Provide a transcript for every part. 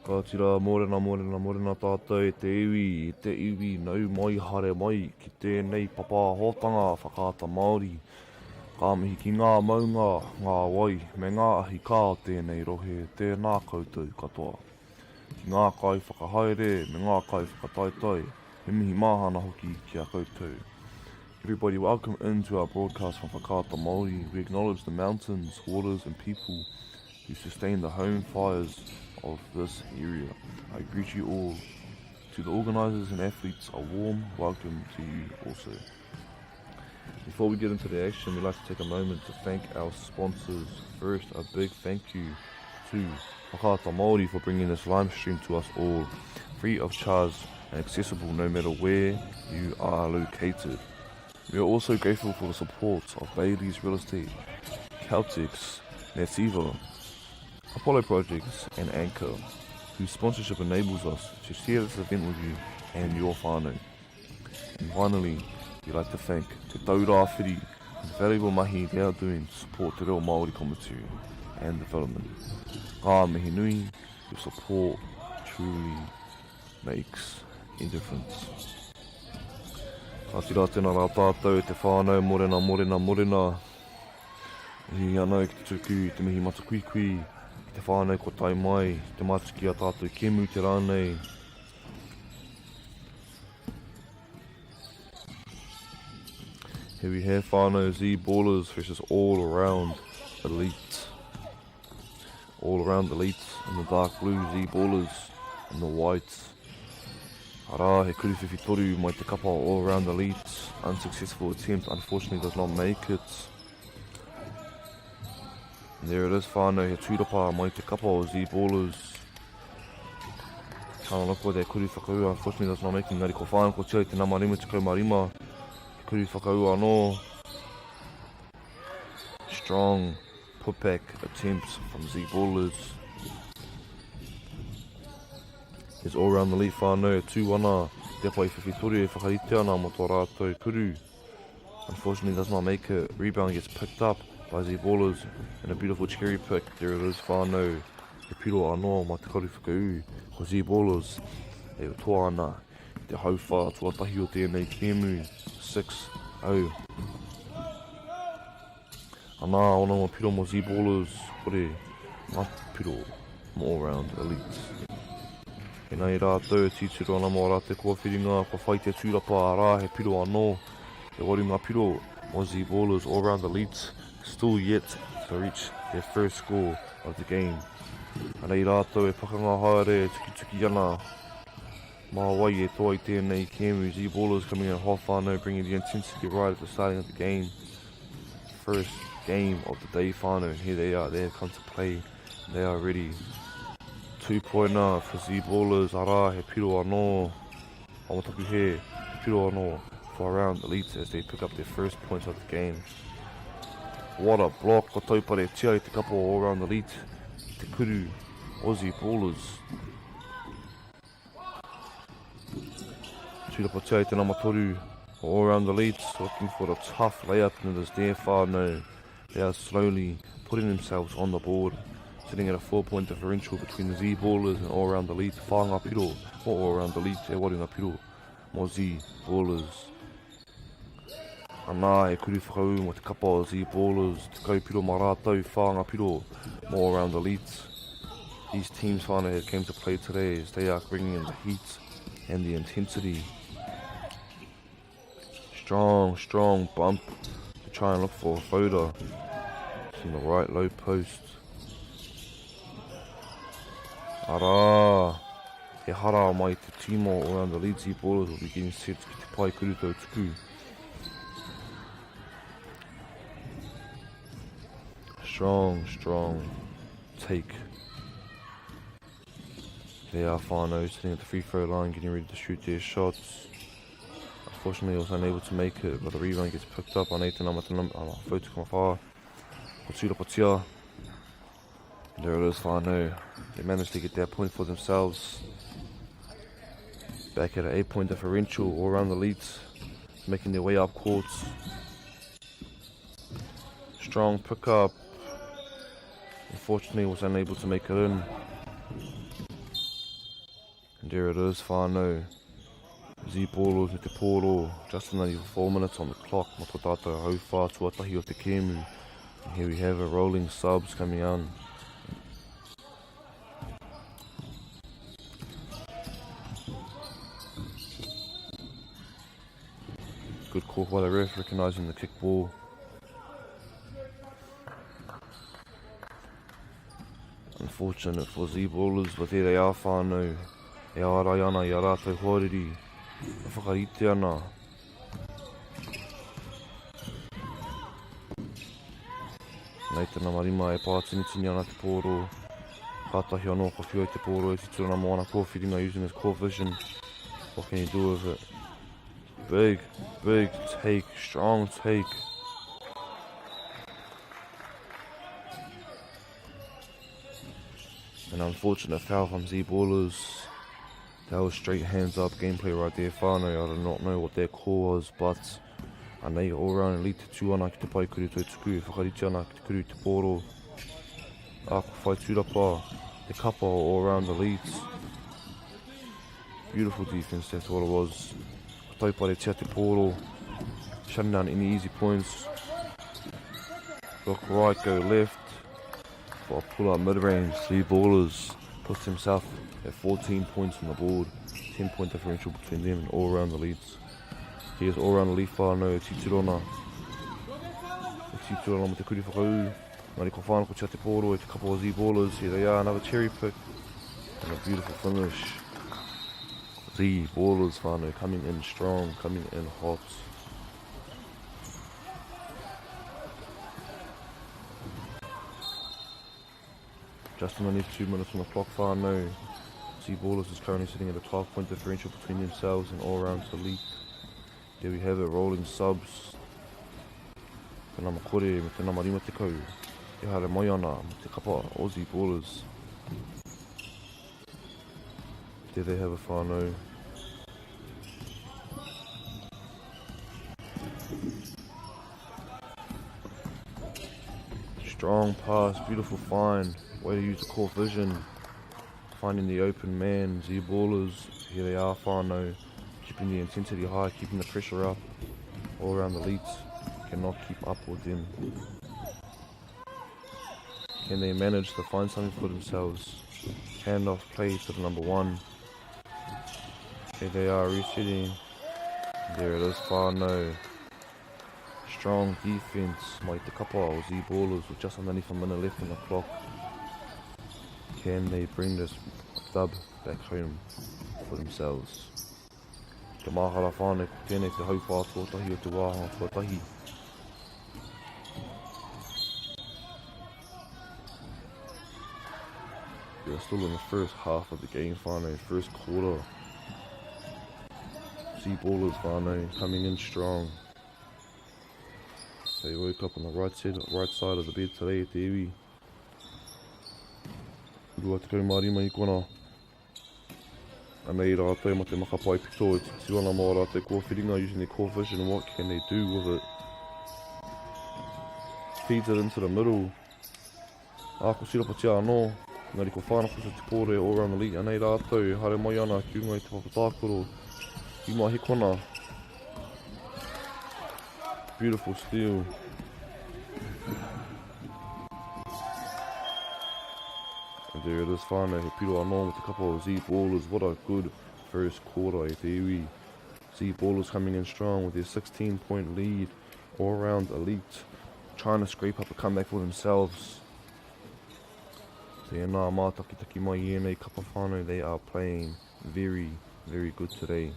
Ka tira morena tātou i te iwi nau mai hare mai ki tēnei papa hōtanga whakaata Māori. Ka mihi ki ngā maunga, ngā wai, me ngā ahi kā o tēnei rohe, tēnā koutou katoa. Ki ngā kai whakahaere, me ngā kai whakataitai, he mihi mahana hoki ki a koutou. Everybody, welcome into our broadcast from Whakaata Māori. We acknowledge the mountains, waters and people who sustain the home fires of this area. I greet you all. To the organisers and athletes, a warm welcome to you also. Before we get into the action, we'd like to take a moment to thank our sponsors. First, a big thank you to Whakaata Māori for bringing this live stream to us all, free of charge and accessible no matter where you are located. We are also grateful for the support of Bailey's Real Estate, Celtics, Nativa, Apollo Projects and Anchor, whose sponsorship enables us to share this event with you and your whānau. And finally, we'd like to thank Te Taurā Whiri for the valuable mahi they are doing to support te reo Māori commentary and development. Ka mihi nui, your support truly makes a difference. Ka tira tēnā rā tātou te whānau morena. I anau ki te tuku, te mihi matakuikui, te whānau ko tai mai, te mātiki a tātou kemu te rānei. Here we have whānau Z Ballers versus All Around Elite. All Around Elite in the dark blue, Z Ballers in the white. Arā, he kuriwhiwhi toru mai te kapa All Around Elite. Unsuccessful attempt, unfortunately does not make it. And there it is, whānau, he tūrapa mai te kapa o Z Ballers. Kāna loko te kuri whakaua, unfortunately does not make it. Ngari ko whānau ko tia te namarima te kaumarima. He kuri whakaua anō. Strong putback attempts from Z Ballers. Here's All Around the Elite whānau, tūwana. Te pai whiwhi toru e whakarite ana mo tō rātou kuru. Unfortunately does not make it. Rebound gets picked up by Z Ballers and a beautiful cherry pick. There it is, whānau. He piro anō ma te karu whakau ko Z Ballers. E toa ana te hauwha tuatahi o tēnei kēmu 6-0. Anā ona mo piro mo Z Ballers. Kore ngā piro mo All Around Elite. E nei rātou, tituru ana mō rā te kua whiringa, kua whai te tūrapa rā, he piro anō. E wari ngā piro mo Z Ballers All Around Elite, still yet to reach their first score of the game. A nei rātou, e pakanga haere, tuki ana. Mā wai e toa I tēnei kēmu, Z Ballers coming in hot whānau, bringing the intensity right at the starting of the game. First game of the day whānau, and here they are, they have come to play, they are ready. 2-pointer for Z Ballers, arā, he piro anō. Amataku he piro anō for Around Elite as they pick up their first points of the game. What a block, ko taupare tia I te kapa All Around Elite. Te kuru, Aussie Ballers. Tūrapa tia I te namatoru, All Around Elite, looking for a tough layup, and it is there whānau. They are slowly putting themselves on the board. Sitting at a 4-point differential between the Z Ballers and All Around Elite. Whānga piro, mo All Around Elite, e wari ngā piro, mo Z Ballers. Anā, e kuri whakau mo te kapa o Z Ballers, te kaupiro mā rātou, whānga piro, mo All Around Elite. These teams whānau have came to play today as they are bringing in the heat and the intensity. Strong bump to try and look for a floater. It's in the right low post. Arā, he hara mai te timo All Around the Elite. Z Ballers will be getting set ki te pai kurutou tuku. Strong take. They are whānau sitting at the free throw line getting ready to shoot their shots. Unfortunately, he was unable to make it, but the rebound gets picked up. Anei te namatanam, whautuka mawha. Ko tūrapa tia. There it is, whānau. They managed to get that point for themselves. Back at an 8-point differential, All Around the Elite, making their way up courts. Strong pickup. Unfortunately, was unable to make it in. There it is, whānau. Z-Ballers with the pōro. Just another 4 minutes on the clock. Mako tātou hauwha tuatahi o te kēmu. And here we have a rolling subs coming on. Good call by the ref, recognising the kick ball. Unfortunate for Z-Ballers, but there they are, whānau. E ārai ana i a rātou hōriri. E whakarite ana. Nei tana marima e pātinitini ana te pōro. Kātahi anō ka whioi te pōro e titurana moana kōwhiringa using his core vision. What can he do with it? Big take, strong take. An unfortunate foul from Z-Ballers. That was straight hands up gameplay right there, whānau. I do not know what their call was, but anei all round elite te tū ana ki te pai kuru tō tuku, e whakarite ana ki te kuru te pōro. Ako whai tūrapa, te kapa all round elite. Beautiful defense, that's what it was. Taipare tia te pōro, shutting down any easy points. Look right, go left. For a pull-up mid-range, Z-Ballers puts himself at 14 points on the board. 10-point differential between them and all-round elites. Here's all-round elite whānau, titurona. Titurona mo te kuri whakau. Ngari ko whānau ko tia te pōro, e te couple of Z-Ballers. Here they are, another cherry pick. And a beautiful finish. Z-Ballers whānau coming in strong, coming in hot. Just underneath 2 minutes on the clock, whānau. Z-Ballers is currently sitting at a 12-point differential between themselves and all-round elite. There we have it, rolling subs. Tēnā makore, me tēnā marima te kau. E hare mai ana, me te kapa o Z-Ballers. There they have it, whānau. Strong pass, beautiful find. Way to use the core vision. Finding the open man, Z-Ballers. Here they are, whānau. Keeping the intensity high, keeping the pressure up. All around the elites. Cannot keep up with them. Can they manage to find something for themselves? Handoff play to the number 1. Here they are, resetting. There it is, whānau. Strong defense. Mai te kapa o Z-Ballers with just underneath a minute left on the clock. Can they bring this dub back home for themselves? Te mahara whānau ko tēnei te hauwha tuatahi o te wāhanga tuatahi. We are still in the first half of the game, whānau, first quarter. Z-Ballers, whānau, coming in strong. They woke up on the right side of the bed today, te iwi. Urua te kaumārima I kona. Anei rātou ma te makapai pito, te tiwana mō rātou kōwhiringa using their core vision. What can they do with it? Feeds it into the middle. Ako sirapa tia anō. Ngari ko whānako sa te pōre all around the league. Anei rātou, hare mai ana, ki unga I te papatākoro. I mā he kona. Beautiful steal. And there it is, whānau, he piro anō with a couple of Z-Ballers. What a good first quarter, e te iwi. Z-Ballers coming in strong with their 16-point lead. All-round elite. Trying to scrape up a comeback for themselves. Te nā mātaki mai I nei kapa whānau, they are playing very, very good today.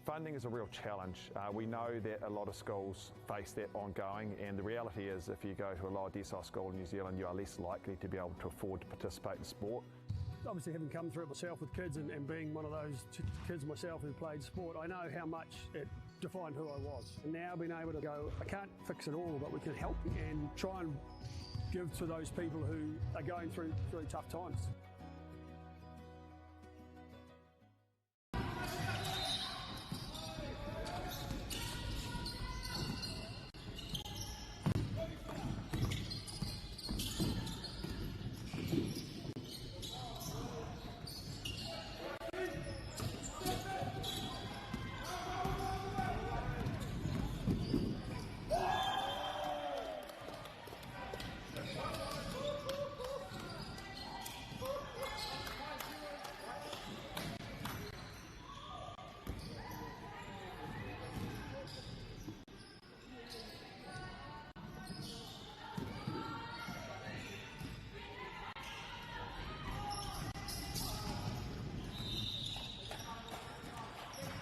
Funding is a real challenge. We know that a lot of schools face that ongoing, and the reality is if you go to a lower decile school in New Zealand, you are less likely to be able to afford to participate in sport. Obviously, having come through it myself with kids and being one of those kids myself who played sport, I know how much it defined who I was. And now being able to go, I can't fix it all, but we can help and try and give to those people who are going through really tough times.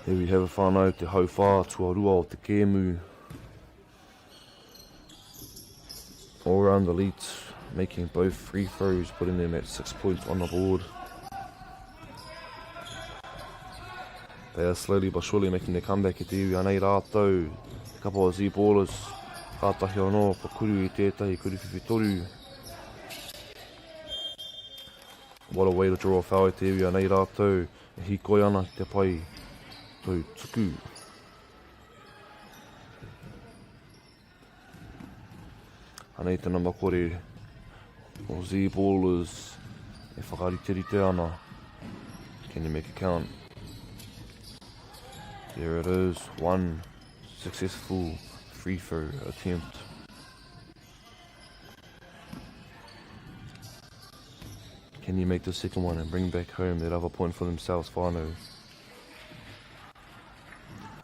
Here we have a whānau te hauwhā tuarua o te kēmu. All around the elites, making both free throws, putting them at 6 points on the board. They are slowly but surely making their comeback at the iwi anei rātou. A couple of Z-ballers, kātahi anō, pa kuru I tētahi kuru whiwhitoru. What a way to draw a foul at the iwi anei rātou. E hikoi ana te pai. Tau tuku. Anei tēnā makore o Z-ballers e whakariterite ana. Can you make it count? There it is, one successful free throw attempt. Can you make the second one and bring back home that other point for themselves, whānau?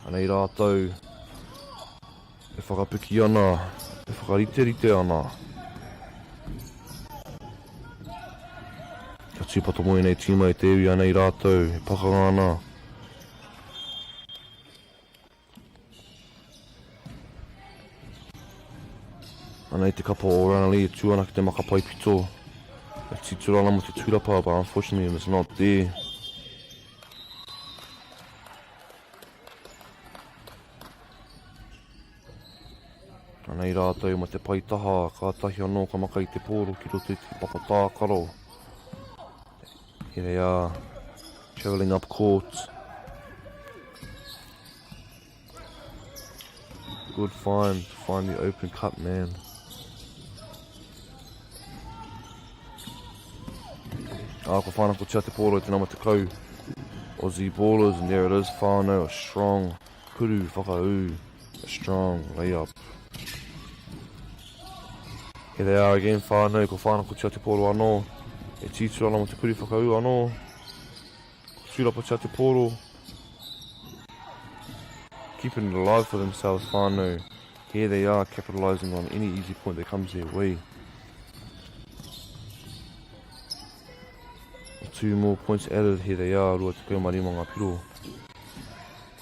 Anei rātou, e whakapiki ana, e whakariterite ana. Ka tūpato moe nei tīma e te iwi anei rātou, e pakanga ana. Anei te kapa o Ranali, e tūana ki te makapai pito. E titurana mo te tūrapa, but unfortunately it's not there. Anei rātou ma te paitaha, kātahi anō ka maka I te pōro ki roto I te papatākaro. Here they are, travelling up court. Good find the open cut, man. Ko whanako tia te pōro te nama te kau. Aussie ballers, and there it is, whānau, a strong kuru whakau, a strong layup. Here they are again, whānau, ko whanako tia te pōro anō. E tīturana mo te kuru whakau anō. Ko tūrapa tia te pōro. Keeping it alive for themselves, whānau. Here they are, capitalising on any easy point that comes their way. 2 more points added, here they are, rua te kaumarima ngā piro.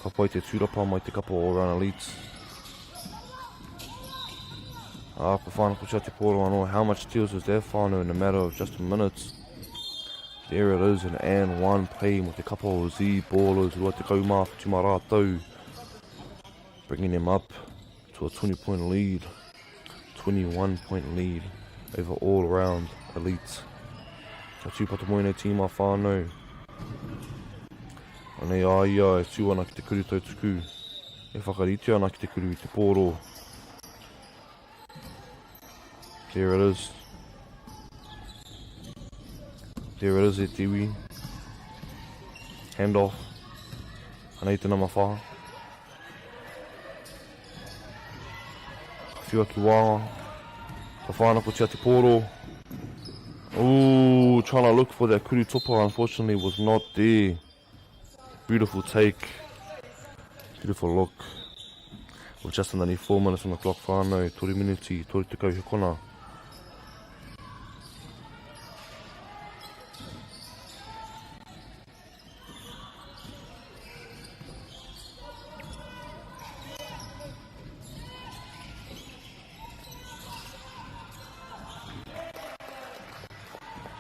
Ka pai te tūrapa mai te kapa o Rana Elites. Ko whanako tia te pōro anō, how much steals was there, whānau, in a matter of just minutes. There it is, an and one play mo te kapa o Z-ballers, rua te kaumā whatima rātou. Bringing them up to a 20-point lead, 21-point lead over all around elites. Ka tūpata moe nei tīma whānau. Anei aia e tū ana ki te kuru tautuku. E whakarite ana ki te kuru I te pōro. There it is. There it is e tiwi. Hand off. Anei tēnā mawha. Whiua ki wānga. Ka whānako tia te pōro. Ooh, trying to look for that kuru topa, unfortunately was not there. Beautiful take. Beautiful look. With just under 4 minutes on the clock, whānau, tori minuti, tori te kauhekona.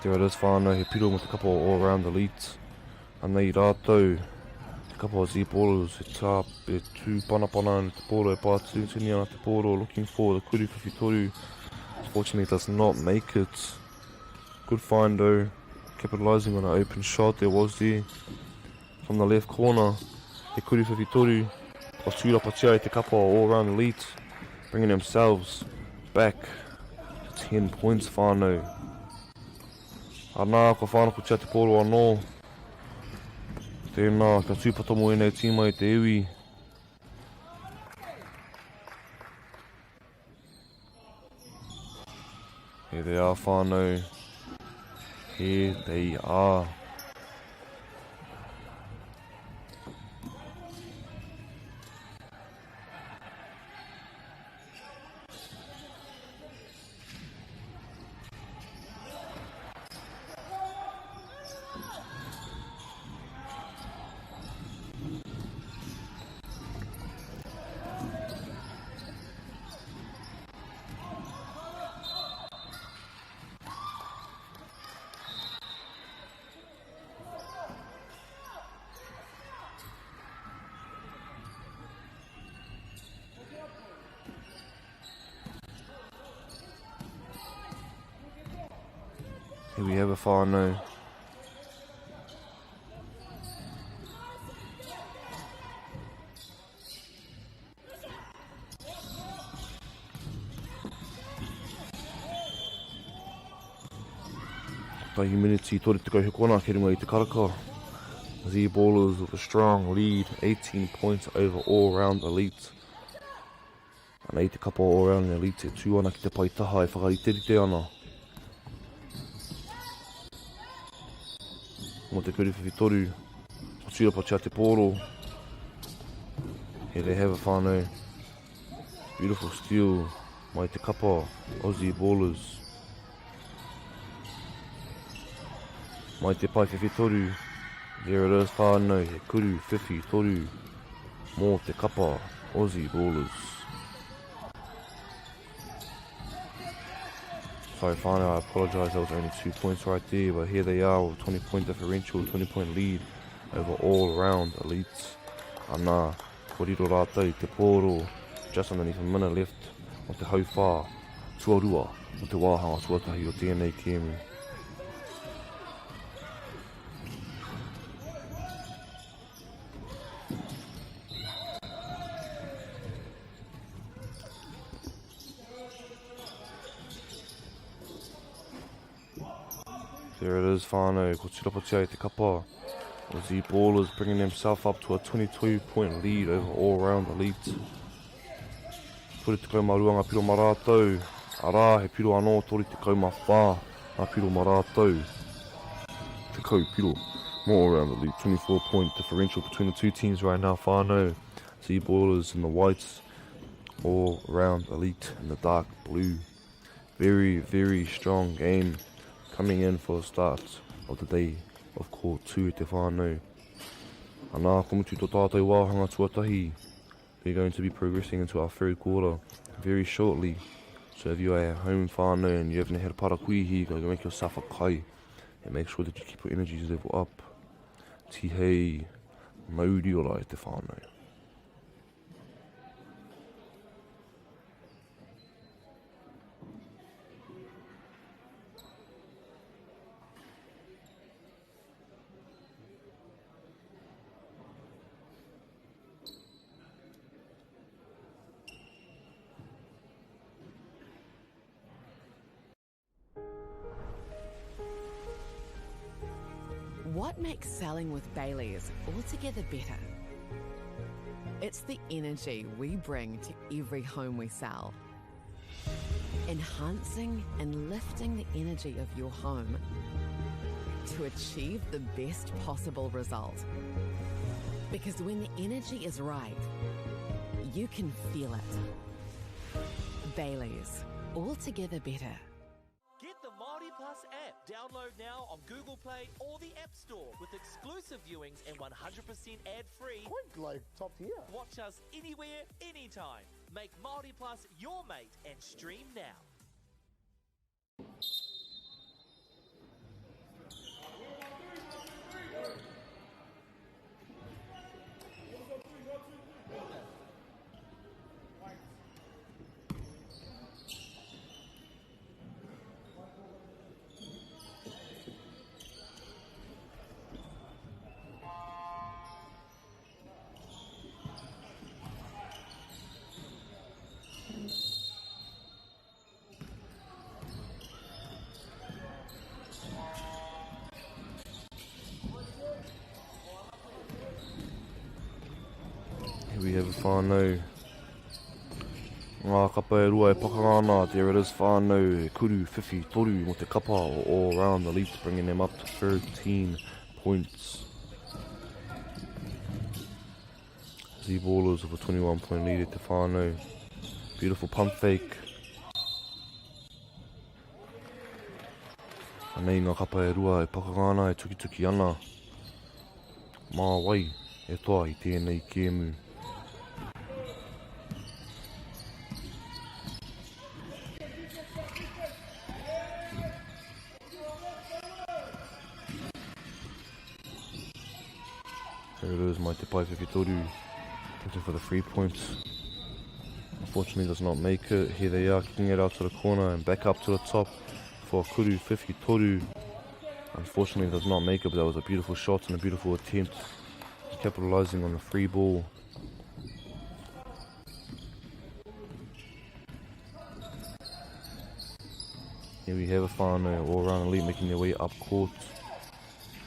There it is whānau, he piro with a couple of all-round elites. And nei rātou, a couple of Z-ballers, he tā, he tū pana and te poro, e pātū tini ana te poro, looking for the kuru whiwhitoru. Unfortunately, does not make it. Good find though, capitalising on an open shot there was there. From the left corner, he kuru whiwhitoru, o tūra patia te couple of all-round elites, bringing themselves back to 10 points whānau. Anā, ko whānau tia te poro anō. Tēnā, ka tūpatomo e nei tīma i te iwi. Here they are, whānau. Here they are. Here we have a whānau. The humidity tore te kauhekona ki runga I te karaka. Z-ballers with a strong lead, 18 points over all-round elite. And ei te kapa all-round elite e tū ana ki te paitaha e whakariterite ana. Mo te kuri whiwhitoru, o tūra patia te poro. Here they have a whānau. Beautiful steal, mai te kapa, Aussie ballers. Mai te pai whiwhitoru, there it is whānau, he kuru whiwhitoru. Mō te kapa, Aussie ballers. Sorry whānau, I apologise, that was only 2 points right there, but here they are with 20-point differential, 20-point lead over all-round elites. Anā, koriro rātou, te poro, just underneath a minute left o te hauwhā, tuarua o te wāhanga tuatahi o tēnei kēmu. There it is, whānau, ko tirapatia I te kapa. The ballers bringing themselves up to a 22-point lead over all-round elite. Tori te kaumaruanga piro marātou. Arā, he piro anō, tori te kaumawhā, a piro marātou. Te kau piro, more all-round elite. 24-point differential between the two teams right now, whānau. The ballers in the whites, all-round elite in the dark blue. Very, very strong game. Coming in for the start of the day of court 2 te whānau. Anā, ko mutu tō tātou wāhanga tuatahi. We're going to be progressing into our third quarter very shortly. So if you are at home whānau and you haven't had a parakuihi, go make yourself a kai and make sure that you keep your energies level up. Tihei, mauri ora e te whānau. What makes selling with Bailey's altogether better? It's the energy we bring to every home we sell. Enhancing and lifting the energy of your home to achieve the best possible result. Because when the energy is right, you can feel it. Bailey's, altogether better. Get the MāORI Plus app. Download now on Google Play or the App Store with exclusive viewings and 100% ad-free. Quite like top tier. Watch us anywhere, anytime. Make MāORI Plus your mate and stream now. whānau. Ngā kapa e rua e pakangana, there it is whānau, e kuru, whiwhi, toru mo te kapa o all around the Leafs, bringing them up to 13 points. Z Ballers with a 21-point lead at the whānau. Beautiful pump fake. Anei ngā kapa e rua e pakangana, e tuki ana. Mā wai, e toa i tēnei kēmu. There it is, my te pai whiwhitoru, looking for the 3 points. Unfortunately does not make it. Here they are, kicking it out to the corner and back up to the top for Kuru whiwhitoru. Unfortunately does not make it, but that was a beautiful shot and a beautiful attempt, capitalizing on the free ball. Here we have a whānau all around elite making their way up court.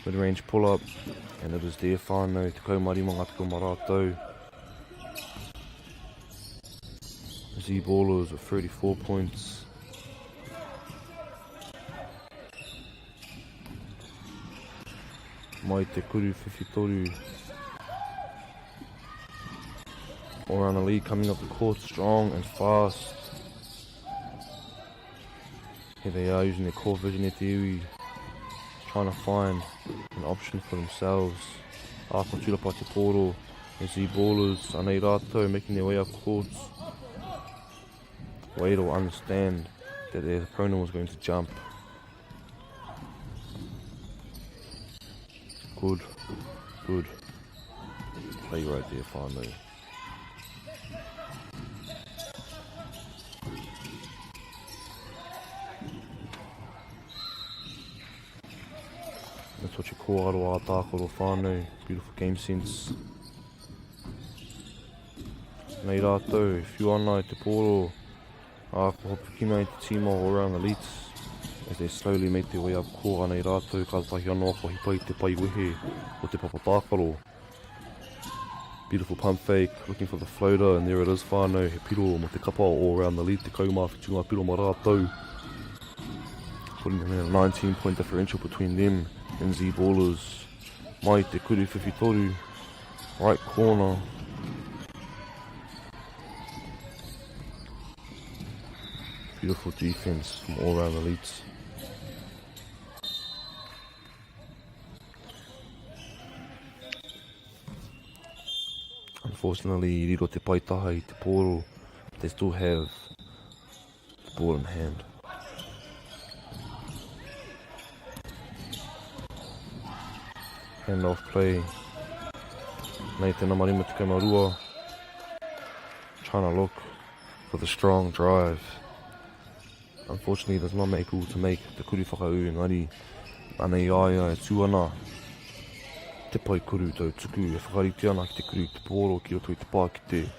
Mid-range pull-up, and it is there whānau, te kaumarima ngā tiko marātou. Z Ballers with 34 points. Mai te kuru whiwhitoru. All around the lead, coming up the court strong and fast. Here they are using their core vision at the iwi, trying to find an option for themselves. Ako tulapa te poro, the Z Ballers, anei rātou making their way up court. Wade will understand that their opponent was going to jump. Good play right there, whānau. That's what you call aroa tākoro whānau. Beautiful game sense. Nei rātou, whiu ana i te poro. Ako hopukina i te tīma all around the Leafs as they slowly make their way up court. Nei rātou, ka tahi anō ako hipai te pai wehe o te papatākaro. Beautiful pump fake, looking for the floater, and there it is whānau, he piro mo te kapa all around the Leafs, te kaumā whitunga piro ma rātou. Putting them in a 19-point differential between them and Z Ballers. Mai te kuru whiwhitoru, right corner. Beautiful defense from all around the Leafs. Unfortunately, riro te paitaha i te poro, they still have the ball in hand. Hand off play. Nei te namarima te kaumarua. Trying to look for the strong drive. Unfortunately, does not make able to make the kuru whakau engari. Anei aia e tūana. Te pai kuru tau tuku e whakarite ana ki te kuru te poro ki roto i te pā ki te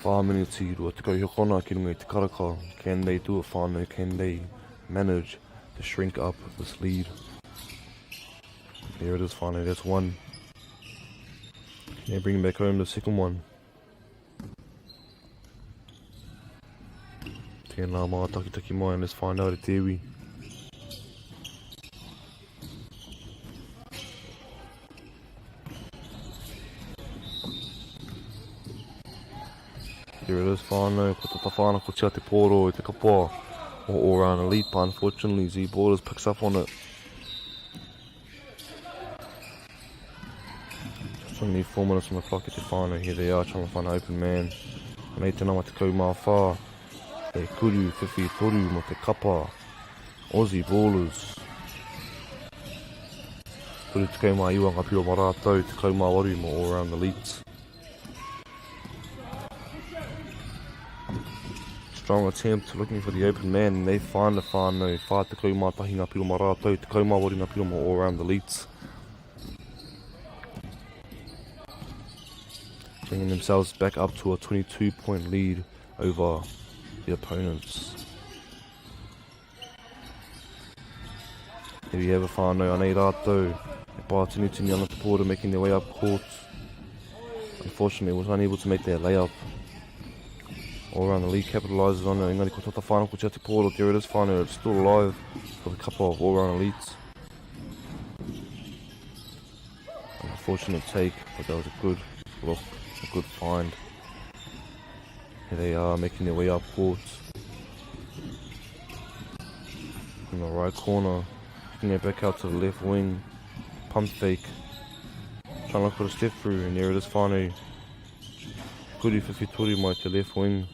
whāminiti rua te kauhikona ki runga i te karaka. Can they do it whānau? Can they manage to shrink up this lead? There it is whānau, that's one. Can they bring back home the second one? Tēnā mā taki mai, and let's find out at te iwi. Here it is whānau, ko te tawhāna ko tia te poro i te kapa o all around elite, but unfortunately Z Ballers picks up on it. Just only 4 minutes on the clock at te whānau, here they are trying to find an open man. Nei te nama te kaumā whā. Te kuru whiwhitoru mo te kapa, Aussie Ballers. Kuru te kaumā iwa ngā piro ma rātou, te kaumā MāORI mo all around the Leafs. Strong attempt, looking for the open man, and they find the whānau, whā te kaumā tahi ngā piro ma rātou, te kaumā MāORI ngā piro mo all around the Leafs. Bringing themselves back up to a 22-point lead over the opponents. Here we have a whānau anei rātou, e pā tini ana te pōra making their way up court. Unfortunately, was unable to make that layup. All around the league capitalises on it. Engari ko tata whanau ko te pōro. There it is, whanau. It's still alive for the couple of all around elites. An unfortunate take, but that was a good look, a good find. Here they are making their way up court. In the right corner, kicking it back out to the left wing. Pump fake. Trying to look for a step through, and there it is, whanau. Kuri whiwhitori mai te left wing.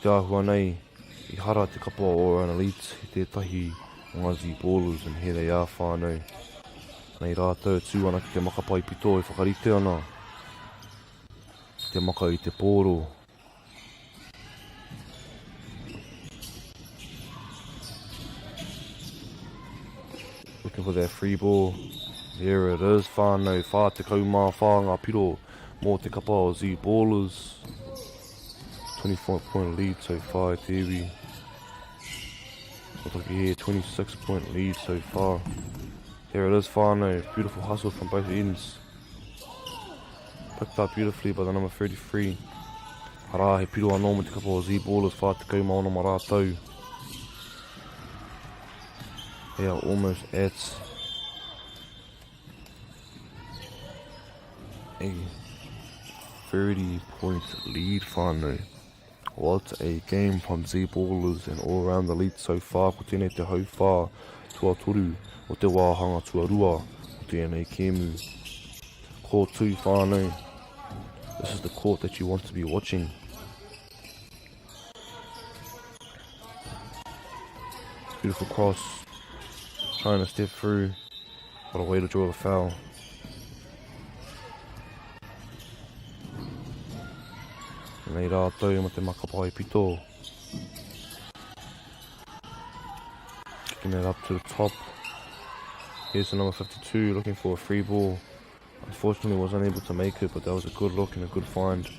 Te ahua nei, I hara te kapua o around elites, I tētahi Ngazi ballers, and here they are, whanau. Nei rātou tū ana ki te makapai pito e whakarite ana. Te maka I te pōro. Looking for that free ball. There it is, whanau. Whā te kaumā whānga piro. Mō te kapa o Z ballers. 24-point lead so far, te iwi. Looks like here, 26-point lead so far. There it is, whanau. Beautiful hustle from both ends. Picked up beautifully by the number 33. Hara, he piro anō me te kapa o Z ballers. Whā te kaumā ono marātou. They are almost at a 30-point lead, whanau. What a game from Z Ballers and all around the lead so far. Ko tēnei te hau whā tuatoru o te wāhanga tuarua o tēnei kēmu. Court 2, whanau. This is the court that you want to be watching. Beautiful cross. Trying to step through. What a way to draw the foul. Nei rātou ma te makapai pito. Kicking it up to the top. Here's the number 52 looking for a free ball. Unfortunately was unable to make it, but that was a good look and a good find.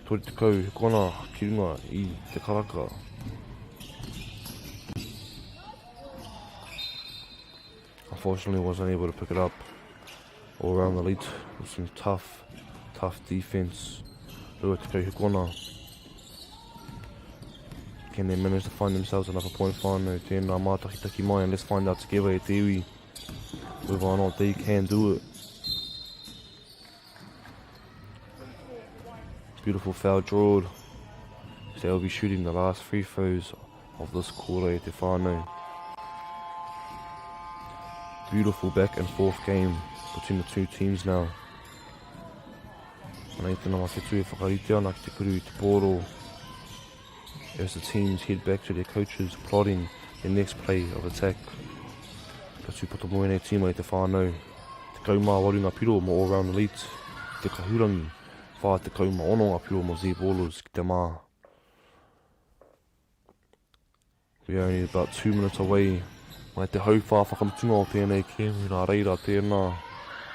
Tori te kau, he kona ki runga I te karaka. Unfortunately was unable to pick it up. All around the lead with some tough defense. Rua te kau he kona. Can they manage to find themselves another point whanau? Tēnā mātakitaki mai, and let's find out together e te iwi whether or not they can do it. Beautiful foul drawed. So they'll be shooting the last free throws of this quarter e te whanau. Beautiful back and forth game between the two teams now. Nei te nama te tū e whakarite ana ki te kuru I te pōro. As the teams head back to their coaches plotting their next play of attack. Ka tūpata moe nei tīma I te whanau. Te kaumā warunga piro mo all round elite. Te kahurangi. Whā te kaumā ono ngā piro mo Z Ballers ki te mā. We're only about 2 minutes away. Mai te hau whā whakamutunga o tēnei kēmu nā reira tēnā.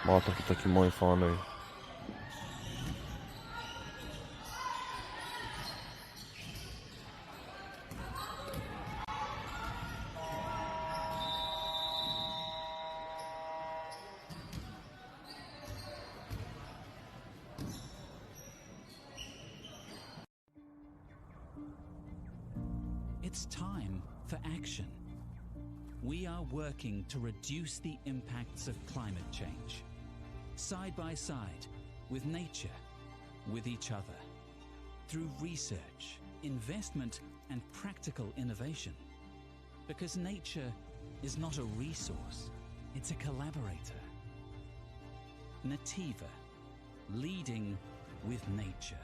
Mātakitaki mai whanau. It's time for action. We are working to reduce the impacts of climate change, side by side with nature, with each other, through research, investment and practical innovation. Because nature is not a resource, it's a collaborator. Nativa, leading with nature.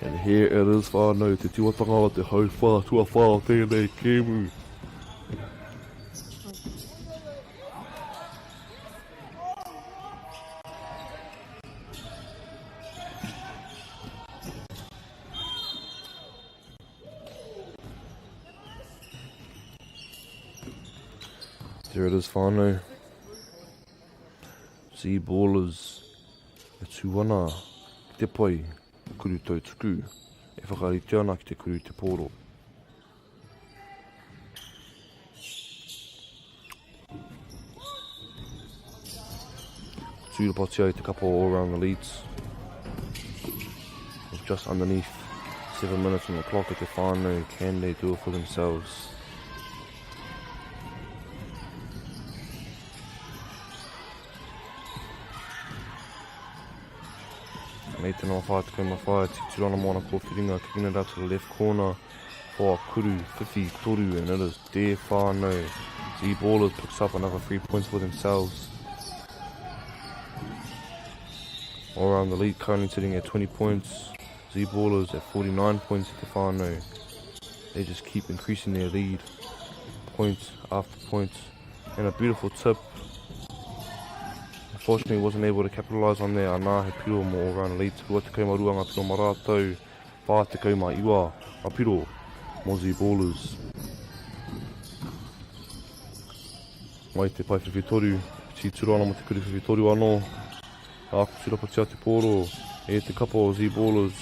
And here it is, whanau, te tiwatanga o te hau whā, tua whā o tēnei kēmu. There it is, whānau. Z Ballers. E tūwana ki te pai, kuru tau tuku. E whakarite ana ki te kuru te pōro. Tūrapati ai te kapa all around the leads. With just underneath 7 minutes on the clock at the whānau, can they do it for themselves? Nathan off high to go my fire, Titurana Moana ko whiringa, kicking it out to the left corner for Kuru, Whiwhi, Toru, and it is there whānau. Z Ballers picks up another 3 points for themselves. All around the league currently sitting at 20 points. Z Ballers at 49 points at the whānau. They just keep increasing their lead, points after points. And a beautiful tip. Unfortunately, wasn't able to capitalise on there. Anā he piro mo all around the lead. Rua te kauma ruanga piro ma rātou. Whā te kauma iwa. A piro mo Z Ballers. Mai te pai whiwhitoru. Tituru ana mo te kuri whiwhitoru anō. Ako tūrapatia te pōro. E te kapa o Z Ballers.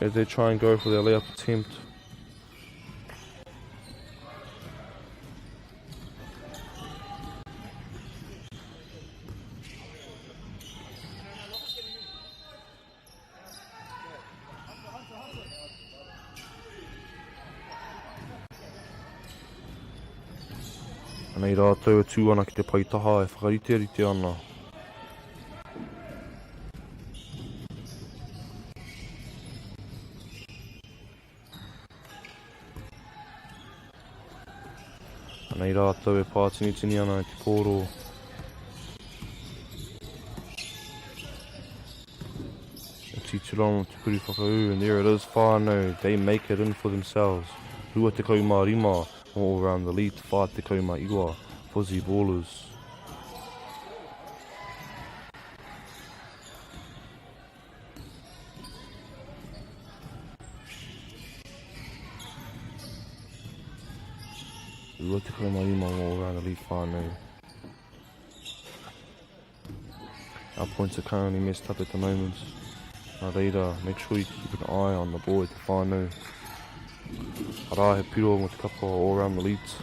As they try and go for their layup attempt. Nei rātou e tūana ki te paitaha e whakarite ana. Nei rātou e pātini ana e te kōro. E titurana te kuri whakau, and there it is whānau. They make it in for themselves. Rua te kauma rima all around the lead, whā te kauma iwa for Z Ballers. Rua te kauma rima all around the lead, whānau. Our points are currently messed up at the moment. Nā reira, make sure you keep an eye on the ball at the whānau. Arā he piro mo te kapa all around the leads.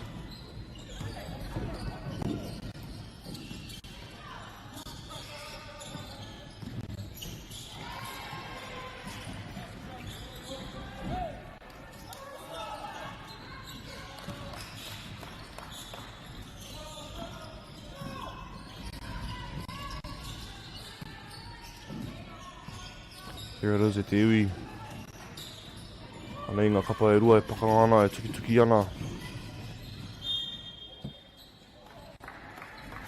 Here it is at te iwi. Anei ngā kapa e rua e pakanga ana e tuki ana.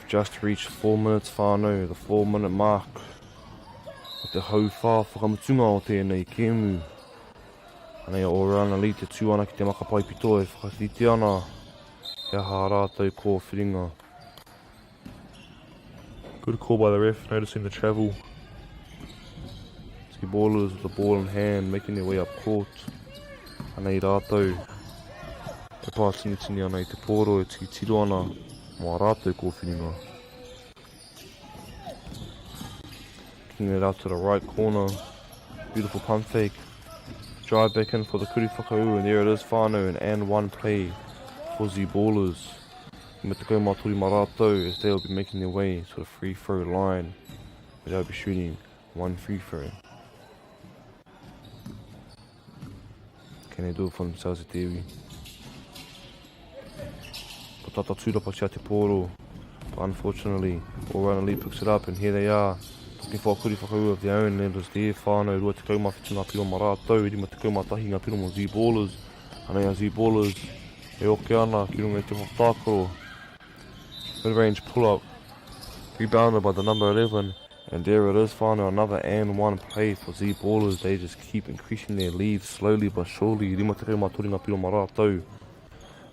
Just reached 4 minutes whānau, the 4 minute mark. O te hau whā whakamutunga o tēnei kēmu. Anei o rana li te tūana ki te makapai pito e whakatite ana. Kia hā rātou kō whiringa. Good call by the ref, noticing the travel. Z Ballers with the ball in hand, making their way up court. Anei rātou, e pātini ana i te pōro e tiro ana, mō rātou kō whiringa. Kicking it out to the right corner, beautiful pump fake. Drive back in for the kuri whakau, and there it is whānau, and one play for Z Ballers. Me te kaumā tori mā rātou, as they will be making their way to the free throw line, where they'll be shooting one free throw. Can they do it for themselves at te iwi? Patata tūrapati a te pōro. But unfortunately, all around the lead picks it up, and here they are. Looking for a kuri whakau of their own, and it was there whānau. Rua te kaumā whitunga piro mā rātou, rima te kaumā tahi ngā piro mō Z Ballers. Anei a Z Ballers e oke ana ki runga i te whakākoro. Mid-range pull-up, rebounded by the number 11. And there it is, whānau, another and one play for Z Ballers. They just keep increasing their lead slowly but surely. Rima te kaumā tori ngā piro mā rātou,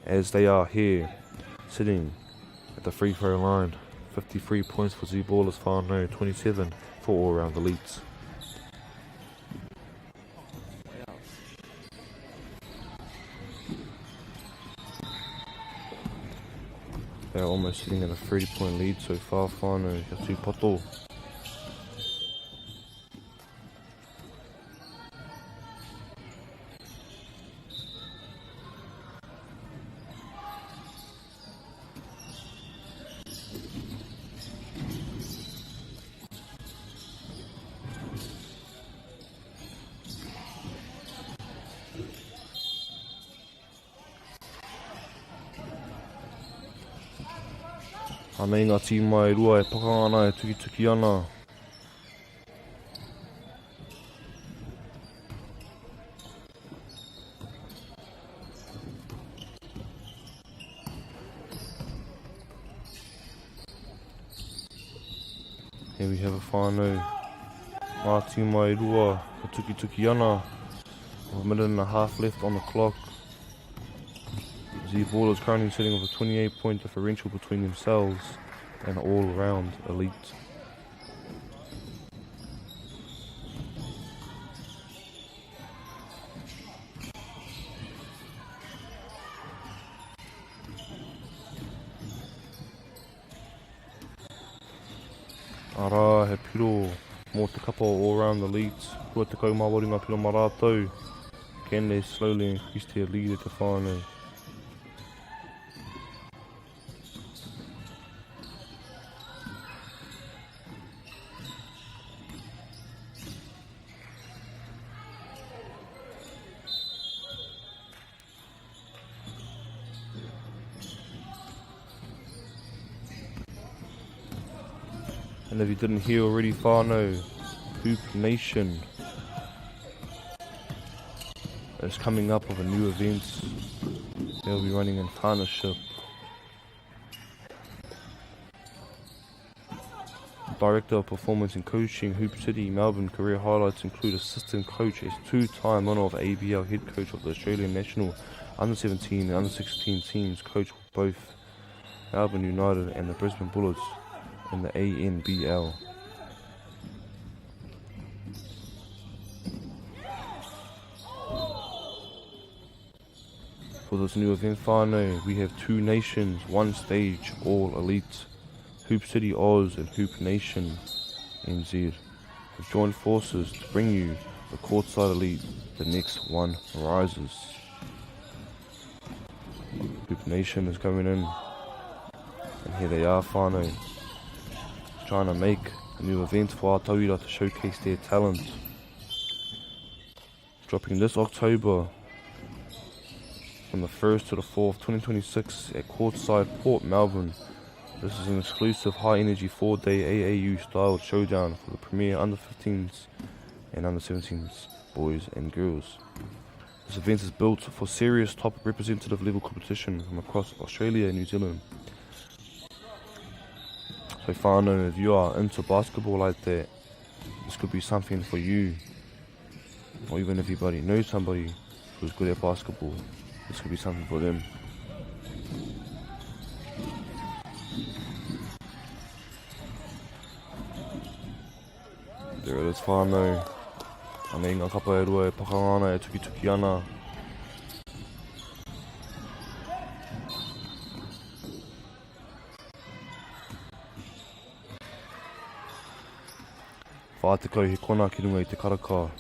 as they are here, sitting at the free throw line. 53 points for Z Ballers, whānau, 27 for all around the leads. They're almost sitting at a 30-point lead so far, whānau, kia tū poto. Anei ngā tīma e rua e pakanga ana e tuki ana. Here we have a whānau. Ngā tīma e rua e tuki ana. With a minute and a half left on the clock. The ball is currently sitting with a 28-point differential between themselves and all-round elite. Ara, he piro mō te kapa o all-round elites. Kua te kaumawari ngā piro mā rātou. Can they slowly increase their lead at the whānau? And if you didn't hear already, whānau, HoopNation is coming up with a new event. They'll be running in partnership. Director of Performance and Coaching, Hoop City, Melbourne. Career highlights include assistant coach as two-time winner of ABL, head coach of the Australian National Under-17 and Under-16 teams, coach with both Melbourne United and the Brisbane Bullets in the ANBL. For this new event, whānau, we have two nations, one stage, all elite. Hoop City Oz and HoopNation NZ have joined forces to bring you the courtside elite. The next one rises. HoopNation is coming in, and here they are, whānau, trying to make a new event for our tauira to showcase their talent. Dropping this October from the 1st to the 4th, 2026 at Courtside Port Melbourne. This is an exclusive high-energy 4-day AAU-styled showdown for the premier under-15s and under-17s boys and girls. This event is built for serious top representative level competition from across Australia and New Zealand. So whānau, if you are into basketball like that, this could be something for you. Or even if you knows somebody who's good at basketball, this could be something for them. There it is, whānau. Anei ngā kapa e rua e pakanga ana e tuki ana. Whātekau he kona ki runga I te karaka.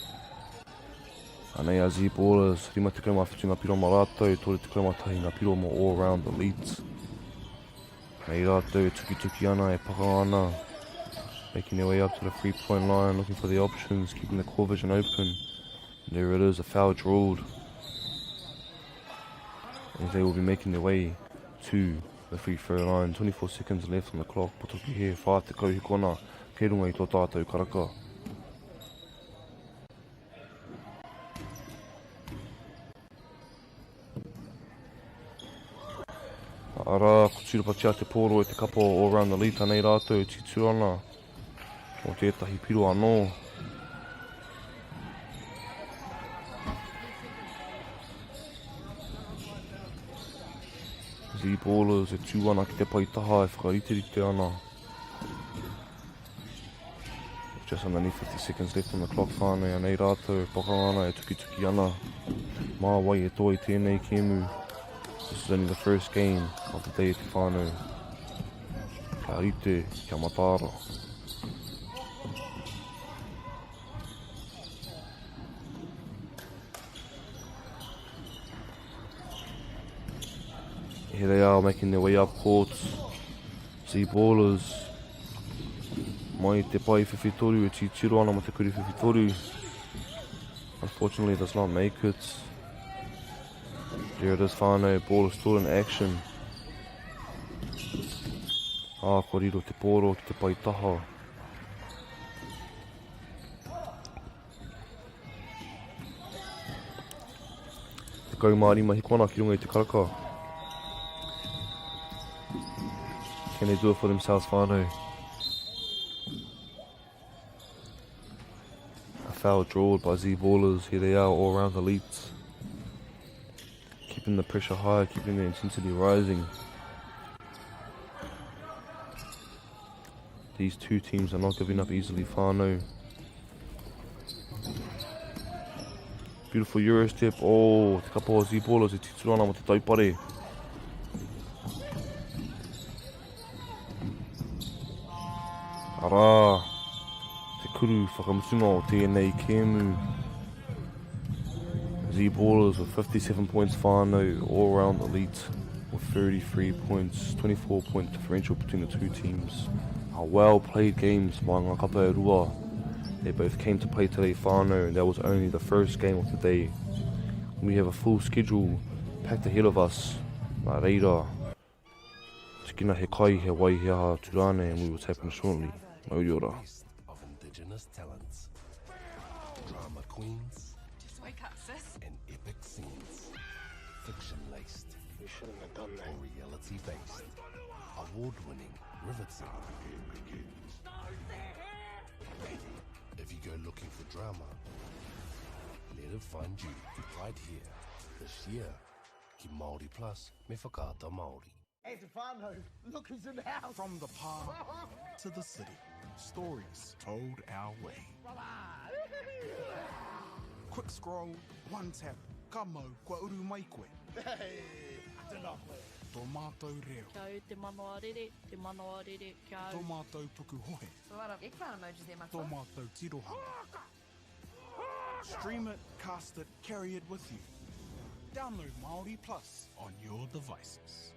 Anei a Z Ballers, rima te kaumawhitu ngā piro mā rātou, tore te kaumatahi ngā piro mō all-round elites. Nei rātou e tuki ana e pakanga ana. Making their way up to the 3-point line, looking for the options, keeping the core vision open. And there it is, a foul drawled. And they will be making their way to the free throw line. 24 seconds left on the clock. Potoki here, whātekau he kona. Kei runga I tō tātou karaka. Ara, kutsura patia te pōro e te kapo all around the lead, nei rātou, titu ana. O tētahi piro anō. Z Ballers e tū ana ki te paitaha e whakariterite ana. Just underneath 50 seconds left on the clock, whānau, nei rātou, pakanga ana e tuki ana. Mā wai e toi tēnei kēmu. This is only the first game of the day at te whānau. Kia rite, kia matara. Here they are making their way up court. See ballers. Mai te pai whiwhitoru e titiro ana mo te kuri whiwhitoru. Unfortunately, does not make it. There it is, whānau. Ball is still in action. Koriro te pōro ki te pai taha. Te kaumārima hikona ki runga I te karaka. Can they do it for themselves, whānau? A foul drawn by Z Ballers. Here they are, all round elites. Keeping the pressure high, keeping the intensity rising. These two teams are not giving up easily, whānau. Beautiful Euro step. Oh, te kapoa Z Ballers e tituru ana mo te taipare. Arā, te kuru whakamutunga o tēnei kēmu. Z Ballers with 57 points, whānau, all round elite with 33 points, 24 point differential between the two teams. Are well played games by ngā kapa e rua. They both came to play today, whānau, and that was only the first game of the day. We have a full schedule packed ahead of us. Nā reira, tikina he kai he wai he aha turane, and we will tap in shortly. MāORI ora. Of indigenous talents, drama queens, Just wake up, sis. and epic scenes, fiction-laced, or reality-based, award-winning, riveting. If you go looking for drama, let it find you right here, this year. Ki Māori Plus, me whakaata Māori. Hey, Stefano, look who's in the house. From the park to the city, stories told our way. Quick scroll, one tap, kamo, kua uru mai koe. Hey, ata koe. Tō mātou reo, Kau te manoarere, kia tō mātou puku hohe, So what up, ekran emojis there, my tō mātou tirohanga. Stream it, cast it, carry it with you. Download Māori Plus on your devices.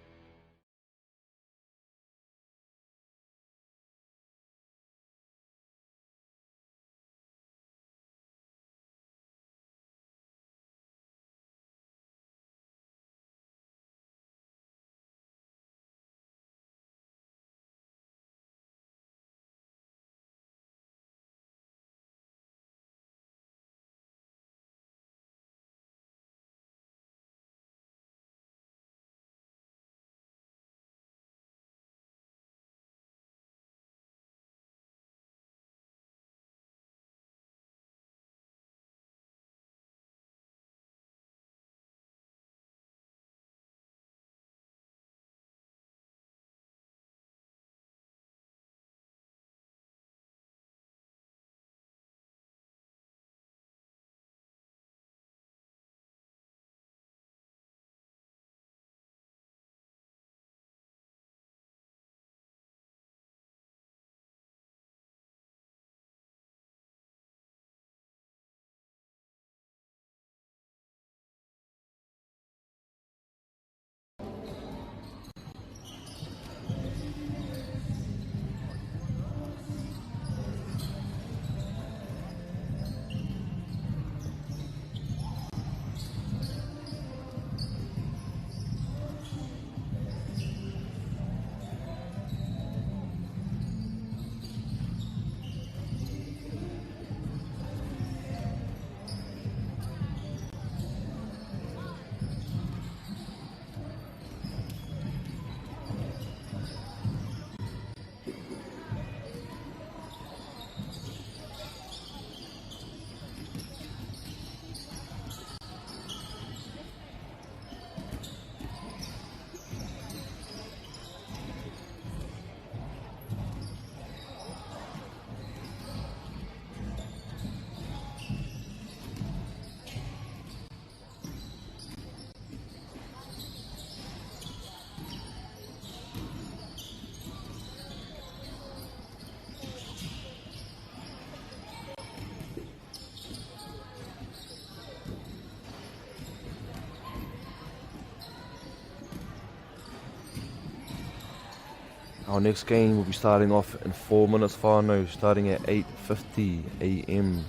Our next game will be starting off in 4 minutes whānau, starting at 8:50 AM.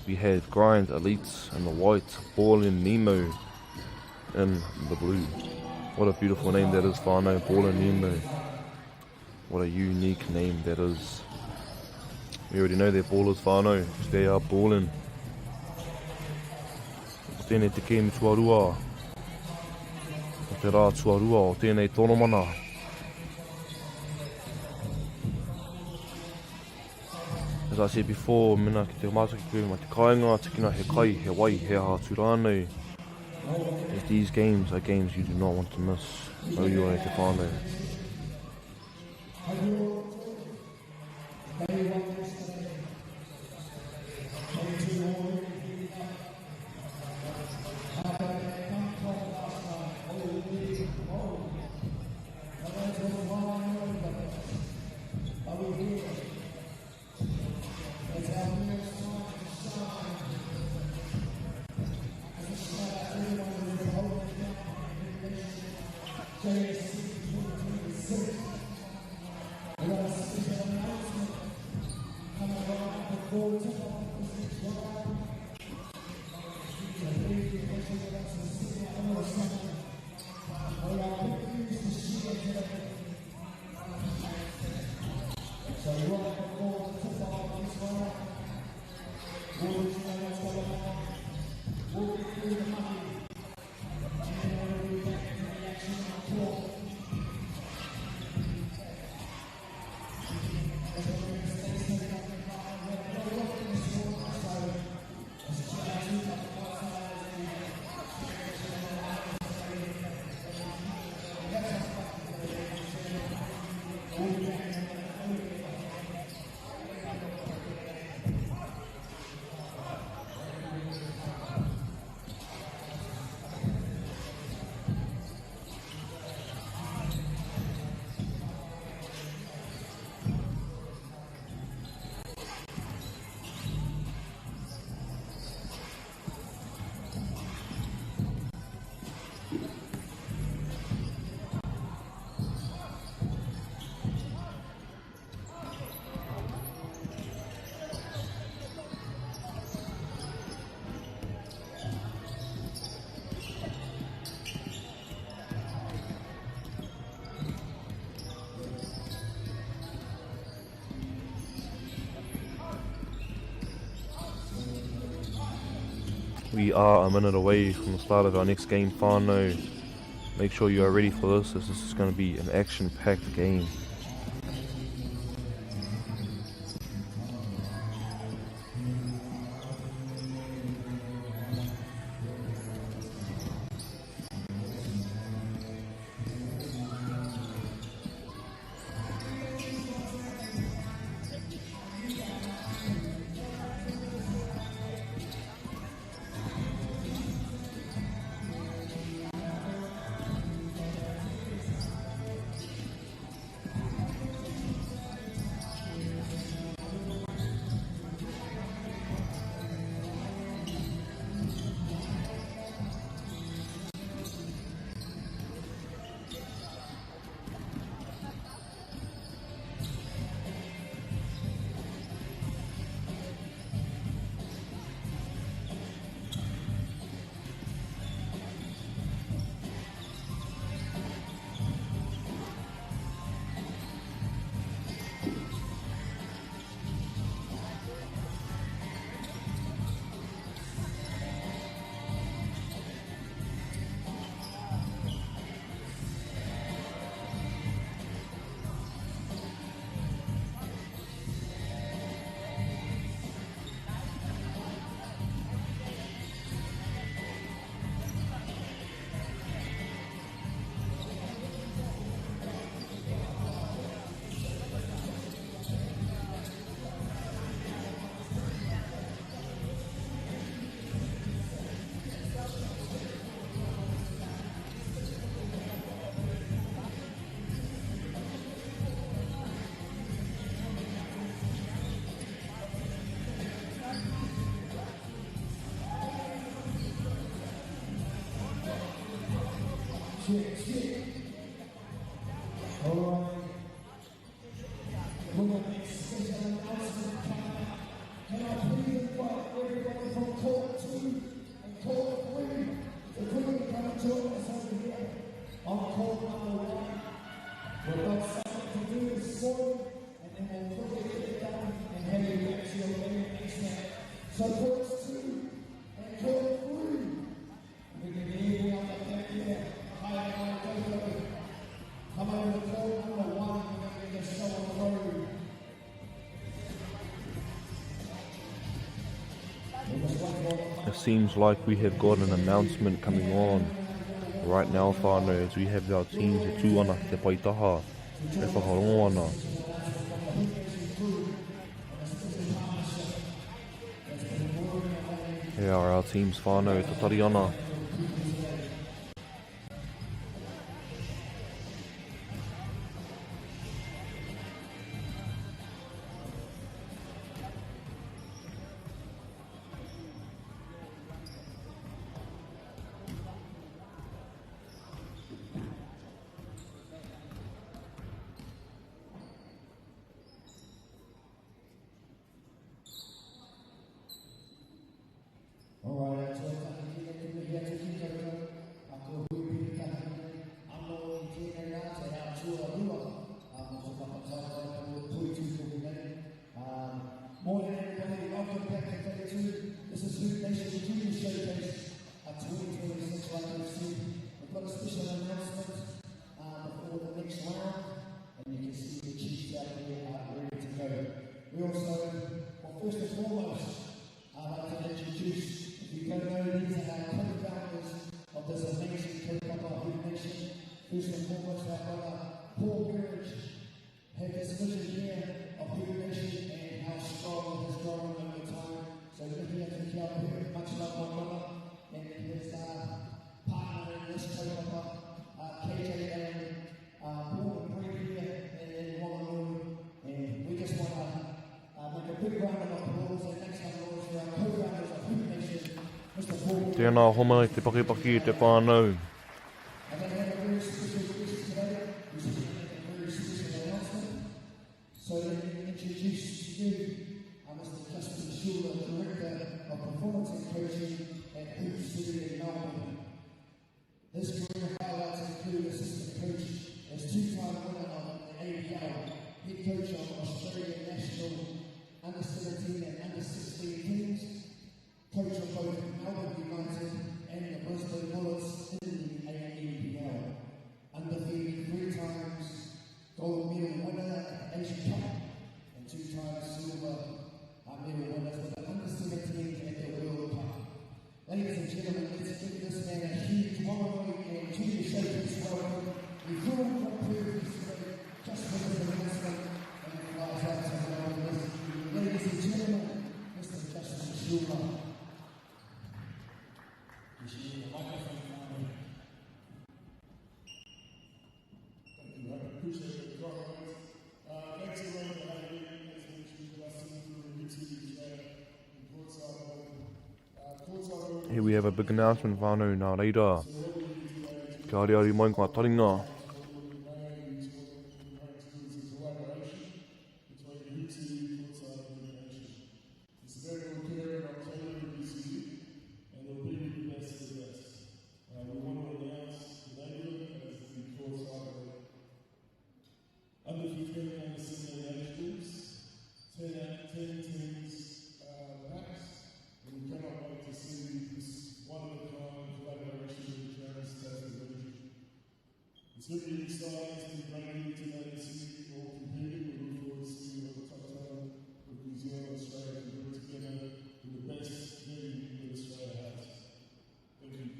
We have Grind Elites in the white, Ball and Nemo in the blue. What a beautiful name that is, whānau, Ball and Nemo. What a unique name that is. We already know they're ballers whānau, they are balling. O tēnei te kēmi tuarua, o te rā tuarua, o tēnei tono mana. As I said before, mina ki te mātaki koe, ma te kāinga, tikina he kai, he wai, he aha tūrānei. As these games are games you do not want to miss. No you are te whānau. We are a minute away from the start of our next game, whānau. Make sure you are ready for this, as this is going to be an action-packed game. It seems like we have got an announcement coming on right now, whānau, as we have our teams e tū ana te paitaha e whakarongo ana. Here are our teams, whānau, e tatari ana. More than anybody, welcome back to 32. This is HoopNation Junior Showcase 2026 like you've seen. We've got a special announcement before the next round, and you can see the Chiefs out there ready to go. We also, well, first and foremost, I'd like to introduce, if you don't know, these are our co-founders of this amazing co-cup of HoopNation. First and foremost, our brother Paul Burridge had this vision here of HoopNation and how strong it has grown over time. So looking at the club here, much love my brother, and his partner in this co-cup, KJ Allen, born and bred here in Whanganui, and we just want to make a big round of applause and thanks our Lord for our co-founders of HoopNation, Mr. Paul. Tēnā homa te pakipaki te whānau. And they have a very special guest today. He's going to make a very special announcement. So let me introduce you, Mr. Justin Schuler, Director of Performance and Coaching at Hoop City in Melbourne. His career highlights include assistant coach as two-time winner of the ABL, head coach of Australian national under-17 and under-16 teams, coach of both Melbourne United and the Brisbane Bullets in the ABL, undefeated 3 times gold medal winner at the Asian Cup and 2 times silver medal winners with the under-17 at the World Cup. Ladies and gentlemen, let's give this man a huge MΑORI Junior Showcase welcome. We flew from Perth yesterday just for this announcement and it flies out to Melbourne. Ladies and gentlemen, Mr. Justin Schuler. Here we have a big announcement, whānau, nā reira. Kia ariari mai ngā taringa. It's going to be exciting to be bringing you today to see you all competing. We look forward to seeing you at the top level with New Zealand and Australia to work together in the best venue that Australia has. Thank you.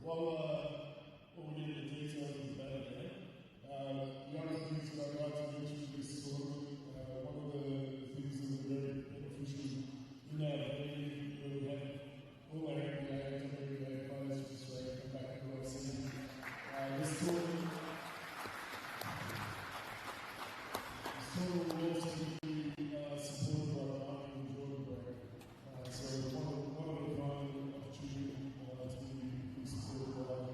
While we'll get into the details of the battle game, the other things that I'd like to mention is one of the things that are very beneficial in our venue where we have all our NBA and WNBA players from Australia come back to our city. This tournament will also be supported by the Army and Jordan Brand. So one of the kind opportunity to be supported by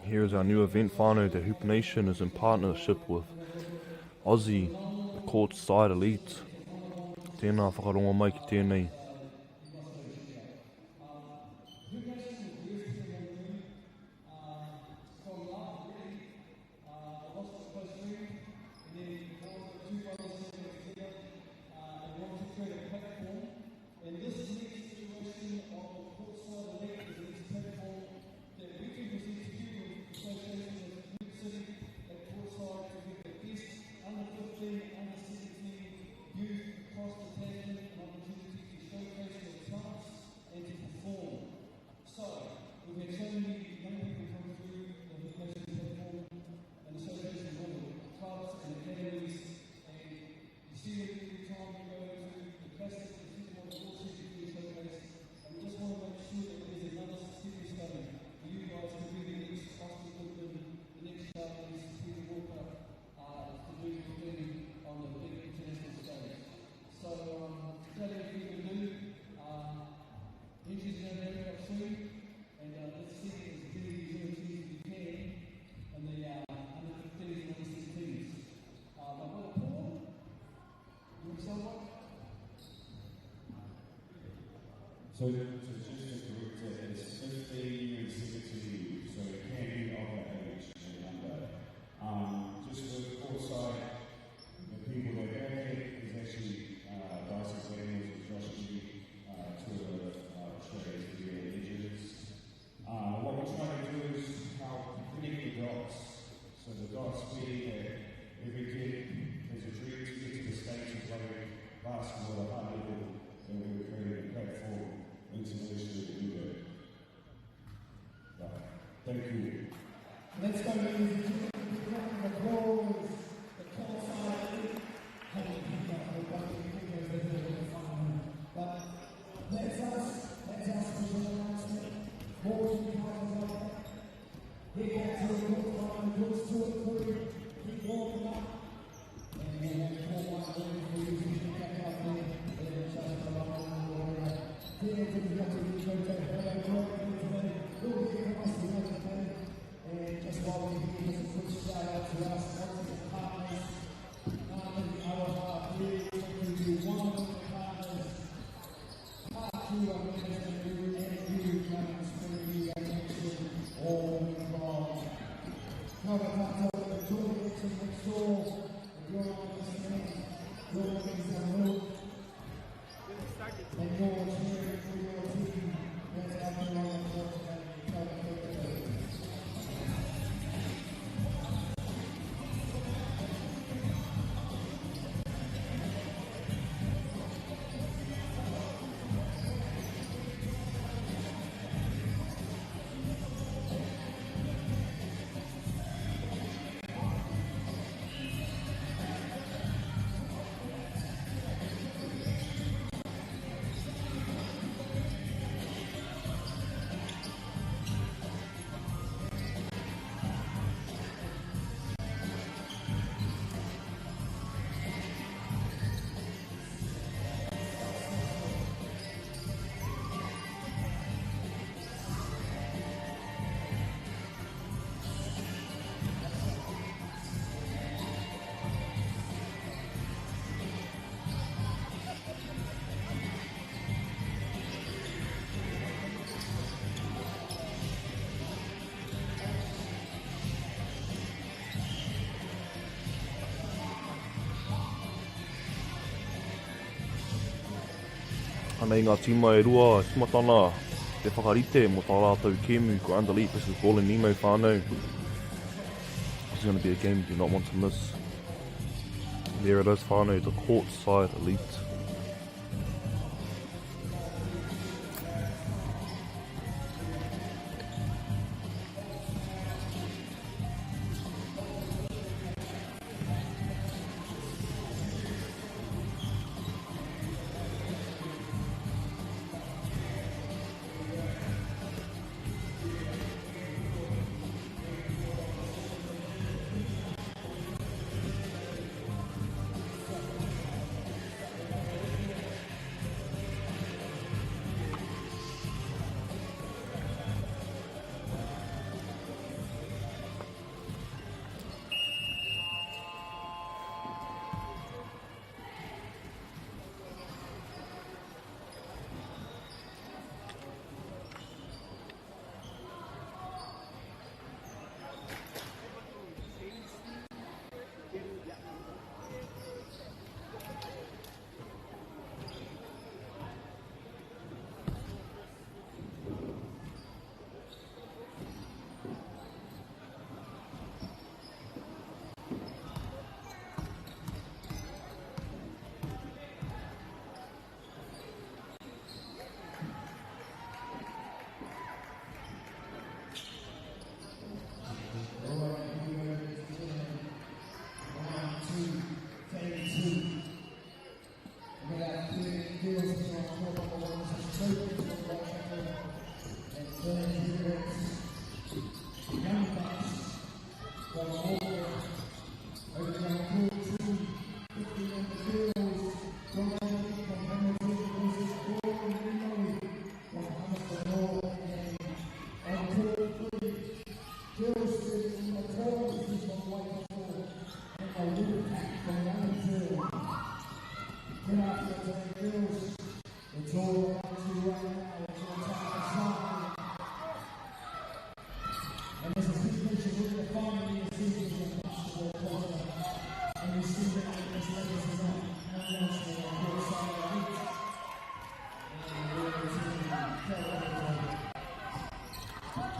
Here is our new event whānau. The HoopNation is in partnership with Aussie, the courtside elite. Tēnā whakarongo mai ki tēnei. So just to correct that, it's 15 and 17, so it can be of that age and under. Just with courtside, the people that back it is actually Dyson Daniels and Josh G, two of Australia's real legends. What we're trying to do is help connect the dots. So the dots being that every kid has a dream to get to the States and play basketball at a high level, and we're creating a platform internationally to do that. Thank you. Let's go, ladies and gentlemen. The applause, the courtside. But that's our special announcement. More to be coming up. Get back to the courtside, looks to it through, keep walking up. And then that's all one thing for you to get back up there. And then just come up on the water. Get into the Junior Showcase. And just while we're here, just a quick shout out to us, one of the partners, our year 2021 partners, part 2 of management group, and you running Springvale connection all week long. Cover that over the toilets and make sure that you're on the same, you're getting some milk, and you're cheering for your team that's out there on the court and cover the toilet. Anei ngā tima e rua, simatana, te whakarite mo tā rātou kēmu ko Underleaf. This is Ball and Nemo whānau. This is going to be a game you do not want to miss. There it is whānau, the courtside elite.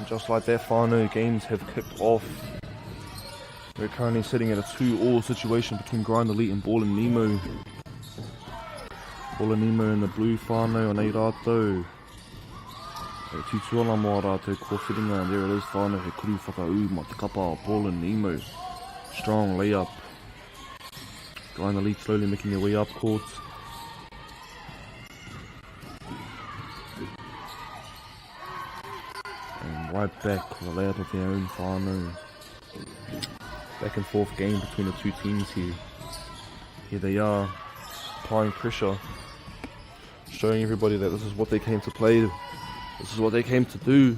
Just like that, final games have kicked off. We're currently sitting at a 2-all situation between Grind Elite and Ball and Nemo. Ball and Nemo in the blue whānau on ei rātou. E tūtuana mō rātou kua whiringa, and there it is whānau he kuru whakau ma te kapa o Ball and Nemo. Strong layup. Grind Elite slowly making their way up court. And right back with a layup of their own whānau. Back and forth game between the two teams here. Here they are, applying pressure, showing everybody that this is what they came to play, this is what they came to do.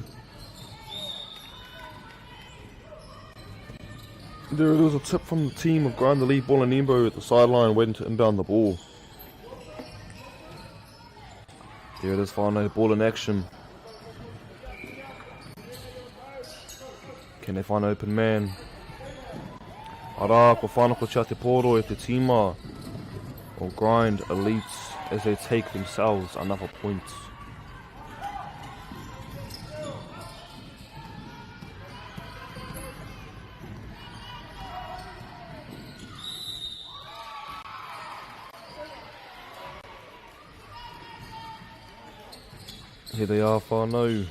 There was a tip from the team of Grind Elite, Ball and Nemo at the sideline waiting to inbound the ball. There it is, whānau, ball in action. Can they find an open man? Ara, ko whanako chia te pōro e te tīma o Grind Elite as they take themselves another point. Here they are, whānau.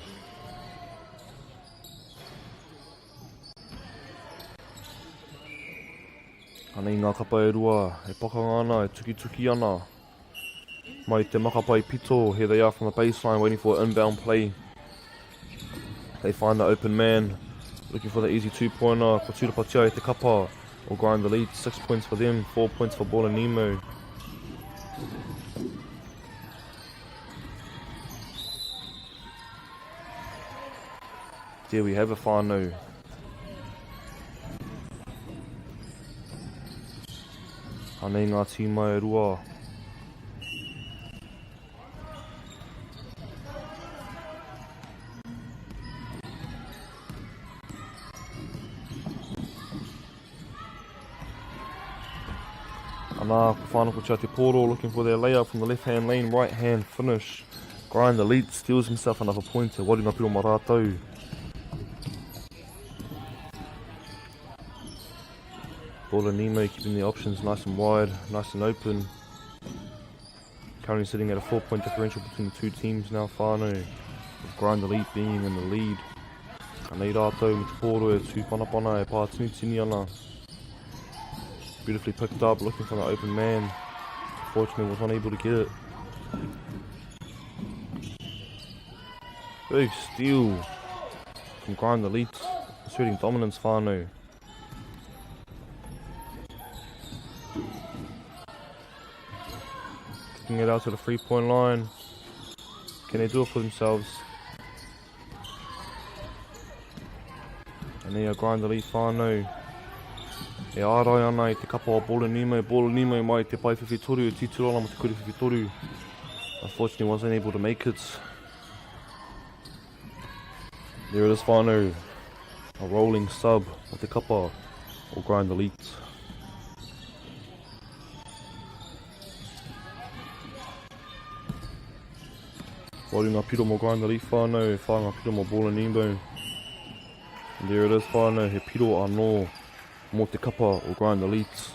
Anei ngā kapa e rua, e pakanga ana, e tuki ana. Mai te makapai pito, here they are from the baseline waiting for an inbound play. They find the open man, looking for the easy two-pointer, ko tūrapatia e te kapa, or Grind Elite, 6 points for them, 4 points for Ball and Nemo. There we have it, whānau. Anei ngā tīma e rua. Anā, whanako chia te pōro, looking for their layup from the left-hand lane, right-hand finish. Grind Elite steals himself another pointer, waringa piro ma rātou. Ball and Nemo keeping the options nice and wide, nice and open. Currently sitting at a 4-point differential between the two teams now, whānau. With Grind Elite being in the lead. Anei rātou me te pōro e tū panapana e pā tini ana. Beautifully picked up, looking for the open man. Unfortunately was unable to get it. Big steal from Grind Elite, asserting dominance, whānau. Kicking it out to the 3-point line. Can they do it for themselves? And there Grind Elite, whānau. E ārai ana I te kapa o Ball and Nemo mai te pai whiwhitoru, e titurana mo te kuri whiwhitoru. Unfortunately wasn't able to make it. There it is, whānau. A rolling sub o te kapa o Grind Elite. Waringa piro mo Grind Elite, whānau, e whānga piro mo Ball and Nemo. And there it is, whānau, he piro anō mo te kapa o Grind Elite.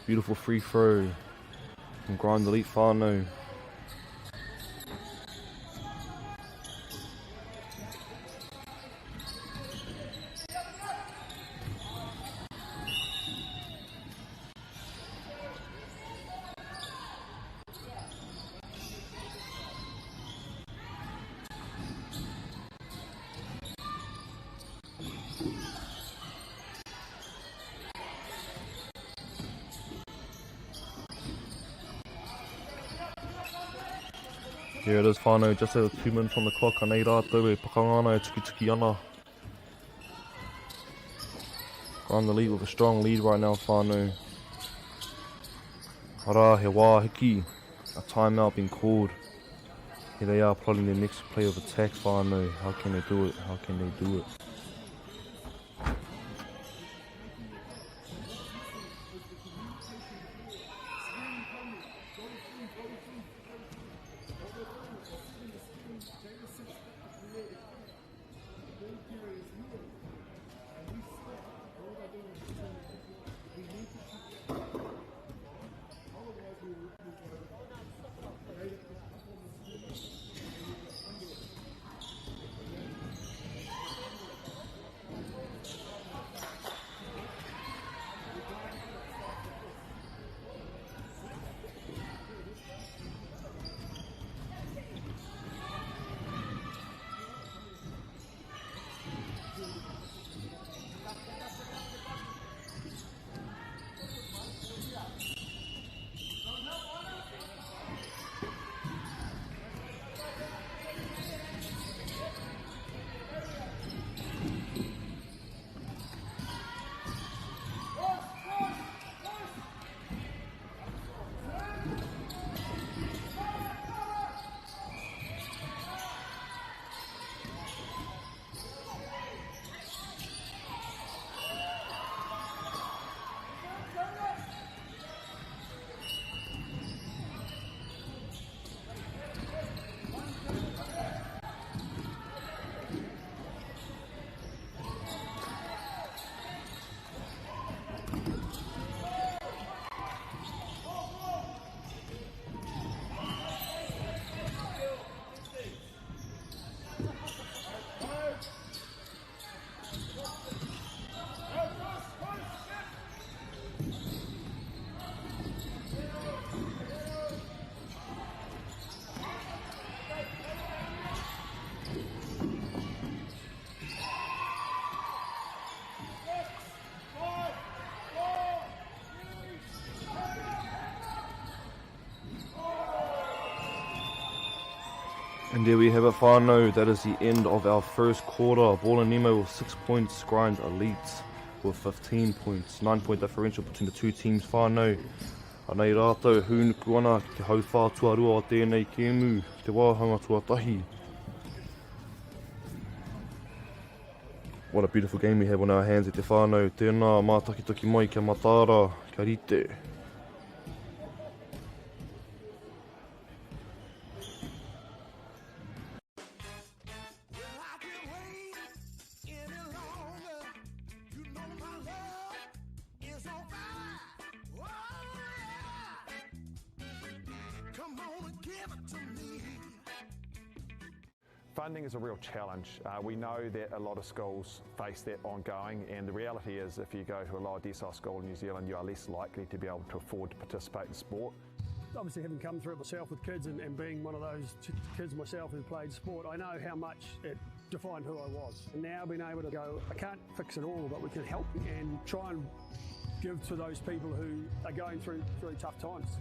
Beautiful free throw from Grind Elite whānau. Here it is whānau, just over 2 minutes on the clock. Anei rātou e pakangana e tuki ana. On the lead with a strong lead right now, whānau. Hara, he wā hiki. A timeout being called. Here they are plotting their next play of attack, whānau. How can they do it? How can they do it? And there we have it, whānau. That is the end of our first quarter. Ball and Nemo with 6 points. Grind Elites with 15 points. 9-point differential between the two teams, whānau. Anei rātou, hūnuku ana ki te hauwhā tuarua o tēnei kēmu, te wāhanga tuatahi. What a beautiful game we have on our hands at te whānau. Tēnā mātaki toki mai kia matara, kia rite. Funding is a real challenge. We know that a lot of schools face that ongoing, and the reality is if you go to a lower decile school in New Zealand, you are less likely to be able to afford to participate in sport. Obviously, having come through it myself with kids and being one of those kids myself who played sport, I know how much it defined who I was. And now being able to go, I can't fix it all, but we can help and try and give to those people who are going through really tough times.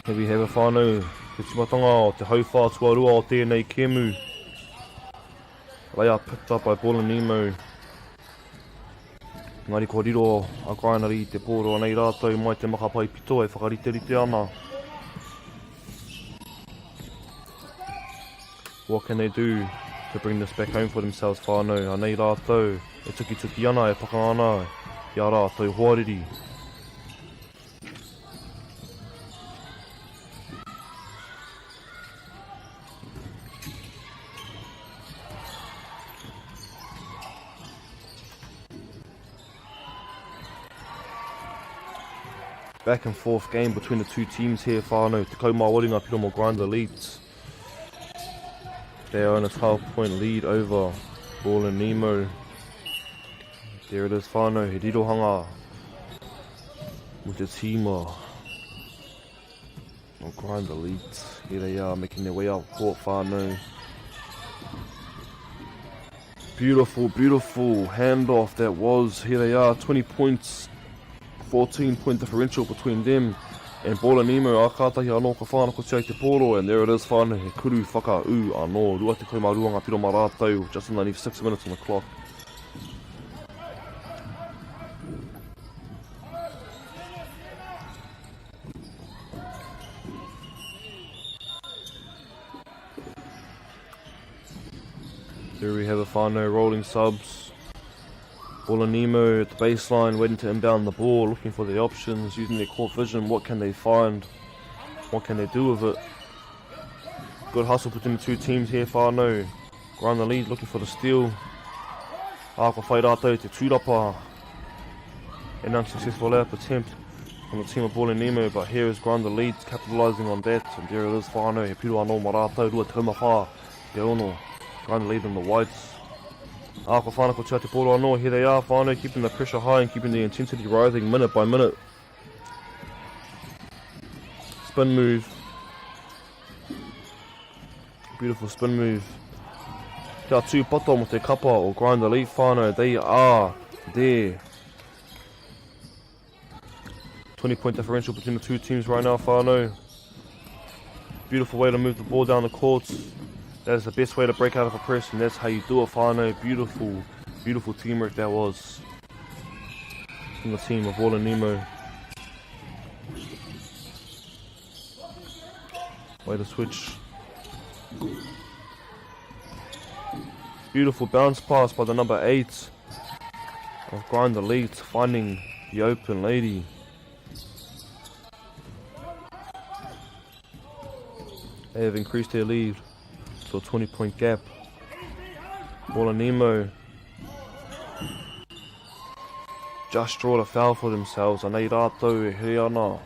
Heavy hewa whānau, te timatanga o te hauwha tuarua o tēnei kemu. Leia picked up by Ball and Nemo. Ngāri ko riro a Whanganui te pōro nei rātou mai te makapai pito e whakariterite ana. What can they do to bring this back home for themselves whānau? A nei rātou e tuki ana e paka ana i a rātou huariri. Back and forth game between the two teams here, whānau. Te MāORI ngā piro mo grinder leads. They are on a 12-point lead over Ball and Nemo. There it is, whānau. He rirohanga with the team of grinder leads. Here they are making their way up court, whānau. Beautiful, beautiful handoff that was. Here they are, 20 points. 14-point differential between them and Ball and Nemo. A kātahi anō ka whānako tia te pōro, and there it is, whānau, he kuru whaka u anō. Rua te kaumārua ngā piro mā rātou, just under 6 minutes on the clock. There we have a whānau rolling subs. Ball and Nemo at the baseline, waiting to inbound the ball, looking for the options, using their court vision. What can they find? What can they do with it? Good hustle between the two teams here, whānau. Ground the lead, looking for the steal. Aka whai rātou te tūrapa. An unsuccessful layup attempt from the team of Ball and Nemo, but here is ground the lead, capitalising on that. And there it is, whānau. He piro anō mā rātou, rua te haumawha. Te ono, ground the lead on the whites. Aka whānako tia te pōro anō, here they are, whānau, keeping the pressure high and keeping the intensity rising minute by minute. Spin move. Beautiful spin move. Kia tū pato mo te kapa o grind the lead, whānau, they are there. 20-point differential between the two teams right now, whānau. Beautiful way to move the ball down the court. That is the best way to break out of a press, and that's how you do it, whānau. Beautiful, beautiful teamwork that was from the team of Ball and Nemo. Way to switch. Beautiful bounce pass by the number 8 of Grind Elite, finding the open lady. They have increased their lead to a 20-point gap. Ball and Nemo just drawed a foul for themselves. Anei rātou e he ana.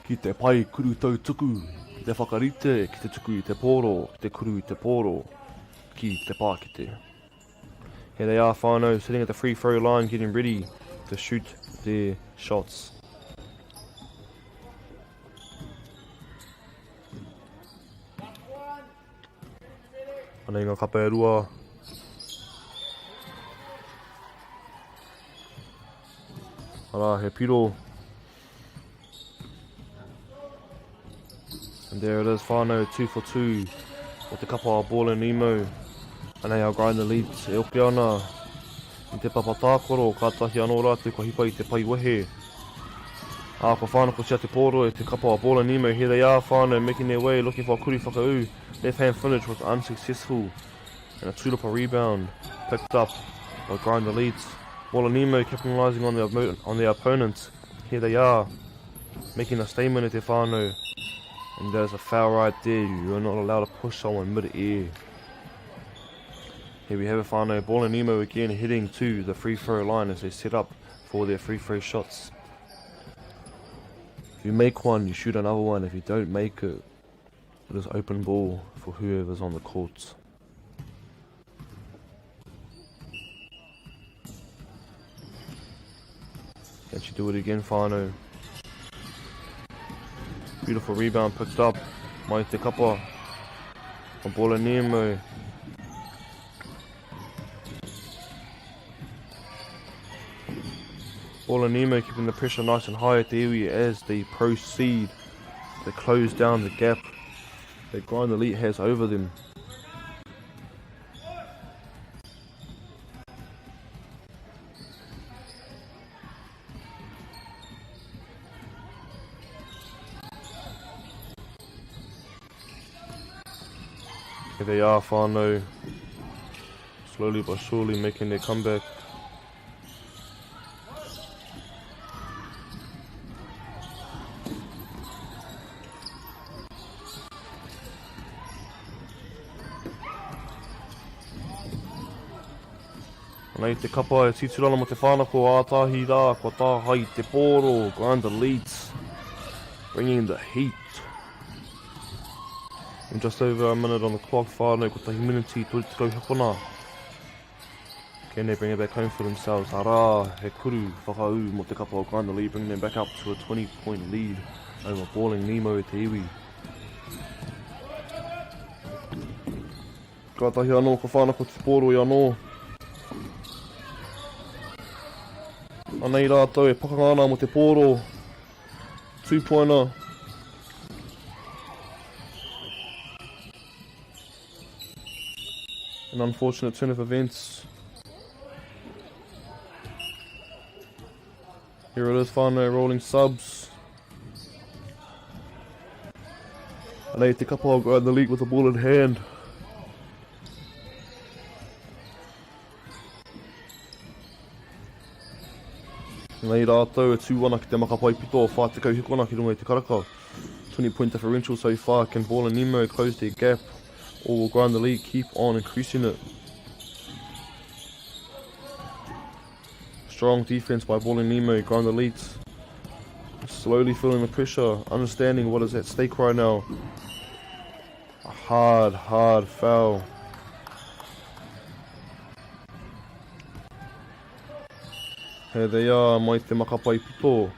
Ki te pai kuru tau tuku, ki te whakarite, ki te tuku I te pōro, ki te kuru I te pōro, ki te pākite. Here they are, whānau, sitting at the free throw line, getting ready to shoot their shots. Anei ngā kapa e rua. Ara, he piro. And there it is, whānau, 2 for 2. With the kapa of Ball and Nemo. Anei au grind the lead, e ope ana. I te papatākoro, kātahi anō rātou ko hipa I te pai wehe. Ko whānako tia te pōro e te kapa of Ball and Nemo. Here they are, whānau, making their way, looking for a kuri whakau. Left hand finish was unsuccessful. And a tūrapa rebound picked up by Grind the Leads. Ball and Nemo capitalising on their opponents. Here they are, making a statement at their whānau. And there's a foul right there. You are not allowed to push someone mid-air. Here we have a whānau. Ball and Nemo again heading to the free throw line as they set up for their free throw shots. If you make one, you shoot another one. If you don't make it, it is open ball for whoever's on the court. Can she do it again, whānau? Beautiful rebound picked up. Mai te kapa on Ball and Nemo. Ball and Nemo keeping the pressure nice and high at the area as they proceed They close down the gap that Grind Elite has over them. Here they are, whānau, slowly but surely making their comeback. Nei te kapa e titurana mo te whānako ātahi rā, kua tāhai te pōro, Grind Elite, bringing the heat. And just over a minute on the clock, whānau, ko tahi miniti tui te kauhapona. Can they bring it back home for themselves? Arā, he kuru, whakau mo te kapa o Grind Elite, bringing them back up to a 20-point lead over Balling Nemo te iwi. Ka tahi anō, ko whānako te pōro i anō. Anei rātou e pakangana mo te pōro. 2-pointer. An unfortunate turn of events. Here it is, whānau rolling subs. Anei te kapa o Grind Elite with the ball in hand. Nei rātou e 2-1 ki te makapai pito o whā te kauhikona ki runga i te karaka. 20-point differential so far. Can Ball and Nemo close their gap? Or will Grind Elite keep on increasing it? Strong defense by Ball and Nemo. Grind Elite slowly feeling the pressure, understanding what is at stake right now. A hard foul. Here they are, mai te makapai pito.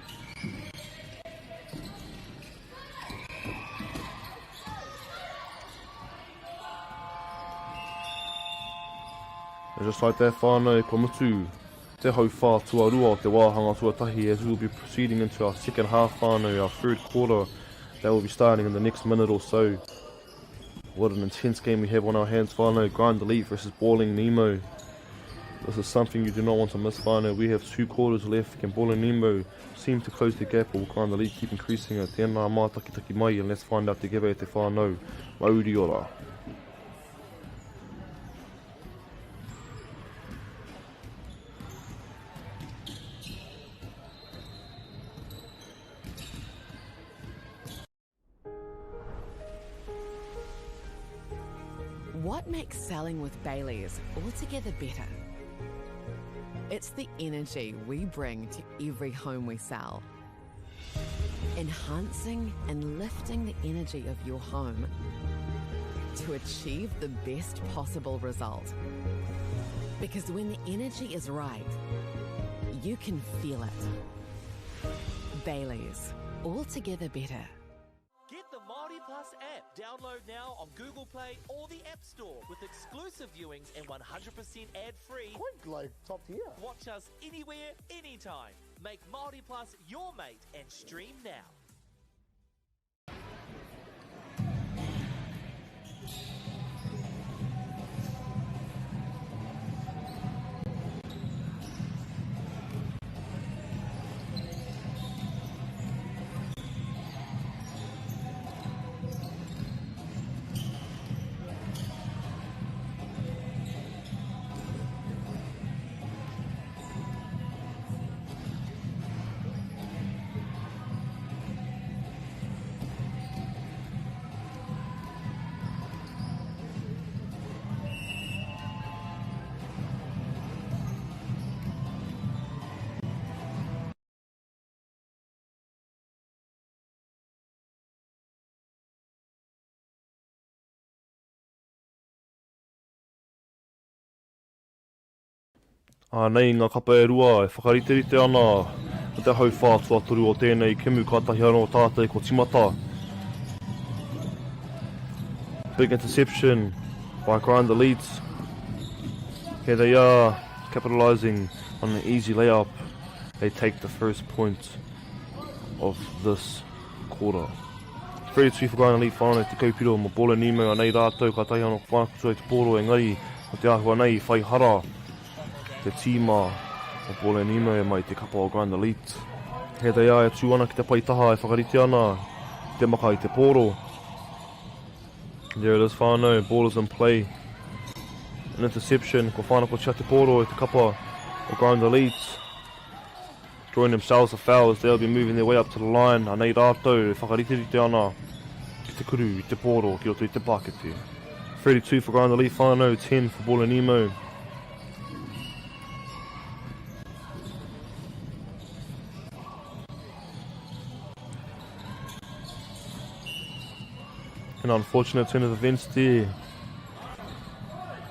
And just like that, whānau, ko mutu te hau whā tuarua o te wāhanga tuatahi, as we will be proceeding into our second half, whānau, our third quarter. That will be starting in the next minute or so. What an intense game we have on our hands, whānau. Grind Elite versus Balling Nemo. This is something you do not want to miss, whānau. We have 2 quarters left. Can Ball and Nemo seem to close the gap, or will Grind Elite keep increasing it? Tēnā mā taki mai, and let's find out together te whānau. MΑORI ora. What makes selling with Bailey's altogether better? It's the energy we bring to every home we sell. Enhancing and lifting the energy of your home to achieve the best possible result. Because when the energy is right, you can feel it. Bailey's, altogether better. Get the MAORI Plus app. Download now on Google Play or the App Store with exclusive viewings and 100% ad-free. Quite like top tier. Watch us anywhere, anytime. Make MAORI Plus your mate and stream now. Nei ngā kapa e rua e whakariterite ana o te hau whā tuatoru o tēnei kemu kātahi anō tātai ko timata. Big interception by Grind Elite. Here they are, capitalising on an easy layup. They take the first point of this quarter. 32 for Grand Elite whānau te kaupiro mo Bola Nemo anei rātou ka tahi anō whānakutua te pōro engari o te ahua nei whai hara te tīma o Bola Nemo mai te kapa o Grand Elite. He te ia e tū ana ki te paitaha e whakarite ana te maka i te pōro. There it is whānau, ball is in play. An interception, ko whānako tia te pōro e te kapa o Grand Elite. Drawing themselves a foul as they'll be moving their way up to the line. Anei rātou, whakarite ana ki te kuru, i te pōro, ki roto i te pakete. 32 for Grand Elite whānau, 10 for Bola Nemo. An unfortunate turn of events there.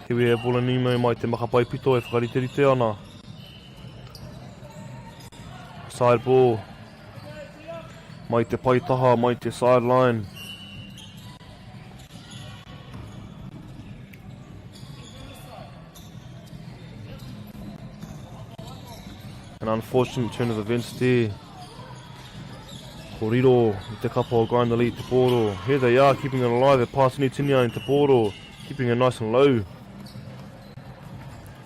Here we have Bola Nemo mai te makapai pito e whakarite ana. Side ball. Mai te paitaha, mai te sideline. An unfortunate turn of events there. Koriro, i te kapa o Grand Elite te pōro. Here they are, keeping it alive. They're passing it in te pōro, keeping it nice and low.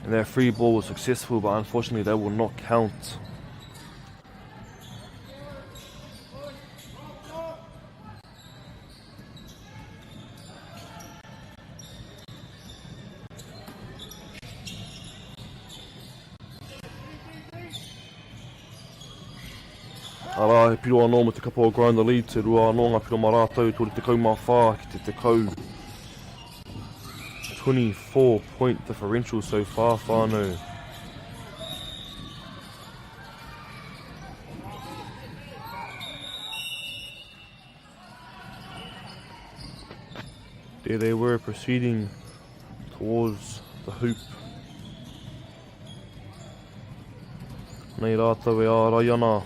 And their free ball was successful, but unfortunately they will not count. Ara, he piro anō mo te kapa o Grand Elite, te rua anō ngā piro marātou, tōri te kaumā whā ki te kau. 24 point differential so far, whānau. There they were proceeding towards the hoop. Nei rātou e ārai ana.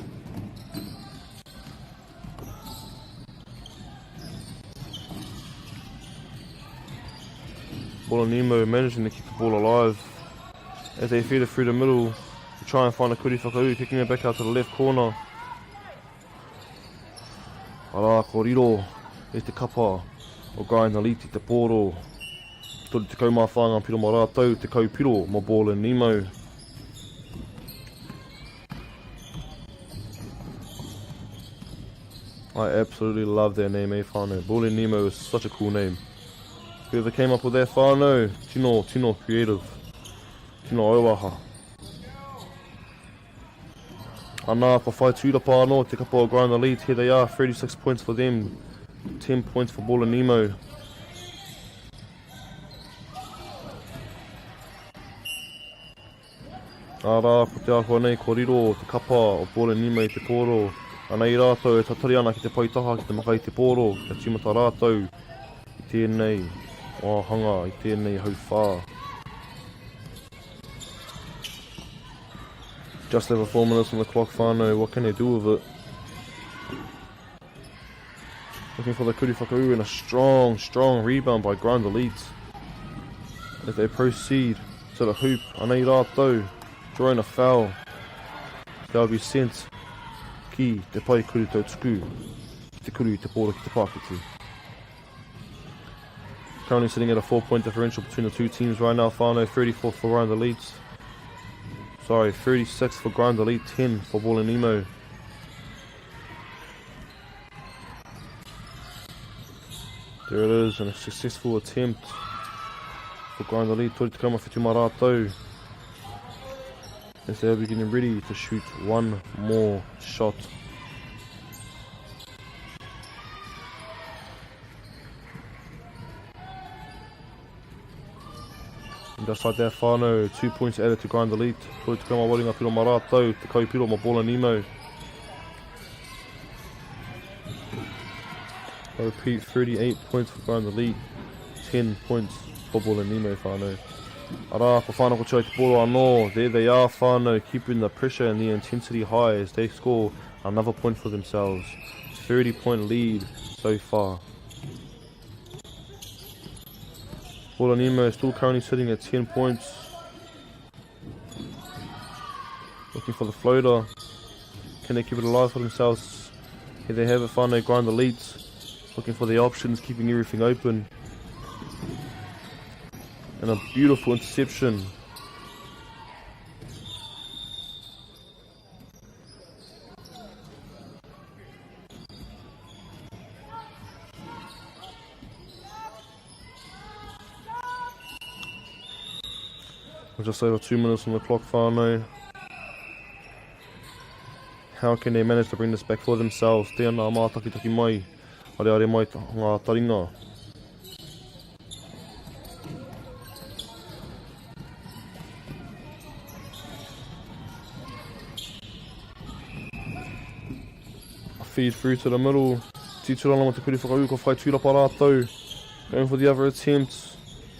Bola Nemo managing to keep the ball alive. As they feed it through the middle to try and find a kuri whakau, kicking it back out to the left corner. Ara, koriro, e te kapa o Grand Elite te pōro. Tori te kaumā whānga piro mā rātou, te kaupiro mā Bola Nemo. I absolutely love their name, whānau. Bola Nemo is such a cool name. Whoever came up with that whānau, tino creative, tino auaha. Anā, pa whai tūrapa anō, te kapa o Grand Elite, here they are, 36 points for them, 10 points for Bola Nemo. Ara, ko te ahua nei, koriro, te kapa o Bola Nemo i te pōro. Anei rātou, e tatari ana ki te paitaha, ki te maka i te pōro, ka tīmata rātou, i tēnei. Hanga i tēnei hau whā. Just over 4 minutes on the clock, whānau, what can they do with it? Looking for the kuri whakau and a strong rebound by Grand Elite. As they proceed to the hoop, anei rātou, drawing a foul. They'll be sent ki te pai kuri tau tuku, te kuri te pōra ki te paketi. Currently sitting at a 4-point differential between the two teams right now. Whānau 34 for Grand Elite. Sorry, 36 for Grand Elite, 10 for Bola Nemo. There it is, and a successful attempt for Grand Elite. Tori te kaumā whitu mā rātou. As they'll be getting ready to shoot one more shot. And just like that, whānau, 2 points added to Grand Elite. Tori te kaumā waringa piro mā rātou, te kaupiro mā Bola Nemo. I repeat, 38 points for Grand Elite, 10 points for Bola Nemo, whānau. Ara, pa whānako tia i te pōro anō, there they are, whānau, keeping the pressure and the intensity high as they score another point for themselves. 30-point lead so far. Bola Nemo still currently sitting at 10 points. Looking for the floater. Can they keep it alive for themselves? Here they have it, whānau, Grand Elite. Looking for the options, keeping everything open. And a beautiful interception. We're just over 2 minutes on the clock, whānau. How can they manage to bring this back for themselves? Tēnā mātakitaki mai. Are mai ngā taringa. Feed through to the middle. Titurana with the kuri whakauko whai tūrapa rātou. Going for the other attempt.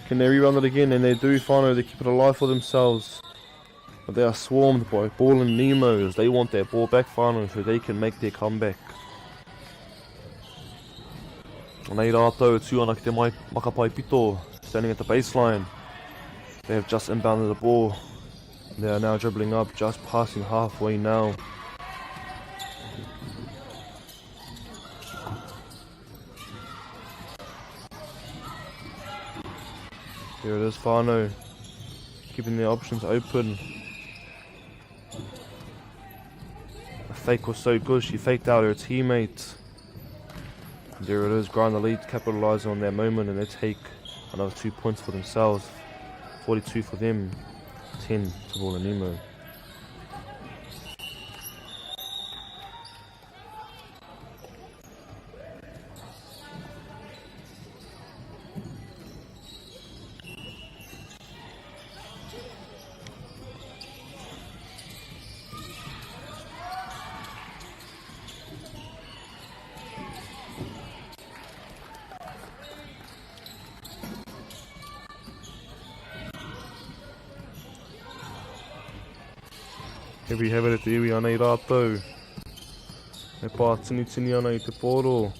Can they rebound it again? And they do, whānau. They keep it alive for themselves. But they are swarmed by Ball and Nemos. They want their ball back, whānau, so they can make their comeback. Nei rātou, tūana ki te makapai pito, standing at the baseline. They have just inbounded the ball. They are now dribbling up, just passing halfway now. Here it is, whānau, keeping their options open. The fake was so good, she faked out her teammate. There it is, grind the lead, capitalising on their moment, and they take another 2 points for themselves. 42 for them, 10 to Ball and Nemo. Here we have it at the iwi ana I rātou. E pā tini ana I te pōro.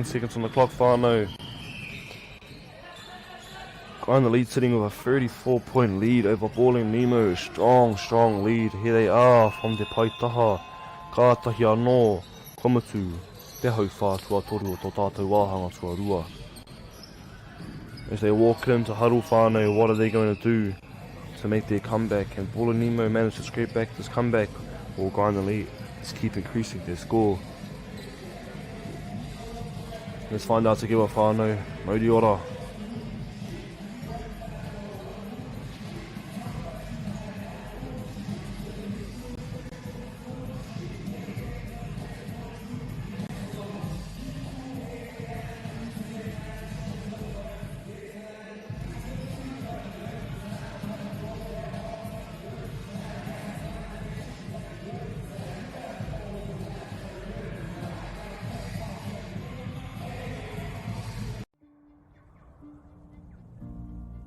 Seconds on the clock, whānau. Guy in the lead sitting with a 34-point lead over Ball and Nemo. Strong lead. Here they are from Te Paitaha. Kātahi anō, Komatu, Te hau whātua toru o tō tātou wāhanga tuarua. As they walk into huddle, whānau, what are they going to do to make their comeback? And Ball and Nemo managed to scrape back this comeback, while Guy in the lead is keep increasing their score. Let's find out together, whānau. Mauri ora.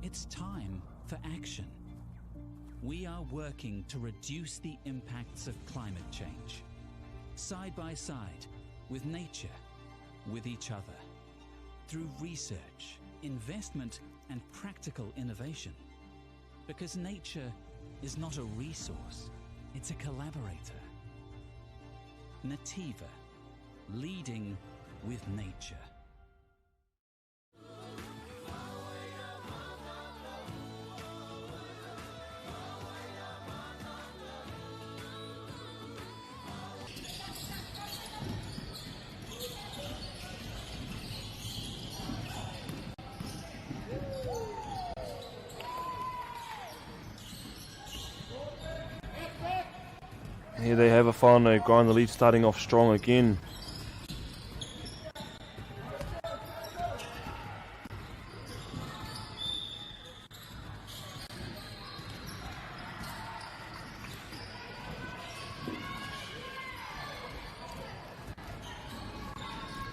It's time for action. We are working to reduce the impacts of climate change, side by side with nature, with each other, through research, investment, and practical innovation. Because nature is not a resource, it's a collaborator. Nativa, leading with nature. Here they have a whānau, grind the lead starting off strong again.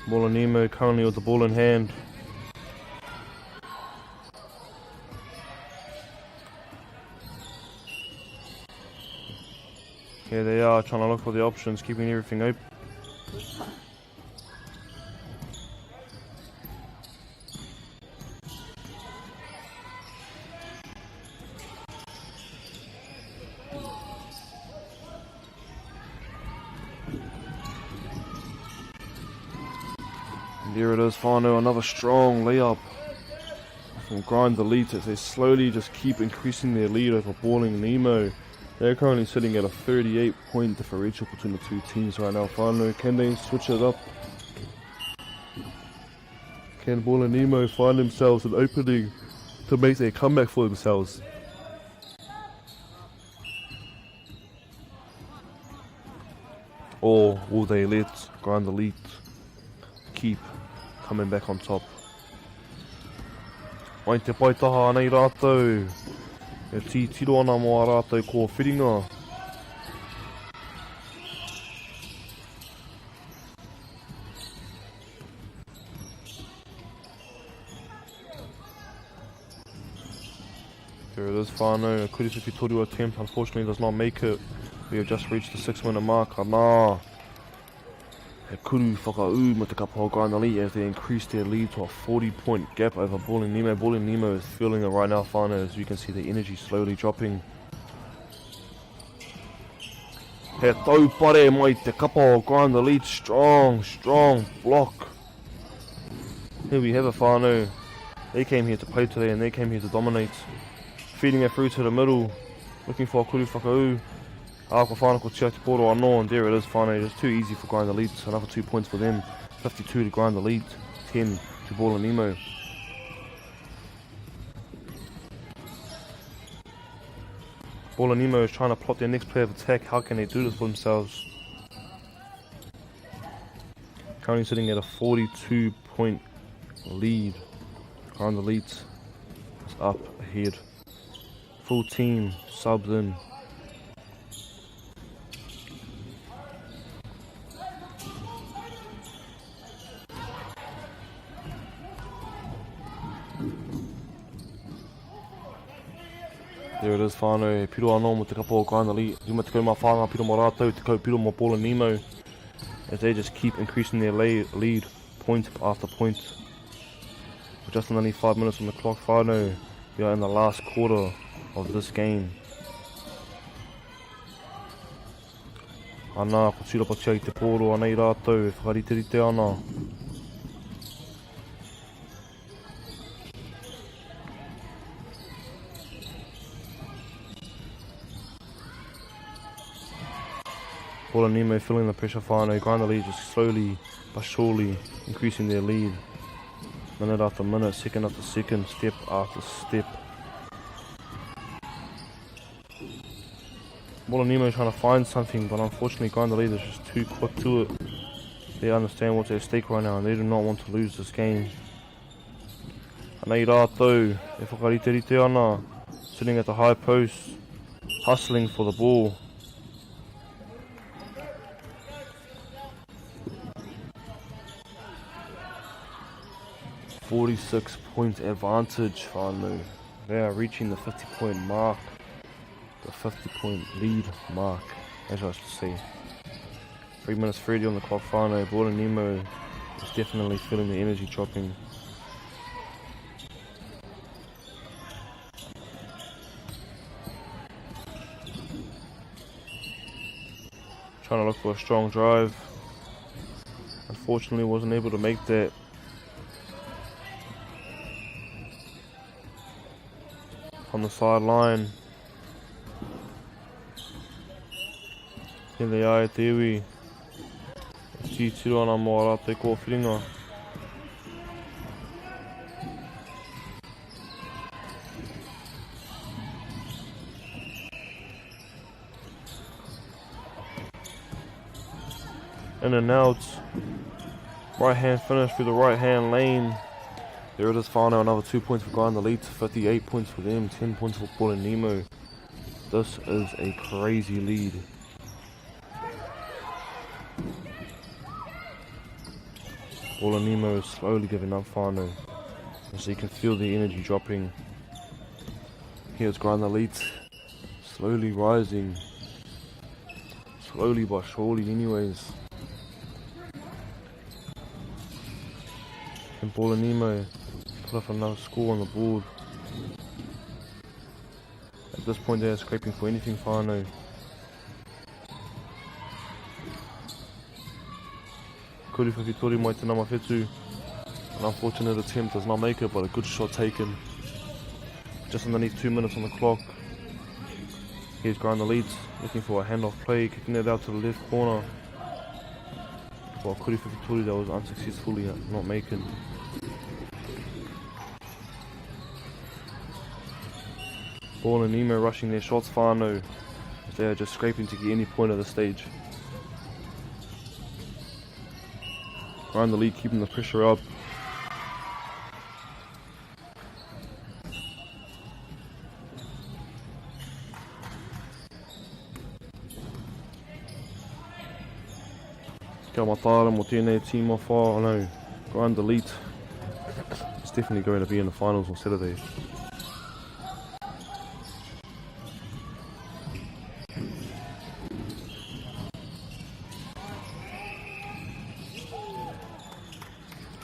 Ball and Nemo currently with the ball in hand. Here they are, trying to look for the options, keeping everything open. And there it is, Whanganui, another strong layup from Grind Elite as they slowly just keep increasing their lead over Balling Nemo. They're currently sitting at a 38-point differential between the two teams right now. Whanganui, can they switch it up? Can Balling Nemo find themselves an opening to make a comeback for themselves? Or will they let Grind Elite keep coming back on top? Mai te paitaha nei rātou. E tiro ana mo a rātou ko whiringa. There it is, Whanganui. A kuriwhiwhi toru attempt unfortunately does not make it. We have just reached the 6-minute mark. Anā. E kuru whakau mo te kapaho Grind Elite as they increase their lead to a 40-point gap over Balling Nemo. Balling Nemo is feeling it right now, Whanganui, as you can see the energy slowly dropping. He taupare mai te kapaho Grind Elite. Strong block. Here we have it, Whanganui. They came here to play today and they came here to dominate. Feeding it through to the middle. Looking for a kuru whakau. Ako whanau ko tia te poro anō, and there it is, Whanganui. Just too easy for Grind Elite. Another 2 points for them. 52 to Grind Elite, 10 to Balling Nemo. Balling Nemo is trying to plot their next play of attack. How can they do this for themselves? Currently sitting at a 42-point lead. Grind Elite is up ahead. Full team subbed in. There it is, Whanganui. Piro anō mo te kapo Grind Elite. Rima te kaumā whānga piro mo rātou, te kau piro mo Balling Nemo. As they just keep increasing their lead, point after point. With just only 5 minutes on the clock, Whanganui, we are in the last quarter of this game. Anā, ko tirapa tia I te poro anei rātou, e whakaritirite ana. Balling Nemo feeling the pressure, Whanganui. Grind Elite just slowly but surely increasing their lead. Minute after minute, second after second, step after step. Balling Nemo trying to find something, but unfortunately Grind Elite is just too quick to it. They understand what's at stake right now and they do not want to lose this game. Anei rātou, e whakariterite ana, sitting at the high post, hustling for the ball. 46-point advantage, Whanganui. They are reaching the 50-point mark. The 50-point lead mark, as I should say. 3 minutes 30 on the clock, Whanganui. Balling Nemo is definitely feeling the energy dropping. Trying to look for a strong drive. Unfortunately wasn't able to make that. On the sideline. Here they are at the iwi. Tiro ana mo a rātou ko whiringa. In and out. Right hand finish through the right hand lane. There it is, Whanganui, another 2 points for Grind Elite, 58 points for them, 10 points for Balling Nemo. This is a crazy lead. Balling Nemo is slowly giving up, Whanganui, as you can feel the energy dropping. Here's Grind Elite, slowly rising. slowly but surely anyways. And Ball and Nemo put up another score on the board. At this point they're scraping for anything whānau. Kuri whakitori mai te nama whetu. An unfortunate attempt does not make it, but a good shot taken. Just underneath 2 minutes on the clock. Here's Grind the leads, looking for a handoff play, kicking it out to the left corner. For Kuri whakitori that was unsuccessfully not making. Ball and Nemo rushing their shots whānau. They are just scraping to get any point at the stage. Grind the lead, keeping the pressure up. Kia matara mo tēnei tīma whānau. Grind the lead. It's definitely going to be in the finals on Saturday.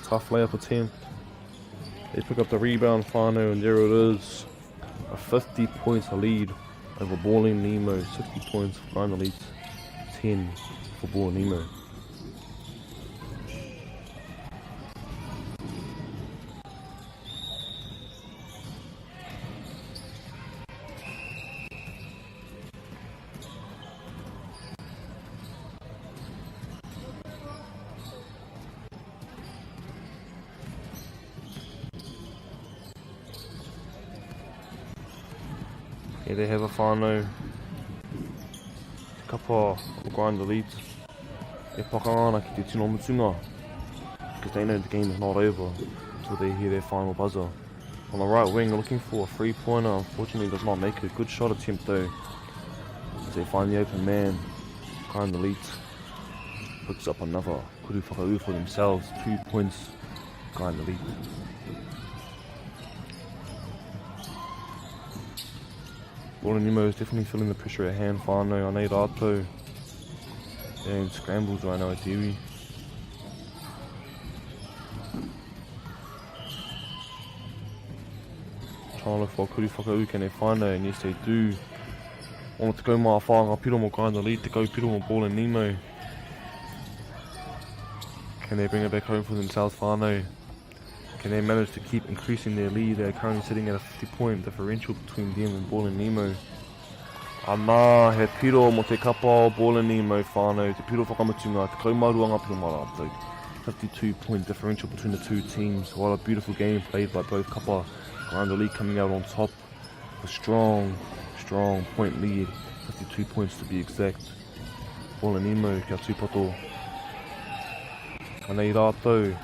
Tough layup attempt. They pick up the rebound whānau, and there it is. A 50 points lead over Ball and Nemo. 60 points for Grind the lead. 10 for Ball and Nemo. Here they have a whānau. Kapa o Grind the lead. E pakangana ki te tino mutunga. Because they know the game is not over until they hear their final buzzer. On the right wing, looking for a three-pointer. Unfortunately does not make it. Good shot attempt though. As they find the open man. Grind the lead. Picks up another kuru whakau for themselves. 2 points. Grind the lead. Ball and Nemo is definitely feeling the pressure at hand whānau. I need Rato. They're in scrambles right now at Iwi. Trying to look for Kuri whakau, can they find it? And yes they do. Ona te kaumā whānga piro mo Grind the lead, te kau piro mo Ball and Nemo. Can they bring it back home for themselves whānau? Can they manage to keep increasing their lead? They're currently sitting at a 50-point differential between them and Ball and Nemo. Anā, he piro mo te kapa o Ball and Nemo whānau. Te piro whakamutunga, te kaumaruanga piro marato. 52-point differential between the two teams. What a beautiful game played by both kapa. Grind the lead coming out on top. A strong point lead. 52 points to be exact. Ball and Nemo, kia tūpato. Anei rātou.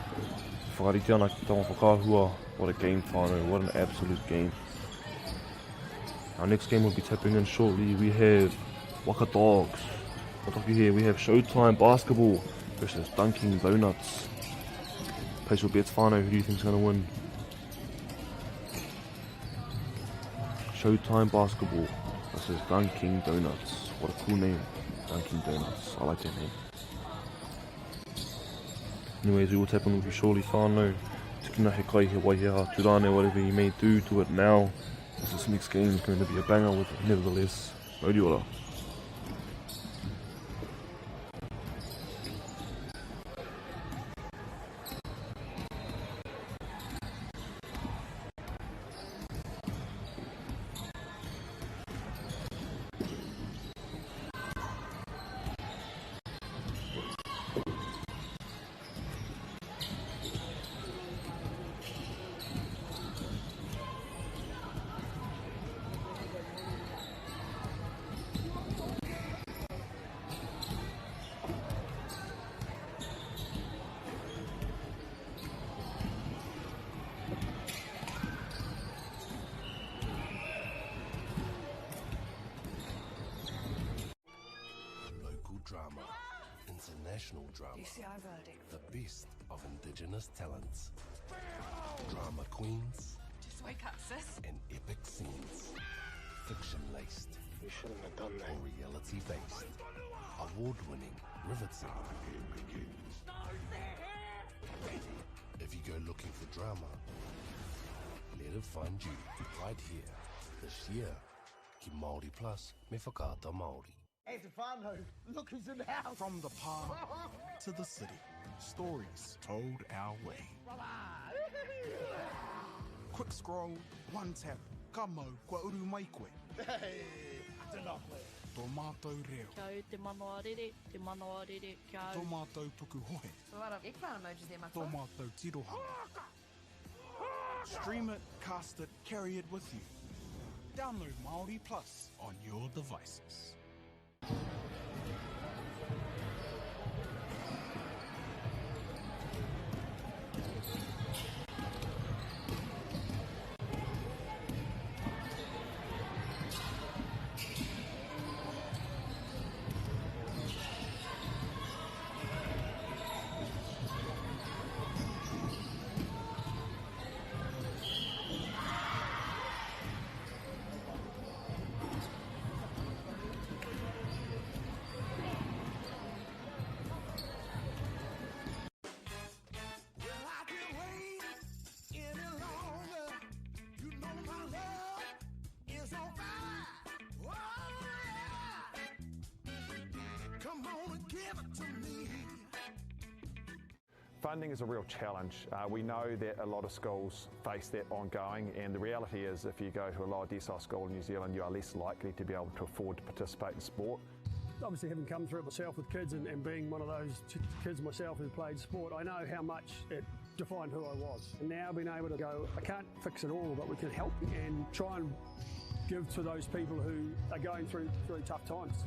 Whakarite ana ki taonga whakahua. What a game whānau, what an absolute game. Our next game will be tapping in shortly. We have Waka Dogs. What have you here? We have Showtime Basketball versus Dunking Donuts. Place your bets whānau, who do you think is going to win? Showtime Basketball versus Dunking Donuts. What a cool name, Dunking Donuts. I like that name. Anyways, we will tap in with you shortly whānau. Tukina he kai he waiheha, turane, whatever you may do it now. This next game is going to be a banger with it, nevertheless. Mauri ora. Drama, international drama, the best of indigenous talents, drama queens, Just wake up, sis. and epic scenes, fiction-laced or reality-based. award-winning, riveting. If you go looking for drama, let it find you right here. This year, ki Māori Plus me whakaata Māori. Hey, Stefano, look who's in the house. From the park to the city, stories told our way. Quick scroll, one tap, ka mau, kua uru mai koe. Hey, te nakwe. Tō mātou reo. Kia au te MāORI, te MāORI, kia au. Tō mātou tuku hohe. So what ek whāna emojis there, Tō mate. mātou tirohanga. Stream it, cast it, carry it with you. Download MāORI Plus on your devices. Funding is a real challenge. We know that a lot of schools face that ongoing, and the reality is if you go to a lower decile school in New Zealand, you are less likely to be able to afford to participate in sport. Obviously, having come through it myself with kids and being one of those kids myself who played sport, I know how much it defined who I was. And now being able to go, I can't fix it all, but we can help and try and give to those people who are going through tough times.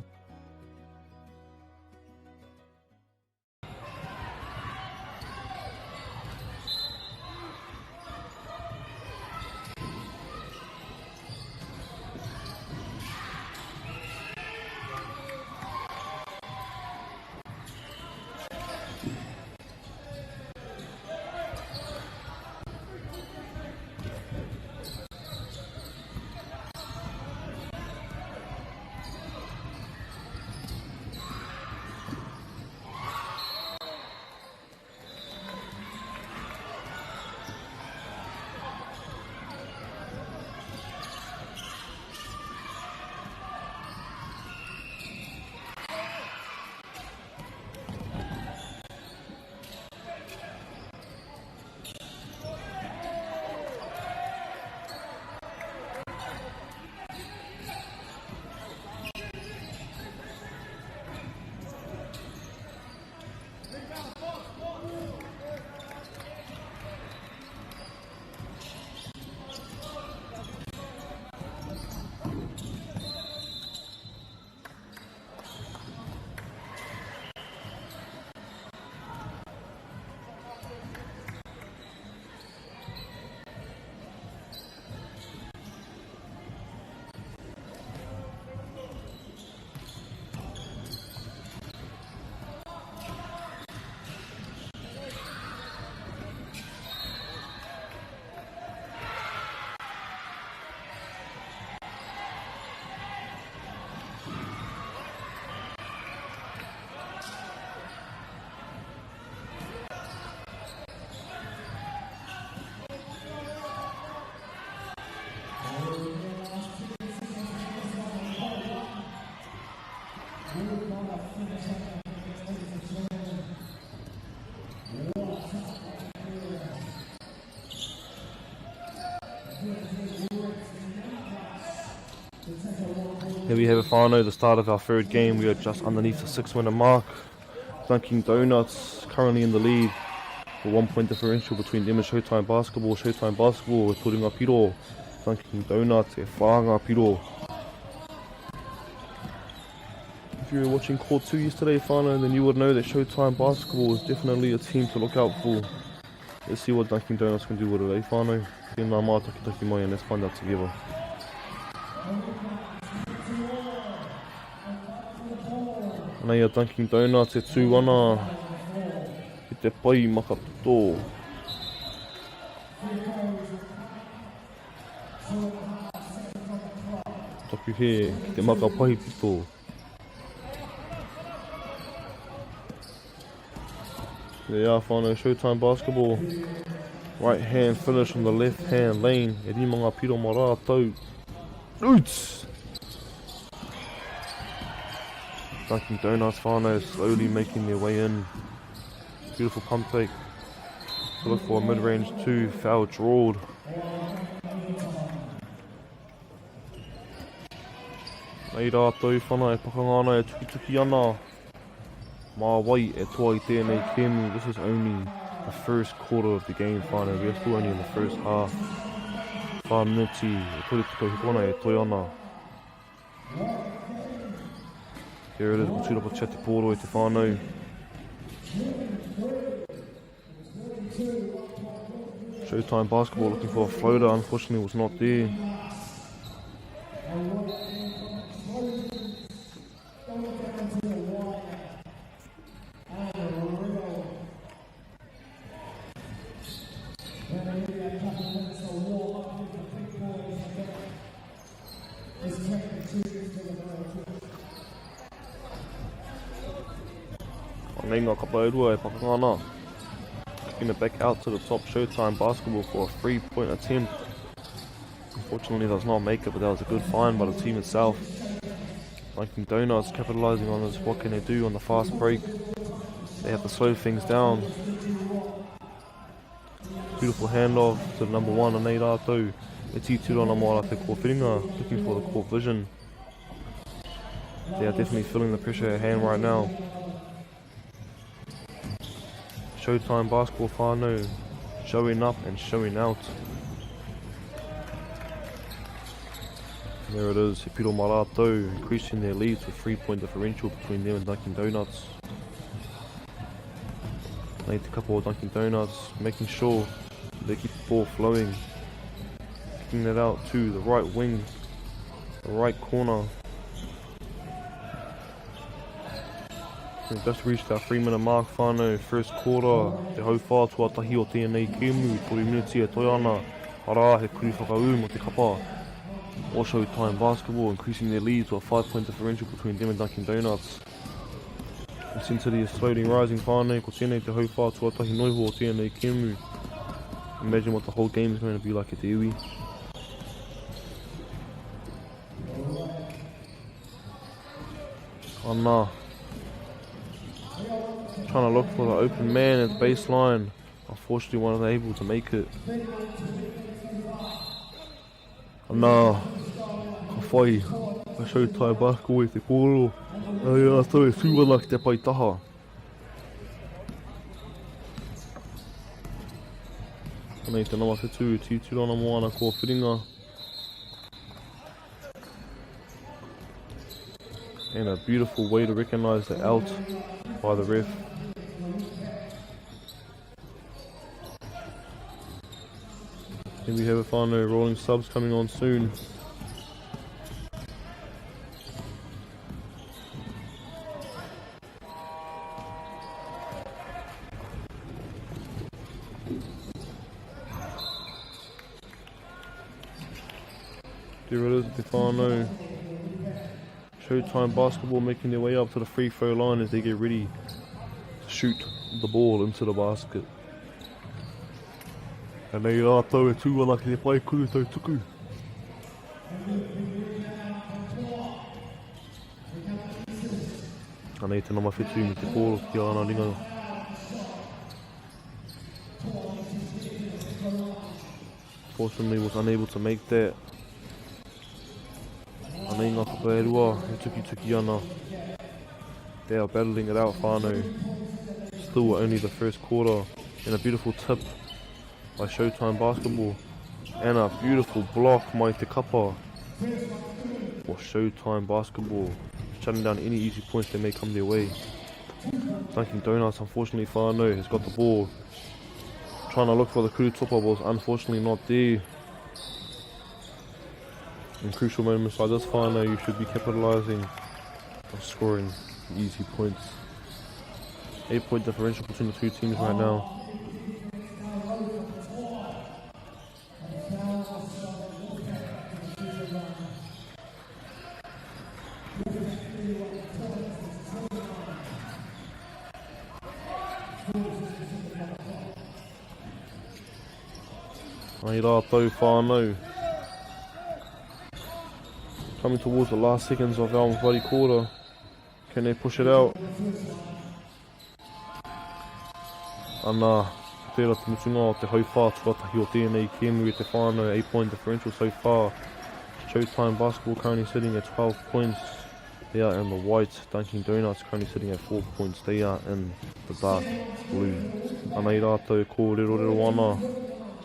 Here we have a whānau, the start of our third game. We are just underneath the 6-winner mark. Dunkin' Donuts currently in the lead. The 1 point differential between them and Showtime Basketball. Showtime Basketball is putting up piro. Dunkin' Donuts e whāanga piro. If you were watching Court 2 yesterday, whānau, then you would know that Showtime Basketball is definitely a team to look out for. Let's see what Dunkin' Donuts can do with it, whānau? Tēnā mā taki mai, and let's find out together. Nei a Dunkin' Donuts e tū ana i te pai makato. Taku he ki te maka pai pito. There you are, whānau, Showtime Basketball. Right hand finish from the left hand lane. E rimanga piro mā rātou. Roots! Dunkin' Donuts whānau slowly making their way in. Beautiful pump fake. To look for a mid-range 2, foul drawed. Nei rātou whana e pakangana e tuki ana. Mā wai e toa I tēnei kēmu. This is only the first quarter of the game whānau. We are still only in the first half. Whānuti e tori tuko hikona e toi ana. Here it is, ko tūrapa chati pōro e te whānau. Showtime Basketball looking for a floater, unfortunately was not there. Nei ngā kapaurua e pakangana. Kicking it back out to the top. Showtime Basketball for a 3-point attempt. Unfortunately does not make it, but that was a good find by the team itself. Dunkin' Donuts capitalising on this. What can they do on the fast break? They have to slow things down. Beautiful handoff to the number 1 and nei rātou. E tīturana mō rā te kōwhiringa, looking for the court vision. They are definitely feeling the pressure at hand right now. Showtime Basketball whānau, showing up and showing out. There it is, He Piro mā rātou, increasing their lead to a 3-point differential between them and Dunkin' Donuts. Nei te kapo o Dunkin' Donuts, making sure they keep the ball flowing. Kicking it out to the right wing, the right corner. We've just reached our 3-minute mark whānau, first quarter. Te hau whātua tahi o tēnei kēmu, 3 minutes e toi ana. Arā, he kuri whakau mo te kapa. O Showtime Basketball, increasing their lead to a 5-point differential between them and Dunkin' Donuts. Intensity is slowly rising whānau, ko tēnei te hau whātua tahi noiho o tēnei kēmu. Imagine what the whole game is going to be like at the iwi. Anā. Trying to look for the open man at the baseline. Unfortunately, one was able to make it. Anā, ka whai, ka Showtime Basketball e te kōrero. Ai rātou e tūana ki te pai taha. Nei te nama whetū, tīturana moana kōwhiringa. And a beautiful way to recognise the out by the ref. Here we have a whānau, rolling subs coming on soon. There it is, the whānau. Showtime Basketball making their way up to the free throw line as they get ready to shoot the ball into the basket. And nei rātou e tūana ki te pai kuru tau tuku. Anei te nama whetū me te kōro ki ana ringa. Fortunately was unable to make that. Anei ngā whakaerua e tuki ana. They are battling it out whānau. Still only the first quarter. And a beautiful tip by Showtime Basketball. And a beautiful block mai te kapa for Showtime Basketball. Shutting down any easy points that may come their way. Dunkin' Donuts, unfortunately whānau, has got the ball. Trying to look for the kuru topa was unfortunately not there. In crucial moments like this whānau, you should be capitalising on scoring easy points. 8-point differential between the two teams right now. Ai rātou whānau. Coming towards the last seconds of our bloody quarter. Can they push it out? Ana, tērā te mutunga o te hauwhā tuatahi o tēnei ki emu e te whānau 8-point differential so far. Showtime Basketball currently sitting at 12 points. They are in the white. Dunkin' Donuts currently sitting at 4 points. They are in the dark blue. Ana I rātou ko rero ana.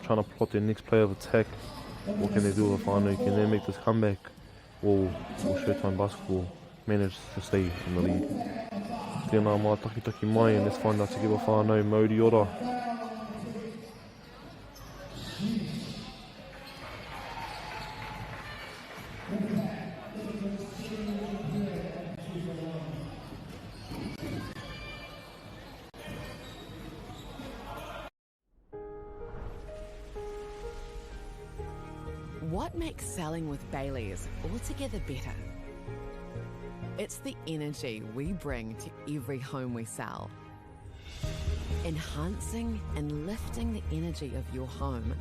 Trying to plot their next play of attack. What can they do with the whānau? Can they make this comeback? Or will Showtime Basketball manage to stay in the lead? Tēnā mā taki mai, and let's find out together whānau MāORI ora. What makes selling with Bailey's altogether better? It's the energy we bring to every home we sell. Enhancing and lifting the energy of your home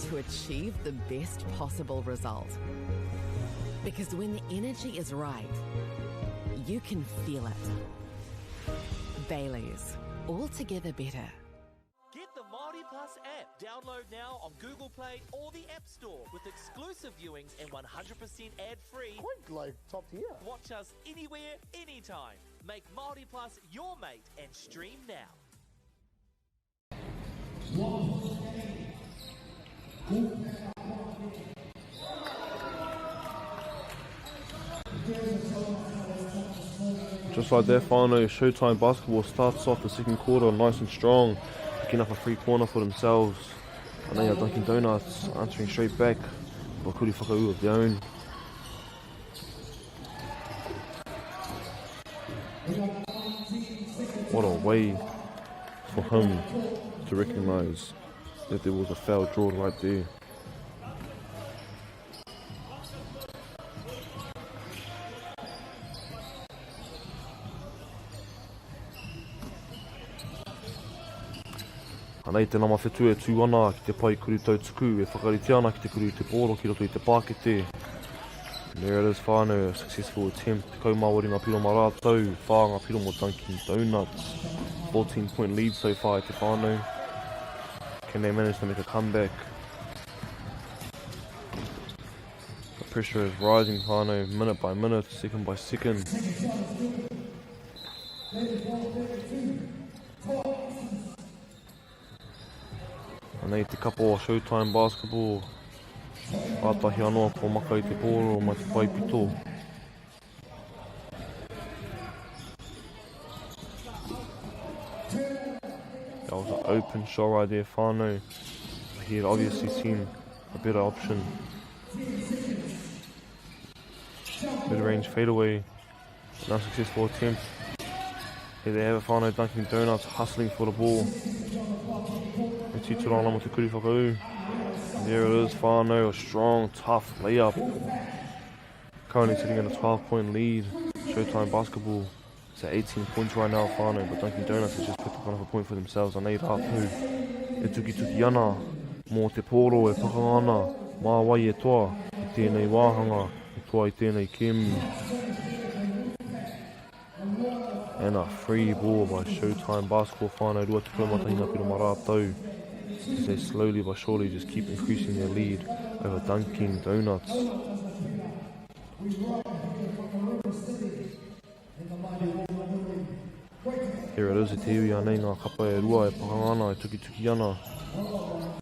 to achieve the best possible result. Because when the energy is right, you can feel it. Bailey's, altogether better. Get the MāORI Plus app. Download now on Google Play or the App Store with exclusive viewings and 100% ad-free. Quite like top tier. Watch us anywhere, anytime. Make MāORI Plus your mate and stream now. Just like that, whānau, Showtime Basketball starts off the second quarter nice and strong, picking up a free corner for themselves. And they are Dunkin' Donuts answering straight back, but kuri whakau of their own. What a way for him to recognise that there was a foul drawn right there. Anei te nama whetū e tū ana ki te pai kuru tau tuku e whakarite ana ki te kuru te pōro ki roto I te pākete. There it is, whānau, a successful attempt. Te kaumāori ngā piro mā rātou, whā ngā piro mo Dunkin' Donuts. 14-point lead so far I te whānau. Can they manage to make a comeback? The pressure is rising, whānau, minute by minute, second by second. Anei te kapo o Showtime Basketball. Ātahi anoa ko maka I te pōro mai te pai pito. That was an open shot right there, whānau. He had obviously seen a better option. Mid-range fadeaway. An unsuccessful attempt. Here they have it, whānau, Dunkin' Donuts hustling for the ball. E titurana mo te kuri whakau. There it is, whānau, a strong, tough layup. Currently sitting in a 12-point lead. Showtime Basketball. It's at 18 points right now, whānau, but Dunkin' Donuts has just picked up another point for themselves. Anei rātou. E tuki ana. Mō te pōro e pakanga ana. Mā wai e toa. I tēnei wāhanga. E toa I tēnei kēmu. And a free ball by Showtime Basketball, whānau, rua te kaumatahi ngā piro mā rātou. As they slowly but surely just keep increasing their lead over Dunkin' Donuts. Here it is, e te iwi anei ngā kapa e rua e pakanga ana, e tuki ana.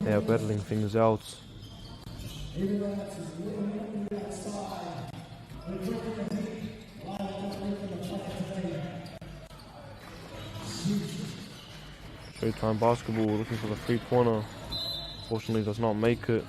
They are battling things out. Showtime Basketball looking for the three-pointer. Fortunately does not make it.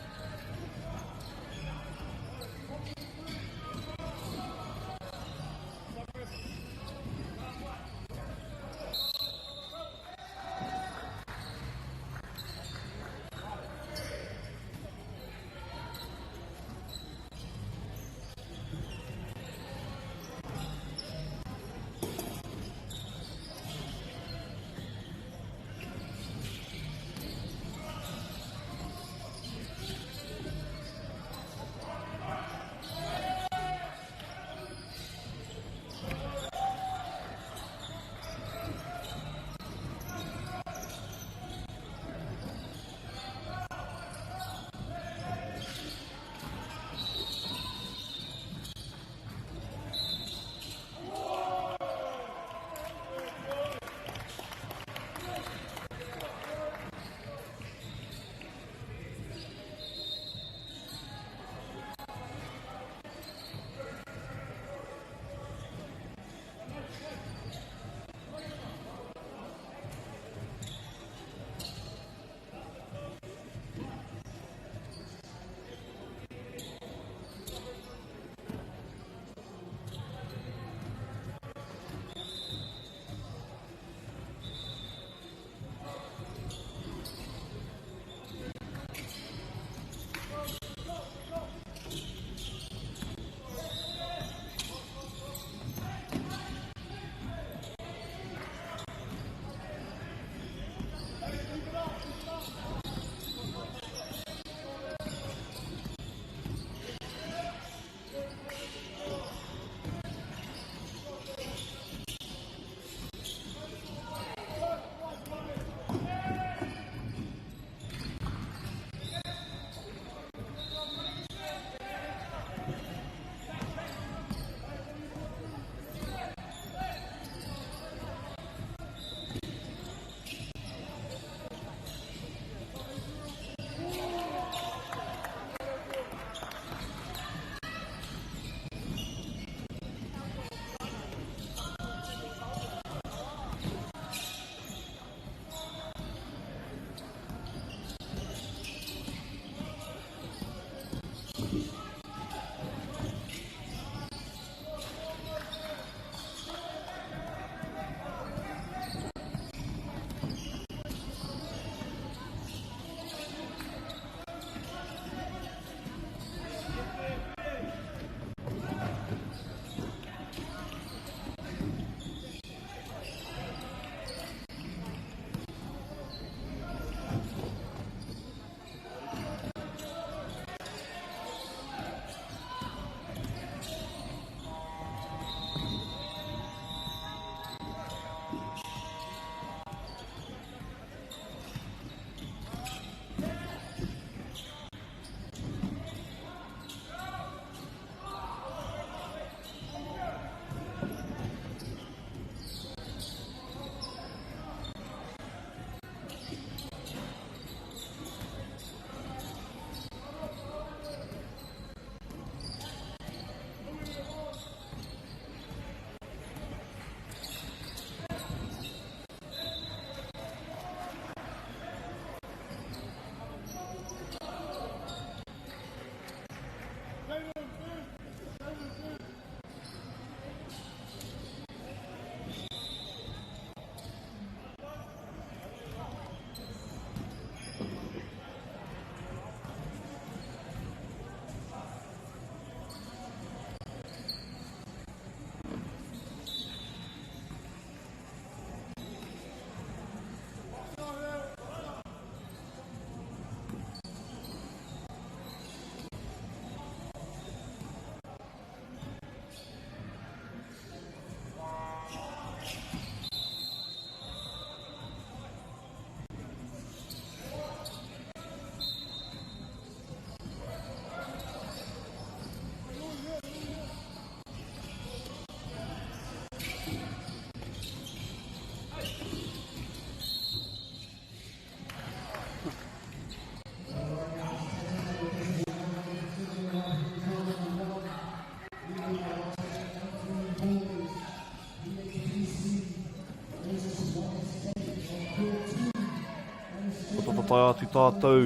Ko tatai atu tātou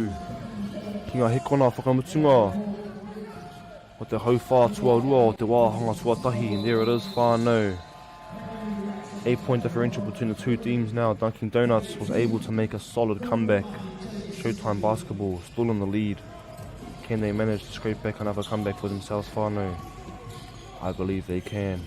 ki ngā hekona whakamutunga o te hauwhā tuarua o te wāhanga tuatahi. And there it is, whānau. 8-point differential between the two teams now. Dunkin' Donuts was able to make a solid comeback. Showtime Basketball still in the lead. Can they manage to scrape back another comeback for themselves, whānau? I believe they can.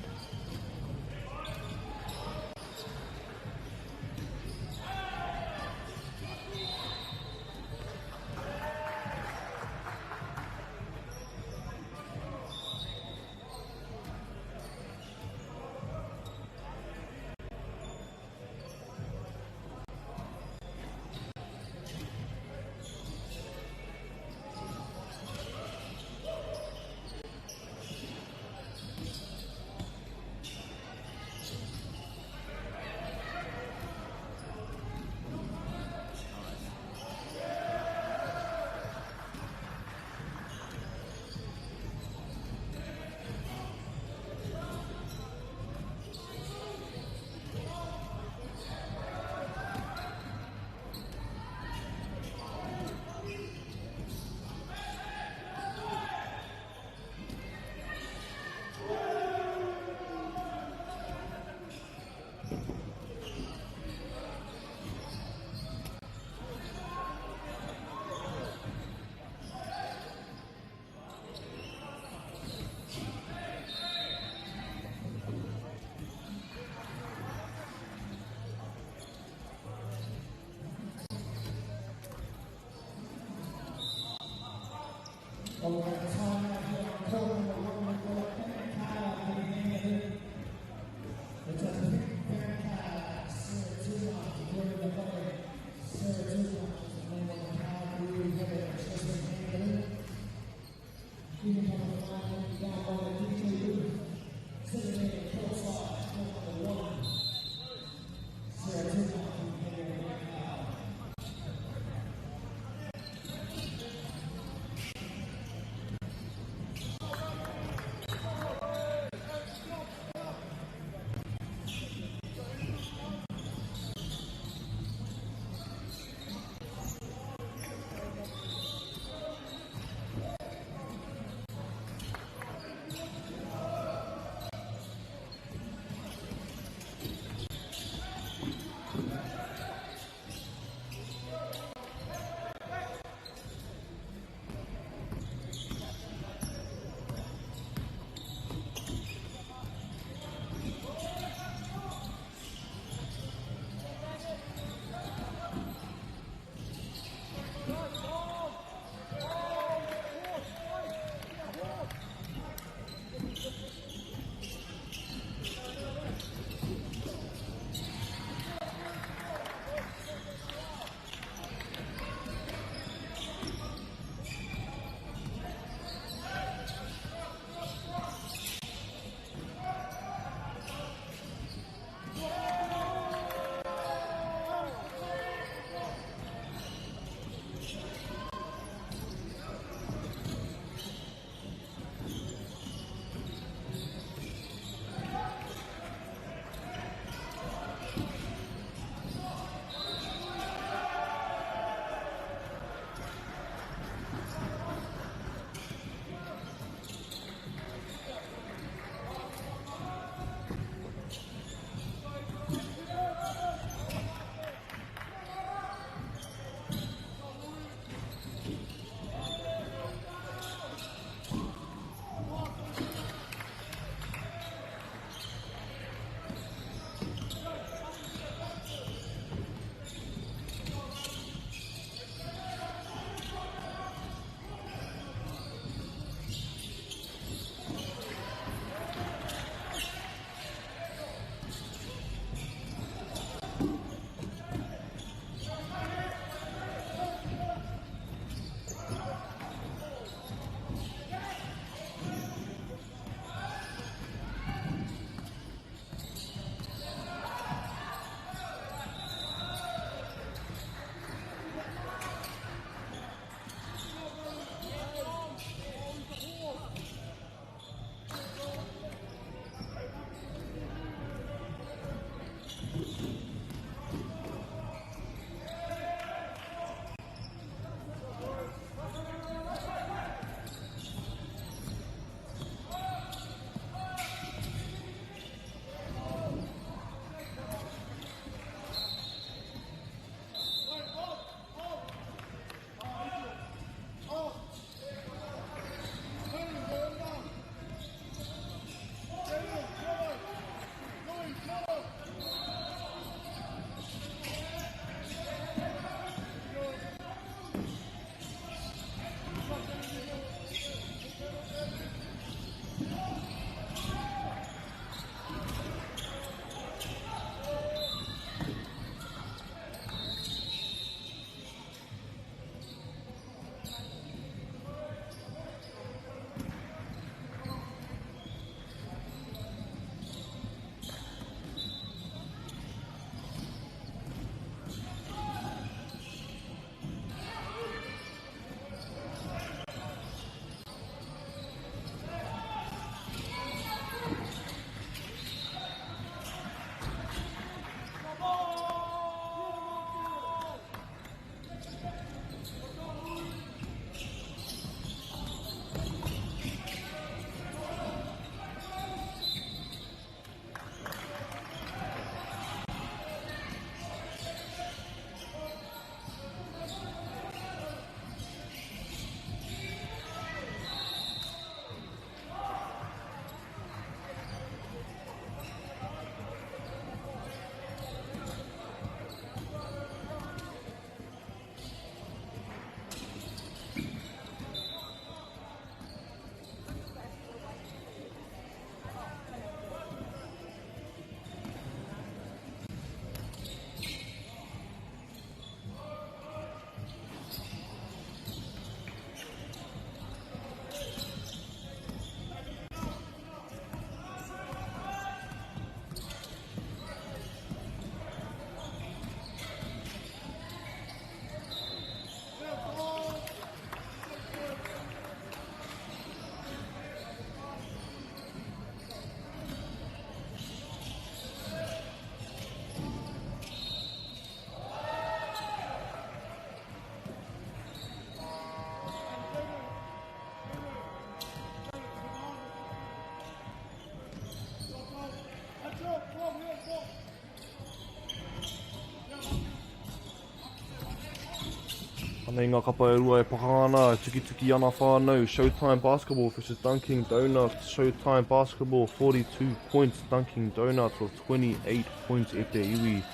Anei ngā kapa e rua e pakangana, tuki ana whānau. Showtime Basketball versus Dunkin' Donuts. Showtime Basketball, 42 points. Dunkin' Donuts with 28 points e te iwi.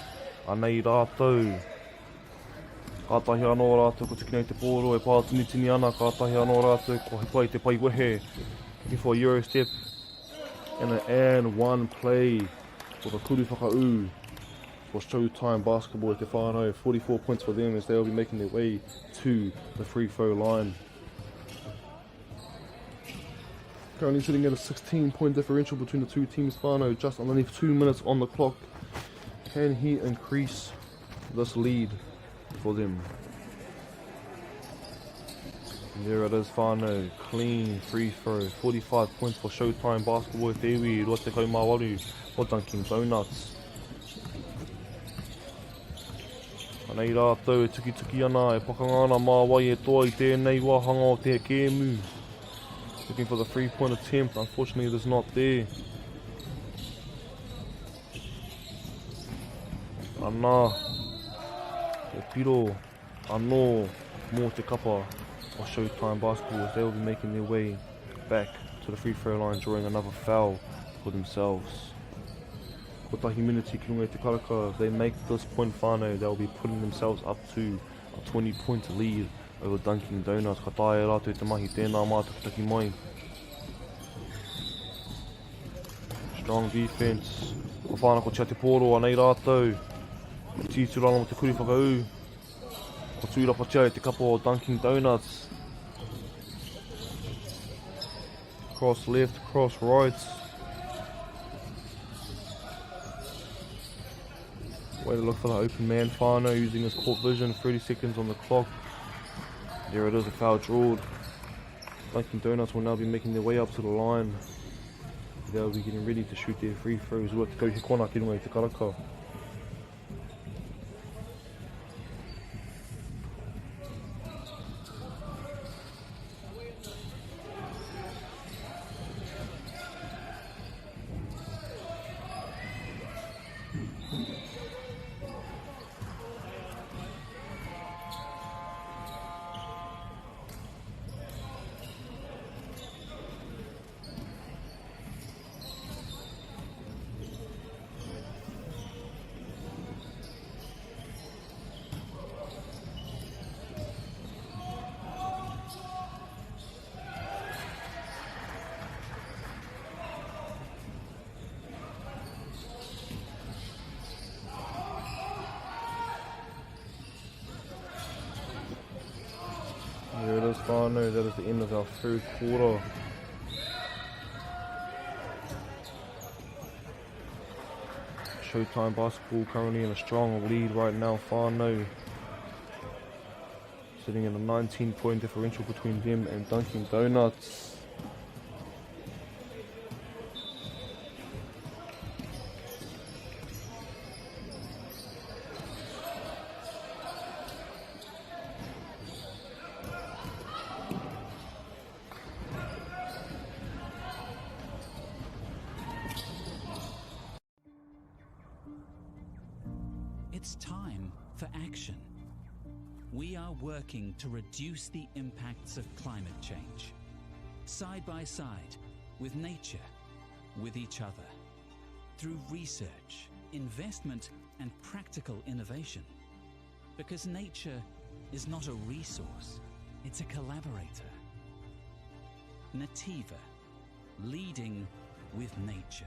Anei rātou. Kātahi anō rātou ko tiki nei te pōro e pātini ana. Kātahi anō rātou ko hipai te pai wehe. Looking for a Euro step. And one play for the kuru whakau. For Showtime Basketball, te whānau, 44 points for them as they'll be making their way to the free throw line. Currently sitting at a 16-point differential between the two teams. Whānau just underneath 2 minutes on the clock. Can he increase this lead for them? And there it is, whānau, clean free throw, 45 points for Showtime Basketball. Te iwi, rua te kau MΑORI o Dunkin' Donuts. Anei rātou e tuki ana, e pakangana māwai e toa I tēnei wāhanga o te kēmu. Looking for the 3-point attempt, unfortunately it is not there. Anā, e piro, anō, mō te kapa of Showtime Basketball. They will be making their way back to the free throw line, drawing another foul for themselves. Kotahi miniti ki runga I te karaka. If they make this point whānau, they'll be putting themselves up to a 20-point lead over Dunkin' Donuts. Ka tae rātou te mahi, tēnā mātakitaki mai. Strong defense. Ko whāna ko tia te pōro, anei rātou. Ko tīturana mo te kuri whakau. Ko tūrapa tia te kapa o Dunkin' Donuts. Cross left, cross right. Way to look for the open man. Whānau using his court vision. 30 seconds on the clock. There it is, a foul drawn. Dunkin' Donuts will now be making their way up to the line. They'll be getting ready to shoot their free throws. Ua te kau he kona ki runga I te karaka. There it is, whānau. That is the end of our third quarter. Showtime Basketball currently in a strong lead right now, whānau. Sitting in a 19-point differential between them and Dunkin' Donuts. It's time for action. We are working to reduce the impacts of climate change, side by side with nature, with each other, through research, investment, and practical innovation. Because nature is not a resource, it's a collaborator. Nativa, leading with nature.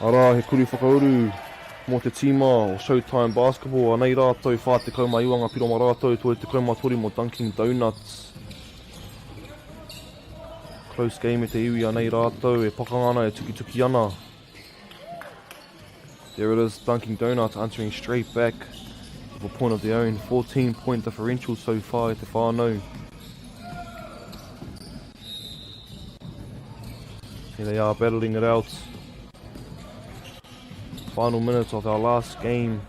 Ara, he kuri whakauru mō te tīma o Showtime Basketball. Anei rātou, whā te kaumai uanga piro mā rātou, tō te kaumai tori mō Dunkin' Donuts. Close game e te iwi anei rātou, e pakangana, e tuki ana. There it is, Dunkin' Donuts answering straight back with a point of their own. 14-point differential so far e te whānau. Here they are battling it out. Final minutes of our last game.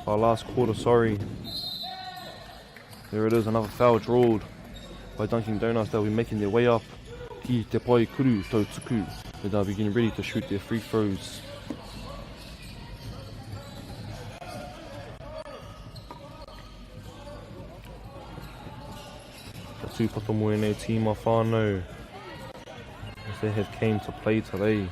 Our last quarter, sorry. There it is, another foul drawed by Dunkin' Donuts. They'll be making their way up. Ki te pai kuru tau tuku. And they'll be getting ready to shoot their free throws. The tūpata mo e nei tīma whānau as they have came to play today.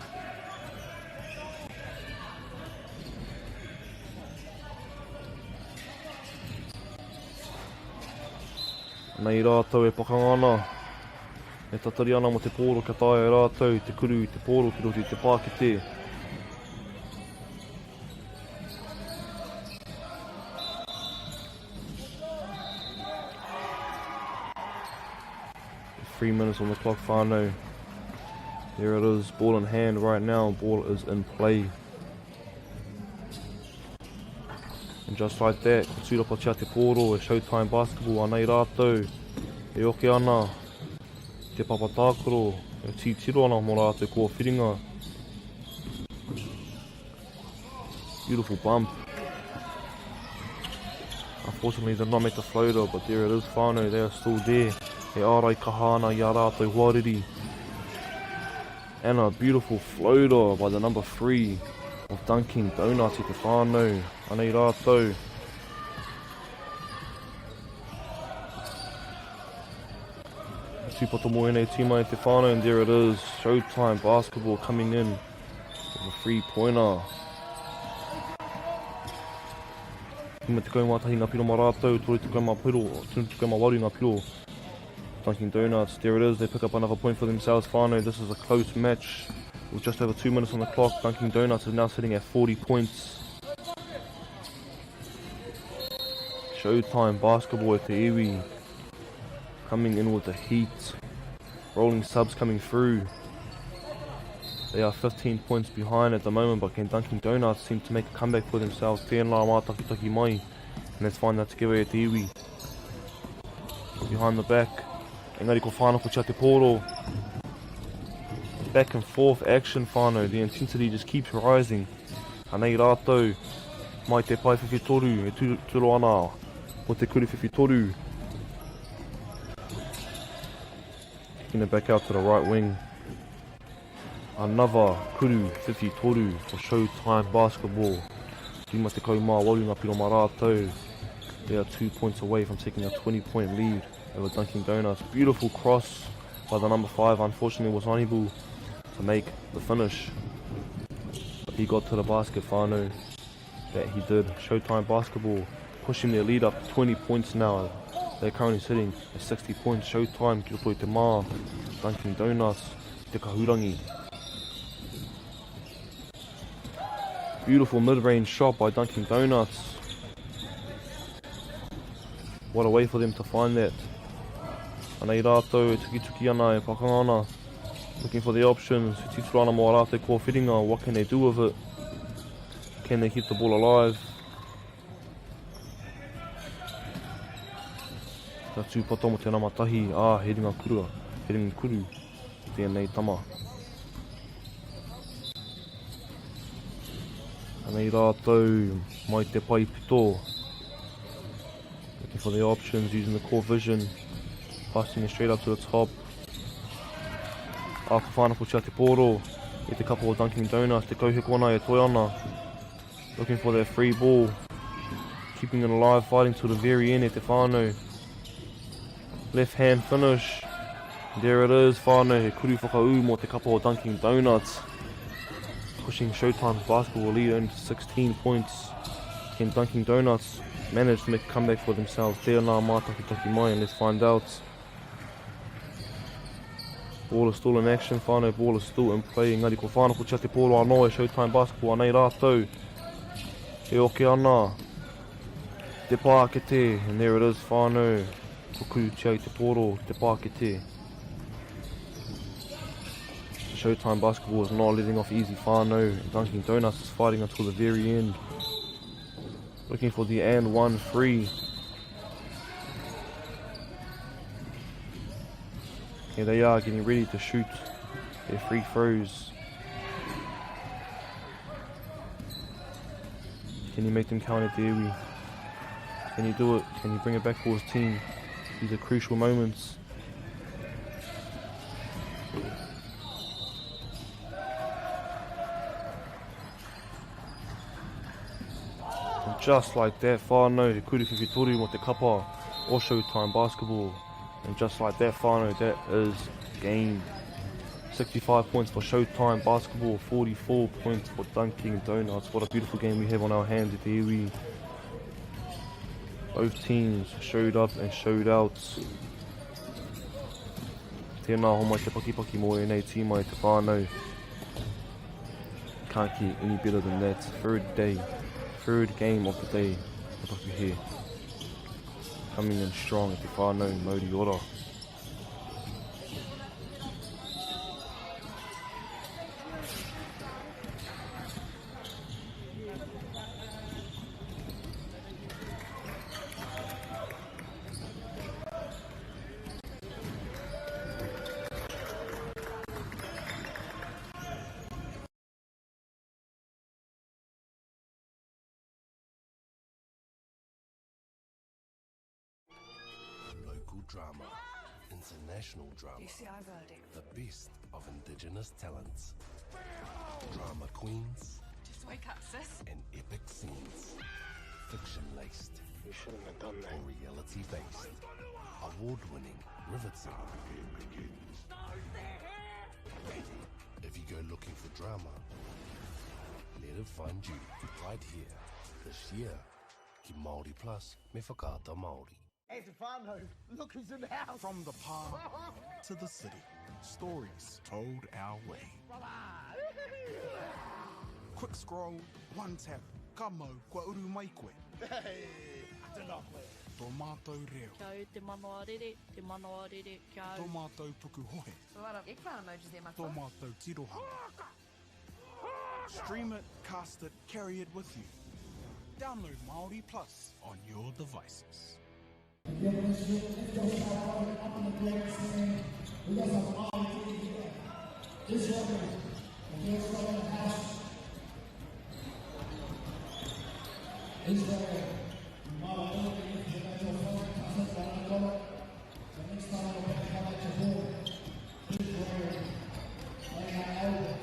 Nei rātou e pakangana, e tatari ana mo te pōro ka tae rātou, te kuru, te pōro ki roti, te pākete. 3 minutes on the clock, whānau. There it is, ball in hand right now, ball is in play. And just like that, tūrapa tia te pōro, e Showtime Basketball, anei rātou. E oke ana, te papatākoro, e tītiro ana mō rātou kua whiringa. Beautiful bump. Unfortunately, did not make the floater, but there it is, whānau, they are still there. E ārai kahana i a rātou huariri. And a beautiful floater by the number 3 of Dunkin' Donuts i te whānau. Anei rātou. Tūpata mo enei tīma i te whānau, and there it is. Showtime Basketball coming in with a 3-pointer. Tima te kaumatahi ngā piro mā rātou, tōre te kaumā piro, tūne te kaumā wari ngā piro. Dunkin' Donuts, there it is, they pick up another point for themselves. Whānau, this is a close match with just over 2 minutes on the clock. Dunkin' Donuts is now sitting at 40 points. Showtime Basketball at the iwi, coming in with the heat. Rolling subs coming through. They are 15 points behind at the moment, but can Dunkin' Donuts seem to make a comeback for themselves? Tēnā mā taki mai, and let's find that together at the iwi. Behind the back. Engari ko whānako tia te pōro. Back and forth action, whānau. The intensity just keeps rising. Anei rātou, mai te pai whiwhi toru, e turo ana, o te kuri whiwhi toru. Kicking it back out to the right wing. Another kuru whiwhi toru for Showtime Basketball. Tima te kaumā waru ngā piro mā rātou. They are 2 points away from taking a 20-point lead over Dunkin' Donuts. Beautiful cross by the number 5. Unfortunately, was unable to make the finish. But he got to the basket, whānau. That he did. Showtime Basketball pushing their lead up to 20 points now. They're currently sitting at 60 points. Showtime, ki roto i te mā. Dunkin' Donuts, te kahurangi. Beautiful mid-range shot by Dunkin' Donuts. What a way for them to find that. Anei rātou, tuki ana, e pakangana. Looking for the options. Tituro ana mō rātou kua whiringa. What can they do with it? Can they keep the ball alive? Tā tūpata mo tēnā matahi. Heringa kurua. Heringa kuru. Tēnei tama. Anei rātou, mai te pai pito. Looking for the options, using the core vision. Passing it straight up to the top. Ka whānako tia te pōro. E te couple of Dunkin' Donuts, te kauhekona e toi ana. Looking for that free ball. Keeping it alive, fighting to the very end e te whānau. Left hand finish. There it is, whānau. He kuru whakau mō te couple of Dunkin' Donuts. Pushing Showtime Basketball lead only to 16 points. Can Dunkin' Donuts manage to make a comeback for themselves? Tēnā mā taki mai, and let's find out. Ball is still in action, whānau, ball is still in play. Engari ko whānau tia te pōro anō e Showtime Basketball anei rātou. E oke ana. Te pākete, and there it is, whānau. Kuku tia I te pōro, te pākete. Showtime Basketball is not letting off easy, whānau. Dunkin' Donuts is fighting until the very end. Looking for the and 1 free. Here they are getting ready to shoot their free throws. Can he make them count at the Iwi? Can he do it? Can he bring it back for his team? These are crucial moments. And just like that, whānau, he kuriwhiwhitori mo te kapa o Showtime Basketball. And just like that, whānau, that is game. 65 points for Showtime Basketball, 44 points for Dunkin' Donuts. What a beautiful game we have on our hands at the Iwi. Both teams showed up and showed out. Tēnā homai te pakipaki mo e nei tīmai te whānau. Can't get any better than that. Third game of the day. Tapaku here. Coming in strong at the whānau Māori ora. Drama, international drama, the best of Indigenous talents, drama queens, Just wake up, sis. and epic scenes, fiction-laced or reality-based, award-winning, riveting. If you go looking for drama, let it find you right here. This year, ki Māori Plus me whakaata Māori. Hey, Stefano, look who's in the house. From the park to the city, stories told our way. Quick scroll, one tap. Ka mau, kua uru mai koe. Hey, I don't know. Tō mātou reo. Kia au te MāORI, te MāORI, kia au. Tō mātou puku hohe. So a lot of eggplant emojis there, Tō mate. mātou tirohanga. Stream it, cast it, carry it with you. Download MāORI Plus on your devices. We got some R&D together. This one, against the house. Israel, the next time we're going to come at your board. Israel, like our elders.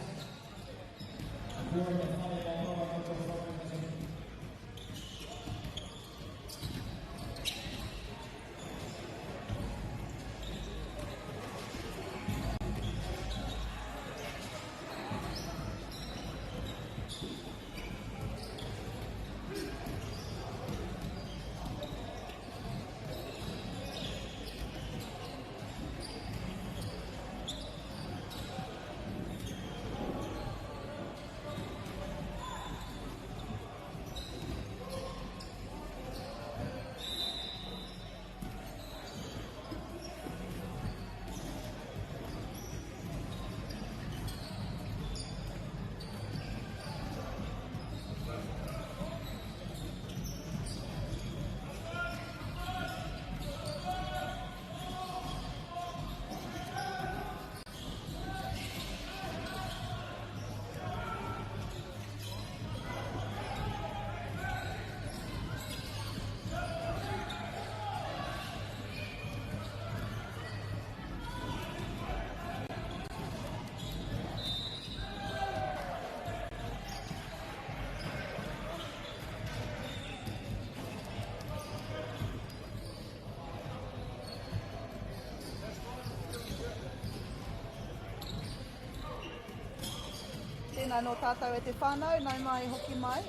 Tēnā no tātou e te whānau, nau mai hoki mai.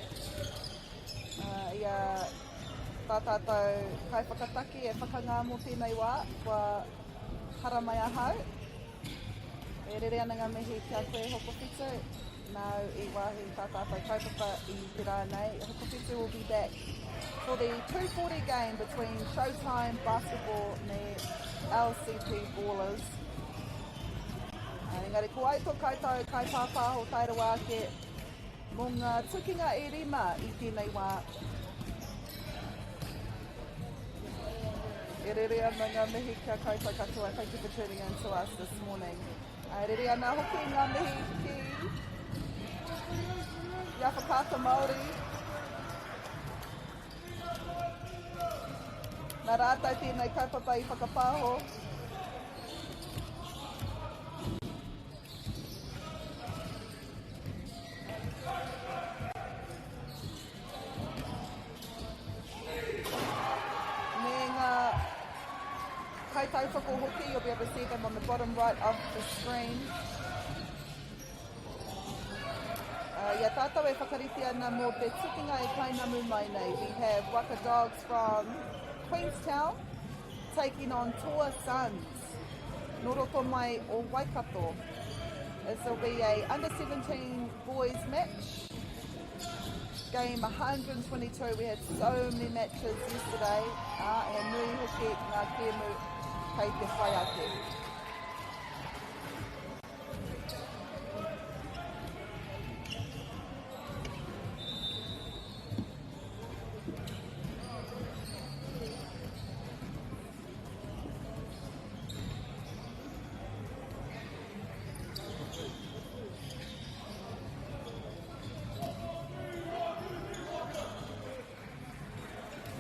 Ia tā tātou kai whakataki e whakangā mo tēnei wā, kua hara mai ahau. E rere ana ngā mihi kia koe Hokowhitu. Nau I wahi tā tātou kaupapa I te rānei. Hokowhitu will be back for the 2:40 game between Showtime Basketball and LCP Ballers. Engari, ko ai tō koutou kai pāpā ho Tairawa ke mō ngā tukinga I rima I tēnei wā. E rere ana ngā mihi kia koutou katoa. Thank you for tuning in to us this morning. E rere ana hoki ngā mihi ki Ia whakata Māori. Nā rātou tēnei kaupapa I whakapāho. Me ngā kaitau whako hoki, you'll be able to see them on the bottom right of the screen. Ia tātou e whakariti ana mō te tukinga e kainamu mai nei. We have Waka Dogs from Queenstown taking on Toa Sons. Noroto mai o Waikato. This will be a under 17 boys match. Game 122. We had so many matches yesterday. E nui hoki ngā kēmu kei te whai ake.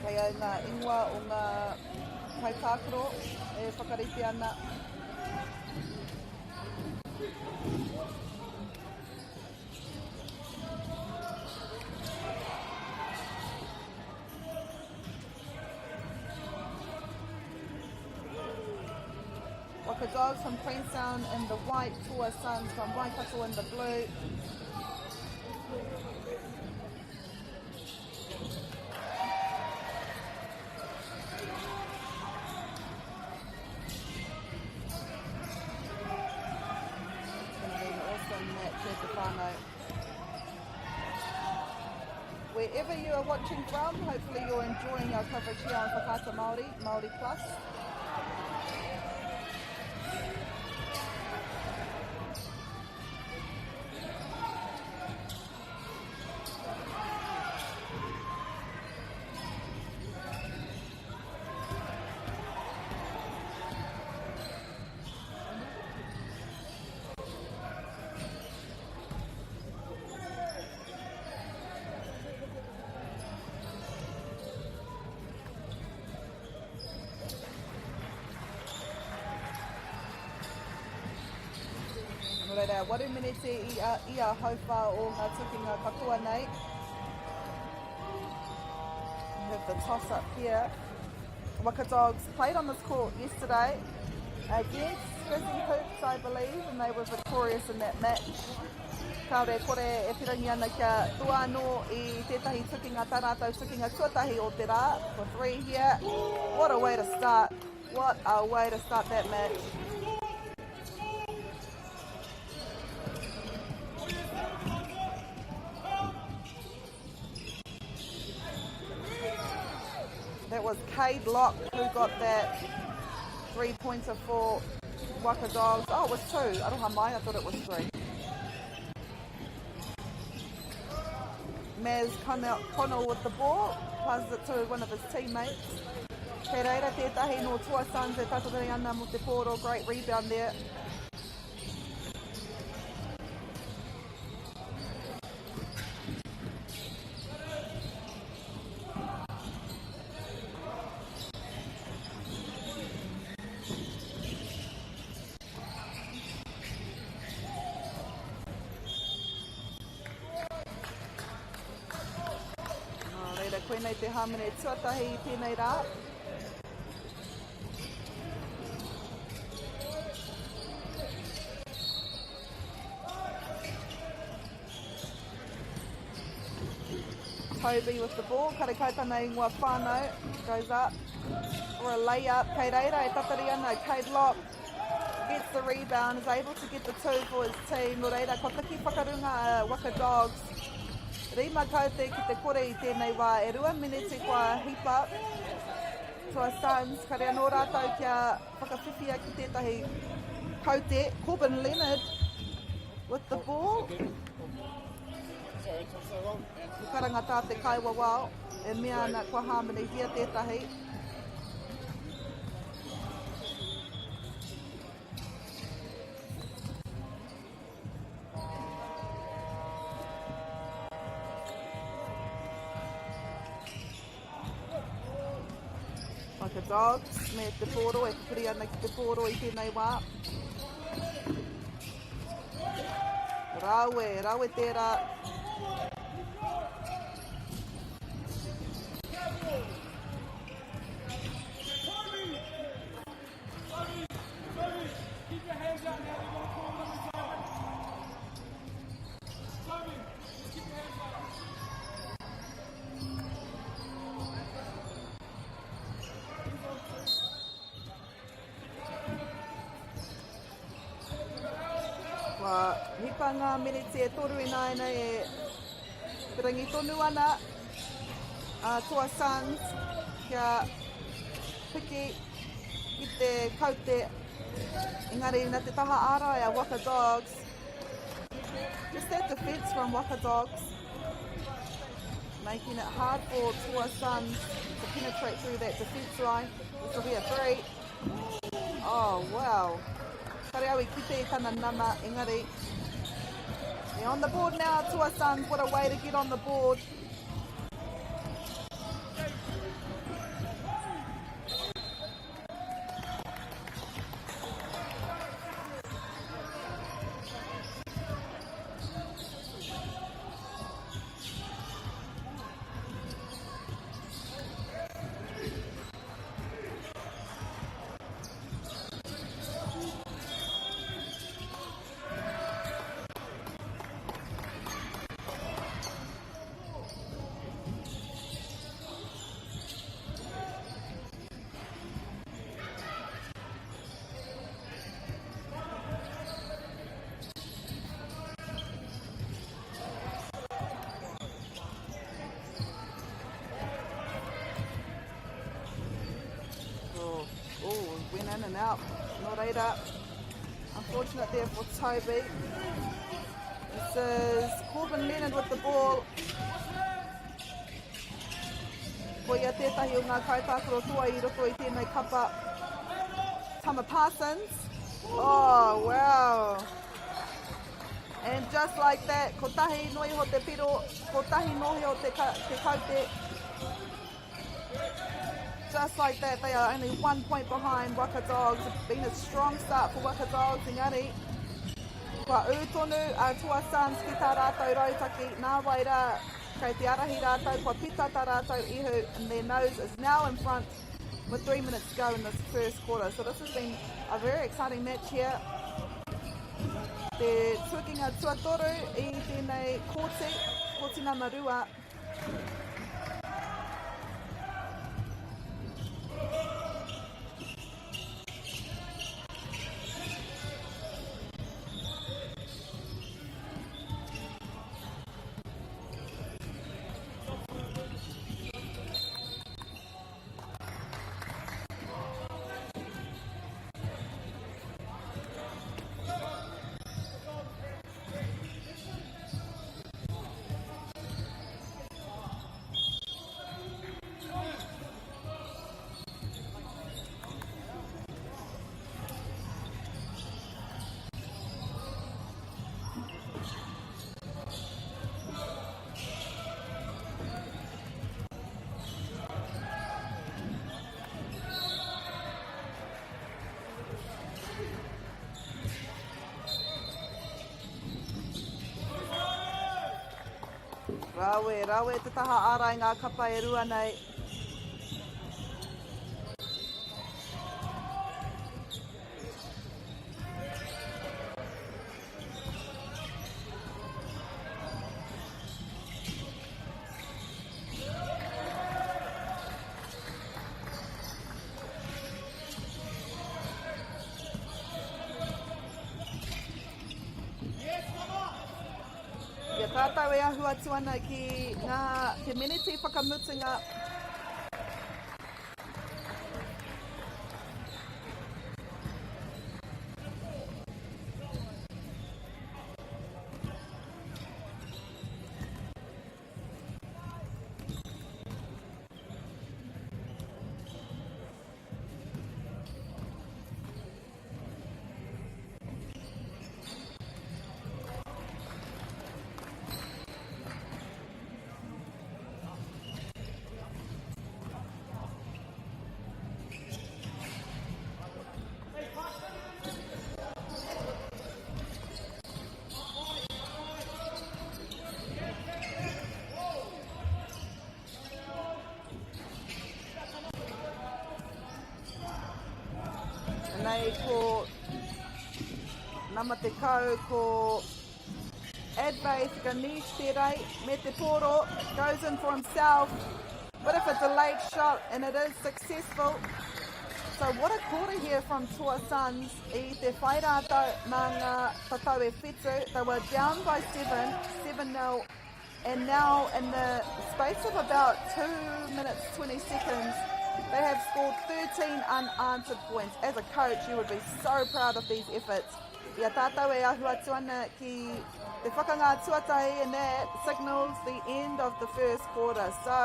Kei au ngā ingoa o ngā kaipākaro e whakariti ana. Waka Dogs from Queenstown in the white, Toa Sons from Waikato in the blue. Wherever you are watching from, hopefully you're enjoying our coverage here on Whakata Māori, MāORI Plus. Reira, waru minete I a hauwha o ngā tukinga katoa nei. We have the toss up here. Waka Dogs played on this court yesterday against Grizzly Hoops, I believe, and they were victorious in that match. Kaore kore e pirangi ana kia tua anō I tētahi tukinga tarātou tukinga tuatahi o te rā for 3 here. What a way to start. What a way to start that match. That was Cade Locke who got that 3-pointer for Waka Dogs. Oh, it was 2. Aroha mai, I thought it was 3. Maz Connell with the ball, passes it to one of his teammates. Kei reira tētahi no Toa Sons e tatari ana mo te pōro, great rebound there. Koenei te hamene tuatahi I tēnei rā. Toby with the ball, karekaitana ingoa whānau, goes up for a layup. Kei reira e tatari ana, Cade Locke gets the rebound, is able to get the 2 for his team. No reira, ko taki whakarunga Waka Dogs. Rima kaute ki te kore I tēnei wā. E 2 minute kua heap up to our Suns. Ka rea nō rātou kia whakawhiwhia ki tētahi kaute. Corbin Leonard with the ball. Karanga tā te kaiwa wao. E mea ana kua Harmony hia tētahi. Like a Dogs, me te pōro, e te puri ana ki te pōro I tēnei wā. Raue tērā. Hipa ngā minute e toru I naina e pirangi tonu ana toa Suns kia piki ki te kaute engari nā te taha ārai a Waka Dogs. Just that defence from Waka Dogs making it hard for toa Suns to penetrate through that defence line. This will be a 3. Oh wow. Kare awi ki te tana nama engari. They're on the board now, Toa Suns. What a way to get on the board. Went in and out. Not eight up. Unfortunate there for Toby. This is Corbin Leonard with the ball. Ko ia tētahi o ngā kaitākaro tua I roko I tēnei kapa. Tama Parsons. Oh, wow. And just like that, ko tahi noi ho te piro, ko tahi nohi o te kaute. Just like that, they are only 1 point behind Waka Dogs. It's been a strong start for Waka Dogs. Engari, kua ūtonu a Toa Suns ki tā rātou rautaki. Nā waira, kei te arahi rātou, kua pita tā rātou ihu, and their nose is now in front with 3 minutes to go in this first quarter. So this has been a very exciting match here. Te tukinga tuatoru I tēnei kōtina marua. Rawe te taha ārai ngā kapa e rua nei. tātou e ahu atu ana ki ngā community whakamutunga. Nei ko nama te kau ko Advay Ganesh te rei me te poro, goes in for himself, but if a delayed shot and it is successful. So what a quarter here from Toa Suns I te whai rātou nā ngā tatau e whetū. They were down by 7-0, and now in the space of about 2 minutes 20 seconds they have scored 13 unanswered points. As a coach, you would be so proud of these efforts. Ia tātou e ahu atu ana ki te whakangā tuatahi, and that signals the end of the first quarter. So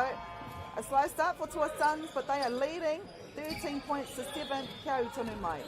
a slow start for Toa Suns, but they are leading 13 points to 7. Kia ui tonu mai.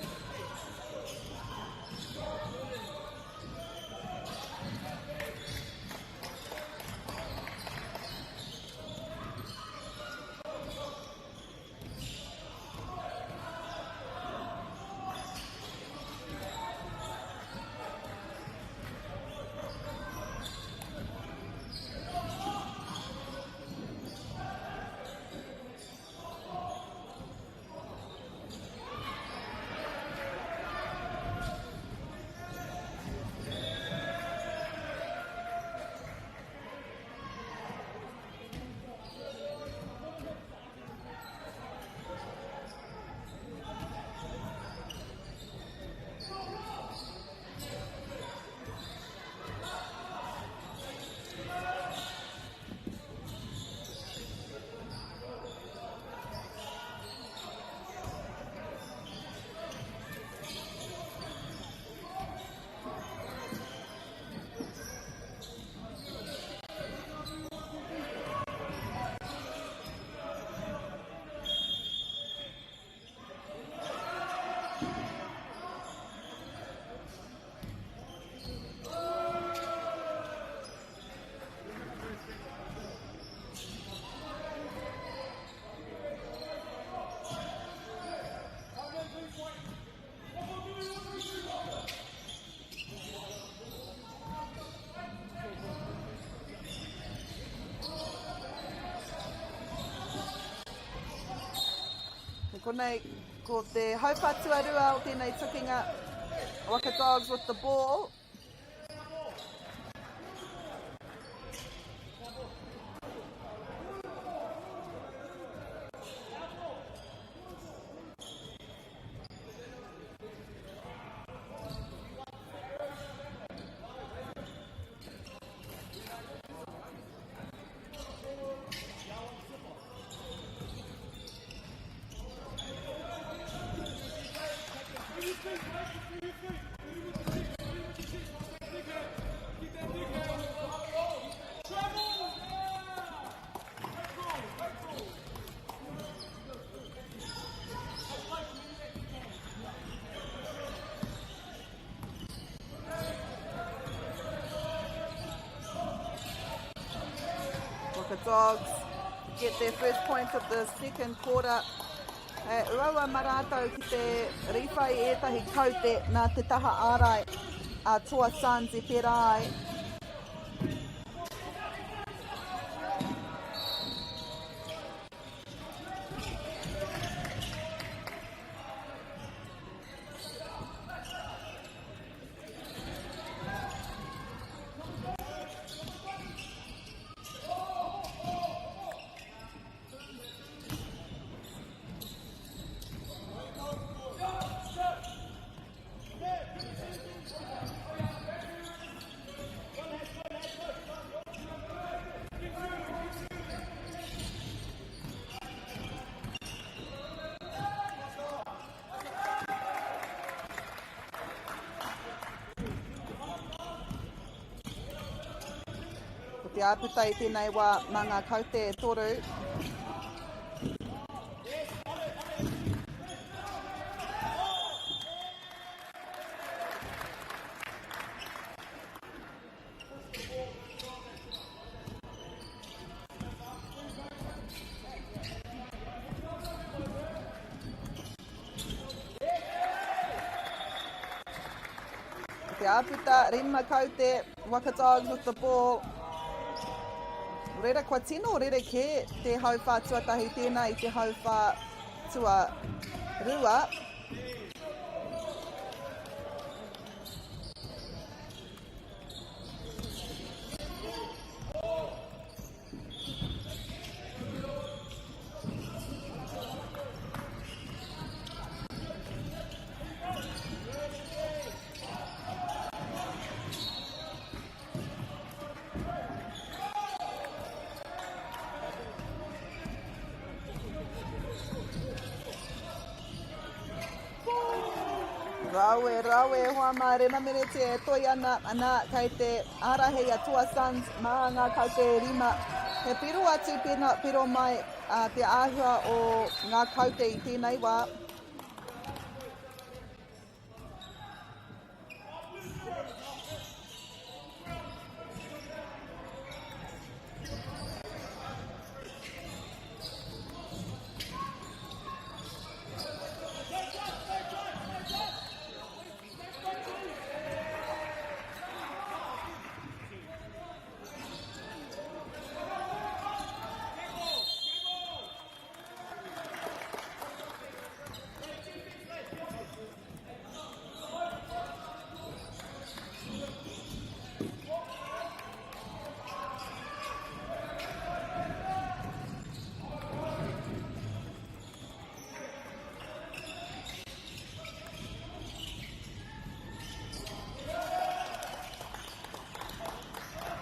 Konei, ko te haupatu arua o tēnei tukinga, Waka Dogs with the ball. The Dogs get their first point of the second quarter. Uraua marato ki te riwhai etahi kaute nā te taha ārai a Toa Suns I te rai. Te āputa I tēnei wā mā ngā kaute toru. Te āputa, Rima Kaute, Waka Dogs with the ball. Rera kua tino, rera ke te hauwha tuatahi tēnā I te hauwha tua rua. Rawe, hoa mā rena mene te toi ana kei te ārahei atua Suns mā ngā kaute rima. He piro atu piro mai te āhua o ngā kaute I tēnei wā.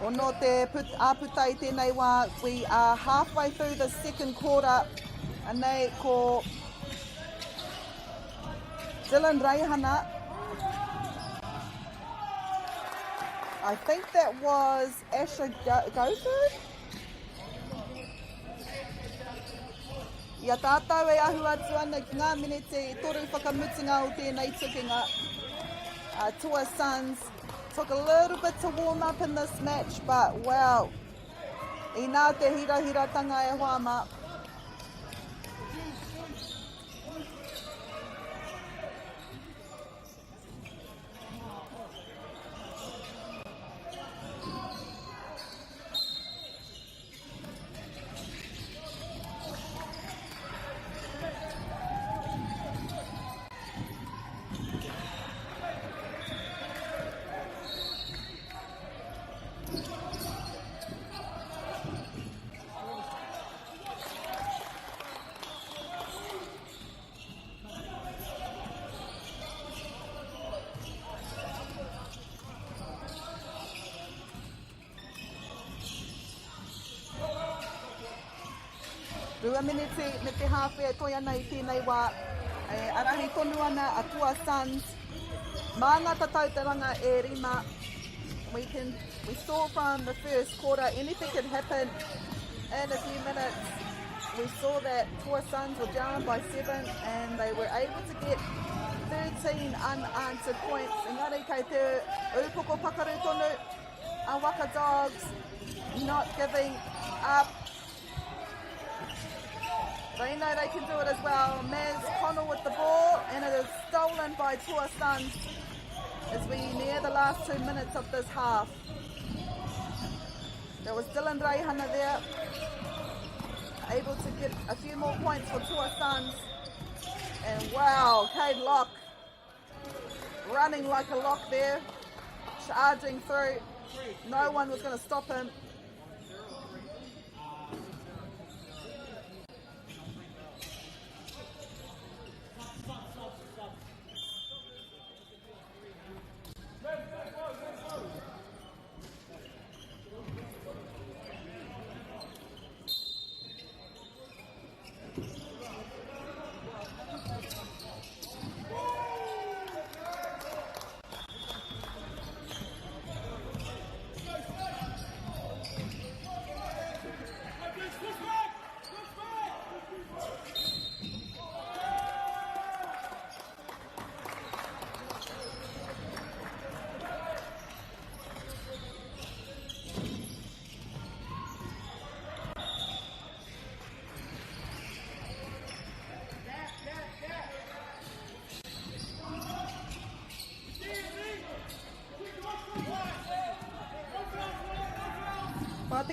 Ono te āputa I tēnei wā, we are halfway through the second quarter. Anei ko Dylan Reihana. I think that was Asher Gothard. Ia tātou e ahu atu ana ki ngā minete I toru whakamutinga o tēnei tukinga. Tua Suns took a little bit to warm up in this match, but wow, I nā te hira-hiratanga e hoa mā. Rua minute me te hawhea toi ana I tēnei wā. Arahi tonu ana a tua Suns. Mā ngā tatautaranga e rima. We saw from the first quarter anything could happen in a few minutes. We saw that Tua Suns were down by 7 and they were able to get 13 unanswered points. Engari kei te upoko pakaru tonu a Waka Dogs not giving up. They know they can do it as well. Maz Connell with the ball, and it is stolen by Tua Suns as we near the last 2 minutes of this half. There was Dylan Reihana there, able to get a few more points for Tua Suns. And wow, Cade Locke running like a lock there, charging through. No one was going to stop him.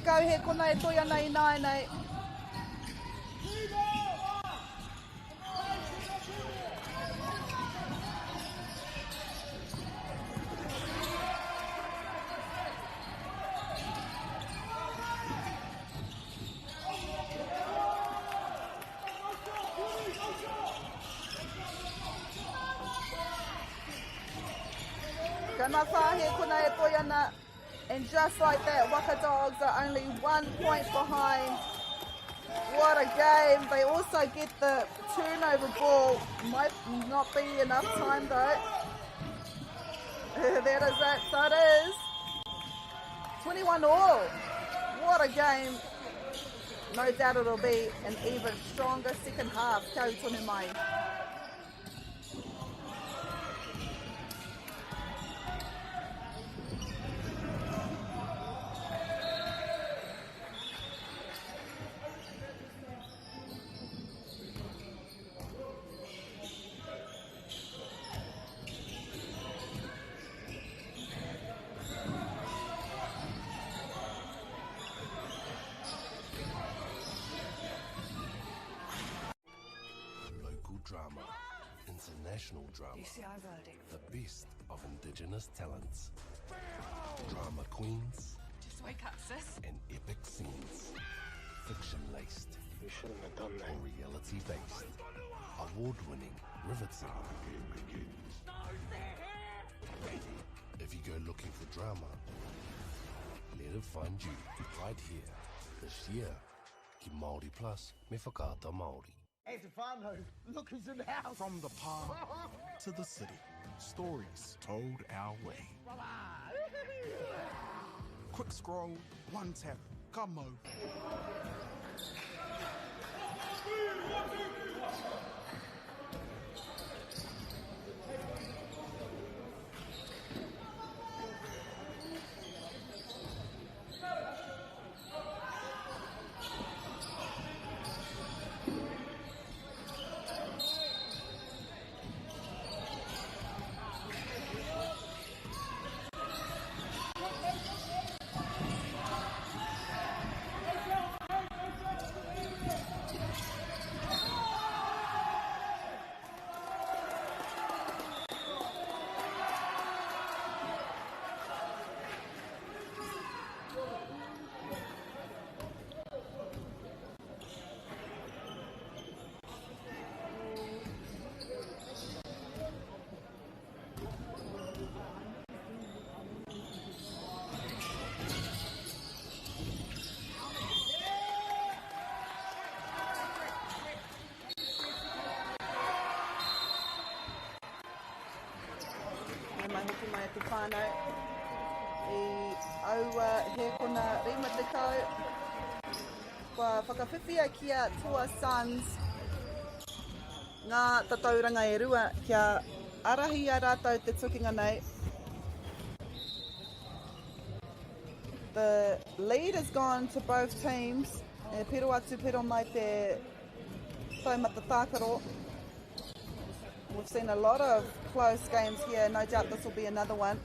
tekau he kona e toi ana I nai nei. Kana whahe kona e toi ana. And just like that, Waka Dogs are only 1 point behind. What a game. They also get the turnover ball. Might not be enough time though. That is it. So it is 21 all. What a game. No doubt it'll be an even stronger second half. Kau tonu mai. Drama, international drama, the best of Indigenous talents, drama queens, Just wake up, sis. and epic scenes, fiction-laced or reality-based, award-winning, riveting. If you go looking for drama, let it find you right here, this year, ki Māori Plus me whakaata Māori. Hey, Stefano, look who's in the house. From the park to the city, stories told our way. Quick scroll, one tap, kamo. Hoki mai te whānau I aua he kona rima tekau kua whakawhiwhia kia Tua Sons ngā tatauranga e rua kia arahi a rātou te tukinga nei. The lead has gone to both teams. E pero atu pero mai te taumata tākaro. We've seen a lot of close games here. No doubt this will be another one.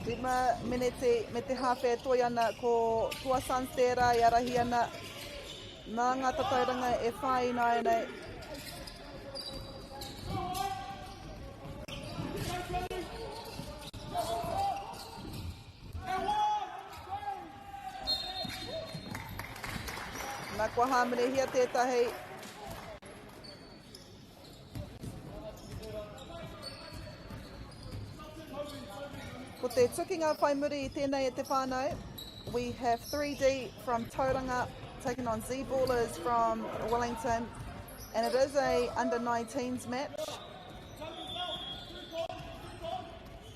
Rima minete me te hawhe toi ana ko Tua Sons tērā I arahi ana nā ngā tatauranga e whai nai nei. kua hamene hia tētahi. Ko te tukinga whai muri I tēnei e te whānau. We have 3D from Tauranga taking on Z-Ballers from Wellington. And it is a under-19s match.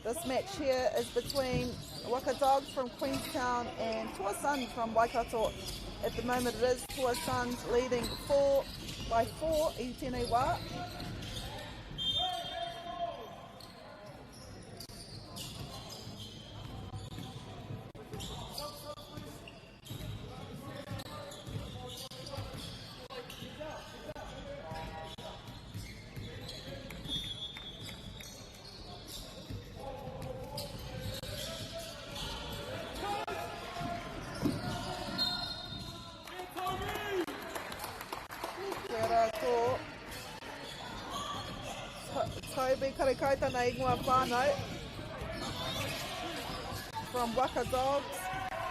This match here is between Waka Dogs from Queenstown and Tua Sun from Waikato. At the moment it is Tua Suns leading 4 by 4 I tēnei wā. Toby Karikaitana Ingua Whānau from Waka Dogs.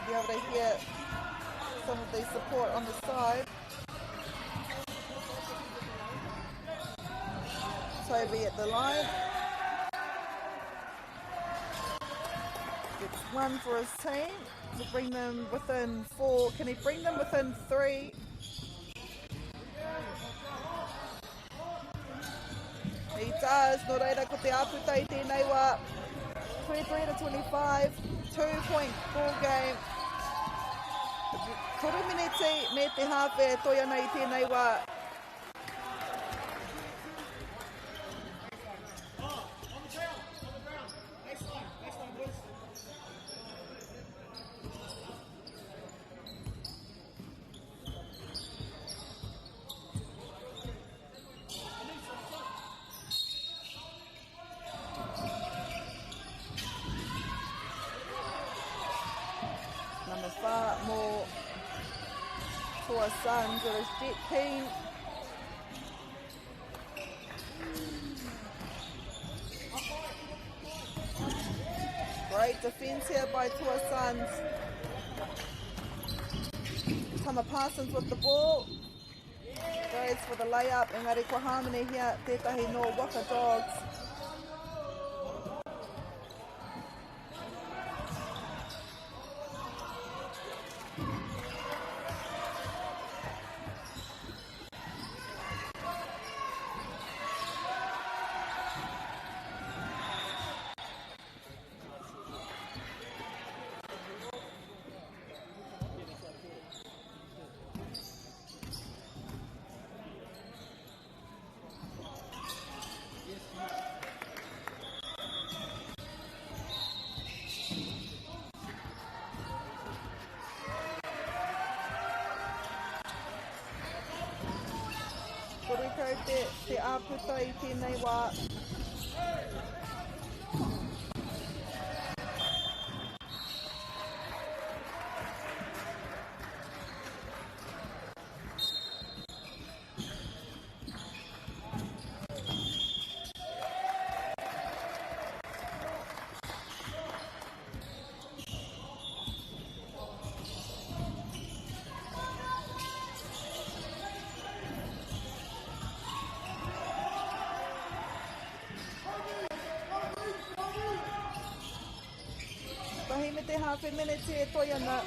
You'll be able to hear some of the support on the side. Toby at the line. Gets one for his team to bring them within 4. Can he bring them within 3? He does. No reira ko te aputa I tēnei wā. 23-25, 2-point ball game. Toru miniti me te hawhe toi ana I tēnei wā. More Tua Suns, it is Jet Keen. Great defence here by Tua Suns. Tama Parsons with the ball. Goes for the layup. Engari kua hamene here, tētahi no Waka Dogs. Te āputa I tēnei wā. Me te hawhi minutes e toi ana.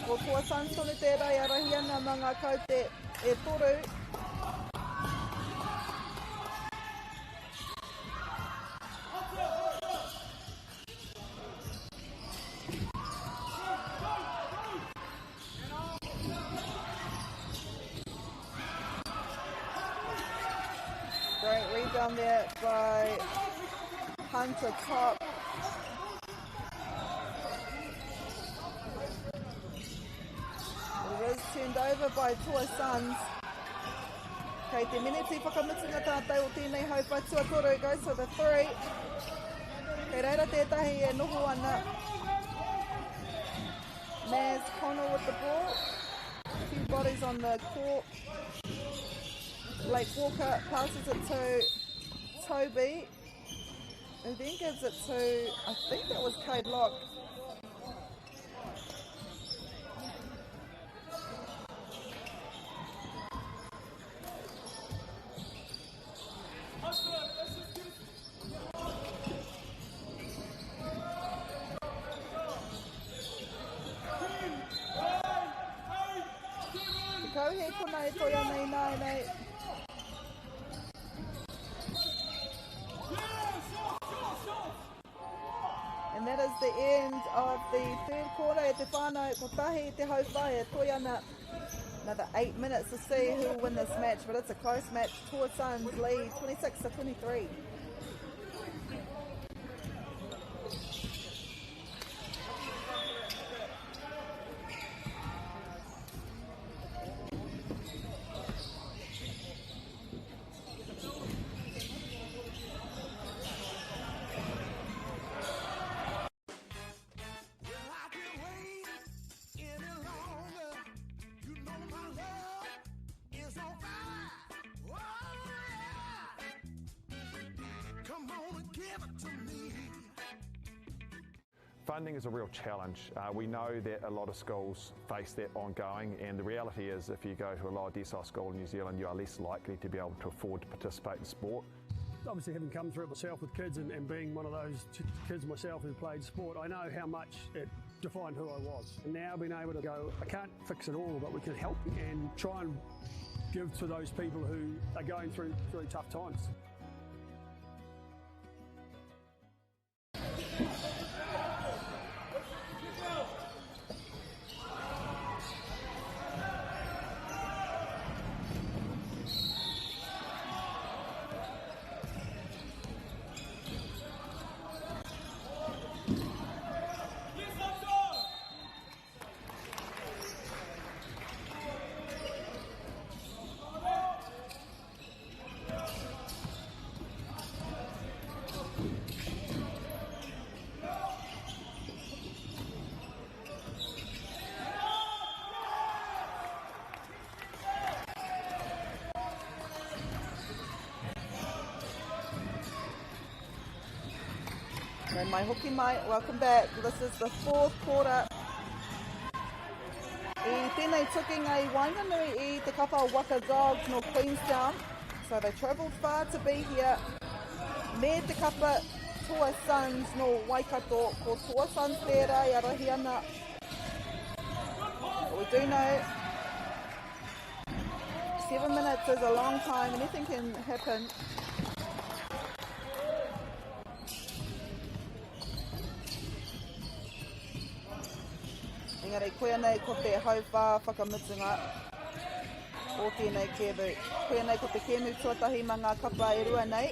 Ko Tua Suns tonu te rai arahi ana ma ngā kaute e toru. Great rebound there by Hunter Top. It is turned over by Tua Suns. Kei te miniti whakamutunga tātou o tēnei haupai tuatoru, goes for the 3. Kei reira tētahi e noho ana. Maz Connell with the ball. A few bodies on the court. Blake Walker passes it to Toby, who then gives it to, I think that was Cade Locke. he kona e toia nei nei. And that is the end of the third quarter. E te whānau, ko tahi te hauwhai, e toi ana another 8 minutes to see who will win this match, but it's a close match. Tua Suns lead 26-23. Funding is a real challenge. We know that a lot of schools face that ongoing, and the reality is if you go to a lower decile school in New Zealand, you are less likely to be able to afford to participate in sport. Obviously, having come through it myself with kids and being one of those kids myself who played sport, I know how much it defined who I was. And now being able to go, I can't fix it all, but we can help and try and give to those people who are going through really tough times. And my hoki mai, welcome back. This is the fourth quarter. I tēnei tuki ngai Whanganui I te kapa o Waka Dogs no Queenstown. So they travelled far to be here. Me te kapa Tua Suns no Waikato. Ko Tua Suns tērā I arahi ana. But we do know 7 minutes is a long time. Anything can happen. Engari, koia nei ko te hauwha whakamutunga o tēnei kēmu. Koia nei ko te kēmu tuatahi ma ngā kapa e rua nei.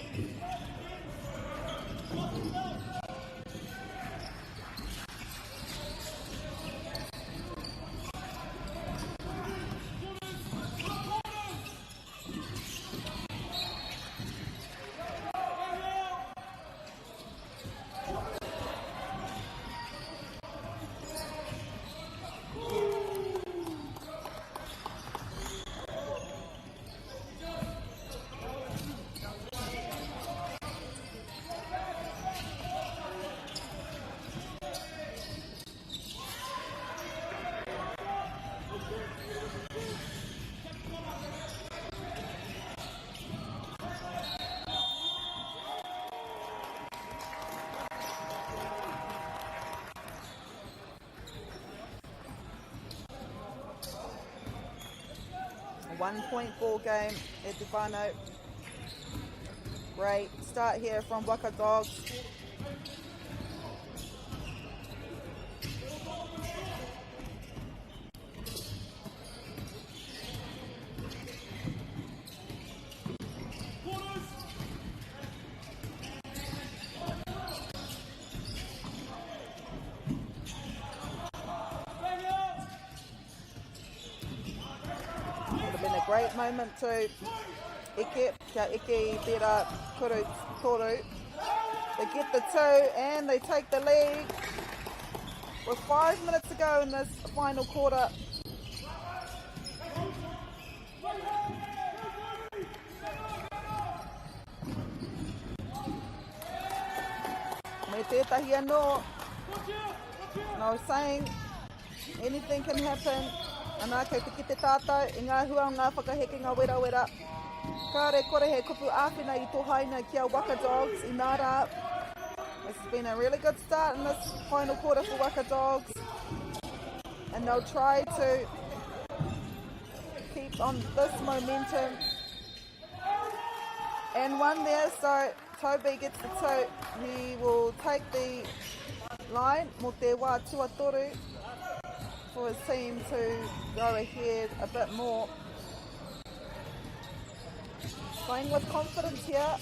A 1-point ball game at Te Whānau. Great start here from Waka Dogs. Great moment to Ike, kia Ike tērā kuru toru. They get the two and they take the lead with 5 minutes to go in this final quarter. Me tētahi anō, and I was saying anything can happen. Anā kei te ki te tātou, I ngā hua o ngā whakaheke ngā wera. Kāre kore he kupu āwhina I tō haina kia Waka Dogs I nā rā. This has been a really good start in this final quarter for Waka Dogs. And they'll try to keep on this momentum. And one there, so Toby gets the 2. He will take the line, mo te wā tuatoru, for his team to go ahead a bit more. Playing with confidence here.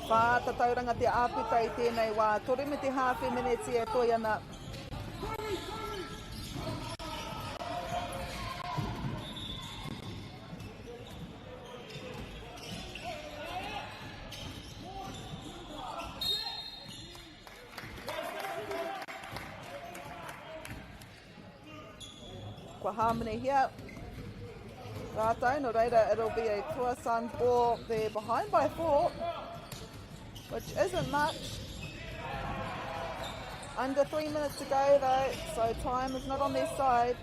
Whāta tauranga te āpita I tēnei wā. Tori me te hawhi mineti e toi ana. Kua harmony here. Rātou, no reira, it'll be a Tua Suns ball. They're behind by 4. Which isn't much. Under 3 minutes to go though, so time is not on their side.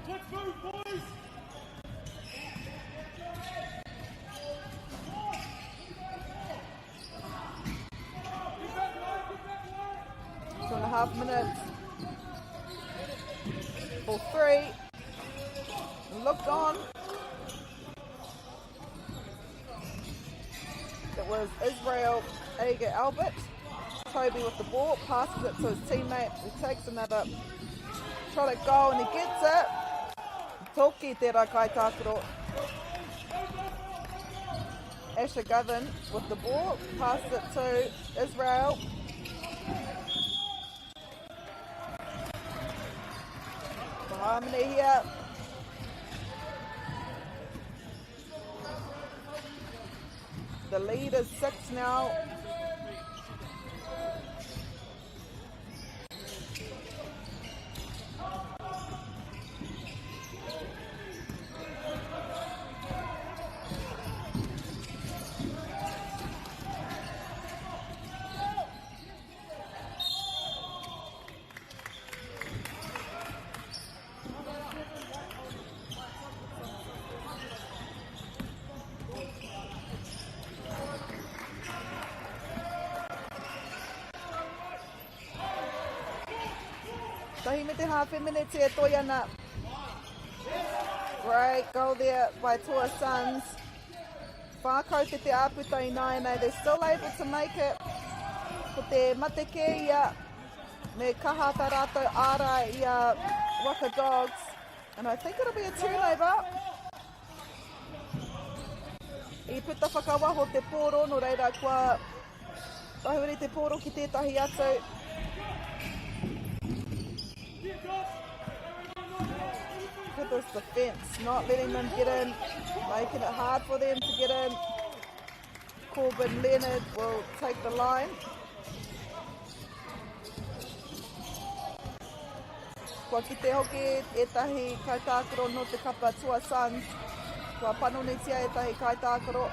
Let's move, boys! 2.5 minutes for 3. Looked on. It was Israel Aga Albert. Toby with the ball, passes it to his teammate, who takes another shot at goal and he gets it. Toki tērā kai tākaro. Asher Govan with the ball, passes it to Israel. Harmony here. The lead is 6 now. Tahi me te hawhi minute e toi ana. Great goal there by Tua Suns. Whākau te āputa I nāianei. They're still able to make it. Ko te mateke ia me kaha tā rātou āra ia Waka Dogs. And I think it'll be a turnover. I puta whakawaho te pōro, no reira kua tahuri te pōro ki tētahi atu. Look at this defence, not letting them get in, making it hard for them to get in. Corbin Leonard will take the line. Kua ki te hoki etahi kaitākaro no te kapa Tua Suns. Kua panonitia etahi kaitākaro.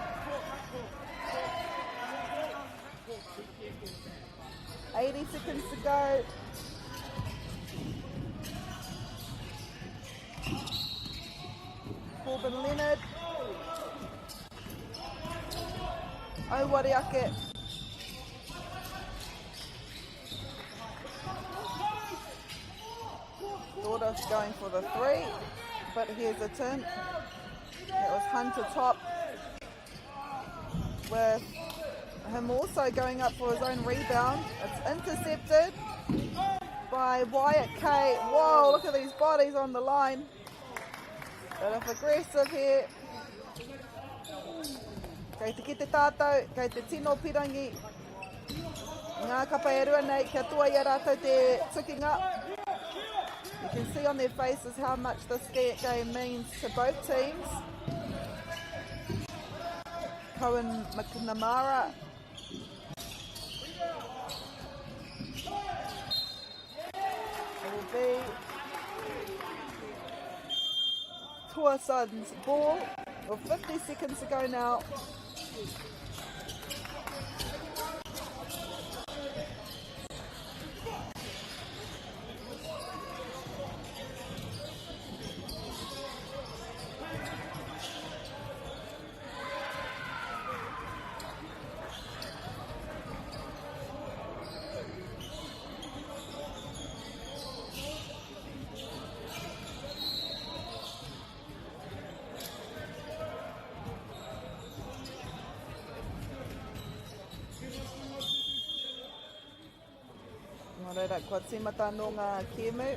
80 seconds to go. Corbin Leonard. Auwari ake. Dordas going for the 3, but here's a turn. It was Hunter top with him also going up for his own rebound. It's intercepted by by Wyatt K. Whoa, look at these bodies on the line. Bit of aggressive here. Kei te ki te tātou, kei te tino pirangi. Ngā kapa e rua nei, kia tua i a rātou te tukinga. You can see on their faces how much this game means to both teams. Cohen McNamara. It will be Tuasan's ball. Well, 50 seconds to go now. Reira, kua tīmata no ngā kēmu.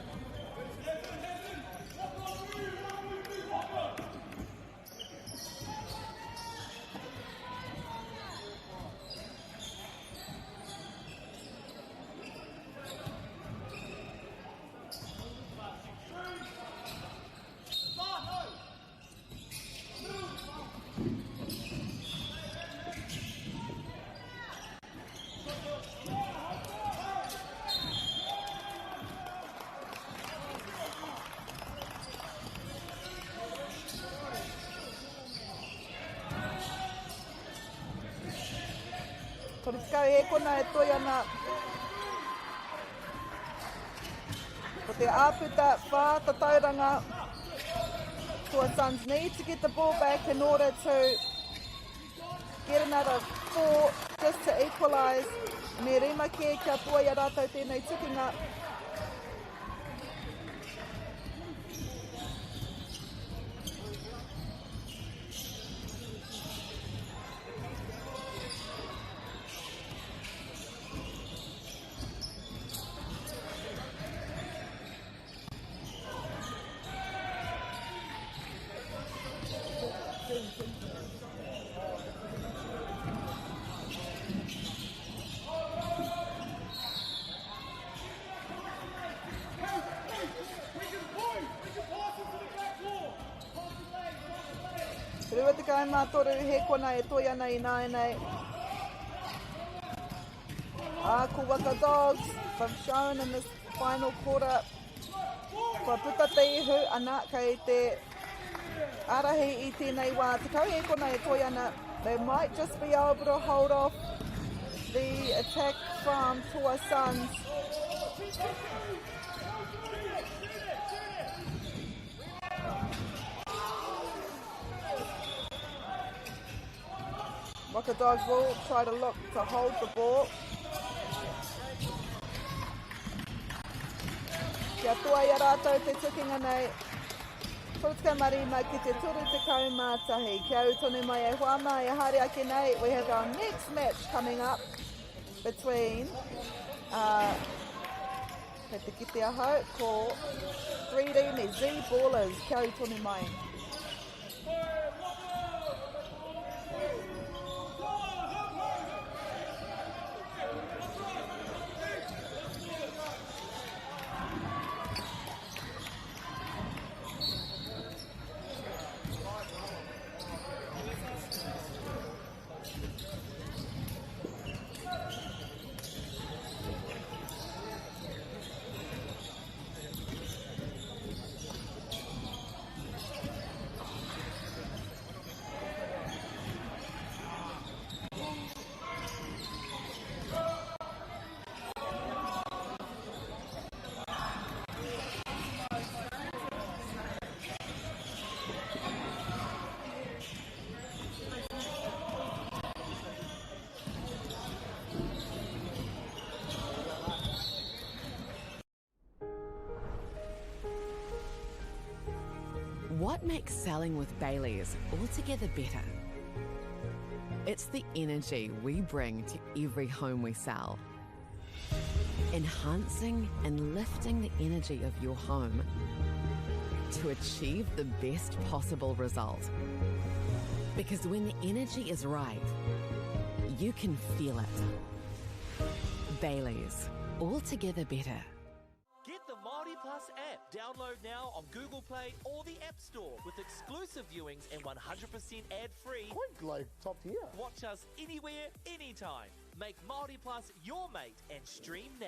Toritskau e kona e toi ana. Ko te āputa whātatauranga. Tua Suns need to get the ball back in order to get another 4 just to equalise. Me rima ke kia tua i a rātou tēnei tukinga. Rua te kai mātoru he kona e toi ana I nāi nei. Ko Waka Dogs, they've shown in this final quarter. Kua puta te ihu ana kei te arahi I tēnei wā. Te kau he kona e toi ana. They might just be able to hold off the attack from Tua Suns. Waka Dogs will try to look to hold the ball. Kia tua I a rātou te tukinga nei. Toritskau marima ki te turu te kaumātahi. Kia utonu mai e Huama e haere ake nei. We have our next match coming up between he te kite aho ko 3D me Z Ballers. Kia utonu mai. What makes selling with Bailey's altogether better? It's the energy we bring to every home we sell. enhancing and lifting the energy of your home to achieve the best possible result. Because when the energy is right, you can feel it. Bailey's, altogether better. Get the MāORI Plus app. Download now on Google Play or the App Store with exclusive viewings and 100% ad-free. Quite like top tier. Watch us anywhere, anytime. Make MāORI Plus your mate and stream now.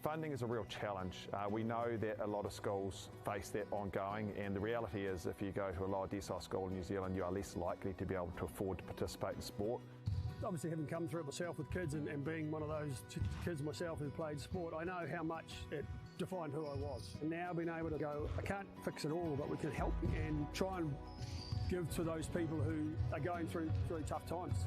Funding is a real challenge. We know that a lot of schools face that ongoing, and the reality is if you go to a lower decile school in New Zealand, you are less likely to be able to afford to participate in sport. Obviously, having come through it myself with kids and being one of those kids myself who played sport, I know how much it defined who I was. And now being able to go, I can't fix it all, but we can help and try and give to those people who are going through really tough times.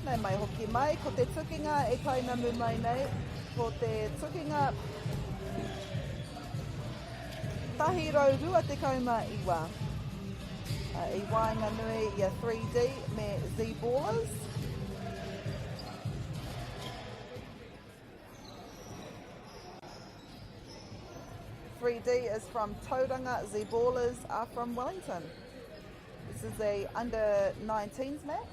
Nei mai hoki mai, ko te tukinga e kainamu mai nei, ko te tukinga tahirau rua te kauma iwa. I Whanganui ia 3D me Z-Ballers. 3D is from Tauranga. Z Ballers are from Wellington. This is a under 19s match.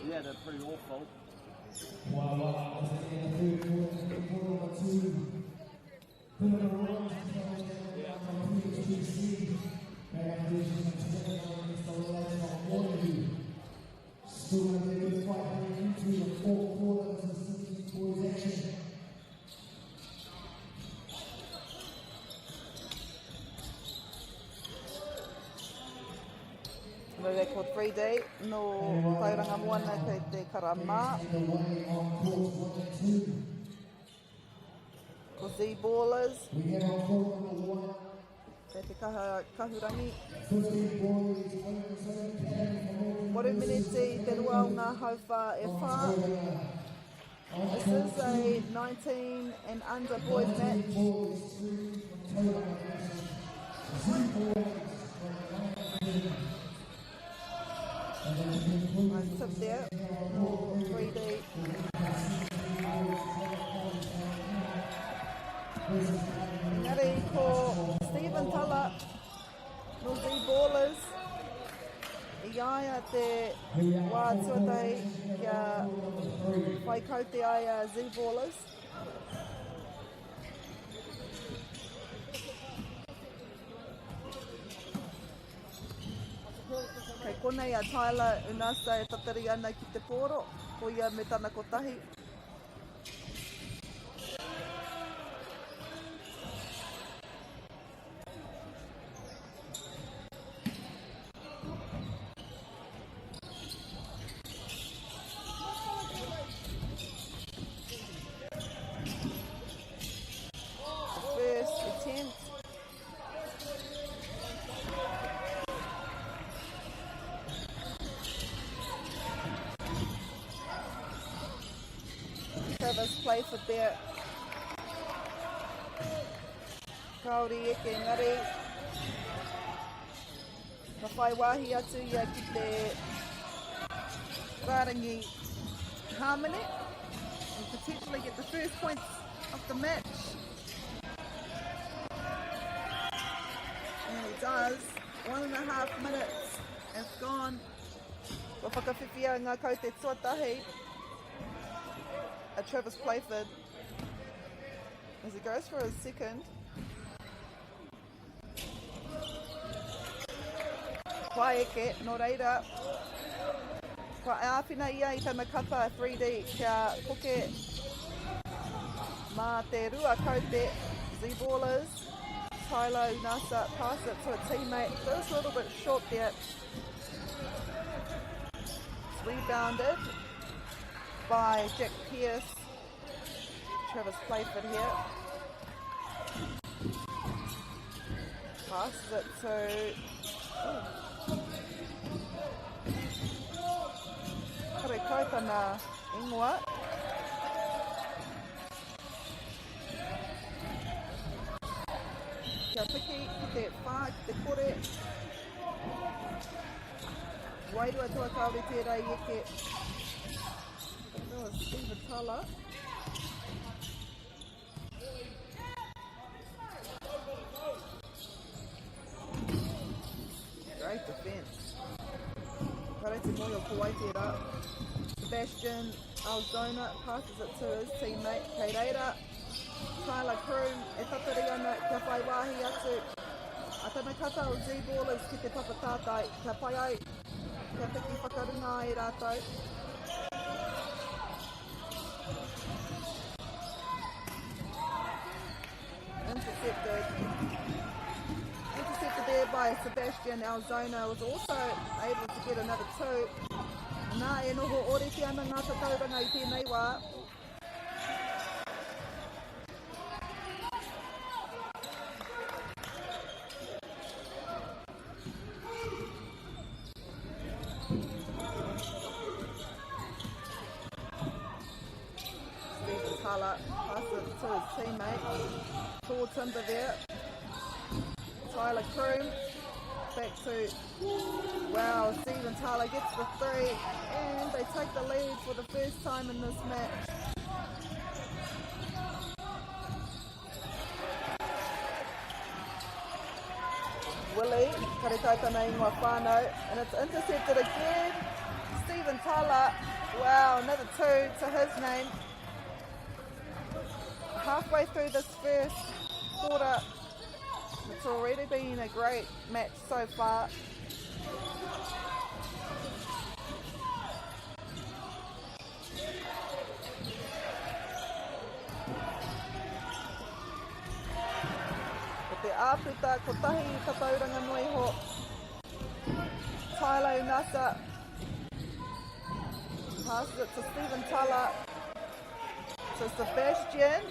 Yeah, they're pretty awful. Rere ko 3D no Tauranga Moana kei te Karama. Ko Z Ballers. Kei te Kahurangi. Moru miniti te rua o ngā hauwha e whā. This is a 19 and under boys match. Nice tip there. 3D. Engari ko Stephen Tala no Z Ballers. I aia te wā tuatai kia whai kau te aia Z Ballers. Kei konei a Tyler Unasa e tatari ana ki te pōro, ko ia me tana kotahi. The first attempt. Travis Playford there. Kaori eke ngari. Ka whai wāhi atu ia ki te Rārangi Harmony and potentially get the first points of the match. And he does. 1.5 minutes has gone. Ko whakawhiwhia ngā kau te tuatahi. Travis Playford as he goes for his second. Whai eke, no reira. Ka āwhina ia I tana kapa 3D kia koke mā te rua kaute Z Ballers. Tyler Unasa pass it to a teammate. Goes a little bit short there. It's rebounded by Jack Pierce. Travis Playford here. Passes it to... Kare kautana ingoa. Kia piki, ki te whā, ki te kore. Wairua tua kaore tērā I eke. That was Stephen Tala. Great defence. Kare te moio kuai tērā. Sebastian Alzona passes it to his teammate, kei reira. Tyler Kroom e tatari ana kia whai wāhi atu. A tana kata o Z Ballers ki te papatātai, kia whai ai, kia piki whakarunga ai rātou. Intercepted there by Sebastian Alzona, was also able to get another two. Nā e noho oreti ana ngā tatauranga I tēnei wā. Tala. Pass it to his teammate. Tall timber there. Tyler Kroom. Back to, wow, Stephen Tala gets the 3 and they take the lead for the first time in this match. Willie, karitaitana ingoa whānau, and it's intercepted again. Stephen Tala, wow, another 2 to his name. Halfway through this first quarter, it's already been a great match so far. Te āputa ko tahi ka tauranga nui ho. Tylo Nasa passes it to Stephen Tala. To Sebastian.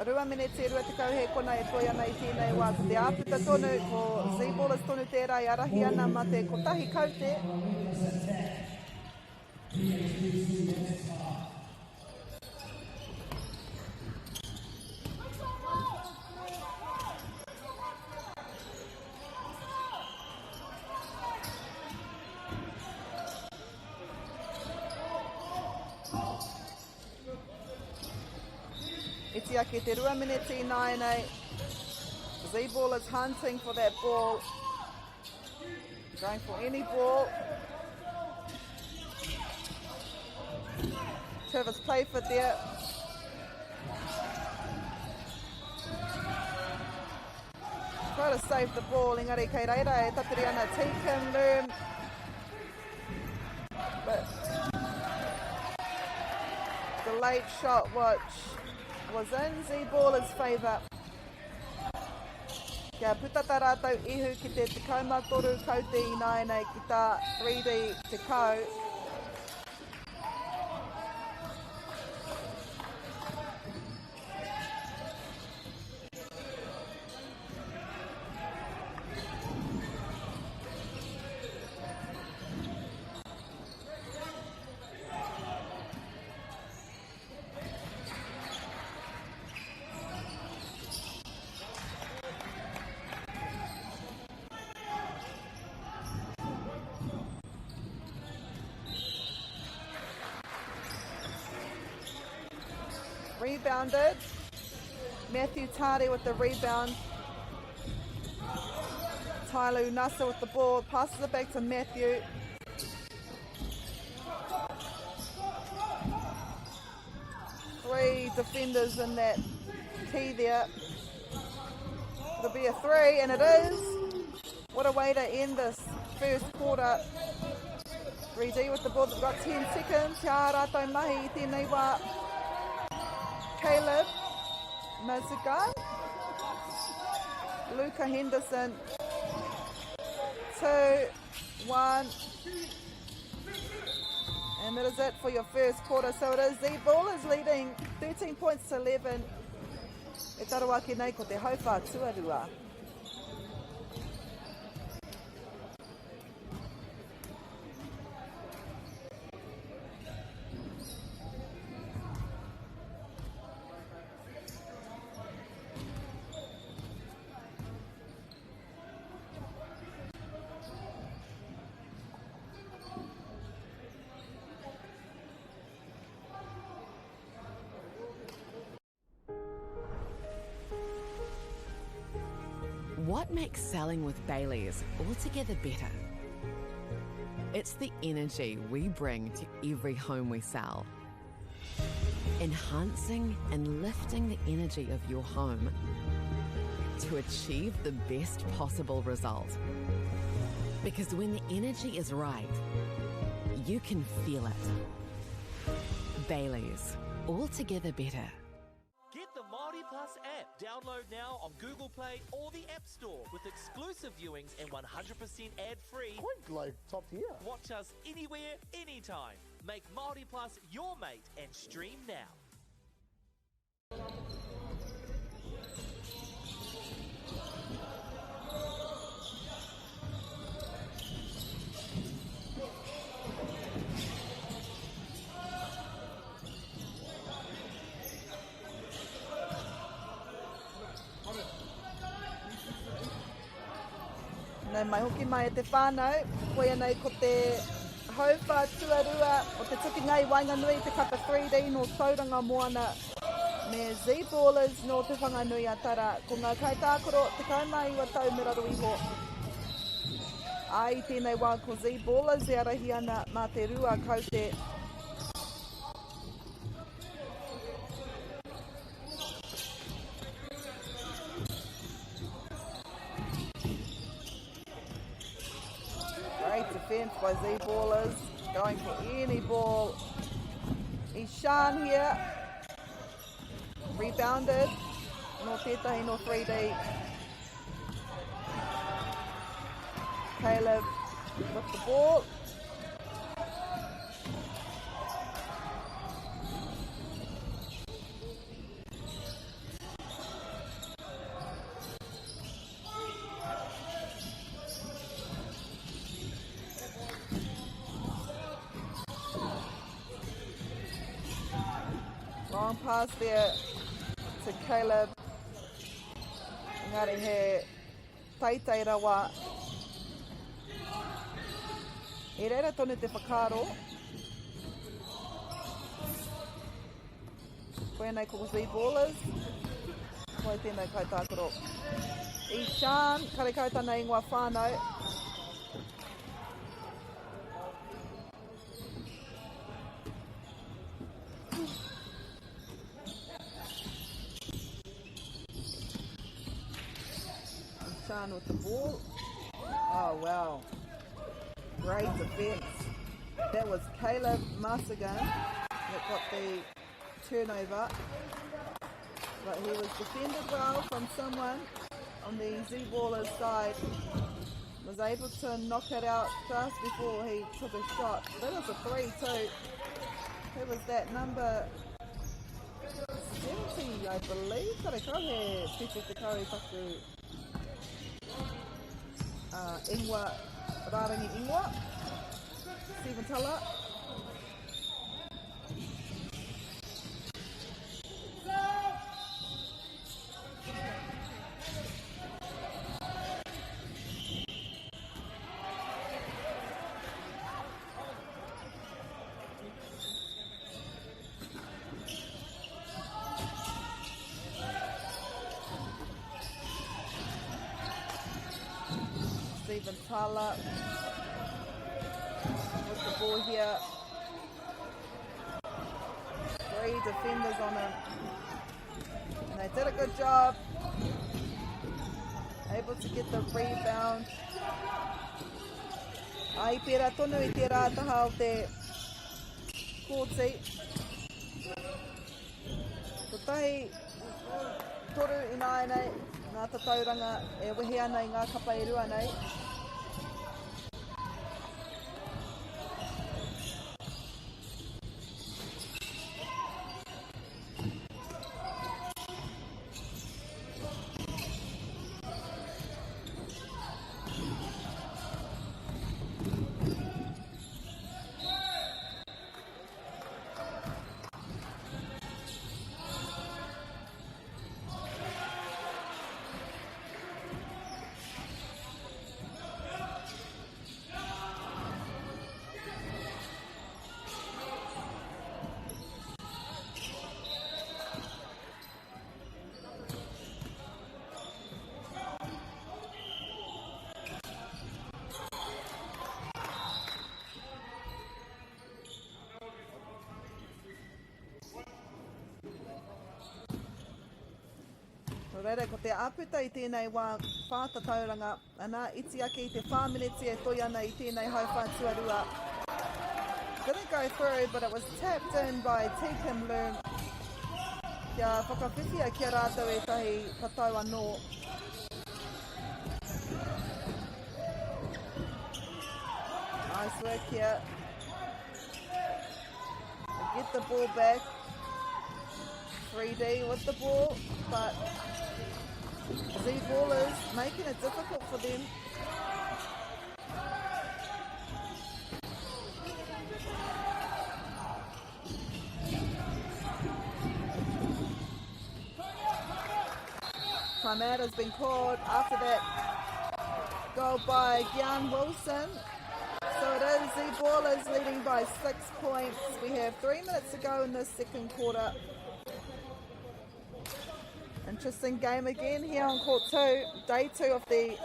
Rua minete rua tekau he kona e toi ana I tēnei wā. Ko te āputa tonu, ko Z-Ballers tonu tērā I arahi ana ma te kotahi kaute. Itia ke te rua minute nai nei. Z-Ballers hunting for that ball. Going for any ball. Travis Playford there. Try to save the ball. Engari kei reira e tapiri ana Teakin Loom. But the late shot watch was in Z-Ballers' favour. Kia putata rātou ihu ki te 13 kaute I nai nei ki tā 3D te kau. Rebounded. Matthew Tardy with the rebound. Tylu Nasa with the ball. Passes it back to Matthew. Three defenders in that key there. It'll be a 3, and it is. What a way to end this first quarter. 3D with the ball. They've got 10 seconds. Kia rātou mahi I tēnei wā. Caleb Mazugan, Luca Henderson, 2-1, and that is it for your first quarter. So it is Z-Ballers leading 13 points to 11. E taroa ki nei ko te hauwha tuarua. What makes selling with Baileys altogether better? It's the energy we bring to every home we sell. Enhancing and lifting the energy of your home to achieve the best possible result. Because when the energy is right, you can feel it. Baileys, altogether better. Get the MāORI Plus app. Download now on Google Play or the App Store with exclusive viewings and 100% ad-free. Quite like top tier. Watch us anywhere, anytime. Make MāORI Plus your mate and stream now. Nei mai hoki mai e te whānau, koe nei ko te hauwha tuarua o te tukinga i Whanganui, te kaka 3D no tauranga moana me Z-Ballers no te Whanganui a Tara. Ko ngā kaitākoro te kaumai wa tau me raro iho. Ai tēnei wā ko Z-Ballers e arahi ana mā te rua kau te great defence by Z-Ballers, going for any ball. Ishan here, rebounded, no tētahi no 3D. Caleb with the ball. Long pass there to Caleb. Engari he taitai rawa. E reira tonu te whakaro. Koe nei ko Z-Ballers. Koe tēnei kaitākoro. Ishan, kare kaitana i ngā whānau. Ishan with the ball. Oh wow. Great defence. That was Caleb Masagan that got the turnover. But he was defended well from someone on the Z-Ballers side. Was able to knock it out just before he took a shot. That was a 3 too. Who was that? Number 70, I believe. Kare kau he Pipi te kauri taku. Ingwa, Rarangi Ingwa. Stephen Tuller. Stephen Tuller with the ball here. 3 defenders on him. And they did a good job. Able to get the rebound. Ai pera tonu I te rātaha o te kōti. Ko tahi toru I nāi nei, ngā tatauranga e wehe ana I ngā kapa e rua nei. reira, ko te aputa I tēnei wā whātatauranga, anā iti ake I te whāmineti e toi ana I tēnei hauwhātuarua. Didn't go through, but it was tapped in by T. Kim Loom. Kia whakawhitia kia rātou e tahi tatau anō. Nice work here. They get the ball back. 3D with the ball, but Z Ballers making it difficult for them. Timeout has been called after that goal by Gian Wilson. So it is Z Ballers leading by 6 points. We have 3 minutes to go in this second quarter. Interesting game again here on court 2, day 2 of the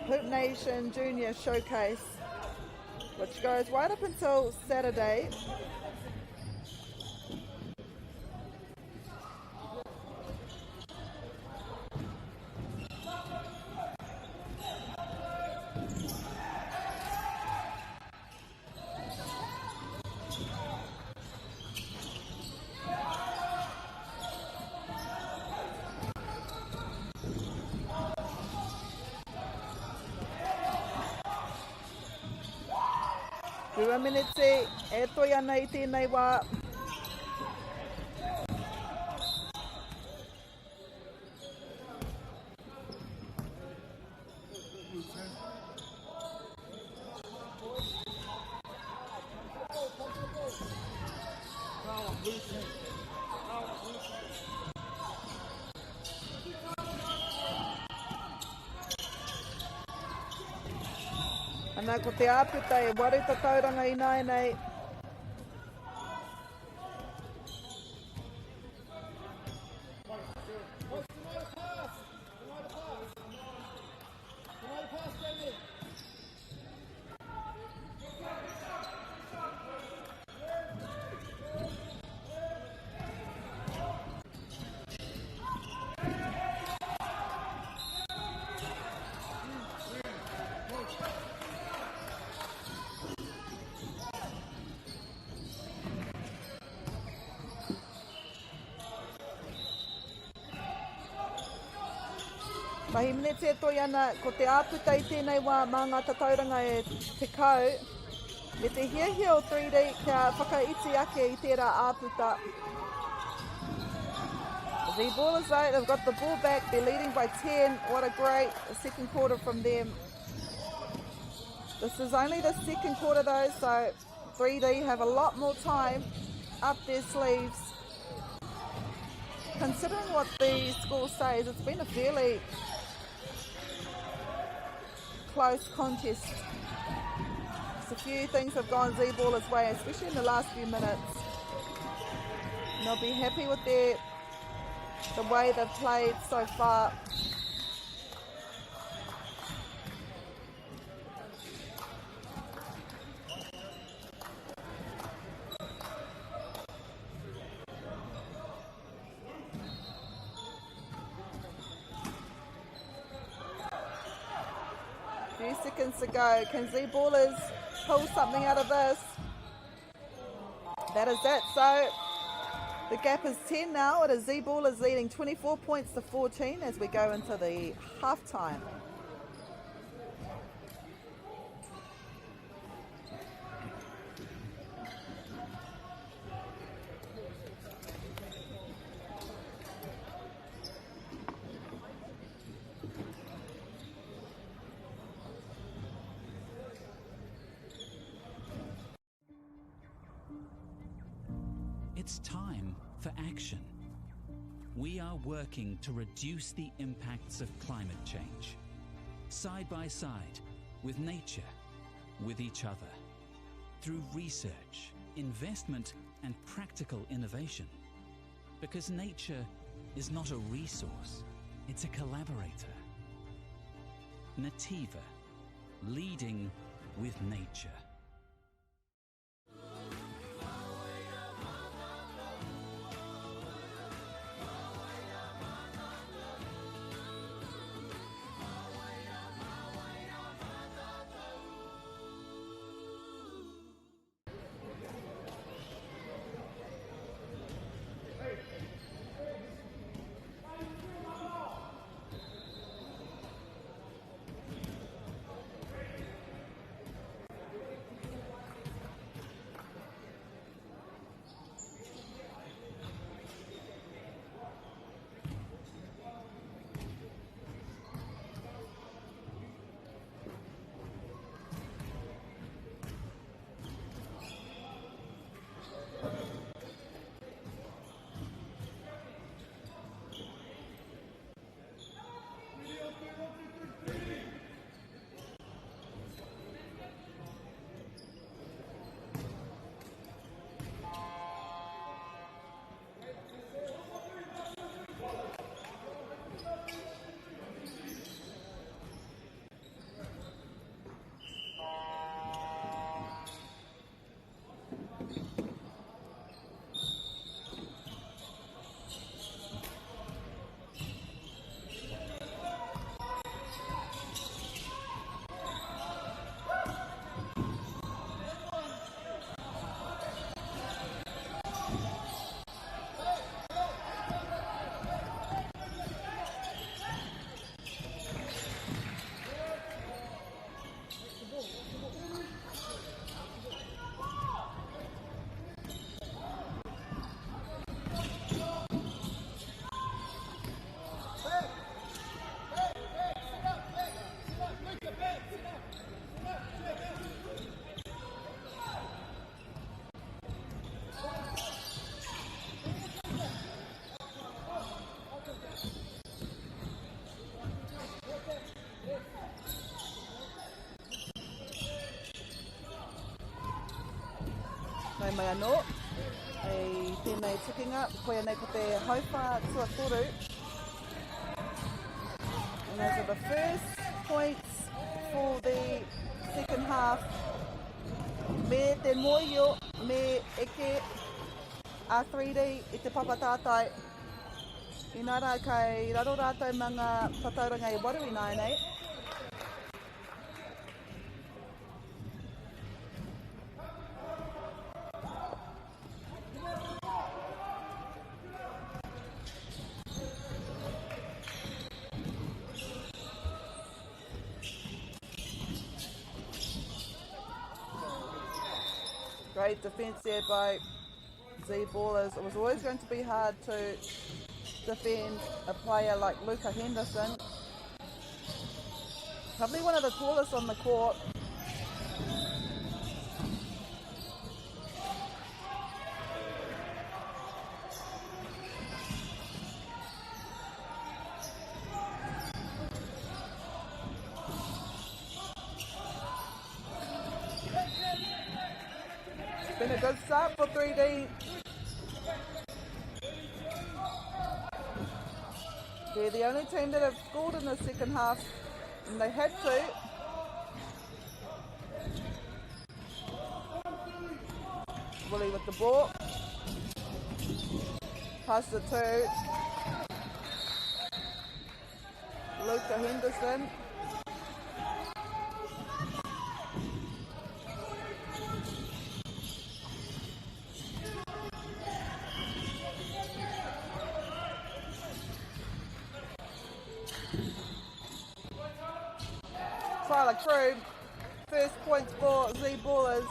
HoopNation Junior Showcase, which goes right up until Saturday. Rua minute e toi ana I tēnei wā. Ana ko te āputa e waruta tauranga I nai nei. Mahi minete e toi ana ko te āputa I tēnei wā mā ngā tatauranga e te kau. Me te hiahia o 3D kia whakaiti ake I tērā āputa. The Ballers though, they've got the ball back, they're leading by 10. What a great second quarter from them. This is only the second quarter though, so 3D have a lot more time up their sleeves. Considering what the score says, it's been a fairly close contest. Just a few things have gone Z Ballers' way, especially in the last few minutes. And they'll be happy with the way they've played so far. Few seconds to go. Can Z Ballers pull something out of this? That is it. So the gap is 10 now. It is Z Ballers leading 24 points to 14 as we go into the halftime. It's time for action. We are working to reduce the impacts of climate change, side by side, with nature, with each other, through research, investment, and practical innovation. Because nature is not a resource, it's a collaborator. Nativa, leading with nature. mai anō. E tēnei tukinga, koe anei ko te hauwha tuatoru. And those are the first points for the second half. Me te moio, me eke a 3D i te papatātai. I nā rā kai raro rātou mga patauranga i waru i nāi. Great defence there by Z Ballers. It was always going to be hard to defend a player like Luca Henderson. Probably one of the tallest on the court. Been a good start for 3D. They're the only team that have scored in the second half, and they had to. Willie with the ball. Pass it to Luca Henderson. Tyler Crew, first points for Z Ballers.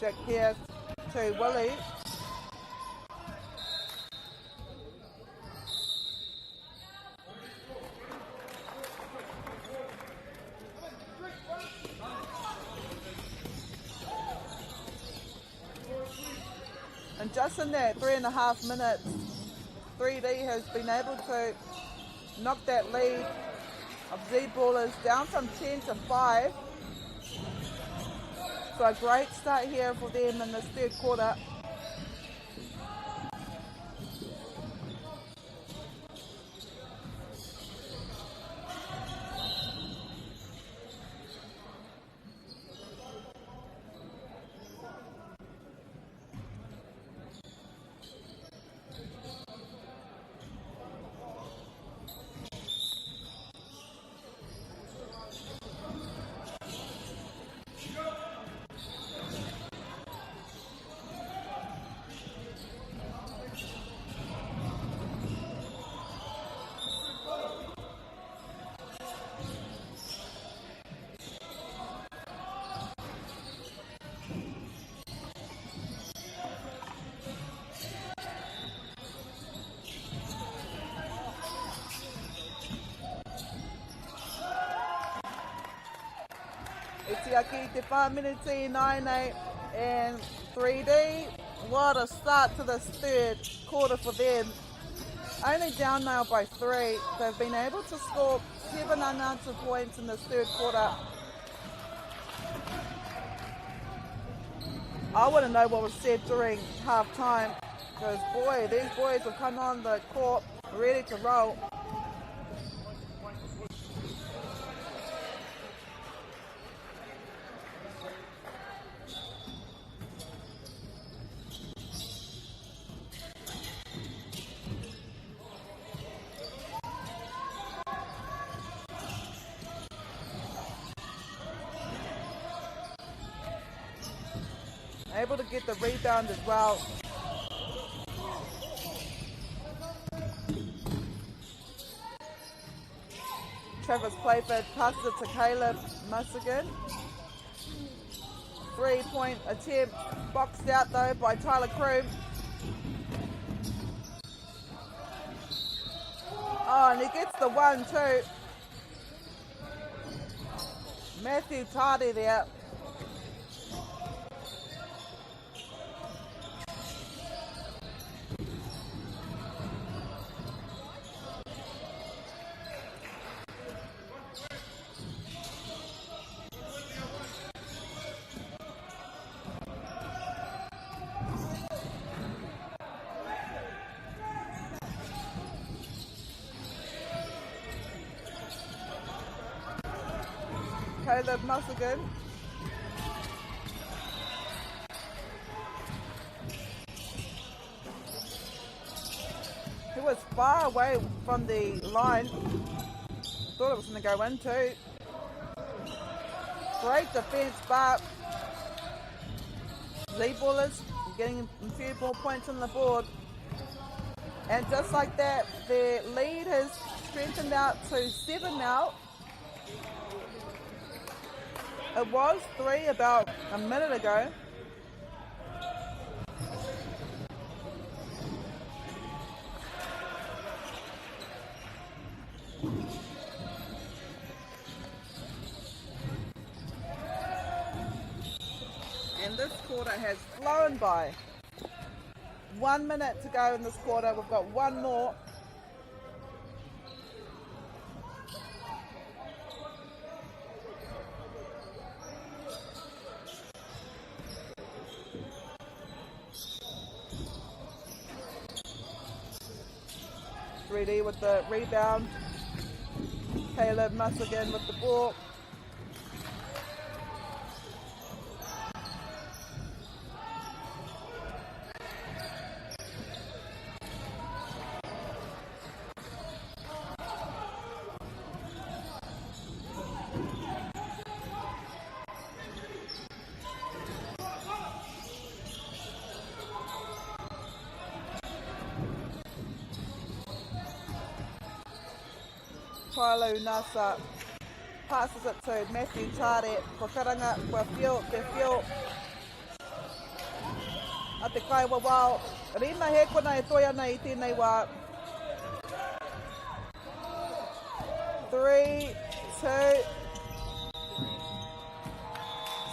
Jack Pierce to Willie. And just in that 3.5 minutes, 3D has been able to knock that lead of Z Ballers down from 10 to 5. So a great start here for them in this third quarter. Itiaki te whāminiti 9-8 and 3D. What a start to this third quarter for them. Only down now by 3. They've been able to score 7 unanswered points in this third quarter. I want to know what was said during half time, because boy, these boys have come on the court ready to roll. Able to get the rebound as well. Travis Playford passes it to Caleb Musigan. 3-point attempt, boxed out though by Tyler Crew. Oh, and he gets the 1-2. Matthew Tardy there. Caleb Musselgan. He was far away from the line. Thought it was going to go in too. Great defence, but Z-Ballers getting a few more points on the board. And just like that, their lead has strengthened out to 7 now. It was 3 about a minute ago. And this quarter has flown by. 1 minute to go in this quarter. We've got one more. Ready with the rebound. Caleb Musselgan with the ball. Kailu Nasa passes it to Matthew Tare, ko karanga, ko Phil, te Phil. A te kai wawao, rima he kona e toi ana I tēnei wā. 3, 2.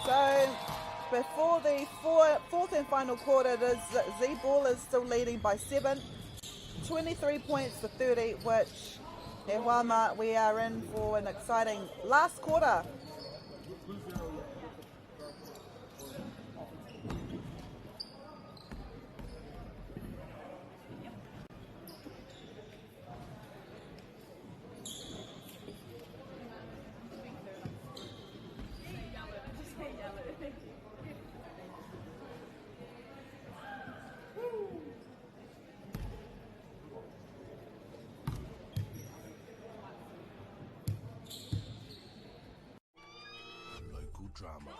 So, before the fourth and final quarter, it is Z-Ballers still leading by 7. 23 points to 30, which e Wama, we are in for an exciting last quarter. Drama,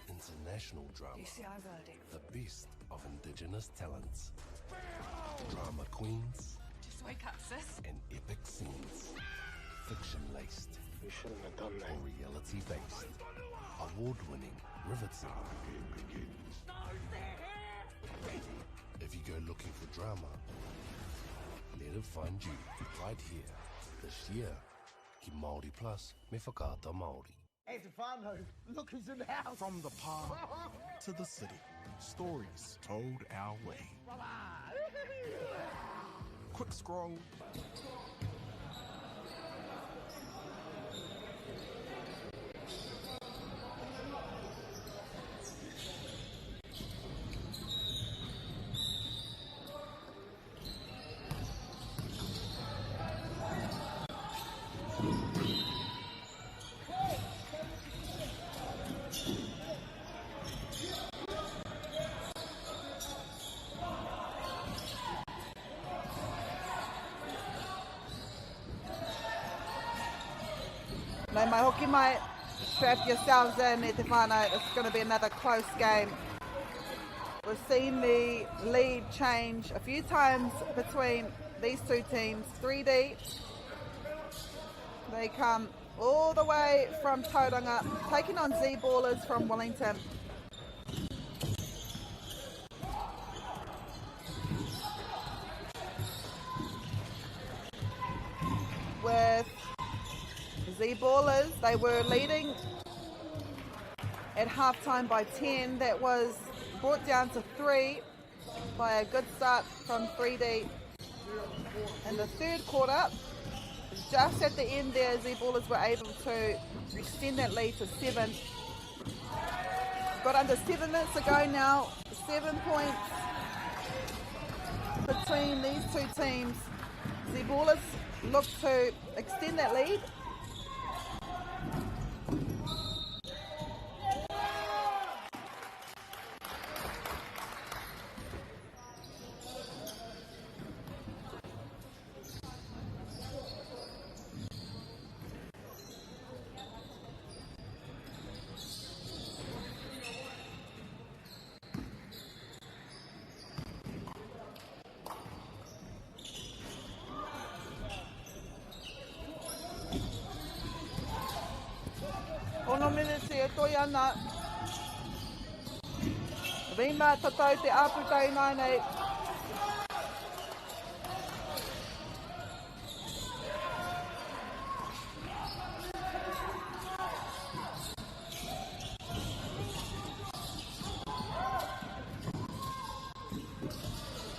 international drama, the best of Indigenous talents, drama queens, Just wake up, sis. and epic scenes, fiction-laced or reality-based, award-winning, riveting. If you go looking for drama, let it find you right here, this year. Ki Māori Plus, me whakaata Māori. Hey, Stefano, look who's in the house. From the park to the city, stories told our way. Quick scroll. Nei mai hoki mai, strap yourselves in, e te whānau. It's going to be another close game. We've seen the lead change a few times between these two teams. 3D, they come all the way from Tauranga, taking on Z-Ballers from Wellington. With Z-Ballers, they were leading at halftime by 10. That was brought down to 3 by a good start from 3D. In the third quarter, just at the end there, Z-Ballers were able to extend that lead to 7. Got under 7 minutes to go now. 7 points between these two teams. Z-Ballers look to extend that lead. toi ana. Rima tatau te aputai nai nei.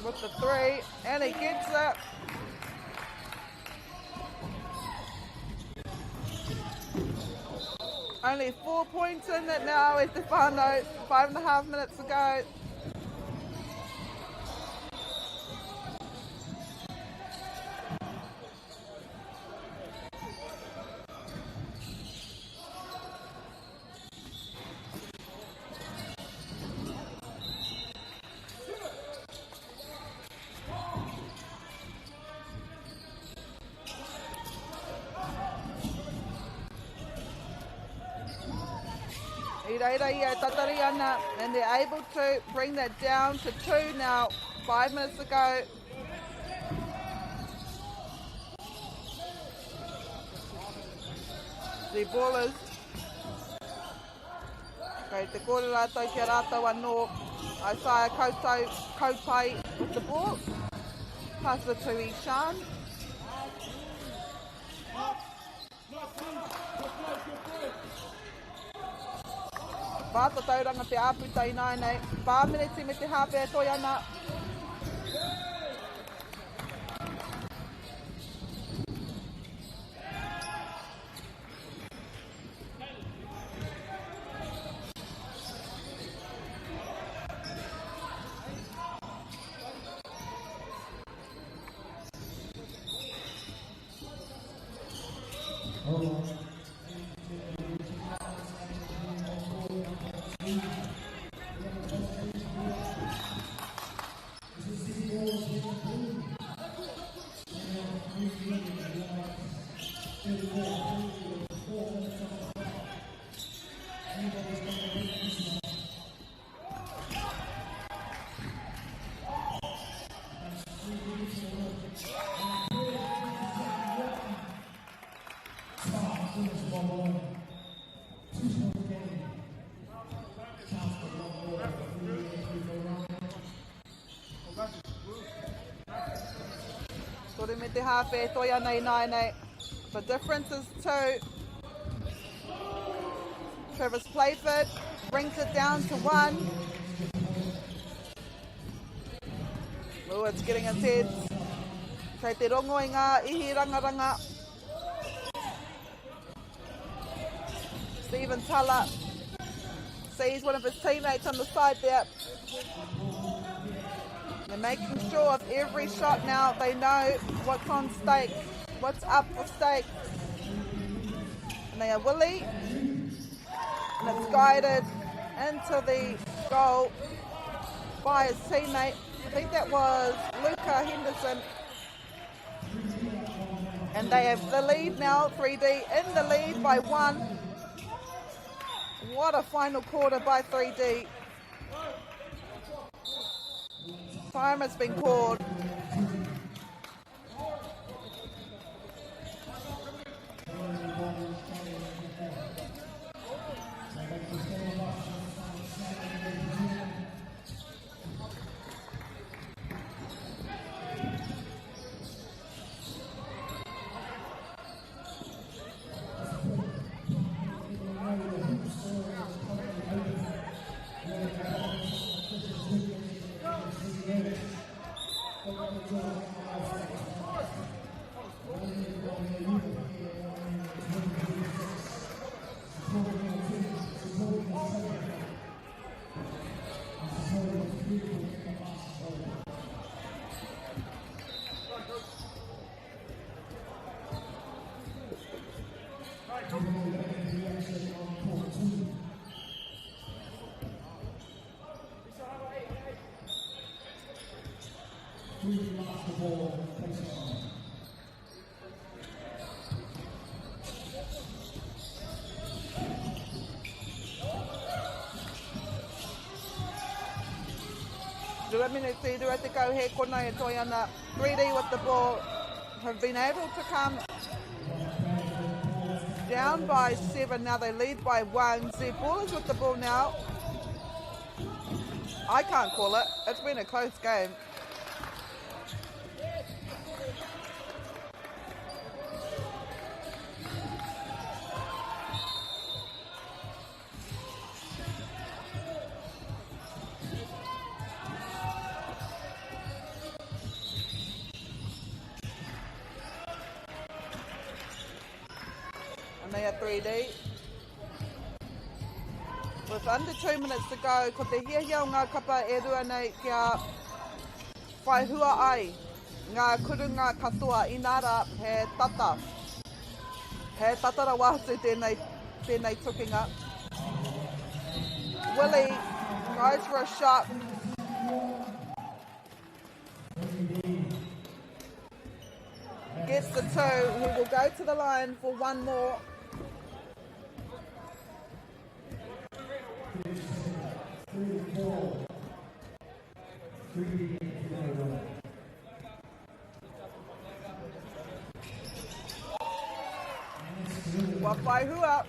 With the 3, and he gets it. Only 4 points in it now, Estefano. 5.5 minutes to go. And they're able to bring that down to 2 now. 5 minutes to go. The ballers. Okay, te kore rātou ki a rātou anō. Isaiah Koutai with the ball. Pass it to Ishan. Vāta tauranga te āputai nai nei. Pāmeneti me te hāpea toi ana. Tore me te hawhe toi ana I nai nei. The difference is 2. Travis Playford brings it down to 1. Oh, it's getting intense. Kei te rongo I ngā ihi rangaranga. Stephen Tuller sees one of his teammates on the side there. They're making sure of every shot now. They know what's on stake, what's up for stake. And they are Willie. And it's guided into the goal by his teammate. I think that was Luca Henderson. And they have the lead now, 3D in the lead by 1. What a final quarter by 3D. Time has been called. Te kau he kona e toi ana. 3D with the ball have been able to come down by 7. Now they lead by 1. Z Ballers with the ball now. I can't call it. It's been a close game. And they are 3D. With under 2 minutes to go, ko te hiahia o ngā kapa e rua nei kia whai hua ai. Ngā kurunga katoa inara he tata. He tatara wātu tēnei tukinga. Willie goes for a shot. Gets the 2. He will go to the line for one more. Whai hua.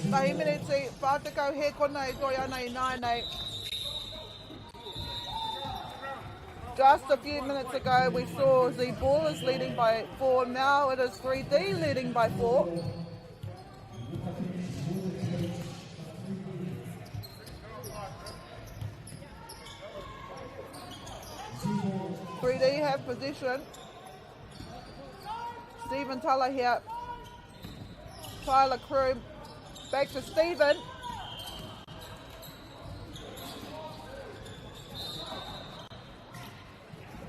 Tahi miniti, whātakau he kona e toi ana I nānei. Just a few minutes ago we saw the Ballers leading by 4. Now it is 3D leading by 4. Have position. Stephen Tuller here. Tyler Kroom. Back to Stephen.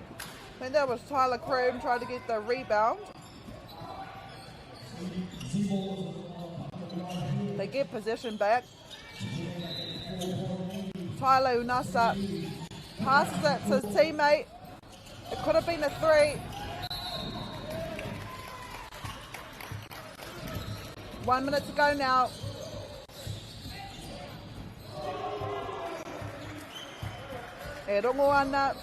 I think that was Tyler Kroom trying to get the rebound. They get possession back. Tyler Unasa passes it to his teammate. It could have been a 3. 1 minute to go now. E rongo ana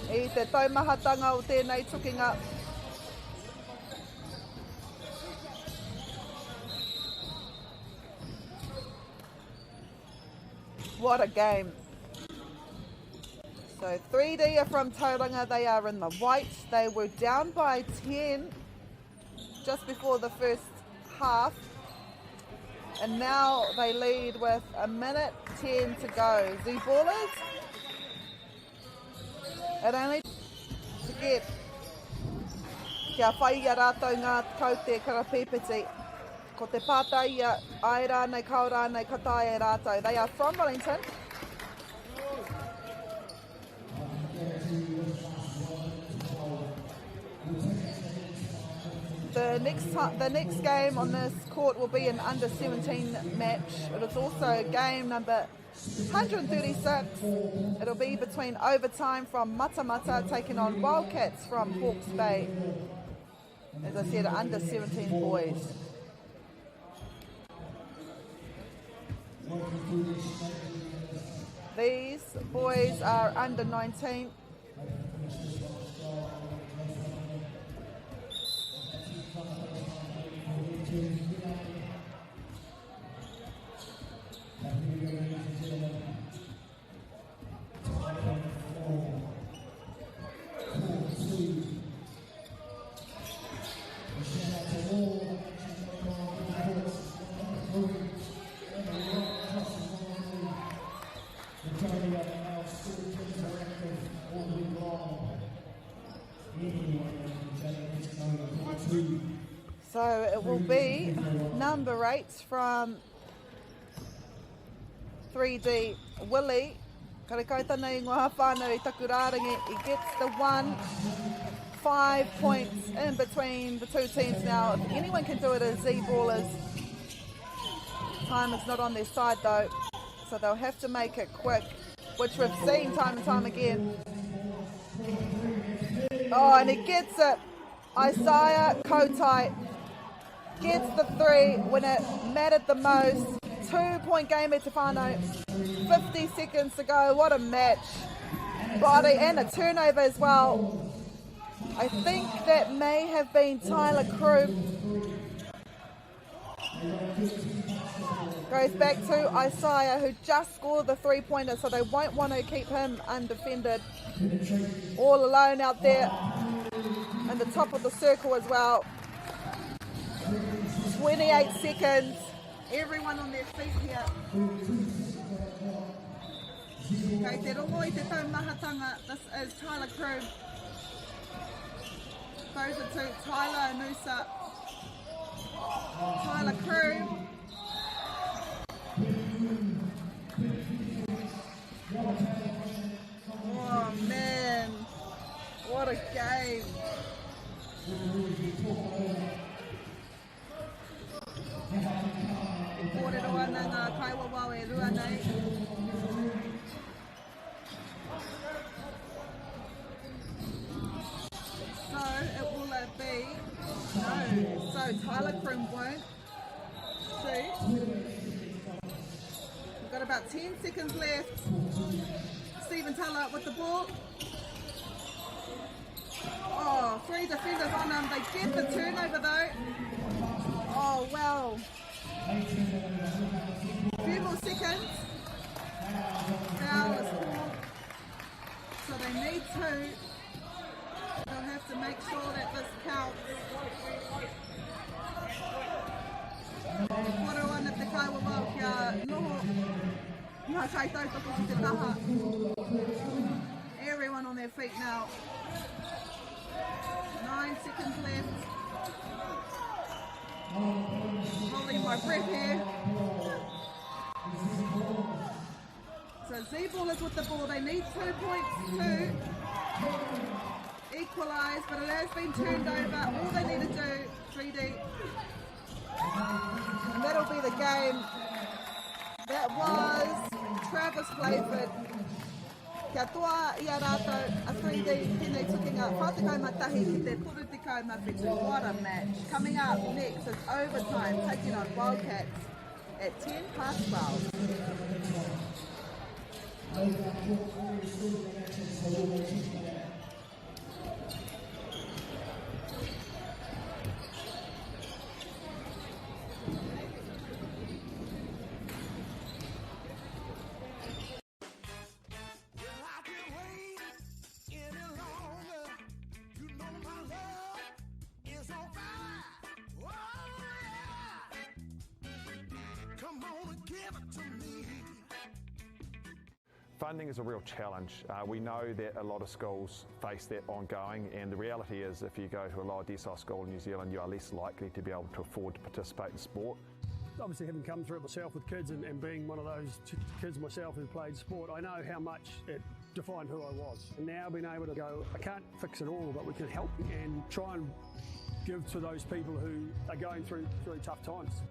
I te taumahatanga o tēnei tukinga. What a game. So 3D are from Tauranga, they are in the whites. They were down by 10 just before the first half. And now they lead with 1:10 to go. The Ballers, it only to get kia whai ia rātou ngā kaute karapipiti. Ko te pātai ia ai rānei kau rānei katai e rātou. They are from Wellington. The next game on this court will be an under-17 match. It is also game number 136. It'll be between Overtime from Matamata taking on Wildcats from Hawke's Bay. As I said, under-17 boys. These boys are under 19. So it will be number 8 from 3D, Willie. Karekauta nei ngā whānau I taku rārangi. He gets the 1, 5 points in between the two teams now. If anyone can do it as Z Ballers. Time is not on their side though, so they'll have to make it quick, which we've seen time and time again. Oh, and he gets it. Isaiah Kotai gets the 3 when it mattered the most. 2-point game at Te Whānau. 50 seconds to go. What a match. Body and a turnover as well. I think that may have been Tyler Crew. Goes back to Isaiah, who just scored the three-pointer, so they won't want to keep him undefended. All alone out there in the top of the circle as well. 28 seconds. Everyone on their feet here. Okay, te rongo I te taumahatanga. This is Tyler Crew. Goes it to Tyler Anusa. Tyler Crew. Oh man, what a game. Kōrero ana ngā kaiwawau e rua nei. So it will be, no, so Tyler Crum won't shoot. We've got about 10 seconds left. Stephen Teller with the ball. Oh, 3 defenders on him. They get the turnover though. Oh, wow. A few more seconds. Foul is called. So they need to. They'll have to make sure that this counts. Koro ana te kaiwawau kia noho. Ngā kai tautoko ki te taha. Everyone on their feet now. 9 seconds left. Holding my breath here. So Z-Ball is with the ball. They need 2 points to equalise, but it has been turned over. All they need to do, 3D. And that'll be the game. That was Travis Playford. Kia toa I a rātou a 3D tēnei tukinga whātekau matahi ki te torutikau mawhitu. What a match. Coming up next is overtime, taking on Wildcats at 12:12. Funding is a real challenge. We know that a lot of schools face that ongoing, and the reality is if you go to a lower decile school in New Zealand, you are less likely to be able to afford to participate in sport. Obviously, having come through it myself with kids and being one of those kids myself who played sport, I know how much it defined who I was. And now being able to go, I can't fix it all, but we can help and try and give to those people who are going through really tough times.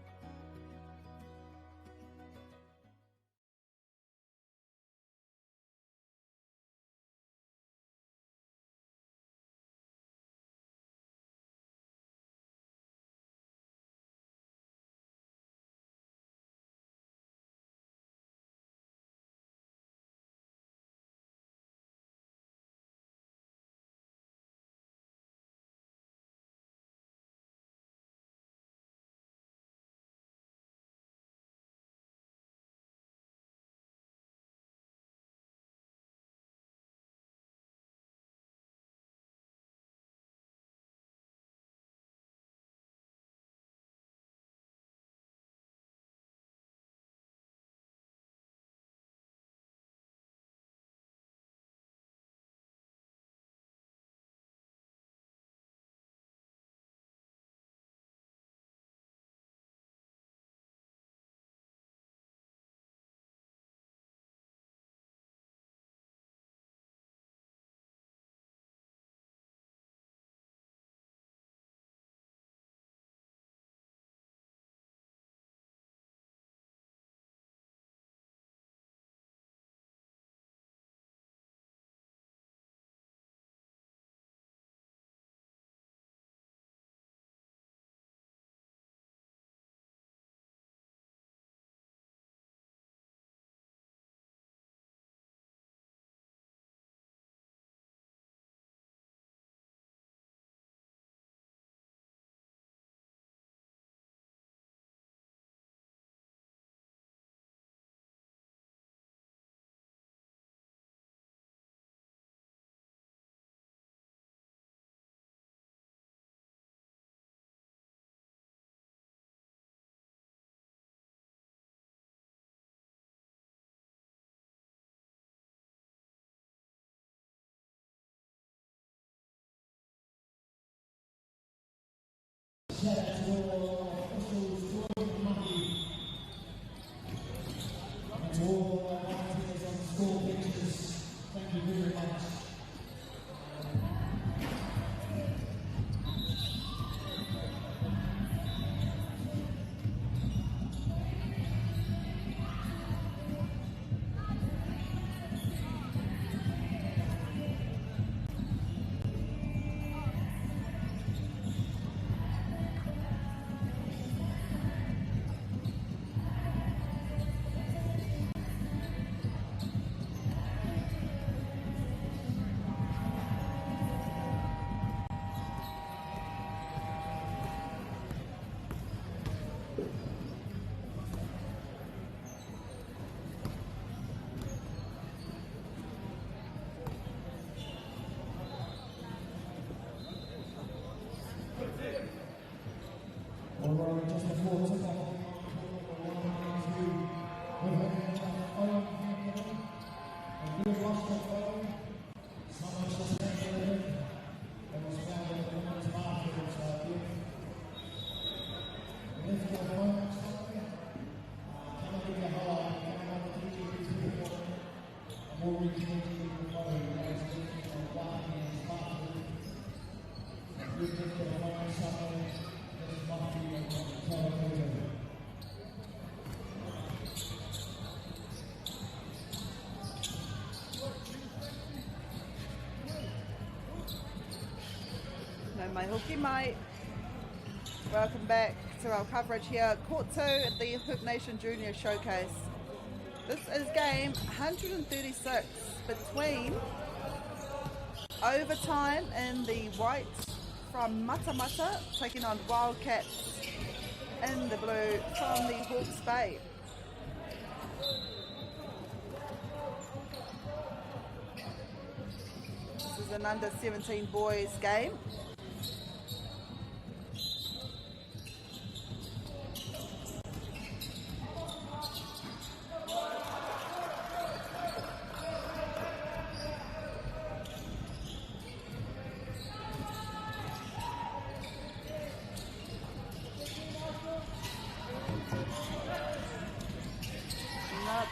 Mai hoki mai. Welcome back to our coverage here at Court 2 at the HoopNation Junior Showcase. This is game 136 between Overtime in the white from Matamata taking on Wildcats in the blue from the Hawke's Bay. This is an under 17 boys game.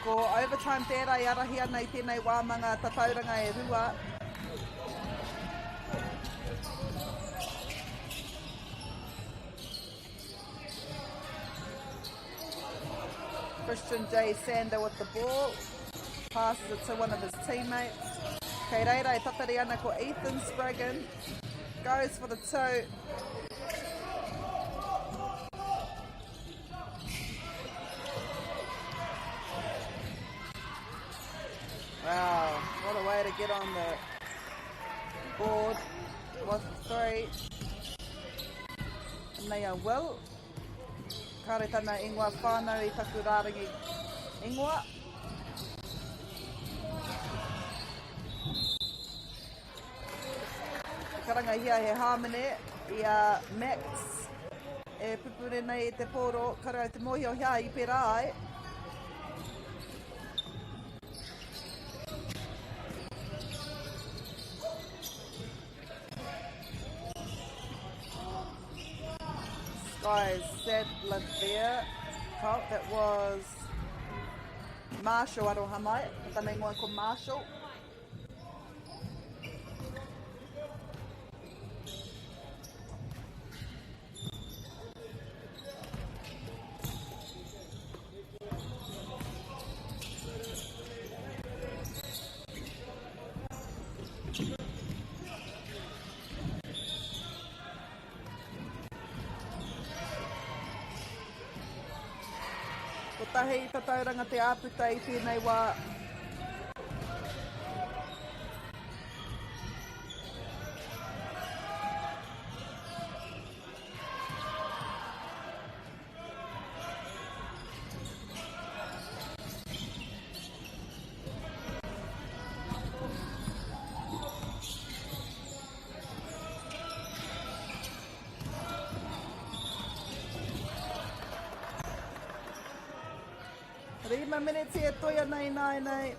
Ko overtime tērā I arahia nei tēnei wāmanga tatauranga e rua. Christian J. Sander with the ball. Passes it to one of his teammates. Kei reira e tatari ana ko Ethan Spraggan. Goes for the two. Wow, what a way to get on the board with three. Nei Will. Kare tana ingoa whānau I taku rārangi ingoa. Karanga hia he hāmene I Max e pupure nei e te poro. Kare te mohi o hia I pera ai. Guys, set left there. Oh, that was Marshall Arohamai. Tanei moa ko Marshall. Tahi tatauranga te āputa I tēnei wā. Rima minutes here, toia nei nei.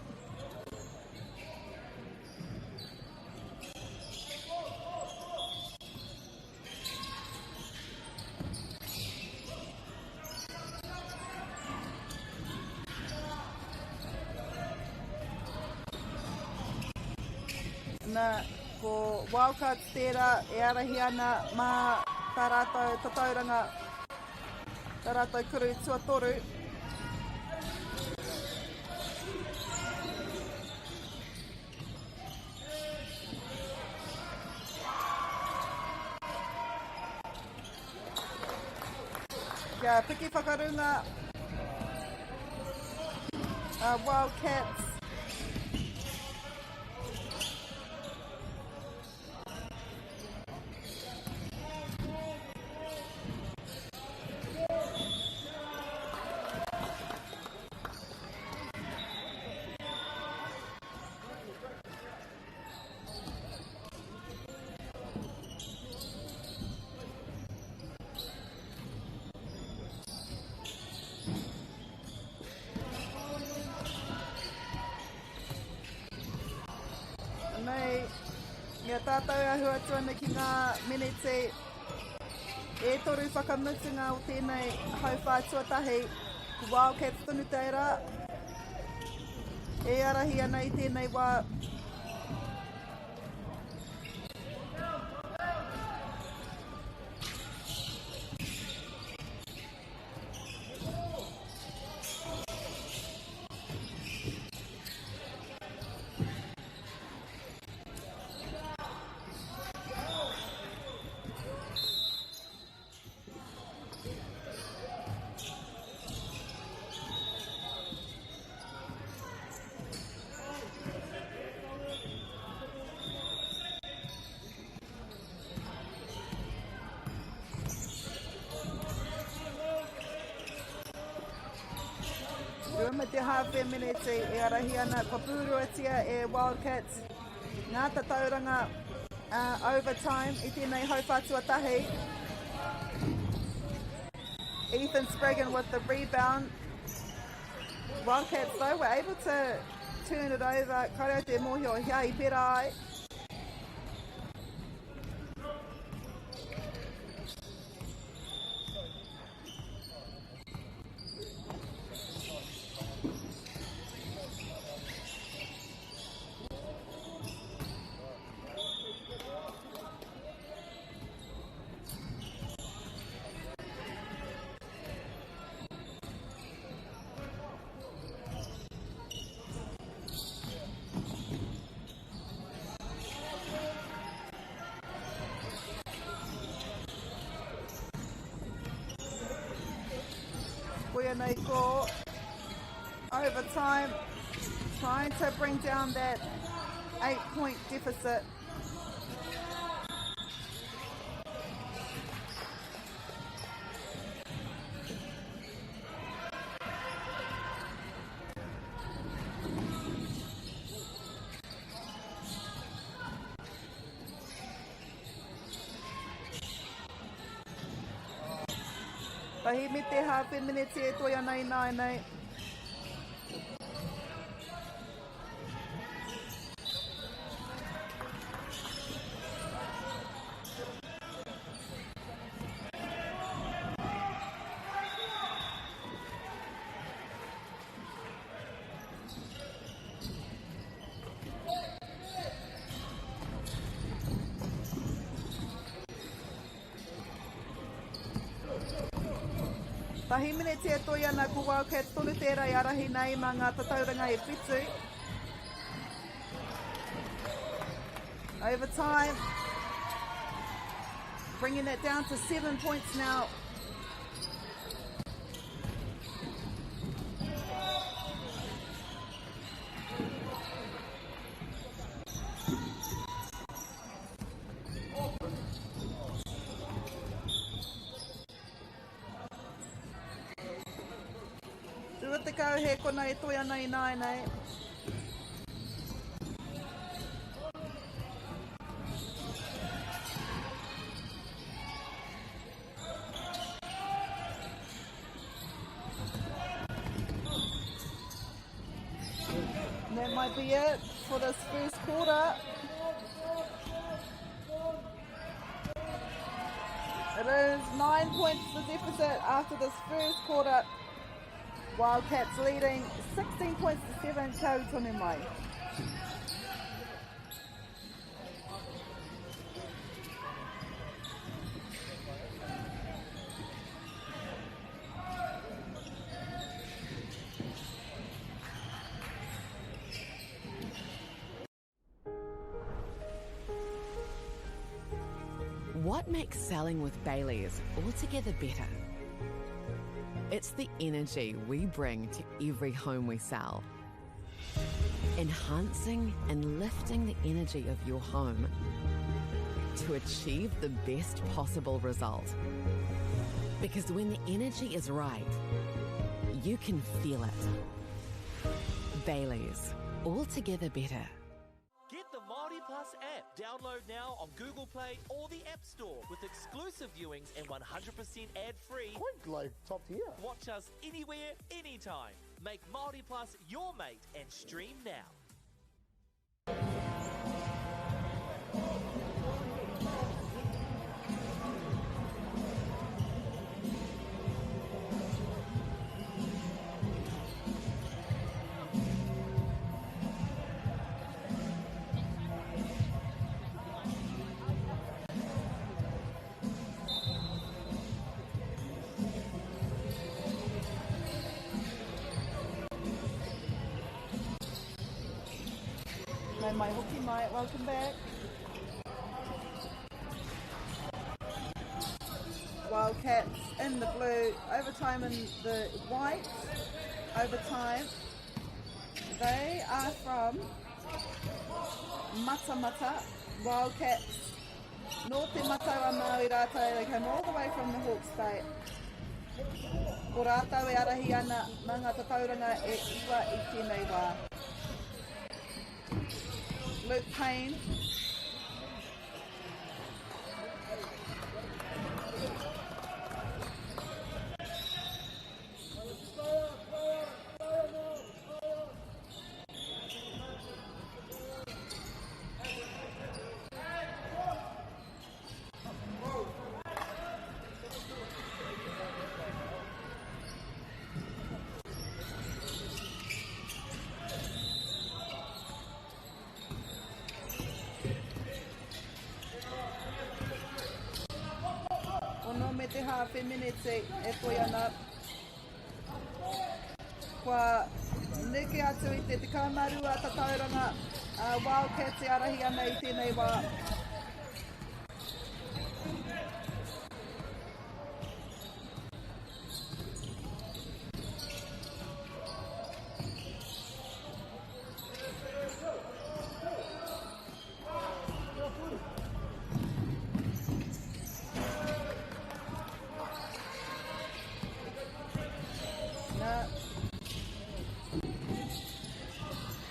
Na, ko Wildcats tērā, e arahi ana mā tā rātou tatauranga, tā rātou kuru tuatoru. Kia piki whakarunga Wildcats. Nei, ia tātou ahua tuana ki ngā menete e toru whakamutunga o tēnei hauwhā tuatahi ku Wildcats tunu teira. E arahi ana i tēnei wā. Ruma te hawhe menete e arahi ana ka pūruatia e Wildcats. Ngā tatauranga overtime i tēnei hauwhā tuatahi. Ethan Spraggan with the rebound. Wildcats though were able to turn it over. Kaurau te mohio hea I pera ai. Nei ko overtime, trying to bring down that 8-point deficit. Pahi me te hawhe minute e toi ana I nai nei. Pahi minute e toi ana ku Wildcats tonu tērā I arahi nei mā ngā tatauranga e whitu. Overtime. Bringing it down to 7 points now. Te kau he kona e toi ana I nai nei. And that might be it for this first quarter. It is 9 points the deficit after this first quarter. Wildcats leading 16 points to 7 kau tonu mai. What makes selling with Baileys altogether better? It's the energy we bring to every home we sell. Enhancing and lifting the energy of your home to achieve the best possible result. Because when the energy is right, you can feel it. Baileys, altogether better. Get the MāORI Plus app. Download now on Google Play or the App Store with exclusive viewings and 100% ad-free. Quite like top tier. Watch us anywhere, anytime. Make MāORI Plus your mate and stream now. My hooky mate, welcome back. Wildcats in the blue, overtime in the white, overtime. They are from Matamata, Wildcats, North Mataua Māori rātou. They came all the way from the Hawke's State. Ko rātou e arahi ana mā ngā tatauranga e iwa I tēnei wā. Luke Payne. Me te hawhi minute e toi ana. Kua neke atu I te kamaru a tatauranga Wildcats e arahi ana I tēnei wā.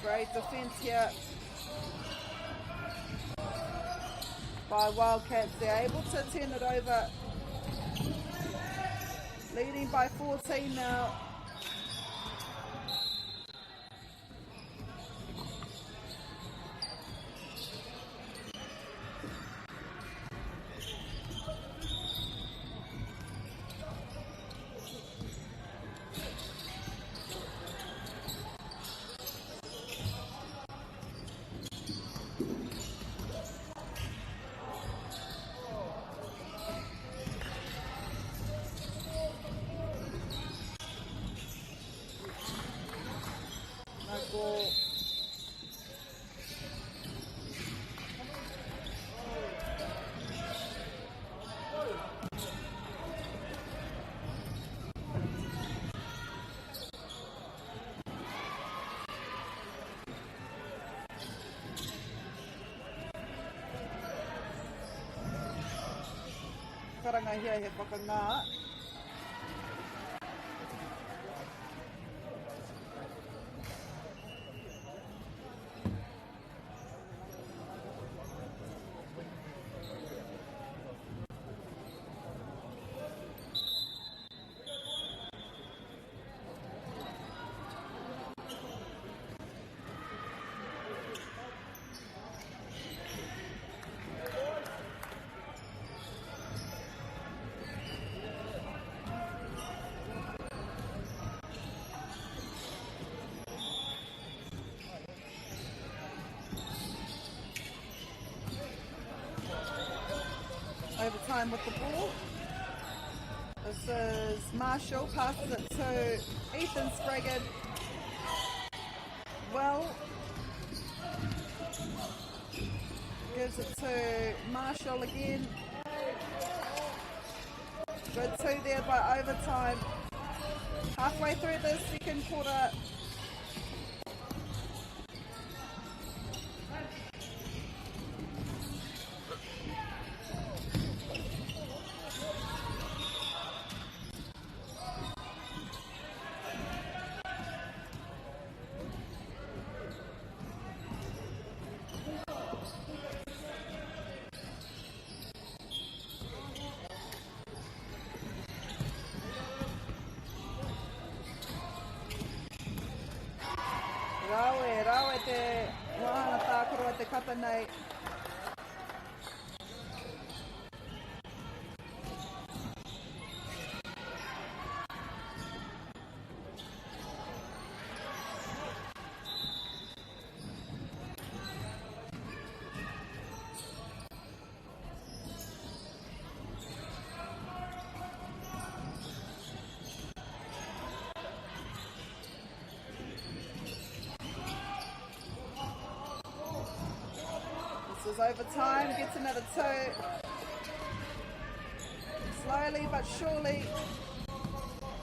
Great defence here by Wildcats. They're able to turn it over. Leading by 14 now. Karanga hia he whakangā. Overtime with the ball. This is Marshall, passes it to Ethan Spraggan. Well, gives it to Marshall again. Good 2 there by overtime. Halfway through the second quarter. Rawe te wahanga tākoroa te kapa nei. This is overtime, gets another 2. Slowly but surely,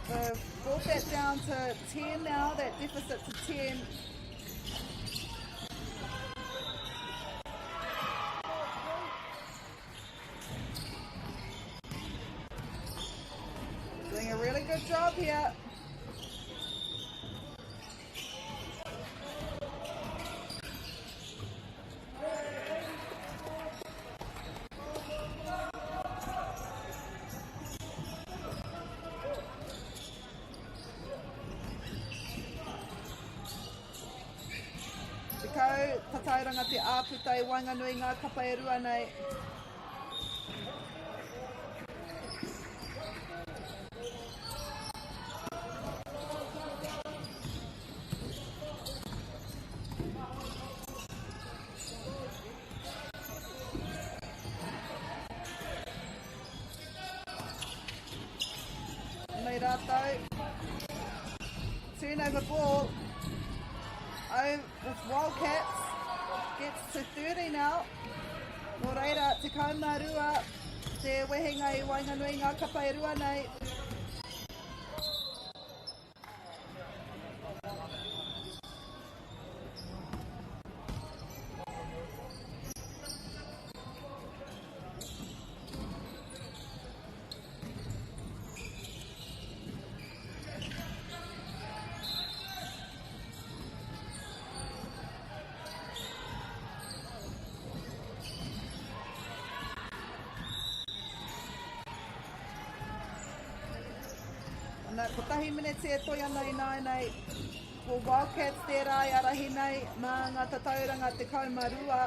they've brought that down to 10 now, that deficit to 10. Doing a really good job here. Tatairanga te āputai Whanganui ngā kapa e rua nei. Nei rātou. Turnover ball. With Wildcats. Gets to 30 now. Nō reira, te kaumārua, te wehenga I Whanganui ngā kapa e rua nei. Ko tahi minutes e toi ana I nai nei. Ko Wildcats te rai arahi nei mā ngā tatauranga te kaumārua.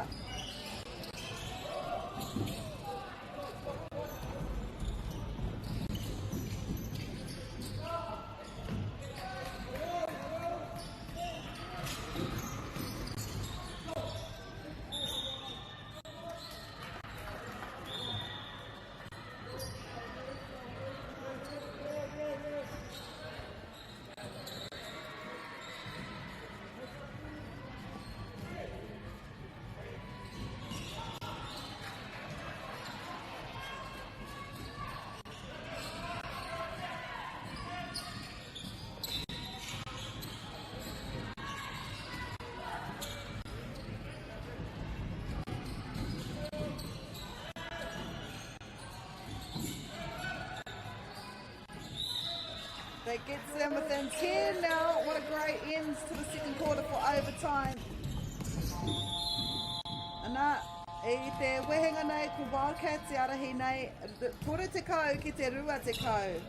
That gets them within 10 now. What a great end to the second quarter for overtime. Ana, I te wehenga nei ko Wildcats I arahi nei. Kore te kau ki te rua te kau.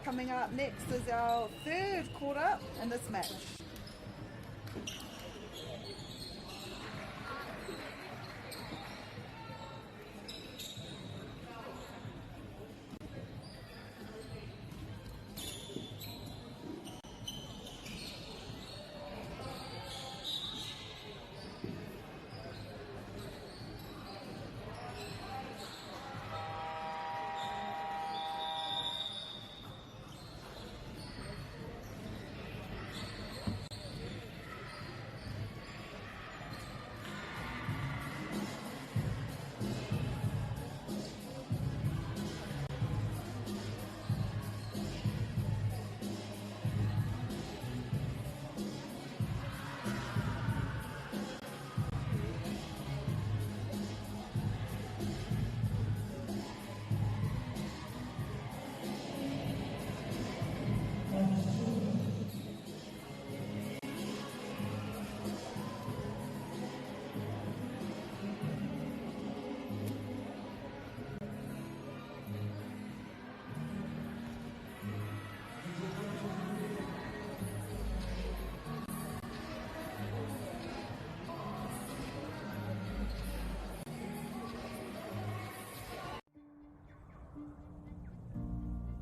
Coming up next is our third quarter in this match.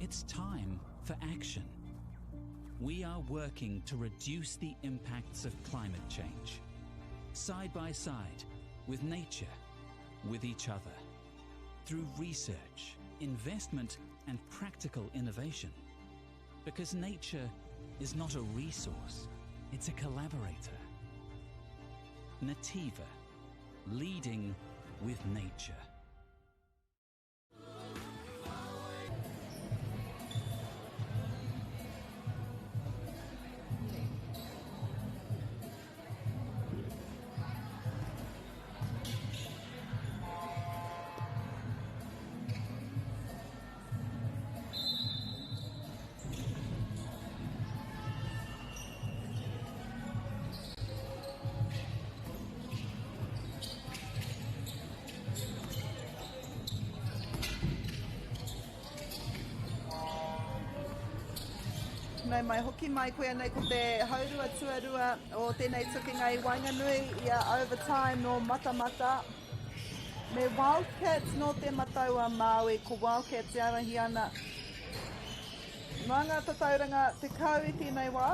It's time for action. We are working to reduce the impacts of climate change, side by side, with nature, with each other, through research, investment, and practical innovation. Because nature is not a resource, it's a collaborator. Nativa, leading with nature. Nei mai hoki mai koe nei ko te haurua tuarua o tēnei tukinga i Whanganui ia overtime no mata-mata. Me Wildcats no te mataua Māui ko Wildcats i arahi ana. Manga tatauranga te kau i tēnei wā.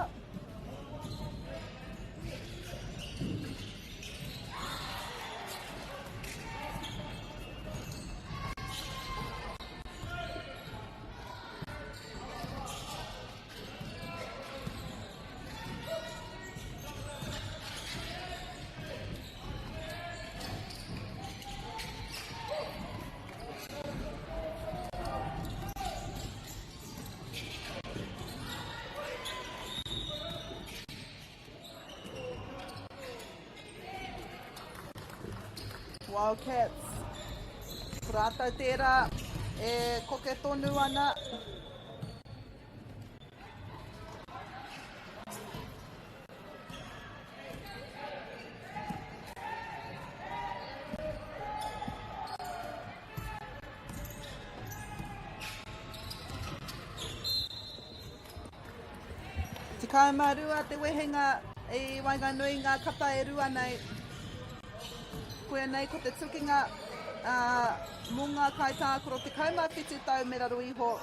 Wildcats. Rātau tērā e koke tonu ana. Te kaumārua te wehenga i Whanganui ngā kapa e rua nei. Koe nei ko te tukinga mō ngā kaitākoro te kaumāwhitu tau me raru iho.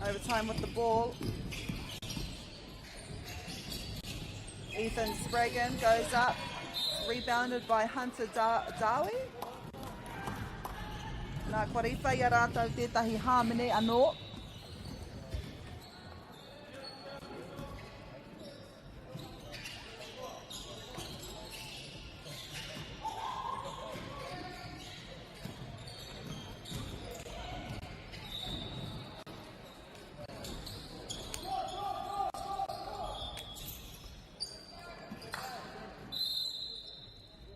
Overtime with the ball. Ethan Spragan goes up, rebounded by Hunter Dawi. Nā koriwha i a rātau tētahi hāmene anō.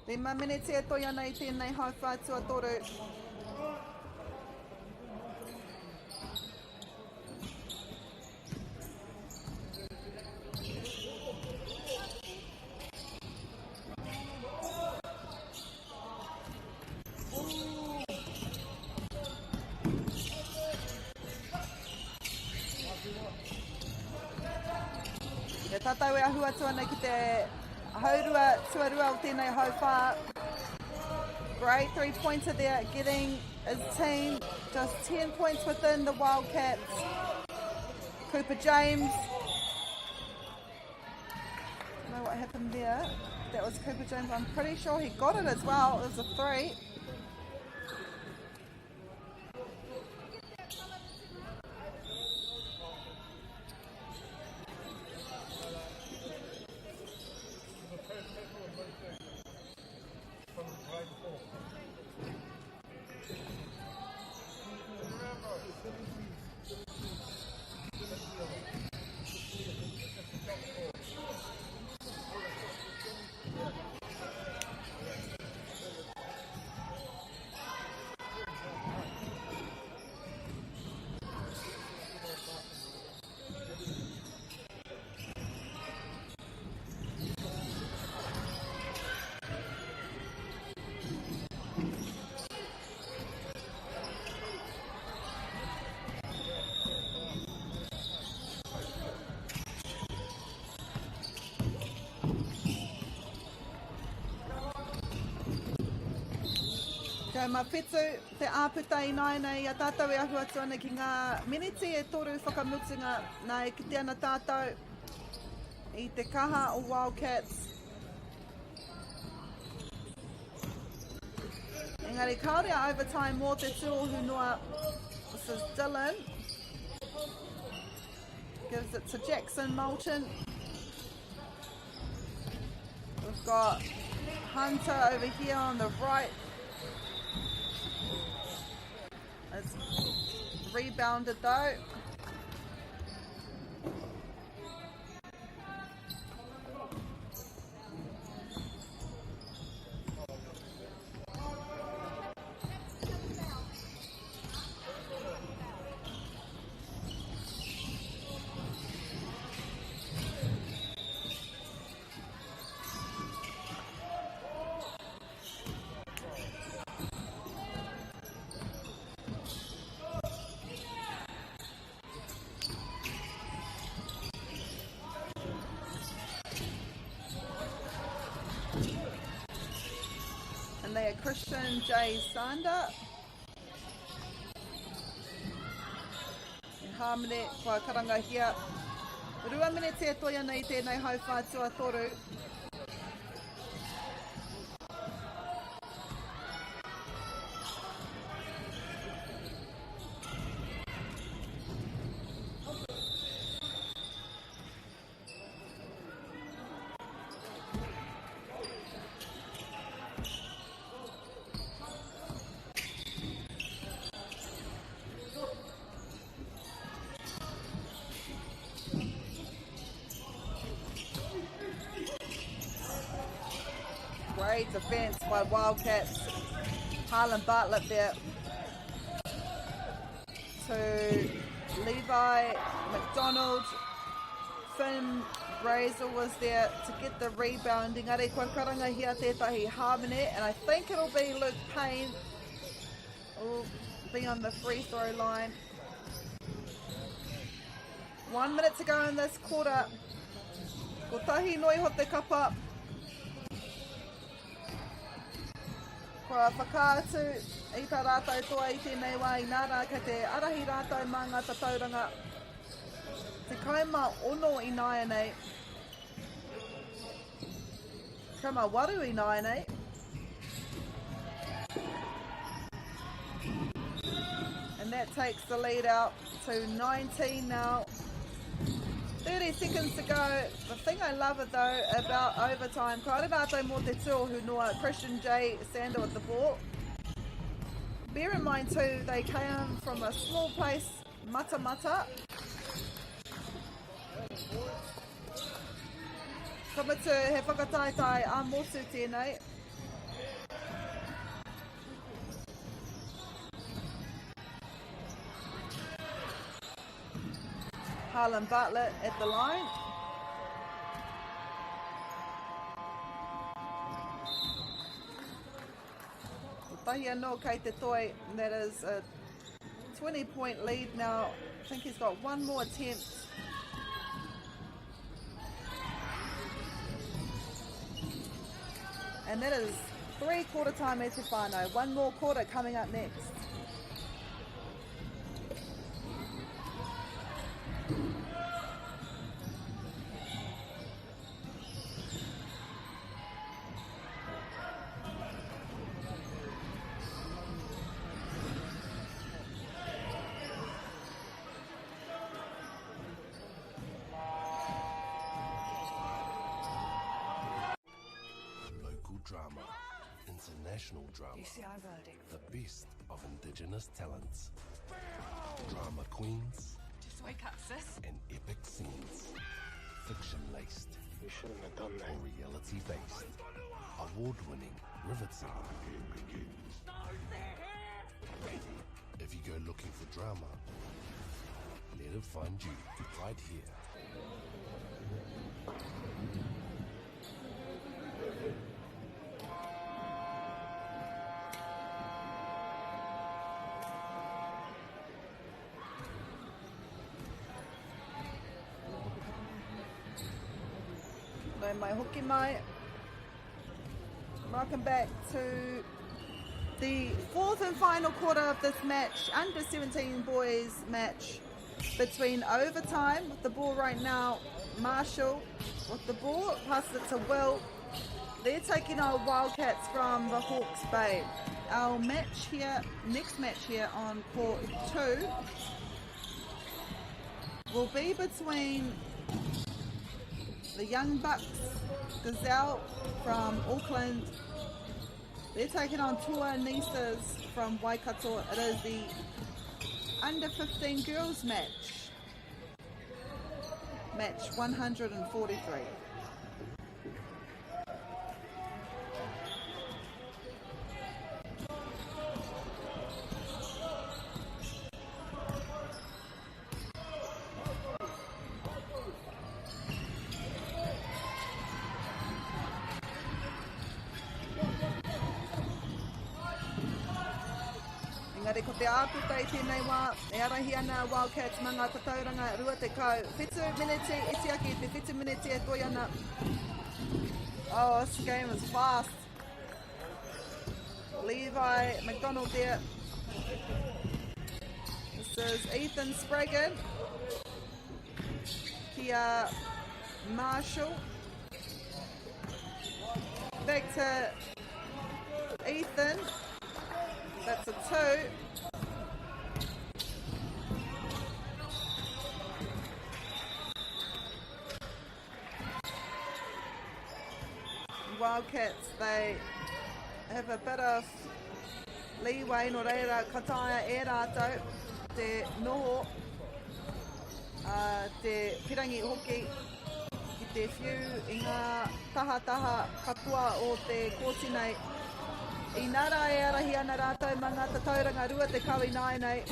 Lima minutes e toia nei tēnei hauwhātua toru. Ia tātou e ahua tua nei ki te haurua tuarua o tēnei hauwhā. Great three-pointer there, getting his team just 10 points within the Wildcats. Cooper James. Don't know what happened there. That was Cooper James. I'm pretty sure he got it as well. It was a three. Kei mawhitu te āputa i nai nei a tātou e ahu atu ana ki ngā miniti e toru whakamutunga nā e kite ana tātou i te kaha o Wildcats. Engari, kaore a overtime mō te tūohu noa. This is Dylan. Gives it to Jackson Moulton. We've got Hunter over here on the right. It's rebounded though. And they are Christian J. Sander. E Hamene, kua karanga hia. Rua minute e toia nei tēnei hauwhātua toru. Great defence by Wildcats. Harlan Bartlett there to Levi McDonald. Finn Brazel was there to get the rebounding. Are kua karanga hia tētahi Harmony, and I think it'll be Luke Payne will be on the free throw line. 1 minute to go in this quarter. Ko tahi noi ho te kapa. Kua whakaatu i tā rātou toa i tēnei wā i nā rā kei te arahi rātou mā ngā tatauranga. Te kaima ono i nāia nei. Kaima waru i nāia nei. And that takes the lead out to 19 now. 30 seconds to go. The thing I love it though about overtime, kaore rātou mō te tūohu noa, Christian J. Sander with the ball. Bear in mind too, they came from a small place, Mata Mata. Kamatu he whakataitai a motu tēnei. Harlan Bartlett at the line. Tahi anō kei te toi, that is a 20-point lead now. I think he's got one more attempt. And that is 3 quarter time e te whānau. One more quarter coming up next. Drama, international drama, the best of indigenous talents, drama queens, Just wake up, sis. and epic scenes, fiction-laced or reality-based, award-winning, riveting. If you go looking for drama, let it find you right here. No mai hoki mai. Welcome back to The fourth and final quarter of this match, under 17 boys match between overtime. With the ball right now, Marshall with the ball, passes it to Will. They're taking our Wildcats from the Hawke's Bay. Our match here, next match here on court 2 will be between the Young Bucks Gazelle from Auckland. They're taking on Tua Nisas from Waikato. It is the under 15 girls match. Match 143. Engari ko te āputa I tēnei wā, e arahi ana Wildcats manga tatauranga rua te kau. Whetu minute, iti aki te whetu minute e toi ana. Oh, this game is fast. Levi McDonald there. This is Ethan Spragan. Kia Marshall. Back to Ethan. That's a 2. Wildcats, they have a bit of leeway, no reira kataia e rātou, te noho, te pirangi hoki, ki te whiu I ngā taha katua o te kōtinei. I nara e arahi ana rātou manga tatauranga rua te kawi nai nei.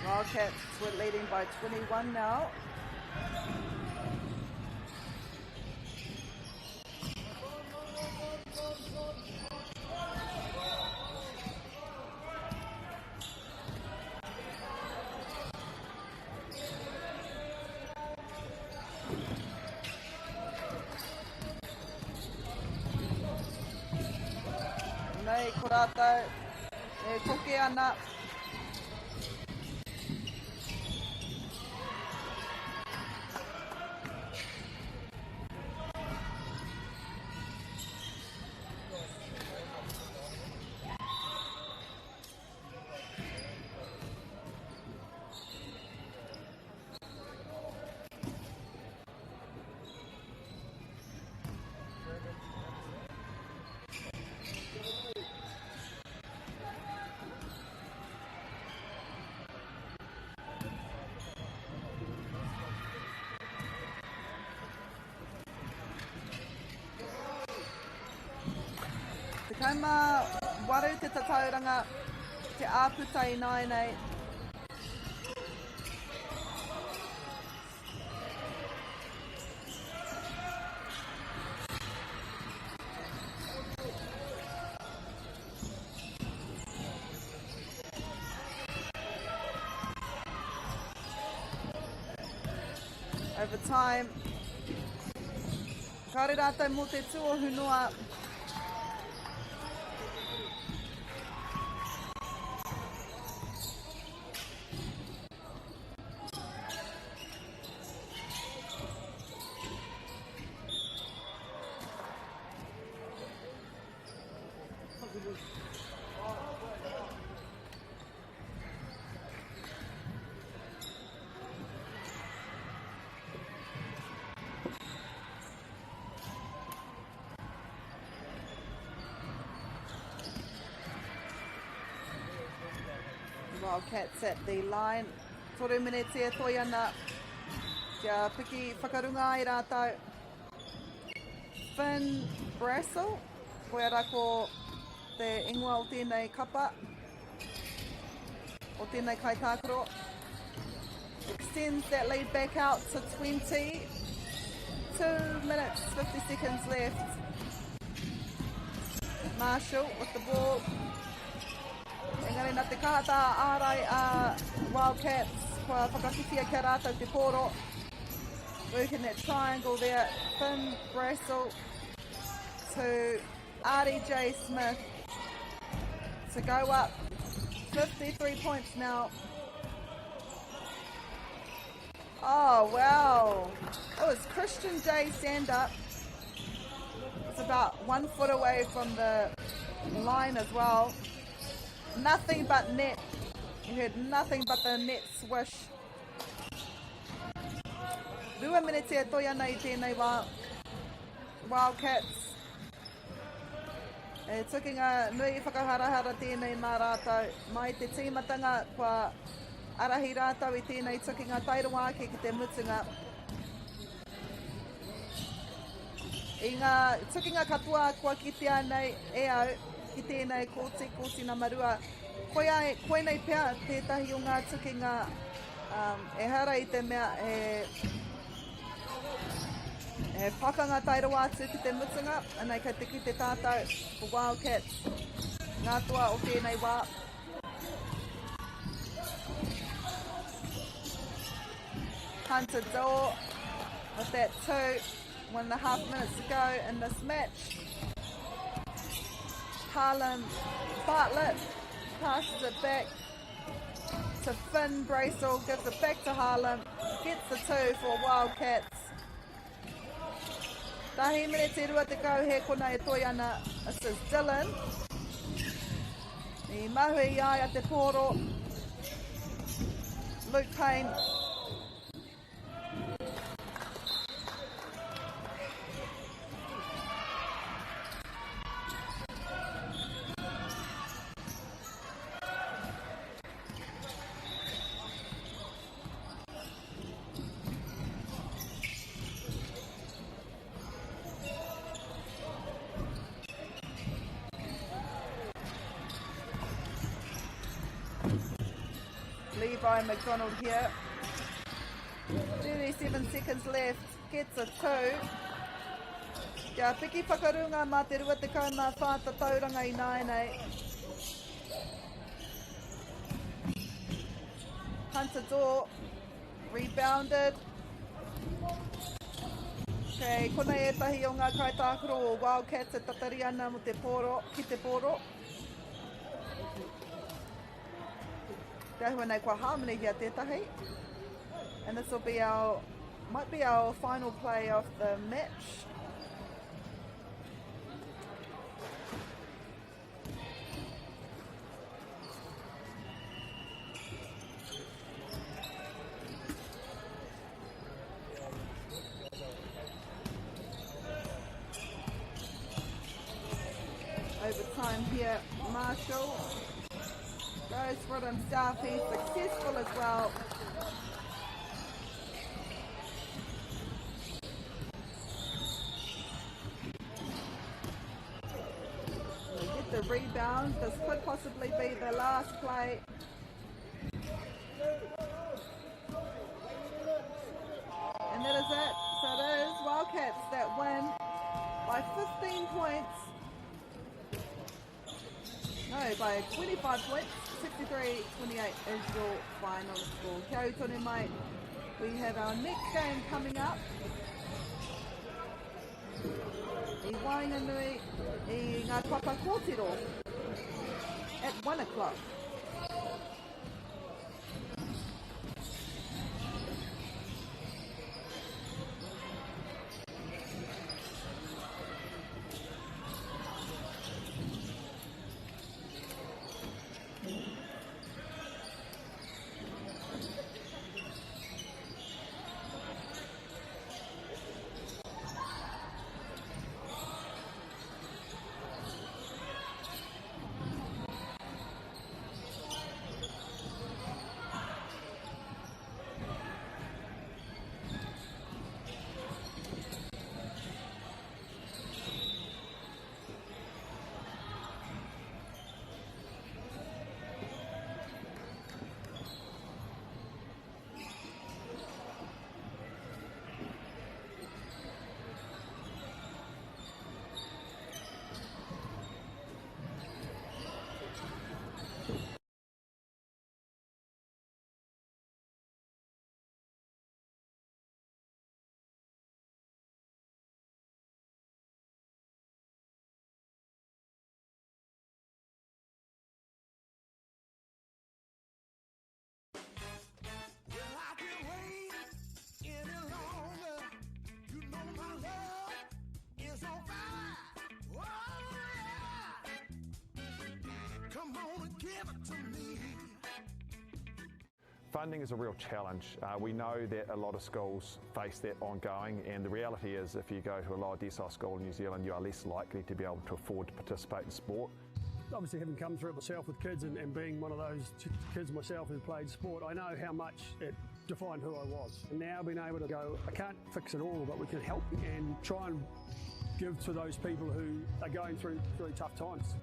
Wildcats were leading by 21 now. Nei, ko rātou, e koke ana. Kaima waru te tatauranga, te āputai nai nei. Over time, kaore rātou mō te tuohunua. Wildcats at the line. Tore minute e toi ana. Kia piki whakarunga ai rātou. Finn Brassel. Koe ara ko te ingoa o tēnei kapa. O tēnei kaitākaro. Extends that lead back out to 20. 2 minutes, 50 seconds left. Marshall with the ball. Engari nā te kahata ārai a Wildcats. Kua whakawhiwhia kia rātou te pōro. Working that triangle there. Finn Brassel to RDJ Smith to go up. 53 points now. Oh, wow. It was Christian J stand up. It's about 1 foot away from the line as well. Nothing but net. You heard nothing but the net swish. 2 minutes e toi ana I tēnei Wildcats. E tukinga nui whakaharahara tēnei mā rātou. Mai te tīmatanga kua arahi rātou I tēnei tukinga tairoa ki te mutunga. I ngā tukinga katoa kua kitea nei e au ki tēnei kōti na marua. Koe nei pia tētahi o ngā tukinga e hara I te mea e pakanga tairoa atu ki te mutunga. Anei kei te ki te tātou for Wildcats. Ngā toa o tēnei wā. Hunter Dorr with that 1.5 minutes to go in this match. Harlan Bartlett passes it back to Finn Brassel, gives it back to Harlan, gets the 2 for Wildcats. Tahi minute e rua te kau he kona e toi ana. This is Dylan. I mahui ai a te pōro. Luke Payne. Levi McDonald here. 37 seconds left. Gets a 2. Kia piki whakarunga mā te rua te kaumā whāta tauranga I nāenei. Hunter Dorr rebounded. Okay, kona e tahi o ngā kaitākaro o Wildcats e tatari ana mo te pōro, ki te pōro. Te ahua nei kua harmony here tētahi. And this will be might be our final play of the match. Overtime here, Marshall goes for it himself. He's successful as well. They get the rebound. This could possibly be the last play. And that is it. So it is Wildcats that win by 15 points. No, by 25 points. 63-28 is your final score. Kia ora tonu mai. We have our next game coming up. I Whanganui, I ngā papa kōtiro at 1 o'clock. give it to me. Funding is a real challenge. We know that a lot of schools face that ongoing, and the reality is if you go to a lower decile school in New Zealand, you are less likely to be able to afford to participate in sport. Obviously, having come through it myself with kids and being one of those kids myself who played sport, I know how much it defined who I was. And now being able to go, I can't fix it all, but we can help and try and give to those people who are going through really tough times.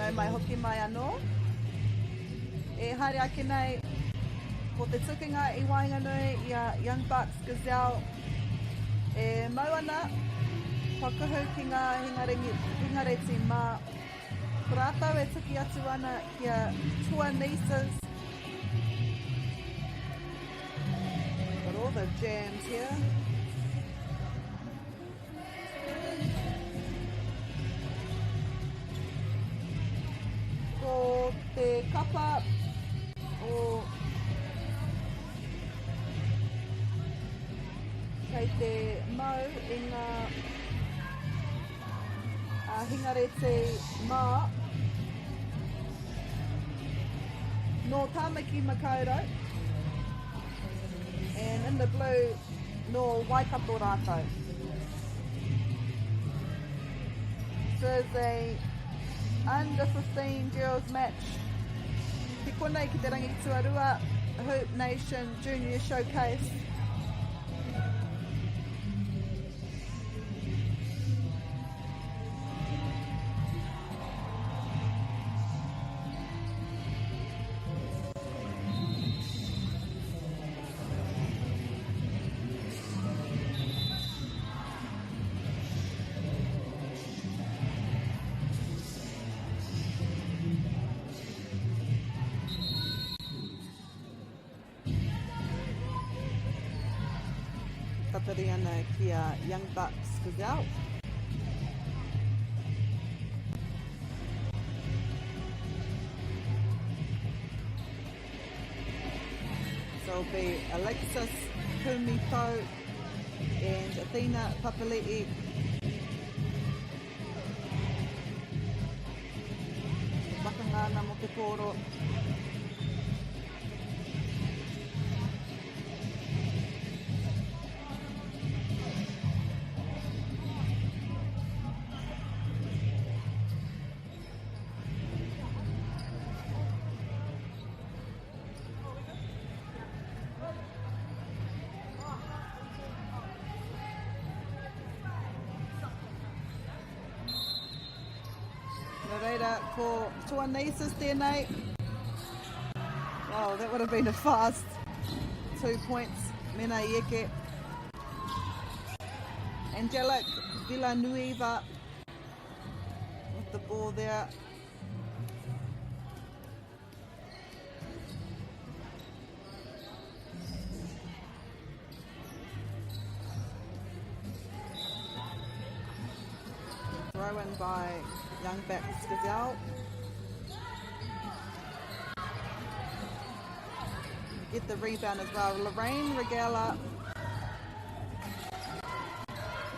nau mai hoki mai anō. E haere ake nei, ko te tukinga I Whanganui I a Young Bucks Gazelle, e mau ana, whakahu ki ngā hingareti mā. Ko rātou e tuki atu ana ki a Tua Nieces. Got all the jams here. Ko te kapa o kei te mau I ngā hingarete mā no Tāmaki Makaurau and in the blue no Waikato rātou. So it's a under 15 girls match. Ki konei ki te rangi tuarua HoopNation Junior Showcase. Tapari ana ki a Young Bucks Gazelle. So it'll be Alexis Kumito and Athena Papali'i. Wakangana mo te poro. Reira ko Tua Nieces tēnei. Oh, that would have been a fast 2 points. Mena Ieke. Angelic Villanueva with the ball there. Throw in by Young Bucks Gazelle. Get the rebound as well. Lorraine Regala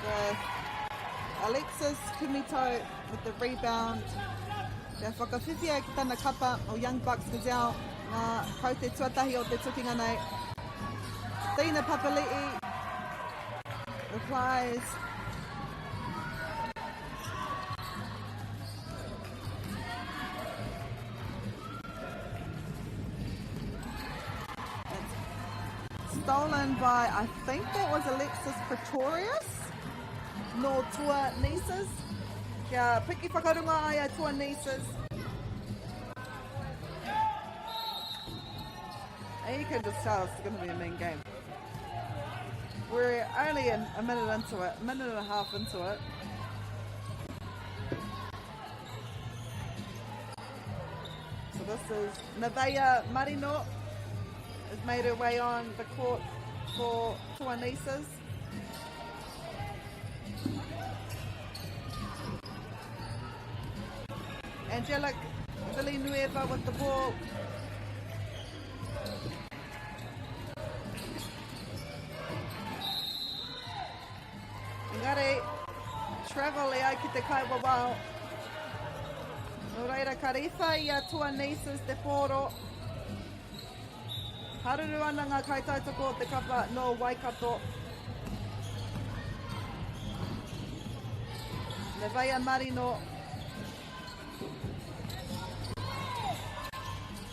with Alexis Kumito with the rebound. Kia whakawhiwhia ki tana kapa o Young Bucks Gazelle. Ngā kau te tuatahi o te tukinga nei. Tina Papali'i replies. Stolen by, I think that was Alexis Pretorius, no Tua Nieces. Kia piki whakarunga ai a Tua Nieces. And you can just tell it's going to be a mean game. We're only a minute into it, a minute and a half into it. So this is Nevaeh Marino. Has made her way on the court for Tua Nieces. Angelic Villanueva with the ball. Engari travel e ai ki te kaiwawao. No reira kariwha I a Tua Nieces te poro. Haruru ana ngā kaitautoko o te kapa no Waikato. Nevaeh Marino.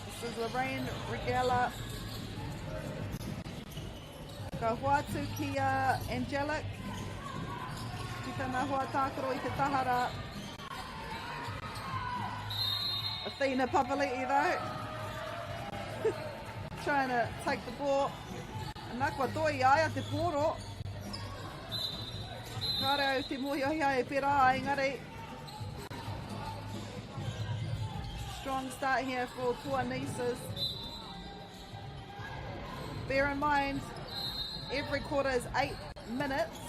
This is Lorraine Regala. Ka hoatu ki a Angelic. Ki tana hoa tākaro I te tahara. Athena Papali'i though. Trying to take the ball. Nakwa doi aia te poro. Kare au te mohi ai e pera engari. Strong start here for Tuanisas. Bear in mind, every quarter is 8 minutes.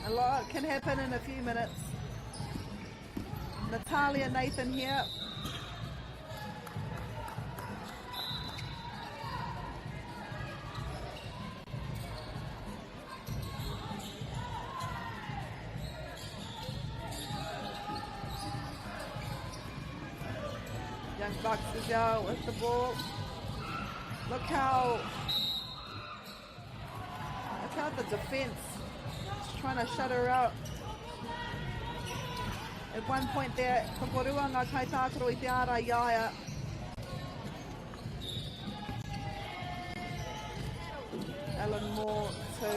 A lot can happen in a few minutes. Natalia Nathan here. Young Bucks is out with the ball. Look how the defense is trying to shut her out. At one point there, Kaporua ngā kaitākaro I te ara iaia. Ellen Moore to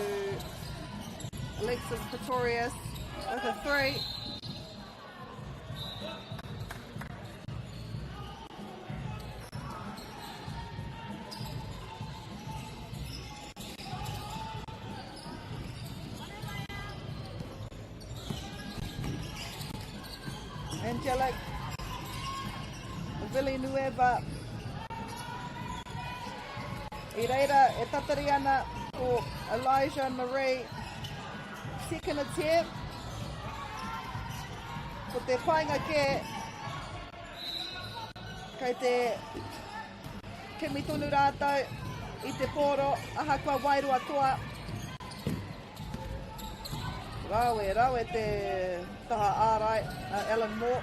Alexis Pretorius with a 3. Angelic Villanueva I reira e tatari ana ko Elijah Marie. Second attempt ko te painga ke kei te kimi tonu rātou I te poro ahakua wairua toa. Rawe te taha ārai Ellen Moore.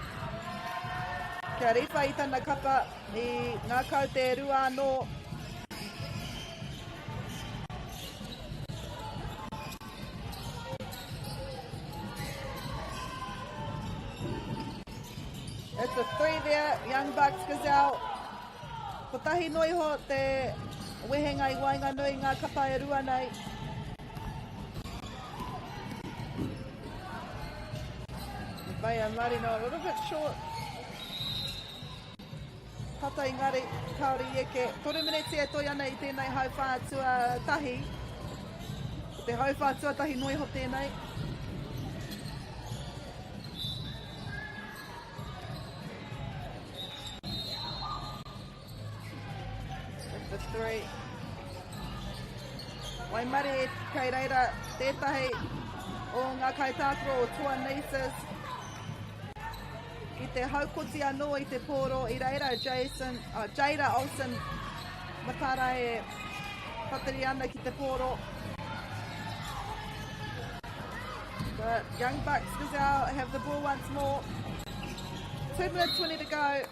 Kia riwha I tana kapa I ngā kau te rua anō. It's a 3 there, Young Bucks Gazelle. Ko tahi noi ho te wehenga I Whanganui ngā kapa e rua nei. Baya Marino, a little bit short. Tata ingari, kaori eke. 3 minutes e toi ana I tēnei hauwhātua tahi. Te hauwhātua tahi noi ho tēnei. The 3. Waimari kei reira tētahi o ngā kaitākaro o Tuanisas. I te haukoti anō I te poro I reira Jada Olsen matara e patari ana ki te poro. But Young Bucks Gazelle have the ball once more. 2 minutes 20 to go.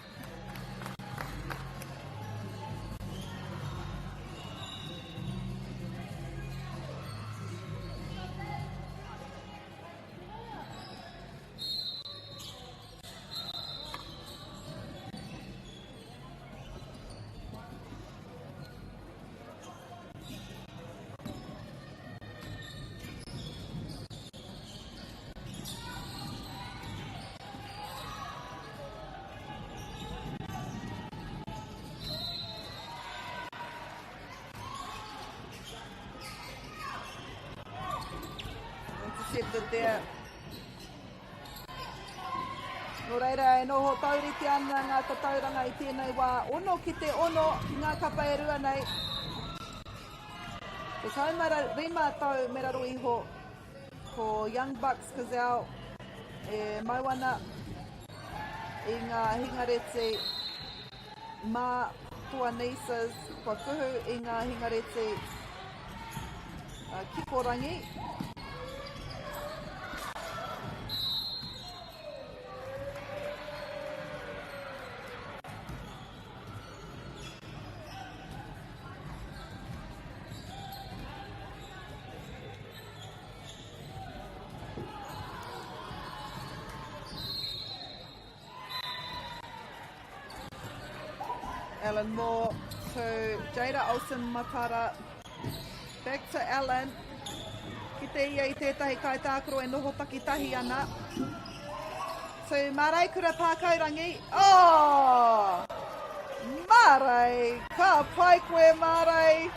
Intercepted there. No reira e noho tauriti ana ngā tauranga I tēnei wā. Ono ki te ono ki ngā kapa e rua nei. Te kaumara rima tau meraro iho ko Young Bucks Gazelle e mauana I ngā hingarete mā Tuanisas kua kuhu I ngā hingarete Kikorangi. Ellen Moore to Jada Olsen Matara. Back to Ellen. Ki te ia I tētahi kaitākaro e noho takitahi ana. To Maraikura Pākaurangi. Oh! Mārei, ka pai koe mārei.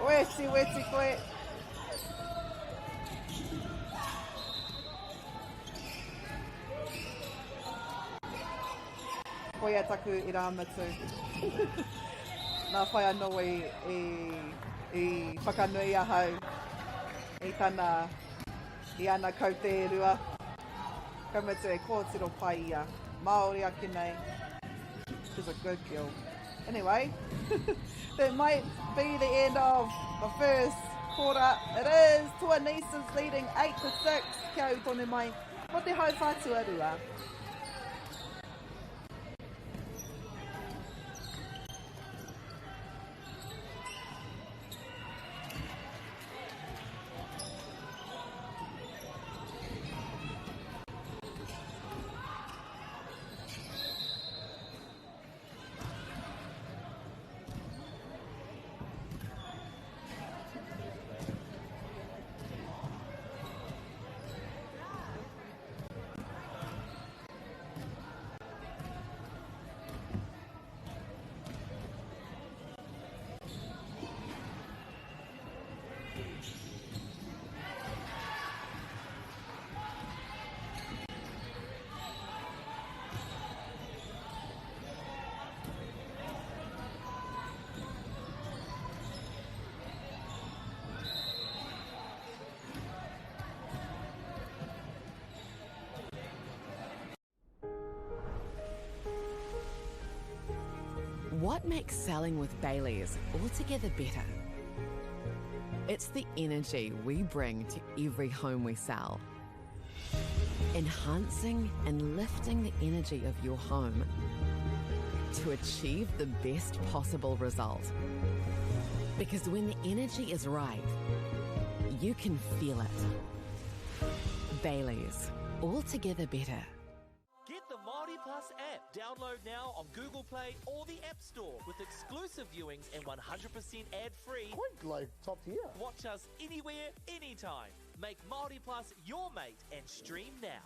Weti koe. Koia taku I rā matu. Nā whai anō I whakanui ahau. I tana, I ana kouterua. Kaumatu e kōtiro pai ia. Māori ake nei. She's a good girl. Anyway, that might be the end of the first quarter. It is Tuanisa's leading 8-6. Kia au tōne mai. Ko te hau whātua rua. What makes selling with Bailey's altogether better? It's the energy we bring to every home we sell. Enhancing and lifting the energy of your home to achieve the best possible result. Because when the energy is right, you can feel it. Bailey's, altogether better. Get the MāORI Plus app. Download now on Google Play or the App Store with exclusive viewings and 100% ad-free. Quite like top tier. Watch us anywhere, anytime. Make MāORI Plus your mate and stream now.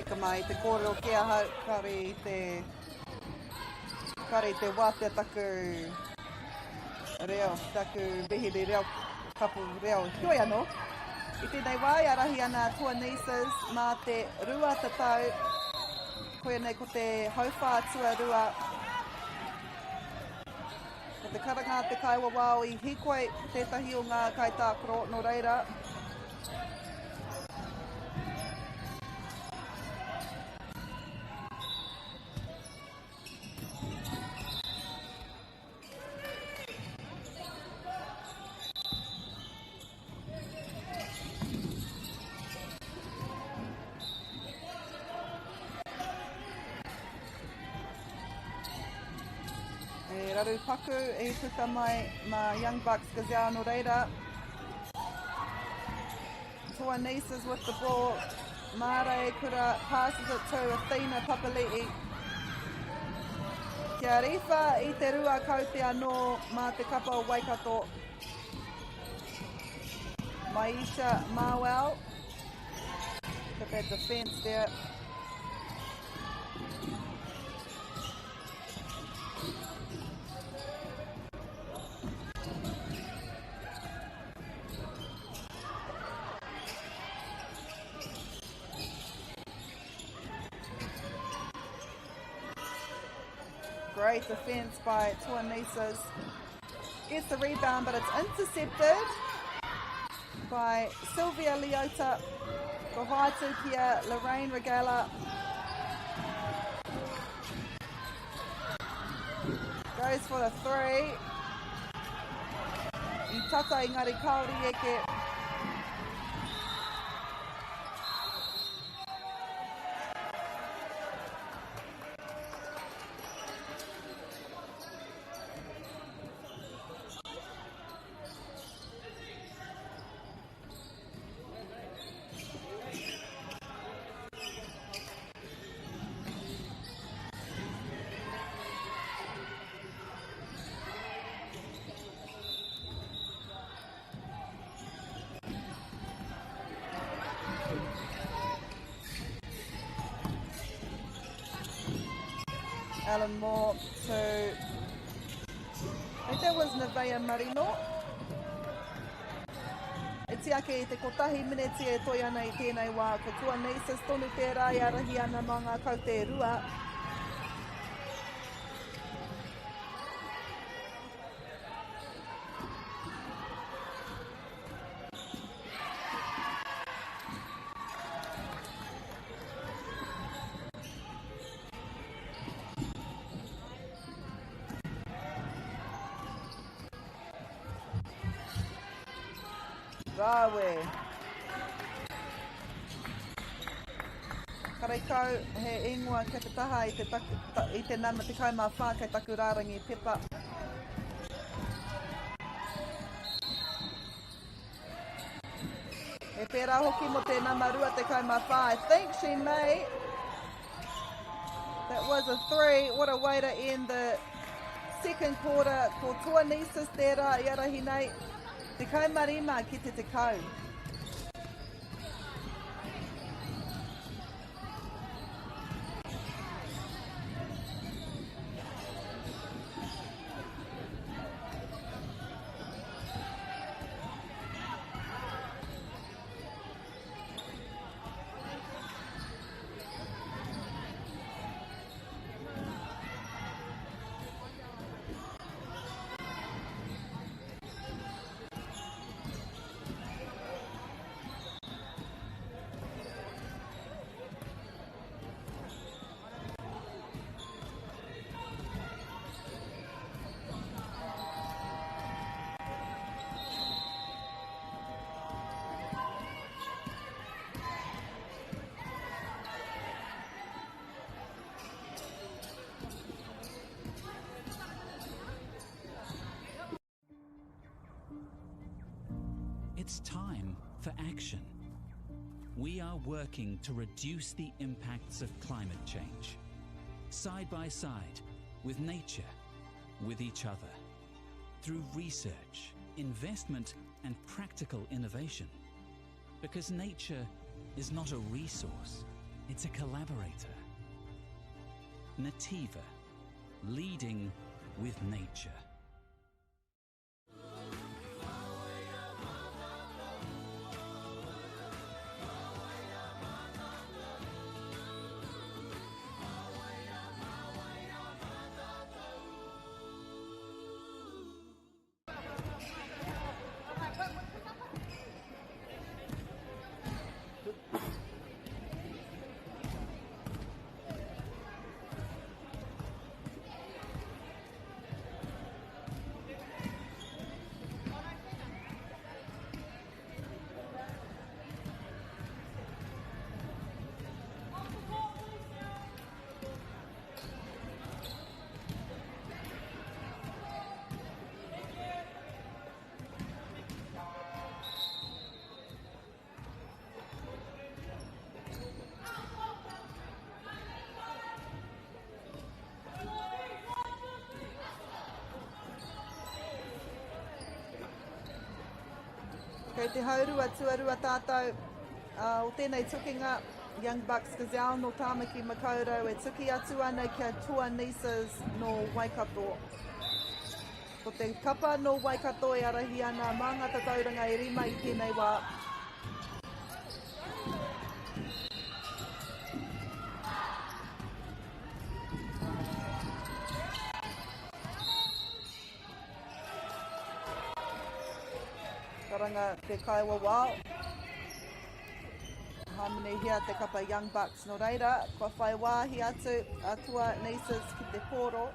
Eka mai te kōrero kia hau, kare te wātea taku reo, taku bihiri reo, kapu reo, hioi anō. I tēnei wā, i arahi ana tua nieces mā te rua tatau, koe nei ko te hauwha tua rua. Ko te karanga te kaiwa wao i hikoi tētahi o ngā kaitākoro no reira. Raru paku e puka mai ma Young Bucks Gazelle no reira. Tua nieces with the ball. Mare Kura passes it to Athena Papali'i. Kia riwha i te rua kauti anō ma te kapa o Waikato. Maisha Mawel. Look at that defence there. Great defence by Tua Nieces. Gets the rebound, but it's intercepted by Sylvia Leota. Kohaitu kia Lorraine Regala. Goes for the three. I tata i ngari kaori eke. Alan Moore to, I think that was Nevaeh Marino. E tiake i te kotahi mineti e toi ana I tēnei wā, ko Tua Nieces tonu tērā I arahi ana mā ngā kaute rua. Rawe. Kareikau he ingoa ke te taha I te nama te kaimā whā kei taku rārangi pepa. E pērā hoki mo te nama rua te kaimā whā. I think she may. That was a three. What a way to end the second quarter. Ko Tua Nieces tērā I arahi nei. Te kaumarima ki te kau. It's time for action. We are working to reduce the impacts of climate change, side by side with nature, with each other, through research, investment, and practical innovation. Because nature is not a resource, It's a collaborator. Nativa, leading with nature. Kei te haurua tuarua tātou, o tēnei tukinga, Young Bucks Gazelle no Tāmaki Makaurau e tuki atu ana kia Tua Nisas no Waikato. Ko te kapa no Waikato e arahi ana māngata tauranga e rima I tēnei wā. Karanga te kaiwa wao. Hamene hia te kapa Young Bucks no reira. Kua whai wāhi atu a Tua Nisas ki te poro.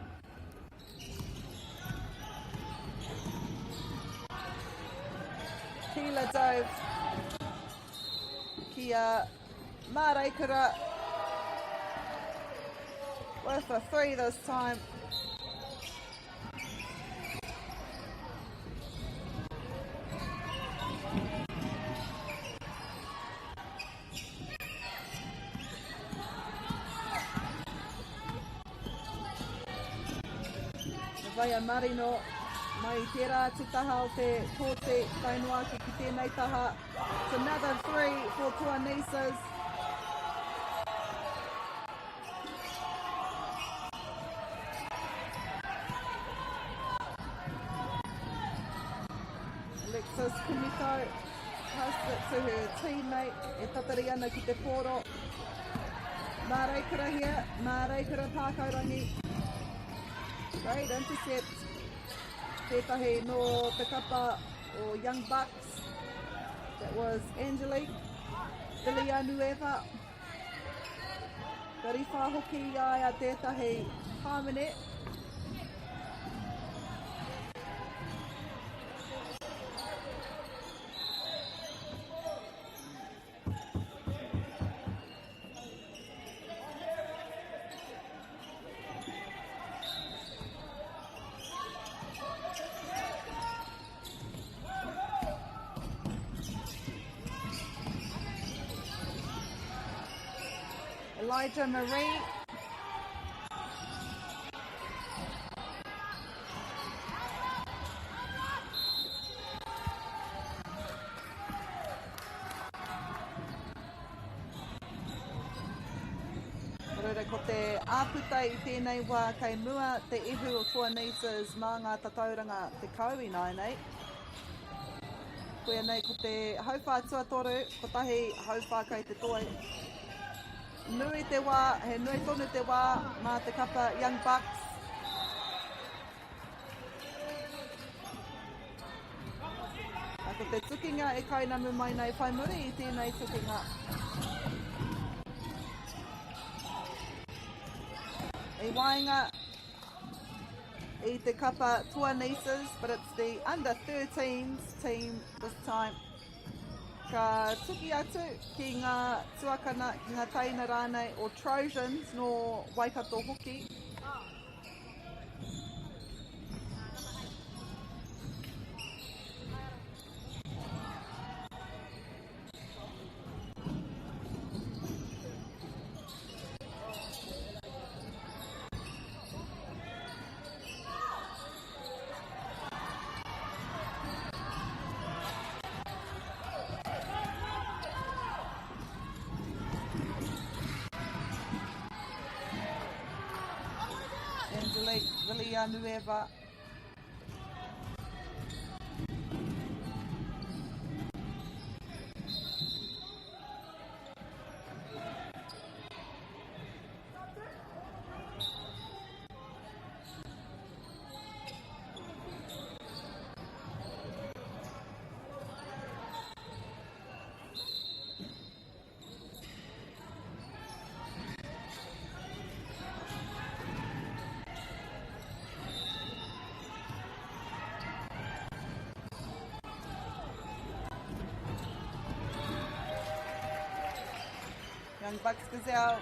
Kila dove kia Māraikura. Worth a 3 this time. Vaia Marino, mai tērā te taha o te kote kainoa ki tēnei taha. It's another 3 for Tua Nisas. Alexis Kumiko passed it to her teammate, e tatari ana ki te poro. Māraikura here, Māraikura tākaurangi. Great intercept. Tētahi no te kapa o Young Bucks. That was Angelique Villanueva. Kariwha hoki ai a tētahi Hamene. Elijah Marie. Rora ko te āputa I tēnei wā kei mua te ihu o Tua Nisas mā ngā tatauranga te kaui nai nei. Koia nei ko te hauwha tuatoru, ko tahi hauwha kei te toi. Nui te wā, he nui tonu te wā mā te kapa Young Bucks. A ko te tukinga e kainamu mai nei whai muri I tēnei tukinga. E wainga I te kapa Tua Nisas, but it's the under 13s team this time. Ka tuki atu ki ngā tuakana ki ngā taina rānei o Trojans no Waikato hoki. Nueva. Young Bucks goes out.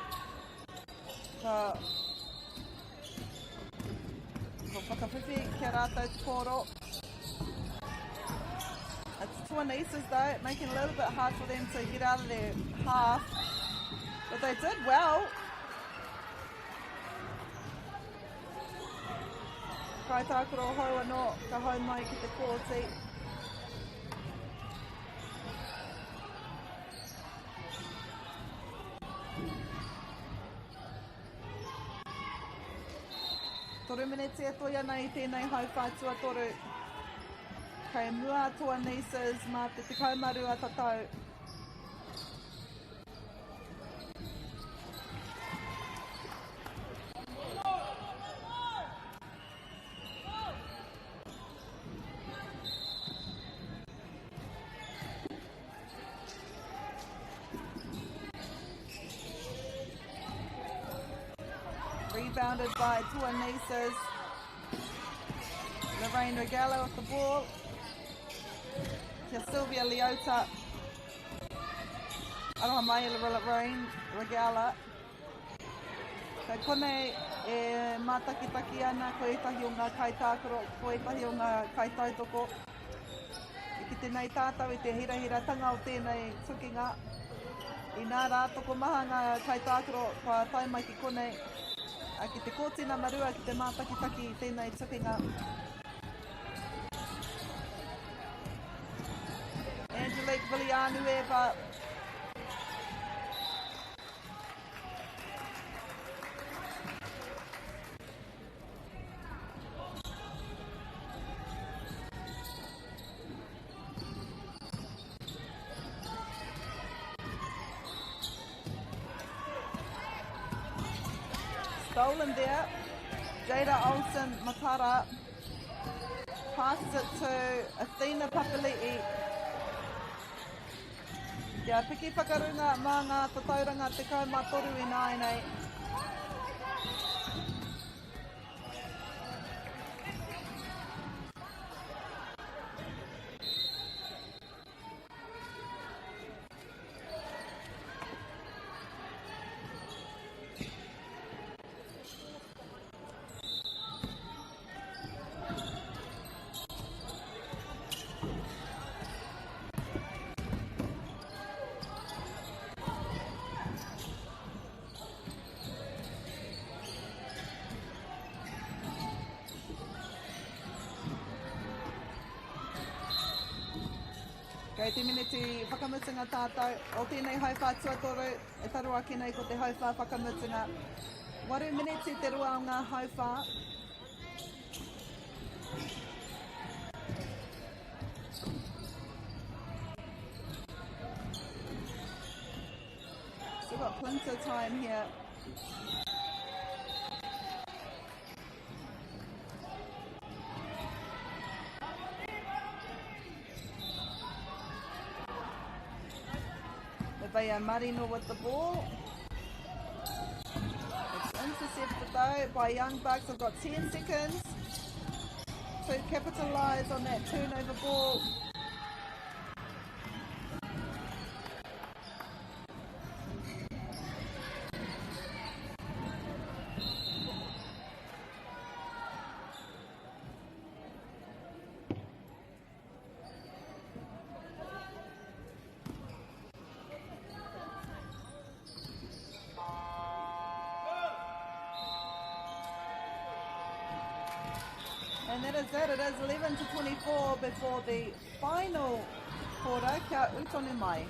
Whakawhiwhi kia rātou te kōro. It's two aces though, making it a little bit hard for them to get out of their half. But they did well. Kai tākuro hau anō, ka hau mai ki te kōti. Toru minute e toia nei tēnei hauwhai tuatoru. Kei mua toa nieces mā te kaumaru a tatau. Rebounded by Tua Nieces. Lorraine Regalo with the ball. Kia Sylvia Leota. Aroha mai Lorraine Regala. Kei kone e mātakitaki ana ko etahi o ngā kaitākaro, ko etahi o ngā kaitautoko. I ki tēnei tātou i te hira-hiratanga o tēnei tukinga. I nā rātoko maha ngā kaitākaro kua tai mai ki kone. A ki te kōtina marua ki te mātakitaki i tēnei tukinga. Angelique Villanueva. Stolen there. Jada Olsen Matara passes it to Athena Papali'i. Kia piki whakarunga mā ngā tatauranga te kaumatoru I nāinei. Kei te miniti whakamutunga tātou. O tēnei hauwhā tuatoru, e taru ake nei ko te hauwhā whakamutunga. 8 miniti te rua o ngā hauwhā. Still got plenty of time here. Vaya Marino with the ball. It's intercepted though by Young Bucks. They've got 10 seconds to capitalise on that turnover ball. And that is it. It is 11 to 24 before the final quarter. Kia utonu mai.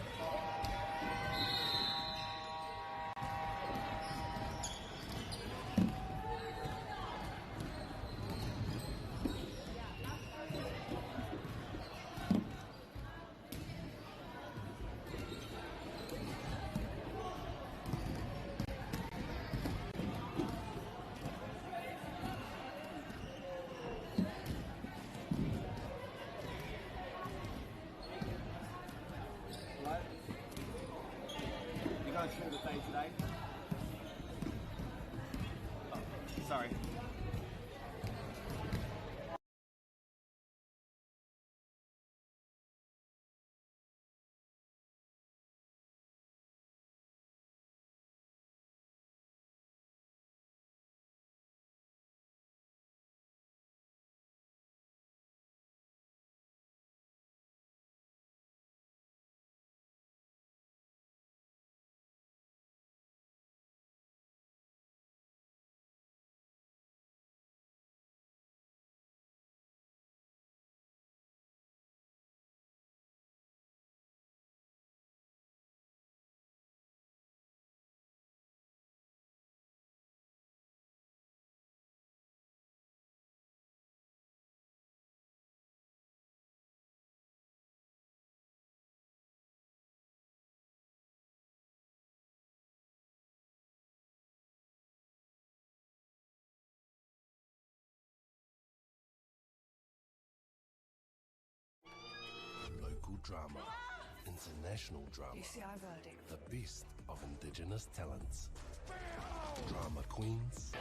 go through the day today. Oh, sorry. Local drama, international drama, the best of Indigenous talents, drama queens,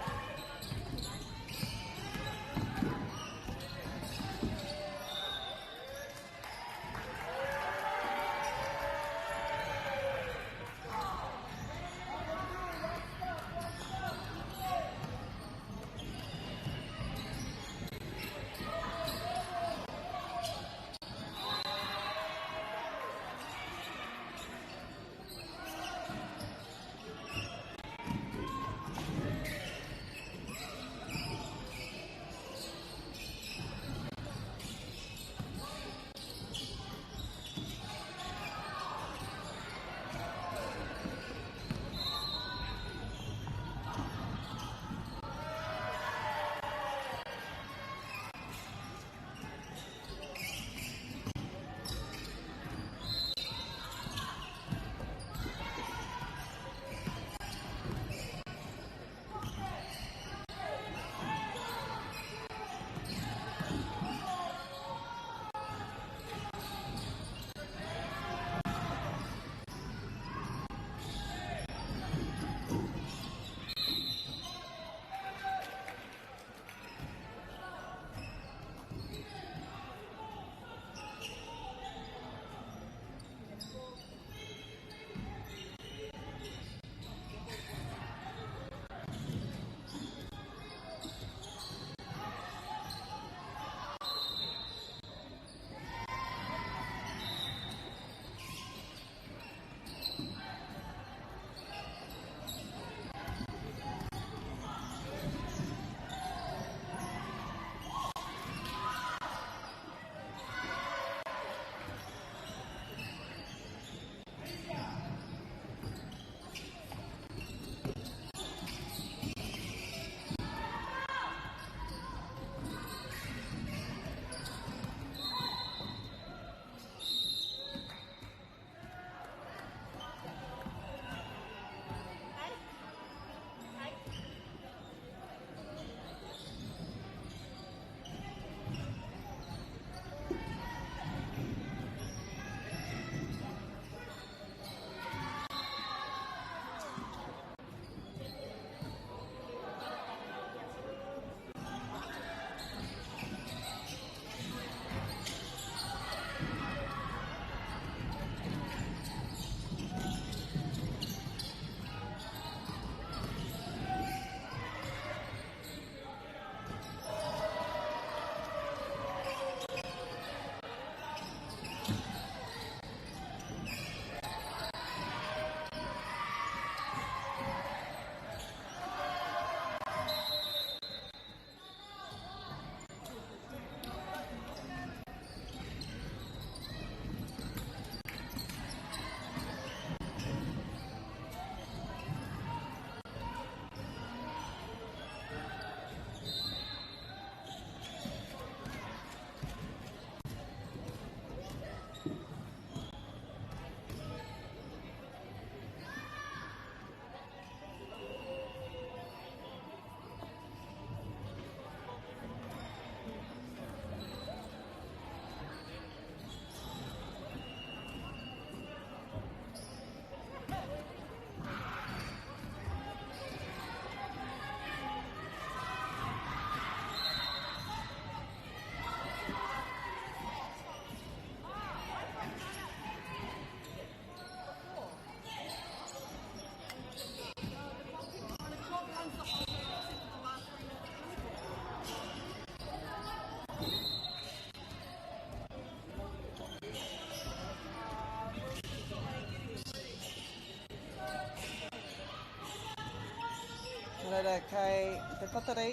Reira kei te tatari,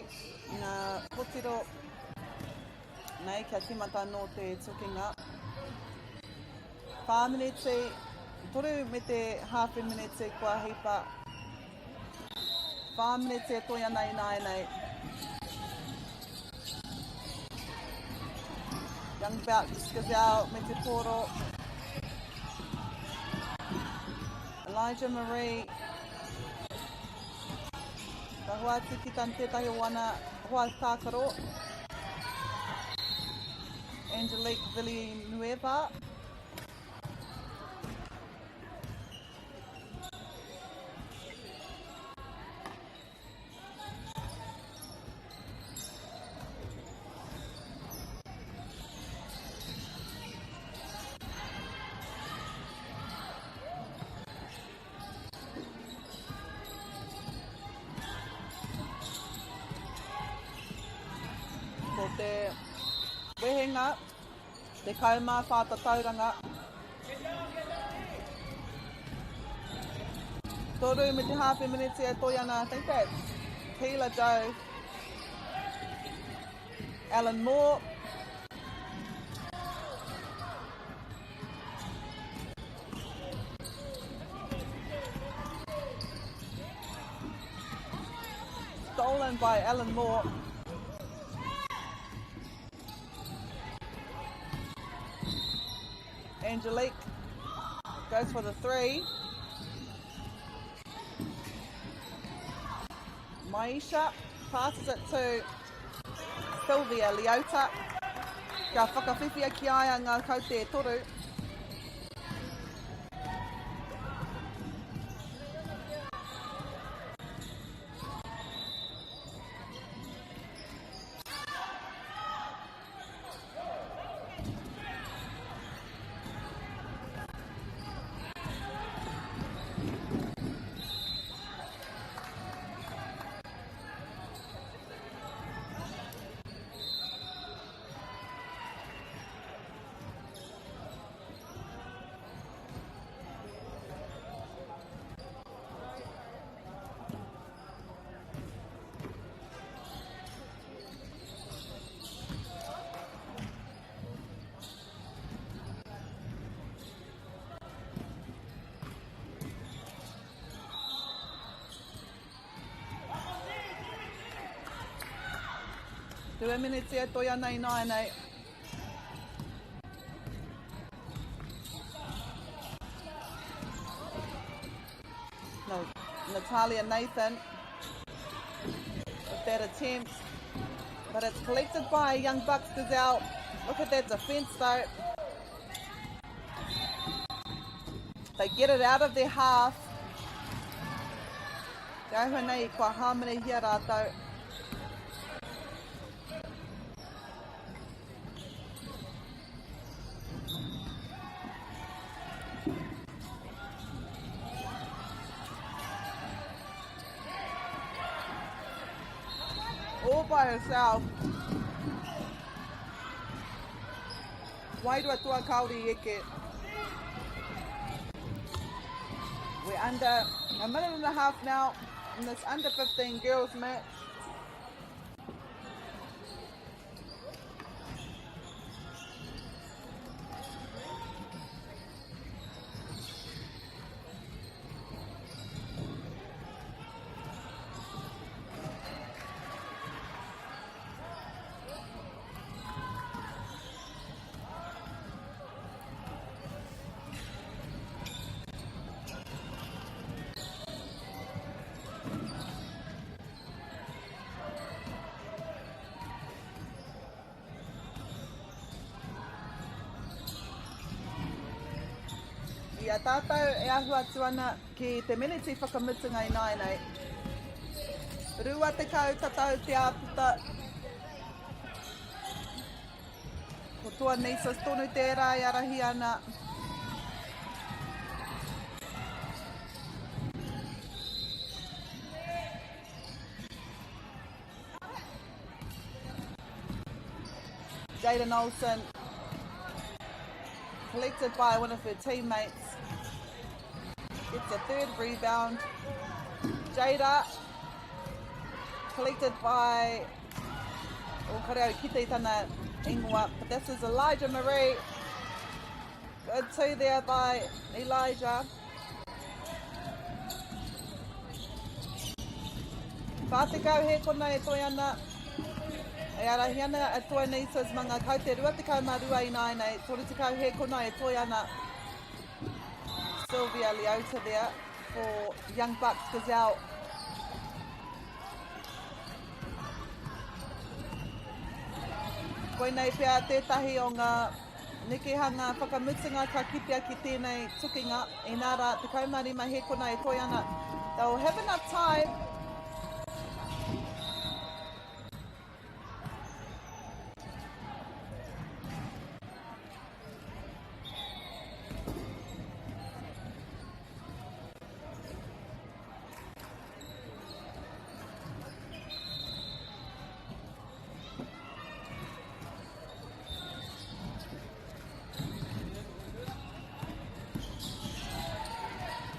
ngā kotiro nei kia timata no te tukinga. Whāminiti, toru me te half a minute kua hipa. Whāminiti e toia nei nei. Young Bucks Gazelle me te poro. Elijah Marie. Ka hua tiki tan tētahi wana hua tākaro. Angelique Villanueva. Ko te wehenga, te kaumā whātatauranga. Toru me te half a minute e toi ana, I think that's Keela Joe. Alan Moore. Stolen by Alan Moore. Angelique goes for the three. Maisha passes it to Sylvia Leota. Ka whakawhiwhia ki aia ngā kaute e toru. Tua minutes e toi ana I nei. No, Natalia Nathan with that attempt, but it's collected by Young Bucks Gazelle. Look at that defence though. They get it out of their half. Gauha nei kua hamene hia rātou. All by herself. Wairua tua kauri eke. We're under a minute and a half now in this under 15 girls match. Ia tātou e ahu atu ana ki te miniti whakamutunga I nei. Rua te kau tatau te āputa. Ko tua nisas tonu tērā I arahi ana. Jaden Olsen collected by one of her teammates. Gets a third rebound. Jada collected by Kareo Kite Tana Inua, but this is Elijah Marie. Good two there by Elijah. Whātekau he kona e toi ana. E arahiana e toi nisas manga kau te rua te kaumarua ina ina e tore te kau he kona e toi ana. Sylvia Leota there for Young Bucks Gazelle. Koinei pia tētahi o ngā nekehanga whakamutunga ka kipia ki tēnei tukinga. E nara te kaumarima he kona e toi ana. They'll have enough time.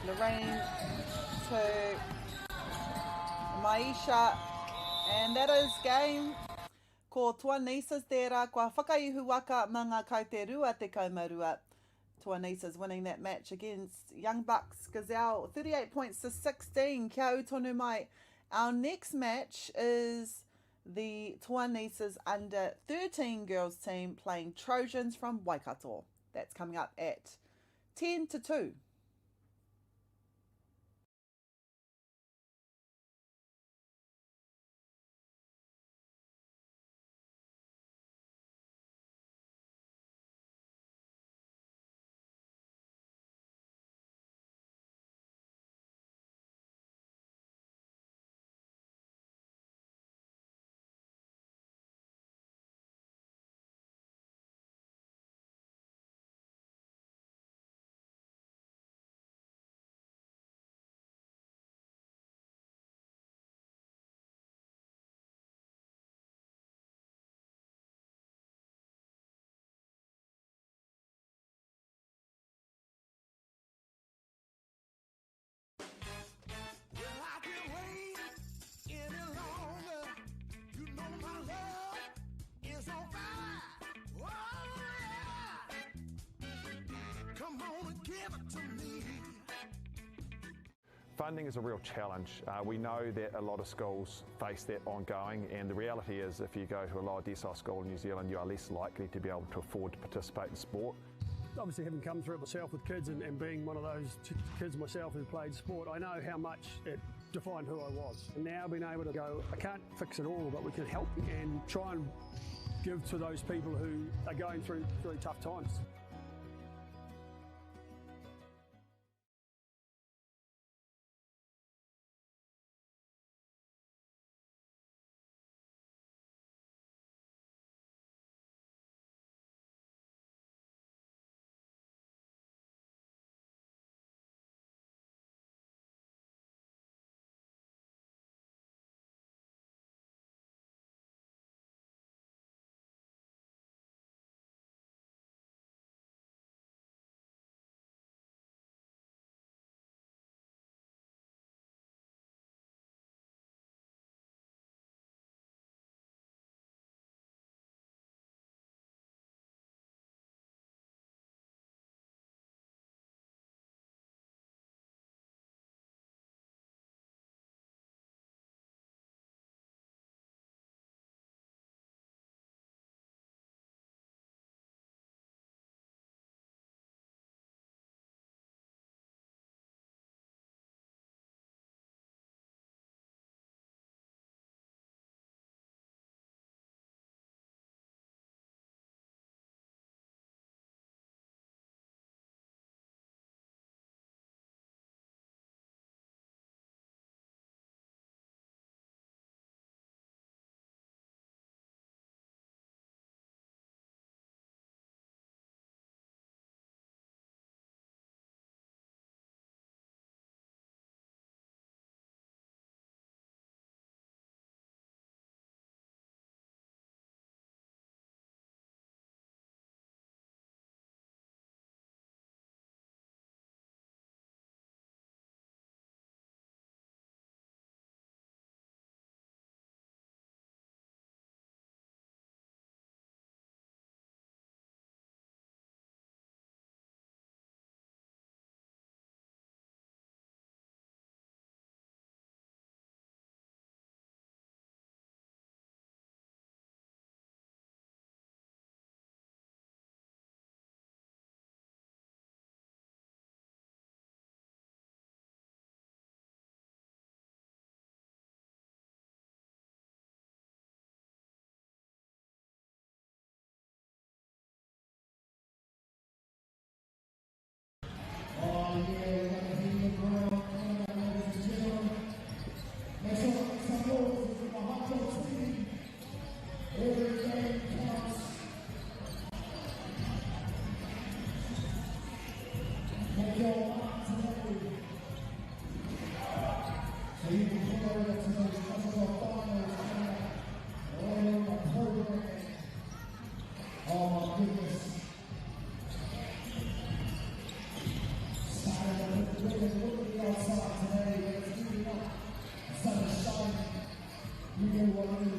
Lorraine to Maisha, and that is game. Ko tua nisas tērā, kua whakaihu waka manga kau te rua te kaumarua. Tua nisas winning that match against Young Bucks Gazelle, 38 points to 16. Kia au tonu mai. Our next match is the Tua nisas under 13 girls team playing Trojans from Waikato. That's coming up at 10 to 2. Funding is a real challenge. We know that a lot of schools face that ongoing, and the reality is if you go to a lower decile school in New Zealand, you are less likely to be able to afford to participate in sport. Obviously, having come through it myself with kids and being one of those kids myself who played sport, I know how much it defined who I was. And now being able to go, I can't fix it all, but we can help and try and give to those people who are going through really tough times.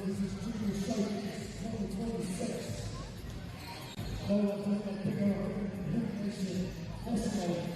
This is Junior Showcase 2026. No one put that bigger HoopNation. Let's go.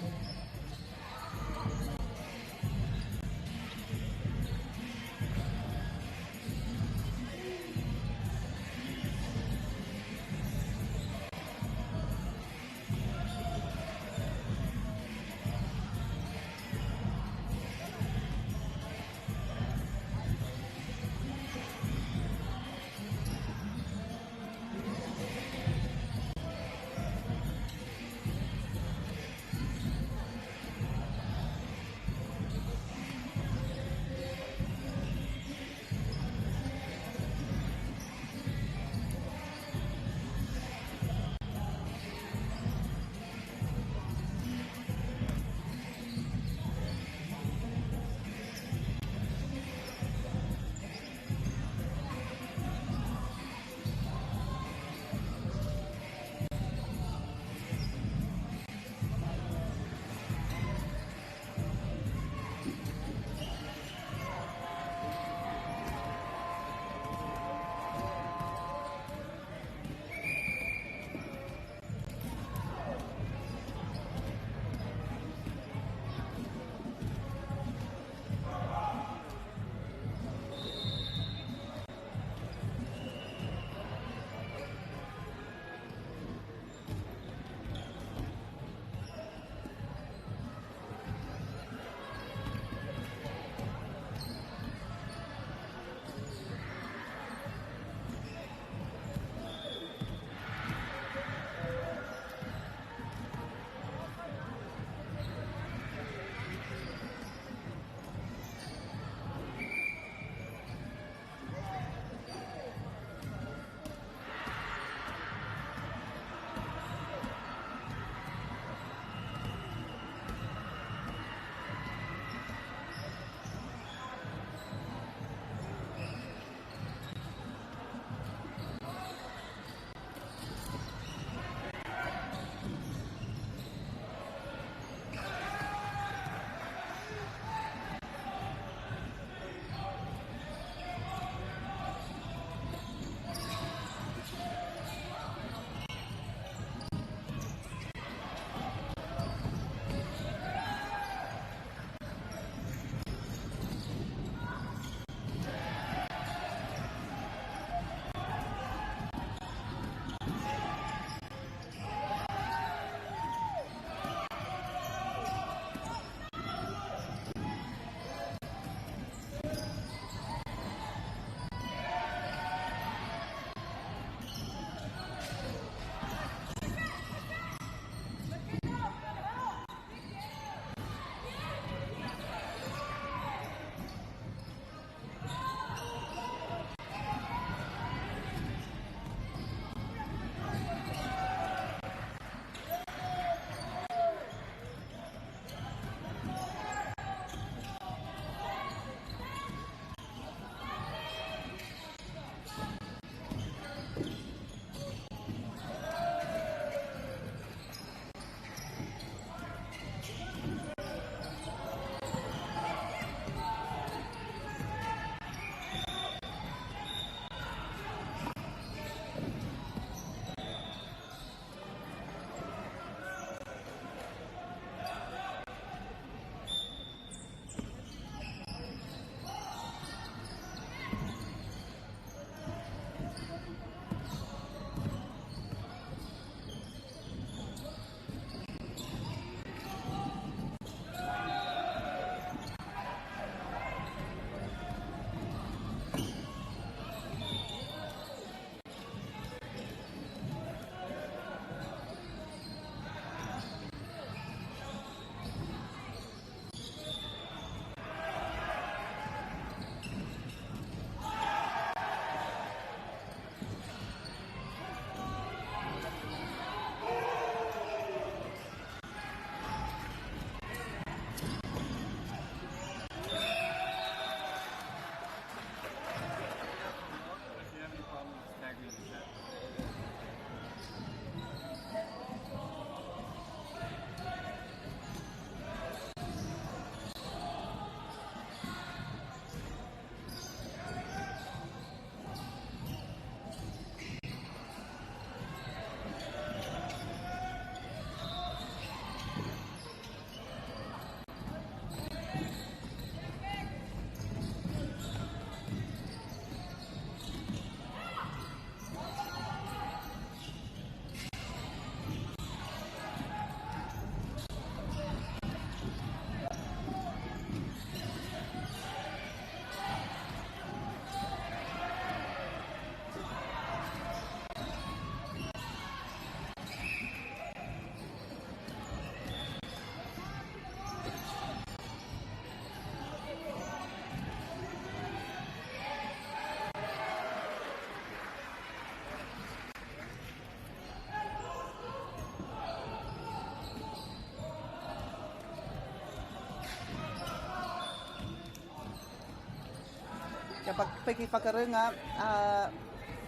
Kia piki whakarunga,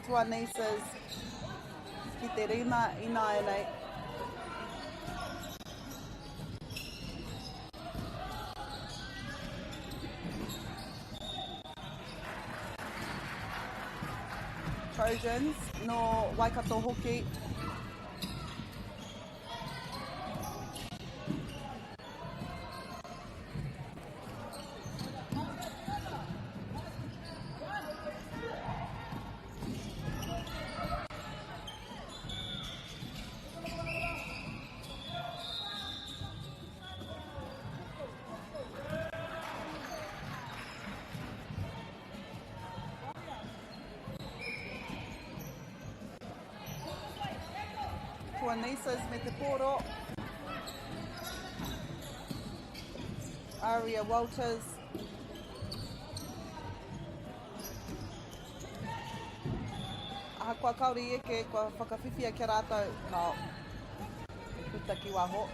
tua nieces ki te rima I nāi nei. Trojans no Waikato hoki. Tua nieces me te poro. Aria Walters. Aha kua kauri eke, kua whakawhiwhia ki rātou. No, puta ki waho.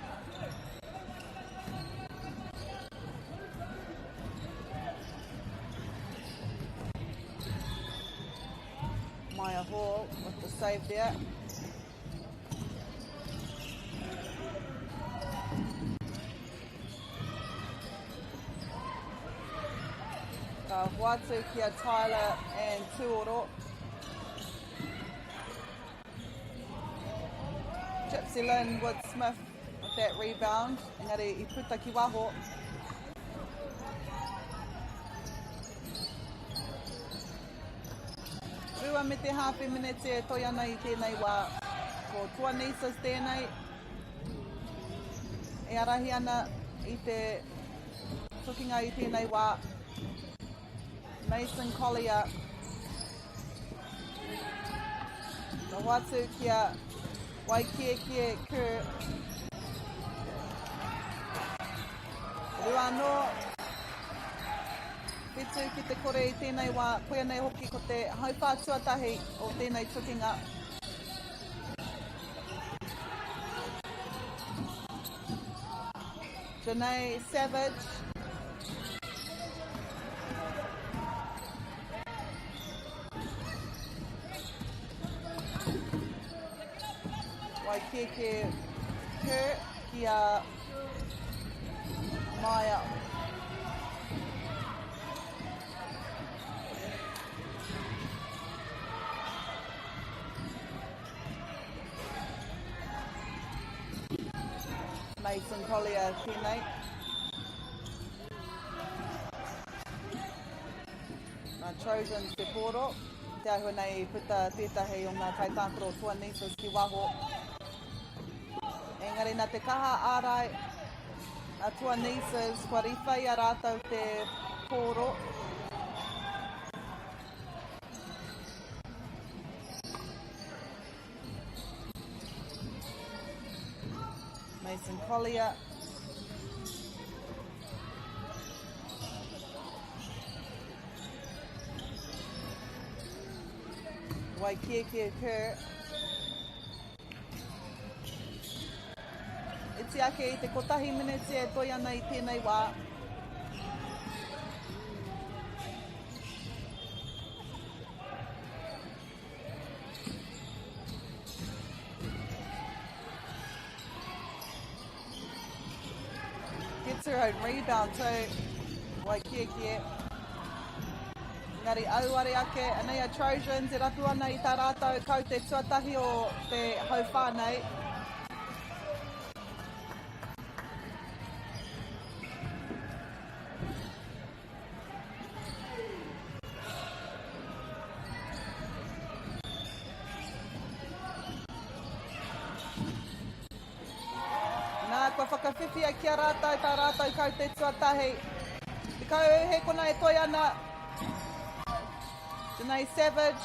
Maya Hall with the save there. Watu kia Tyler and Tuoro. Gypsy Lynn with Smith with that rebound. Engari I puta ki waho. Rua me te hape minute e toi ana I tēnei wā. Ko tua nieces tēnei. E arahi ana I te tukinga I tēnei wā. Mason Collier. No watu kia Waikie Kerr. Rua no. Whitu ki te kore I tēnei wā. Koia nei hoki ko te haupā tuatahi o tēnei tukinga. Janae Savage. Waikie Kerr kia Maya. Mason Collier tēnei. Nā Trojans te poro. Te ahua nei puta tētahi o ngā kaitākaro tua nieces ki waho. Engari nā te kaha ārai a tua nieces kua riwhai a rātou te poro. Mason Collier. Waikie Kerr. Iti ake I te kotahi minute e toi ana I tēnei wā. Gets her own rebound too. Waikie. Ngari auare ake, anei a Trojans e rapu ana I tā rātou kau te tuatahi o te hauwhānei. Nā kua whakawhiwhia ki a rātou tā rātou kau te tuatahi. Te kau he kona e toi ana. Janae Savage,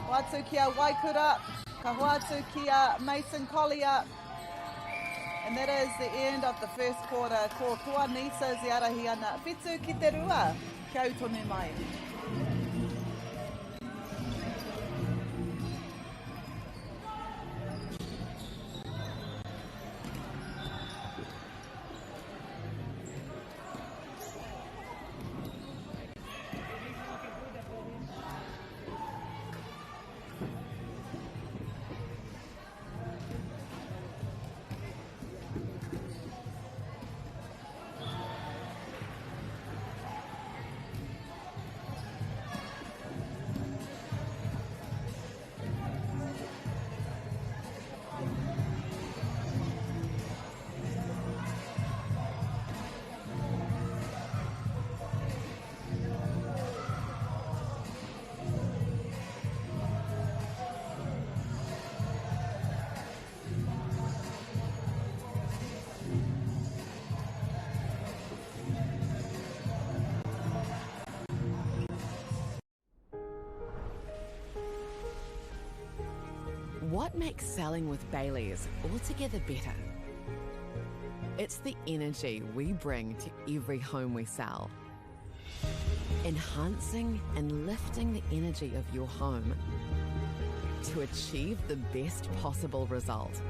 watu kia Waikura, ka watu kia Mason Collier. And that is the end of the first quarter. Ko tua nieces I arahi ana. Whitu ki te rua, kia utonu mai. What makes selling with Bailey's altogether better? It's the energy we bring to every home we sell. Enhancing and lifting the energy of your home to achieve the best possible result.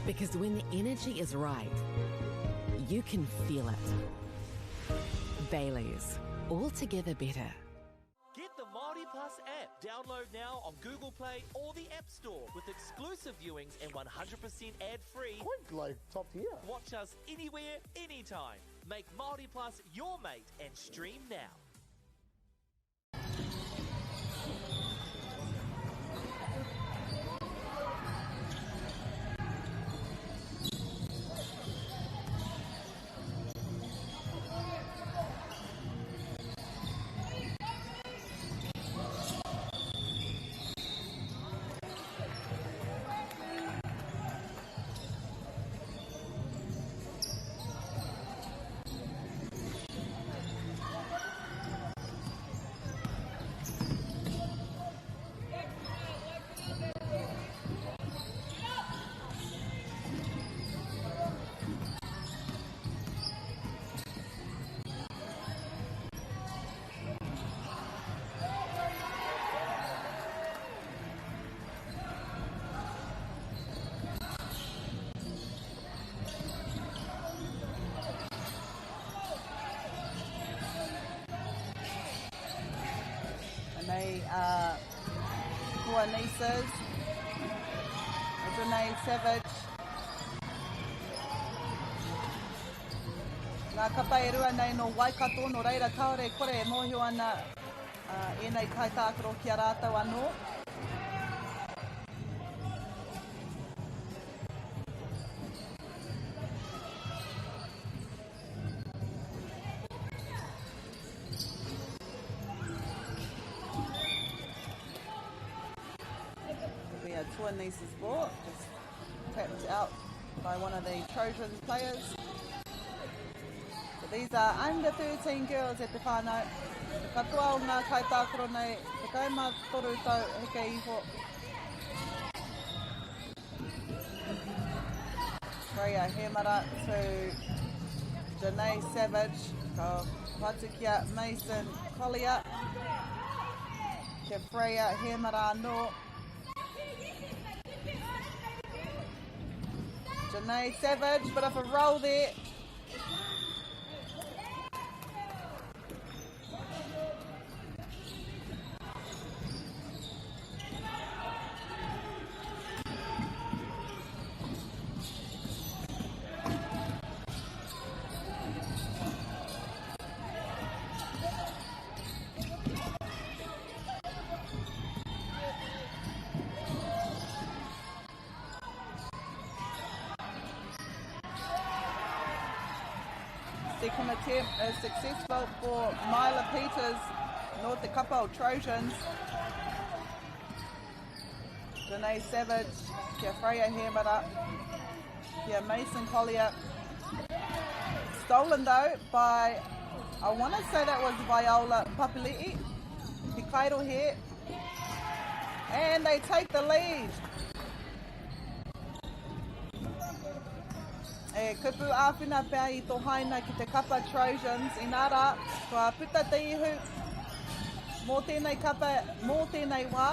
Because when the energy is right, you can feel it. Bailey's, altogether better. Get the MāORI Plus app. Download now on Google Play or the App Store with exclusive viewings and 100% ad-free. Quite like top tier. Watch us anywhere, anytime. Make MāORI Plus your mate and stream now. They are four nieces, Renee Savage. Ngā kapa e rua nei no Waikato, no reira kaore kore e mōhio ana e nei kai tākaro ki a rātau anō. Tua Niece's ball, just tapped out by one of the Trojans players. So these are under 13 girls at the whānau. Ka tua o ngā kai tākaro nei, te kaima toru tau heke iho. Freya Hemara to Janae Savage, ka Patukia Mason Collier, ke Freya Hemara anō. Janae Savage, bit of a roll there. Second attempt is successful for Myla Peters, North the Kapau Trojans. Janae Savage, kia Freya Hemara, kia Mason Collier. Stolen though by, I want to say that was Viola Papali'i, Hikairo here. And they take the lead. E kupu āwhina pēr I tō haina ki te kapa Trojans. Inara, kua puta te ihu mō tēnei kapa, mō tēnei wā.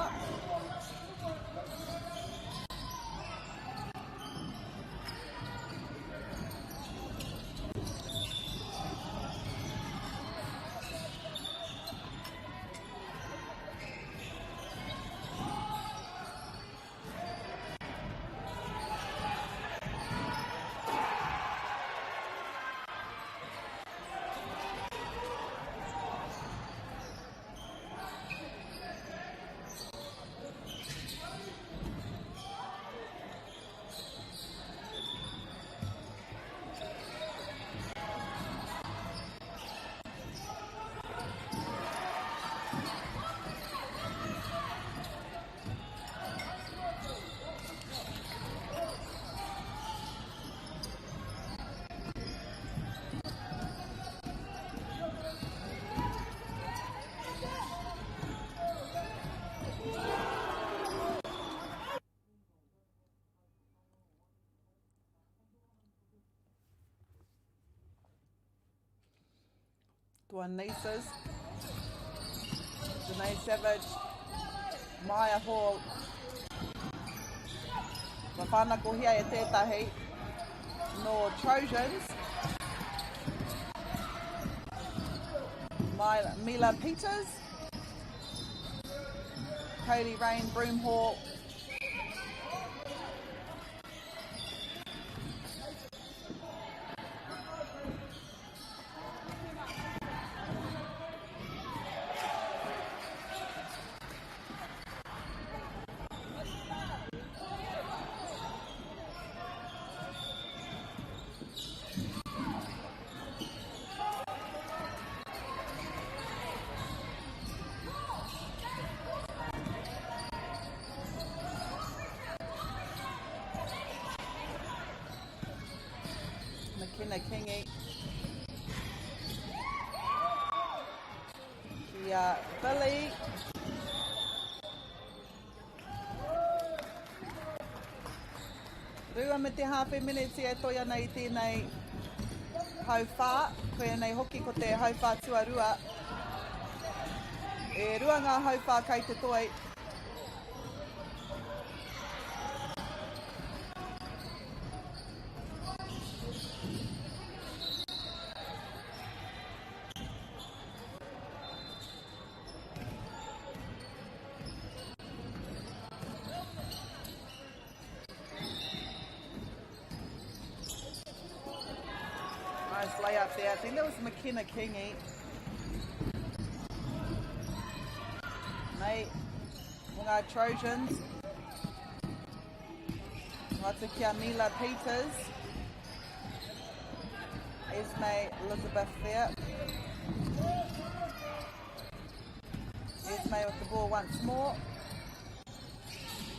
tua nieces, Danae Savage, Maya Hall. Ka whanako hia e tētahi no Trojans. Mila Peters, Cody Rain Broomhall, McKenna Kingy, Kia Billy, Rua me te hawhi minutes e toia nei tēnei hauwhā, koe nei hoki ko te hauwhā tuarua. E rua ngā hauwhā kei te toi. Nice layup there. I think that was McKenna Kingy. Nei, ngā Trojans. Ngā kia Mila Peters. Esme Elizabeth there. Esme with the ball once more.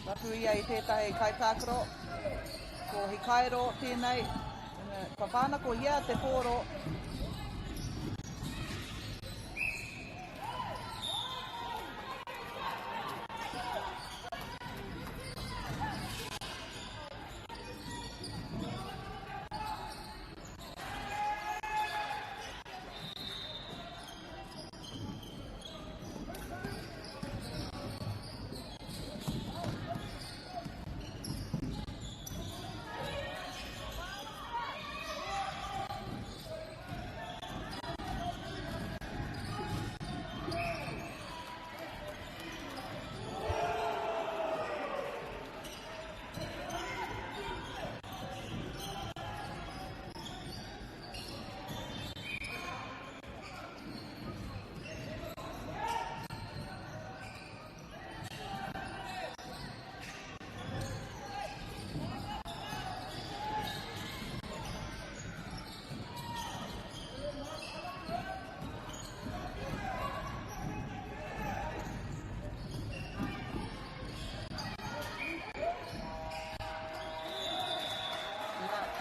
Rapu ia I tētahi kaitākaro. Ko Hikairo tēnei. Ka whanako hia te pōro.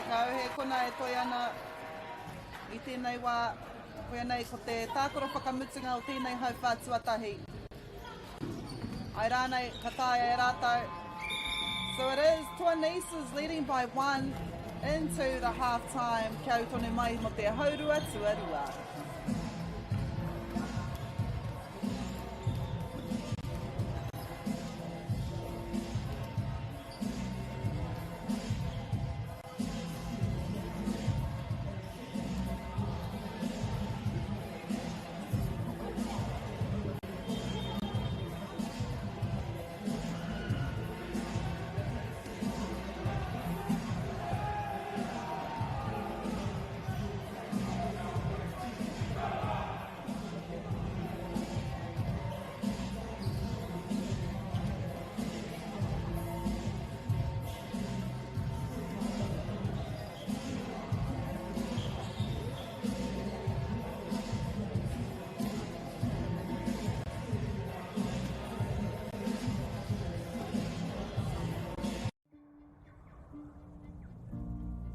Kau he kona e toi ana I tēnei wā, koe nei ko te tākoro whakamutunga o tēnei hauwhā tuatahi. Ai rānei, ka tāia e rātou. So it is Tua Nieces leading by 1 into the half-time. Kia utone mai mo te haurua tuarua.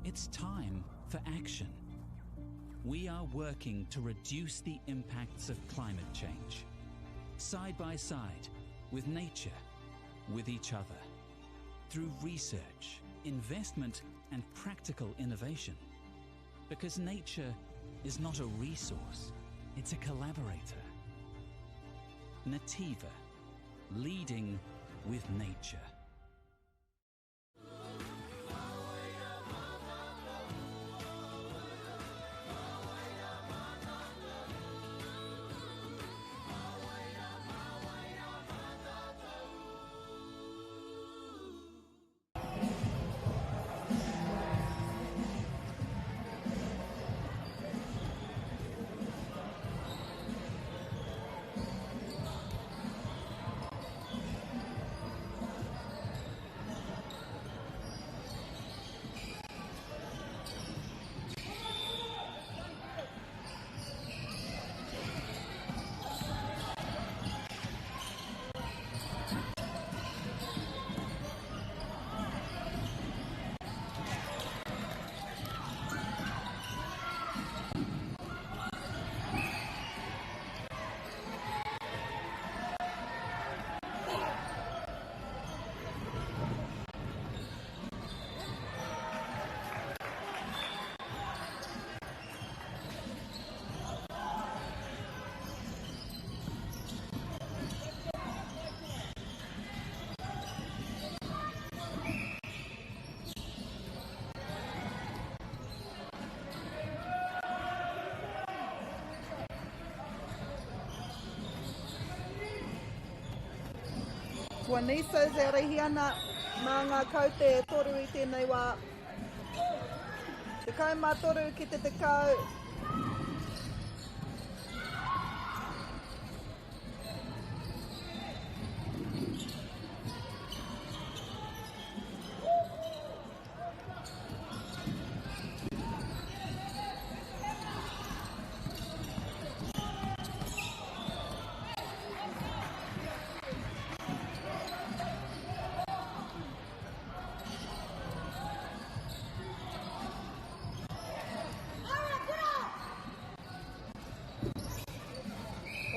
It's time for action. We are working to reduce the impacts of climate change, side by side with nature, with each other, through research, investment, and practical innovation. Because nature is not a resource, It's a collaborator. Nativa, leading with nature. Tuanisas e reihi ana mā ngā kaute e toru I tēnei wā. Te kau mā toru ki te kau.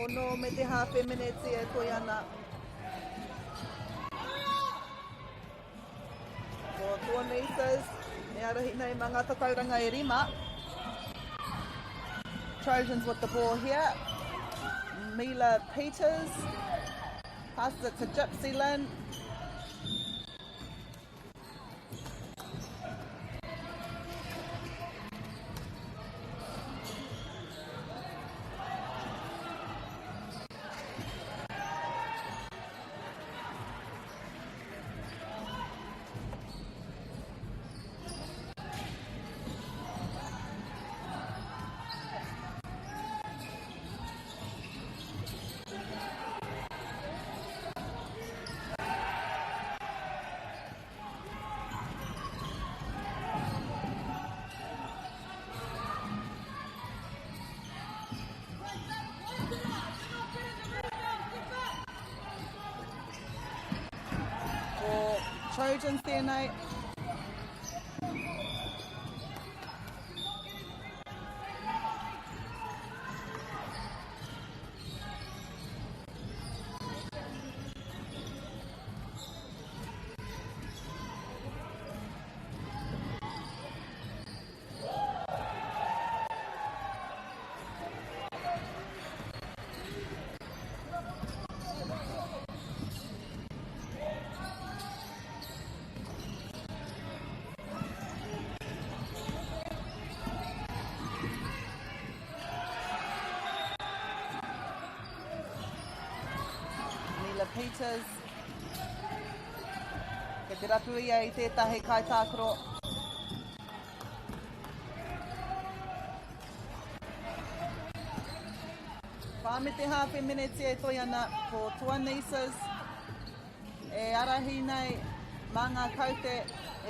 Ono me te half a minute e toi ana. Ko Tuanisas, me arahi nei mā ngā takauranga e rima. Trojans with the ball here. Mila Peters passes it to Gypsy Lynn. Trojans tēnei. Peters. Ke te rapu ia I tētahi kaitākaro. Whāme te half a minute e toi ana ko Tuanisas. E arahi nei mā ngā kaute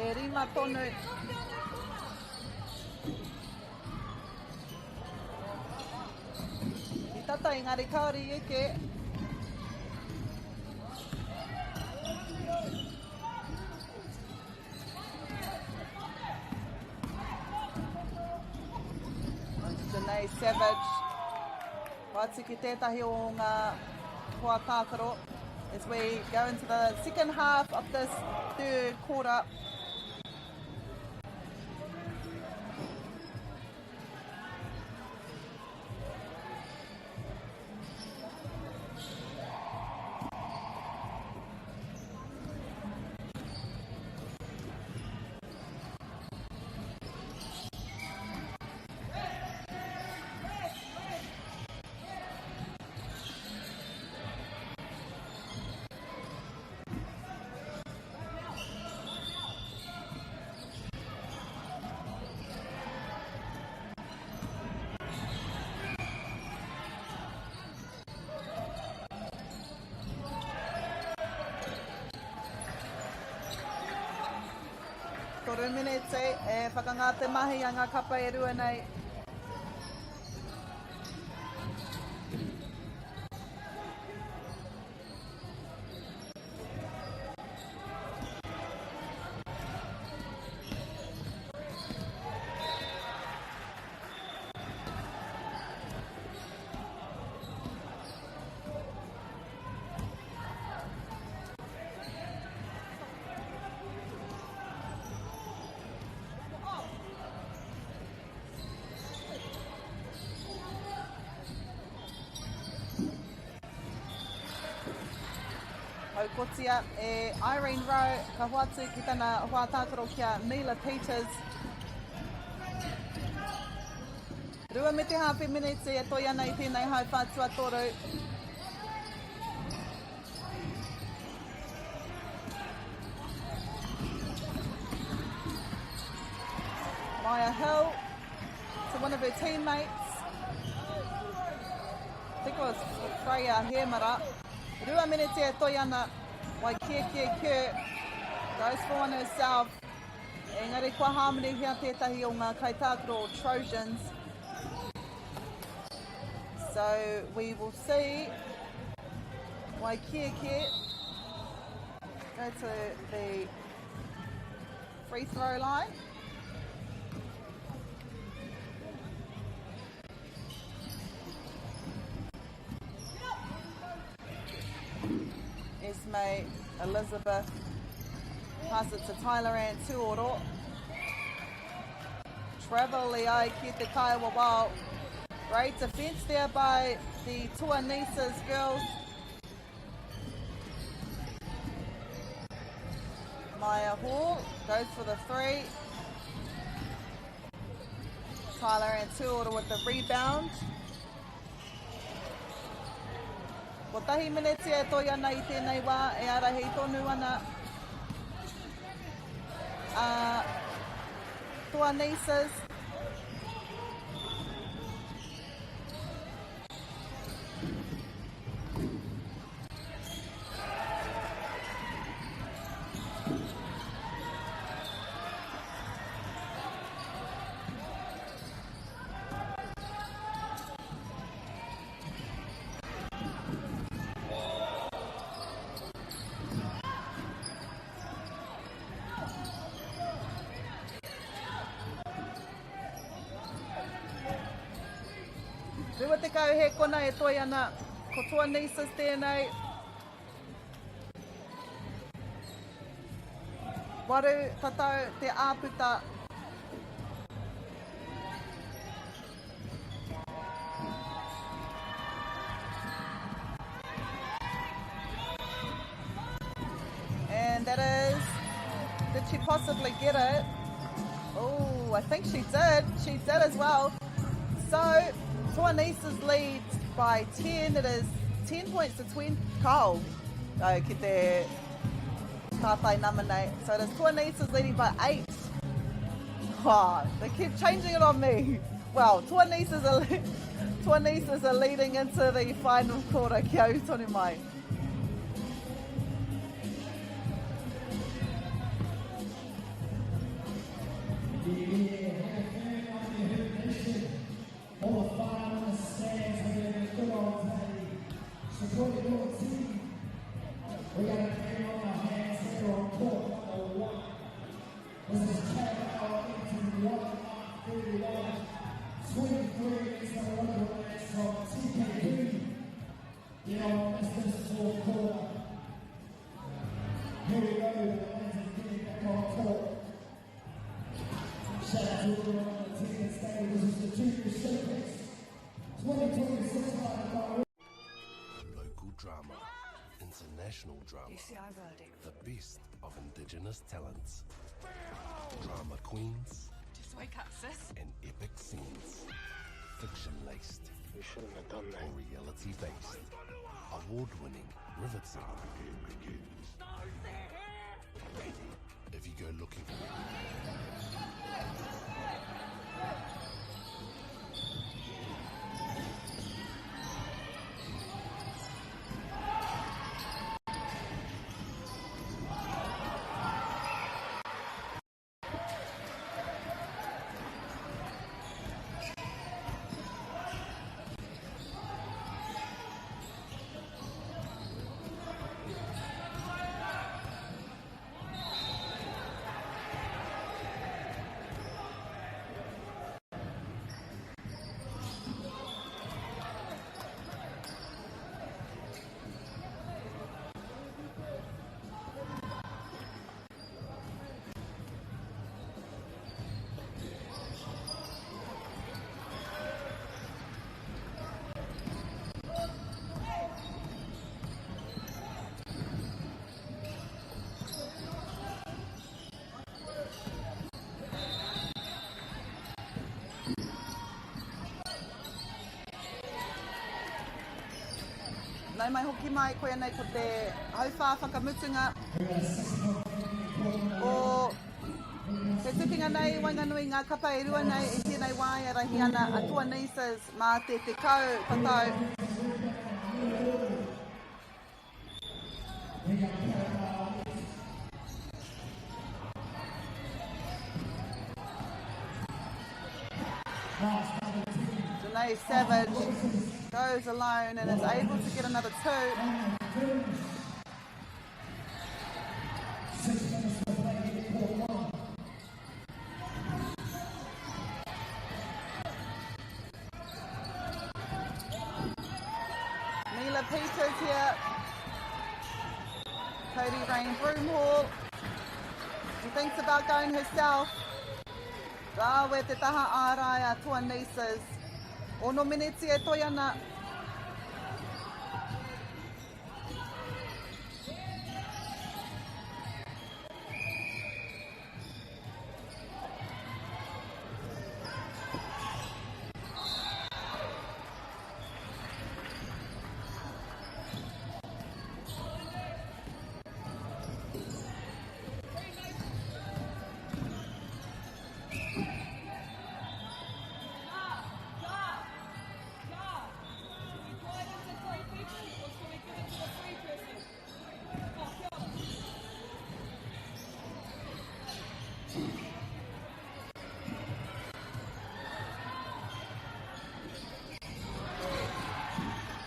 e rima tonu. I tata engari kaori eke. Savage. Wātiki tētahi o ngā hoa kākaro as we go into the second half of this third quarter. Toru minute e whakangate mahi a ngā kapa e rua nei. Kotia e Irene Rowe, ka hoatu ki tana hoa tākaro kia Mila Peters. Rua me te hawhi minute e toi ana i tēnei hau whātua toru. Maya Hill to one of her teammates. I think it was Freya Hemara. Rua minute e toi ana. Wai Kia goes for one herself. Engari kua harmony hea tētahi o ngā kaitākaro Trojans. So we will see Wai Kia go to the free throw line. Esme Elizabeth pass it to Tyler and Tuoro. Trevor Leai ki te Kaiwa Wau. Great defense there by the Tuanisas girls. Maya Hall goes for the three. Tyler and Tuoro with the rebound. Ko tahi minute e toi ana i tēnei wā, e ara hei tonu ana Tuanisas. Rua te kau he kona e toi ana, ko Tuanisas tēnei. Waru tatau te āputa. And that is, did she possibly get it? Oh, I think she did. She did as well. So, Tuanisas leads by 10. It is 10 points to 20. Kau, ki te tātai namanei. So it is Tuanisas leading by 8. Oh, they keep changing it on me. Well, Tuanisas are leading into the final quarter. Kia utonu mai. All the fire on the stands and then the good old day. Support your team. We got a game on our hands here on court number 1. This is Carol into 1-31. 23 is the one from TKP. You know, this is the fourth quarter. Here we go, the Atlantic getting back on court. Shout out to everyone on the team that stayed. This is the Junior Showcase 2026 by Local drama, international drama, the best of Indigenous talents, drama queens, Just wake up, sis. and epic scenes, fiction-laced or reality-based, award-winning, riveting. If you go looking for Nai mai hoki mai koe nei ko te hauwha whakamutunga o te tukinga nei Whanganui ngā kapa e rua nei e tēnei wai a rahi ana atua nisas mā te kau patau. Janae Savage goes alone and is able to get another 2. Mila Peters here. Cody Rain Broomhall. She thinks about going herself. Rawe te taha ārai a tua nisas. Ono miniti e toi ana.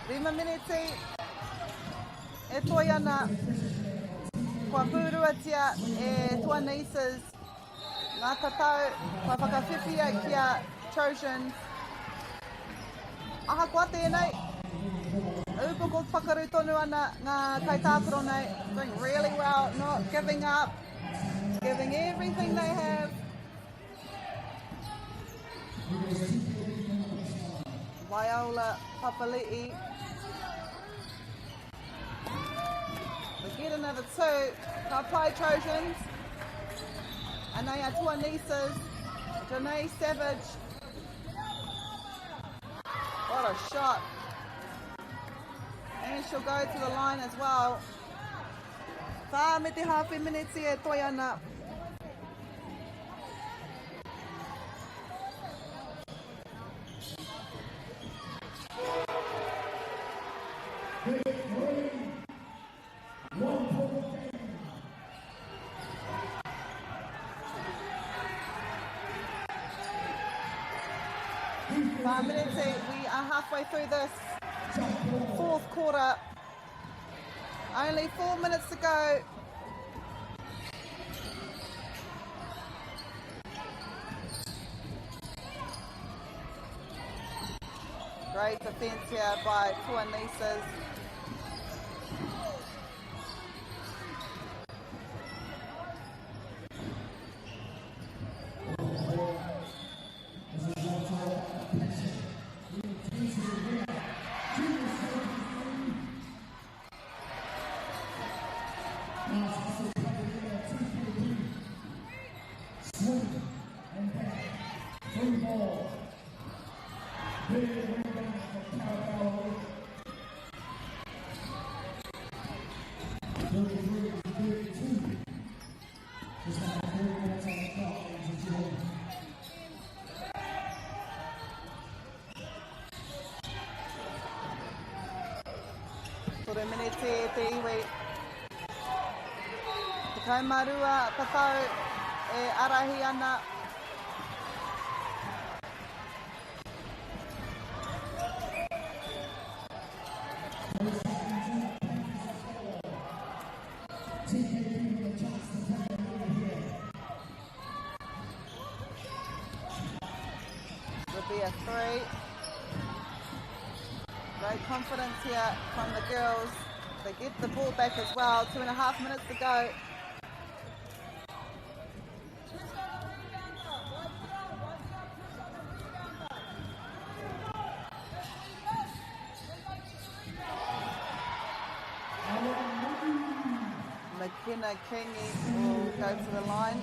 Rima miniti e toi ana kua pūruatia e tua nisas ngā tatau kua whakawhiwhia kia Trojans. Aha kua tēnei upoko whakaru tonu ana ngā kaitākoro nei, doing really well, not giving up, giving everything they have. Viola Papali'i. We get another 2. Ka pai Trojans. Anei atua nisas. Janae Savage. What a shot. And she'll go to the line as well. Tā me te hawhi miniti e toi ana. We are halfway through this 4th quarter. Only 4 minutes to go. Great defence here by Tua Nisas. Miniti te iwi. Te kaumarua patau e arahi ana. Would be a 3. Great confidence here from the girls. They get the ball back as well. 2.5 minutes to go. McKenna Kingy will go to the line.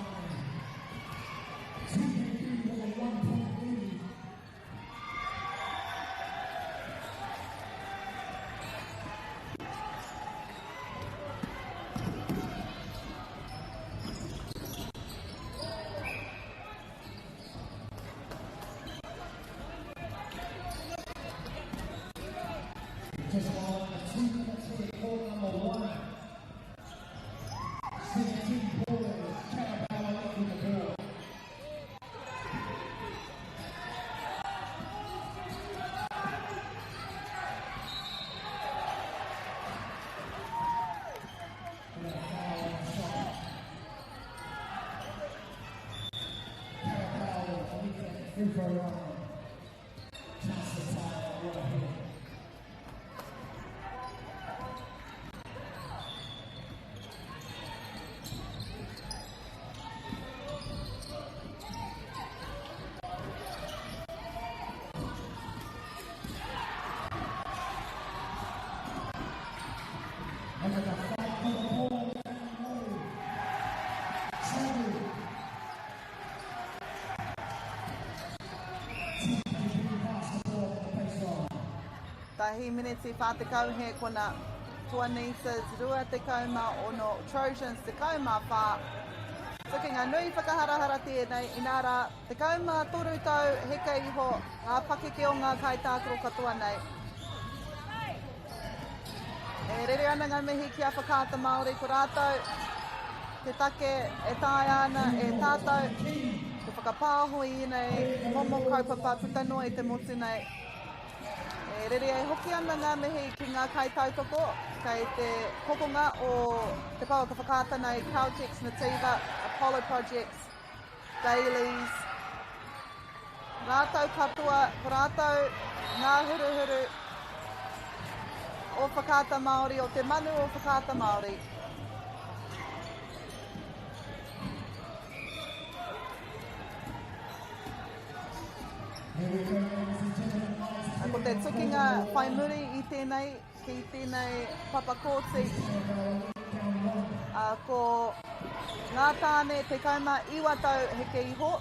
Just on a 2 minutes here, call number 1. 17 ballers, Carabao with the ball. Free throw line. Just the time right here. Under the fight for the ball, Tahi miniti whātekau he kona tua nieces, rua te kauma ono Trojans te kauma whā. Tukinga nui whakaharahara tēnei, inara te kauma toru tau heke iho ngā pakeke o ngā kaitākaro katoa nei. E rere ana ngā mihi ki a whakaata Māori ko rātou, te take e tae ana e tātou, te whakapāhoi i nei, momo kaupapa putano i te motu nei. E rere e hoki ana ngā mihi ki ngā kaitautoko, kei te hokonga o te paua ka whakaata nei Projects Nativa, Apollo Projects, Dailies, rātou katoa, ko rātou ngā huruhuru o whakaata Māori, o te manu o whakaata Māori. Ko te tukinga whai muri i tēnei, ki tēnei papakoti. Ko ngā tāne te kauma iwatau heke iho.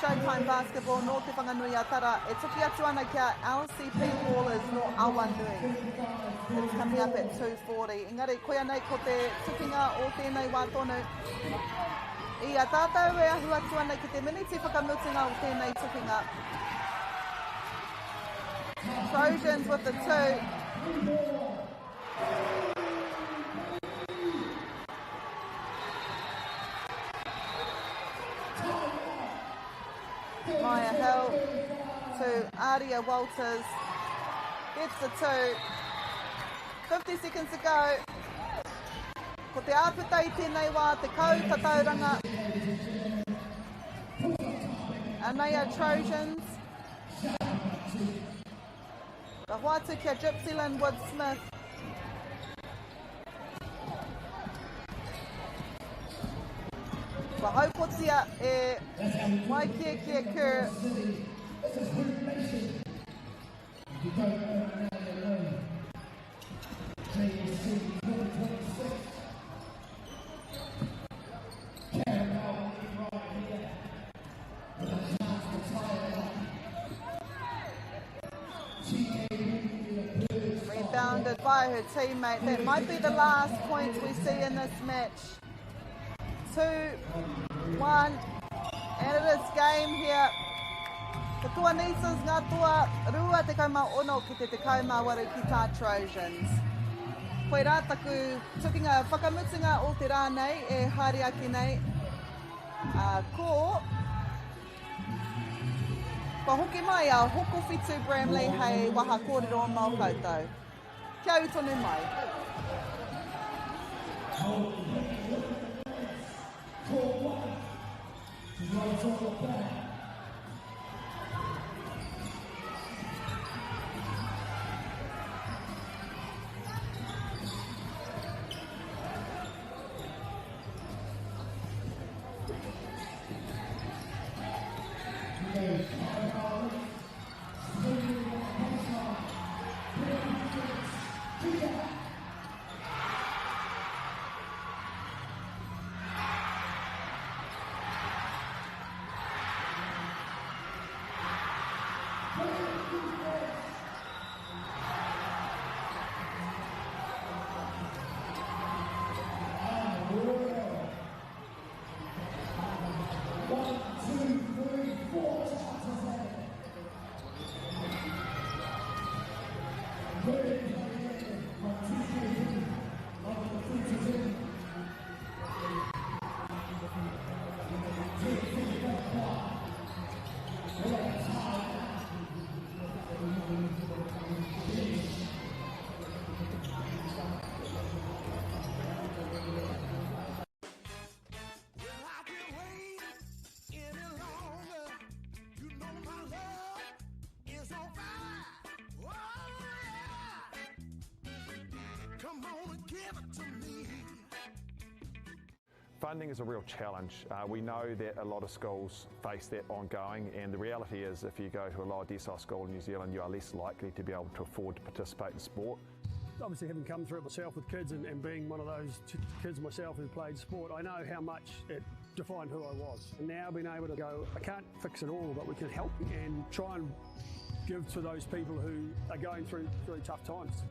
Showtime Basketball no te Whanganui atara. E tuki atu ana kia LCP Ballers no Whanganui. It's coming up at 2:40. Engari, koia nei ko te tukinga o tēnei wā tonu. I a tātou e ahu atu ana ki te miniti whakamutinga o tēnei tukinga. Trojans with the 2. Maya Hill to Aria Walters. Gets the 2. 50 seconds to go. Ko te āputa i tēnei wā, te kautatauranga. Anaya Trojans. The Whatu kia Gypsyland Wood Smith. Wa haupotia e Waikia kia Kerr. This is HoopNation. If you don't know now, you know. JC 2026. Carabao right here. With a chance to tie it up. Rebounded by her teammate. That might be the last point we see in this match. 2-1, and it is game here. Te tua nieces ngā tua rua te kauma ono ki te kauma waru ki tā Trojans. Koe rā taku tukinga whakamutinga o te rā nei e haere aki nei. Ko hoki mai a hoko whitu Bramley hei waha kōrero mō koutou. Kia utonu mai. Funding is a real challenge. We know that a lot of schools face that ongoing, and the reality is if you go to a lower decile school in New Zealand, you are less likely to be able to afford to participate in sport. Obviously, having come through it myself with kids and being one of those kids myself who played sport, I know how much it defined who I was. And now being able to go, I can't fix it all, but we can help and try and give to those people who are going through really tough times.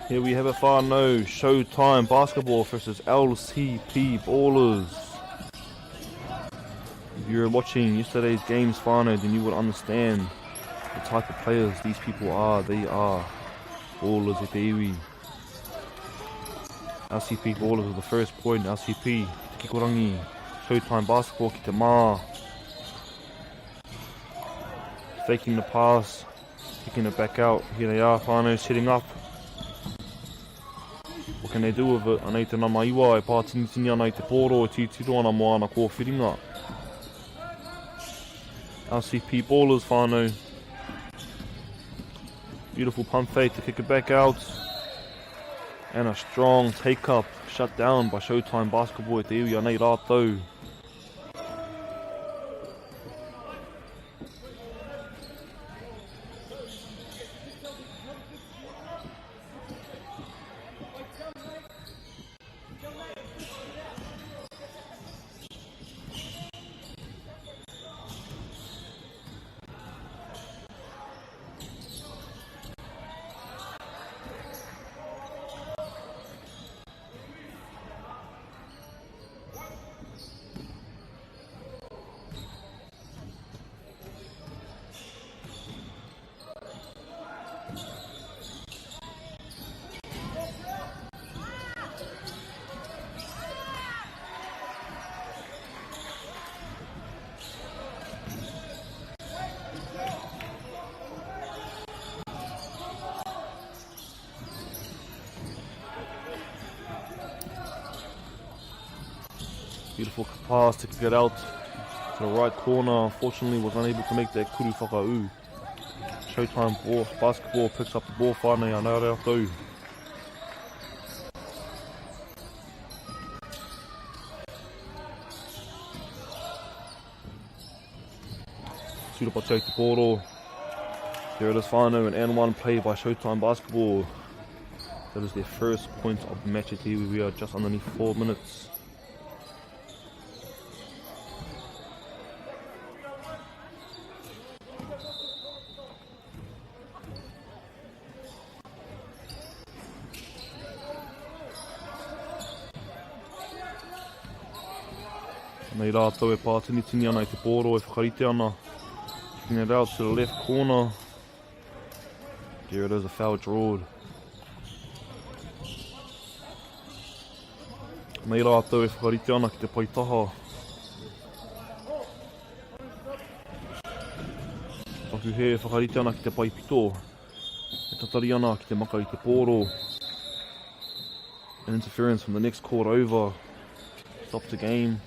Here we have a whānau Showtime Basketball versus LCP Ballers. If you were watching yesterday's games whānau, then you would understand the type of players these people are. They are ballers at the iwi. LCP Ballers with the first point. LCP, te kikorangi. Showtime Basketball ki te mā. Faking the pass, kicking it back out. Here they are, whānau setting up. What can they do with it? Anei te nama iwa, e pātini ana i te pōro, e titiro ana moana kō whiringa. LCP Ballers whānau. Beautiful pump fake to kick it back out. And a strong take up, shut down by Showtime Basketball at the iwi anei rātou. Beautiful pass to get out to the right corner. Unfortunately, was unable to make that kuru whakau. Showtime Basketball picks up the ball whānei anei rātou. Surapa take the pōro. There it is whānau, an N1 play by Showtime Basketball. That is their first point of the match at here. We are just underneath 4 minutes. Nei rātou e pātini ana i te pōro e whakarite ana. Kicking it out to the left corner. There it is, a foul drawed. Nei rātou e whakarite ana ki te paitaha. Taku he e whakarite ana ki te paipito. E tatari ana ki te maka i te pōro. An interference from the next court over. Stops the game.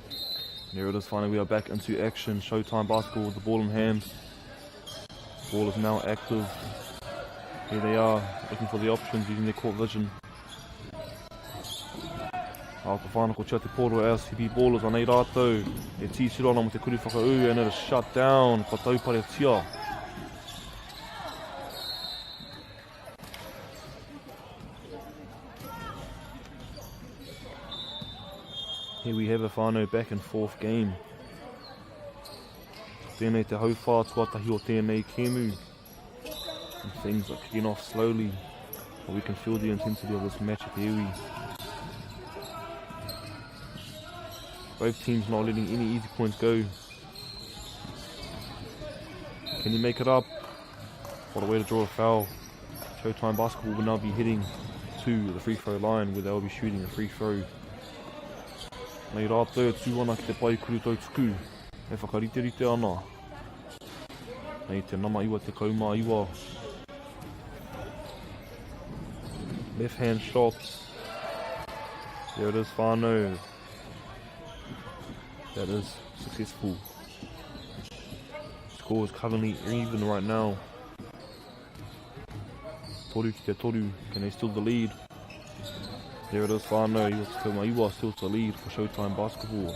There it is, finally we are back into action. Showtime Basketball with the ball in hand. Ball is now active. Here they are, looking for the options, using their court vision. Aka whānako tia te pōro LCP Ballers anei rātou. E tīsiro ana mo te kuri whakau, and it is shut down. Ka taupare tia. Here we have a whānau back and forth game. Tēnei te hauwhā tuatahi o tēnei kēmu. And things are kicking off slowly, but we can feel the intensity of this match at the iwi. Both teams not letting any easy points go. Can you make it up? What a way to draw a foul. Showtime Basketball will now be heading to the free throw line where they will be shooting a free throw. Nei rātou e tū ana ki te pai kuru tau tuku. E whakarite ana. Nei te nama iwa te kaumā iwa. Left hand shot. There it is, whānau. That is successful. Score is currently even right now. toru ki te toru. Can they steal the lead? There it is, whānau. Maiua still to lead for Showtime Basketball.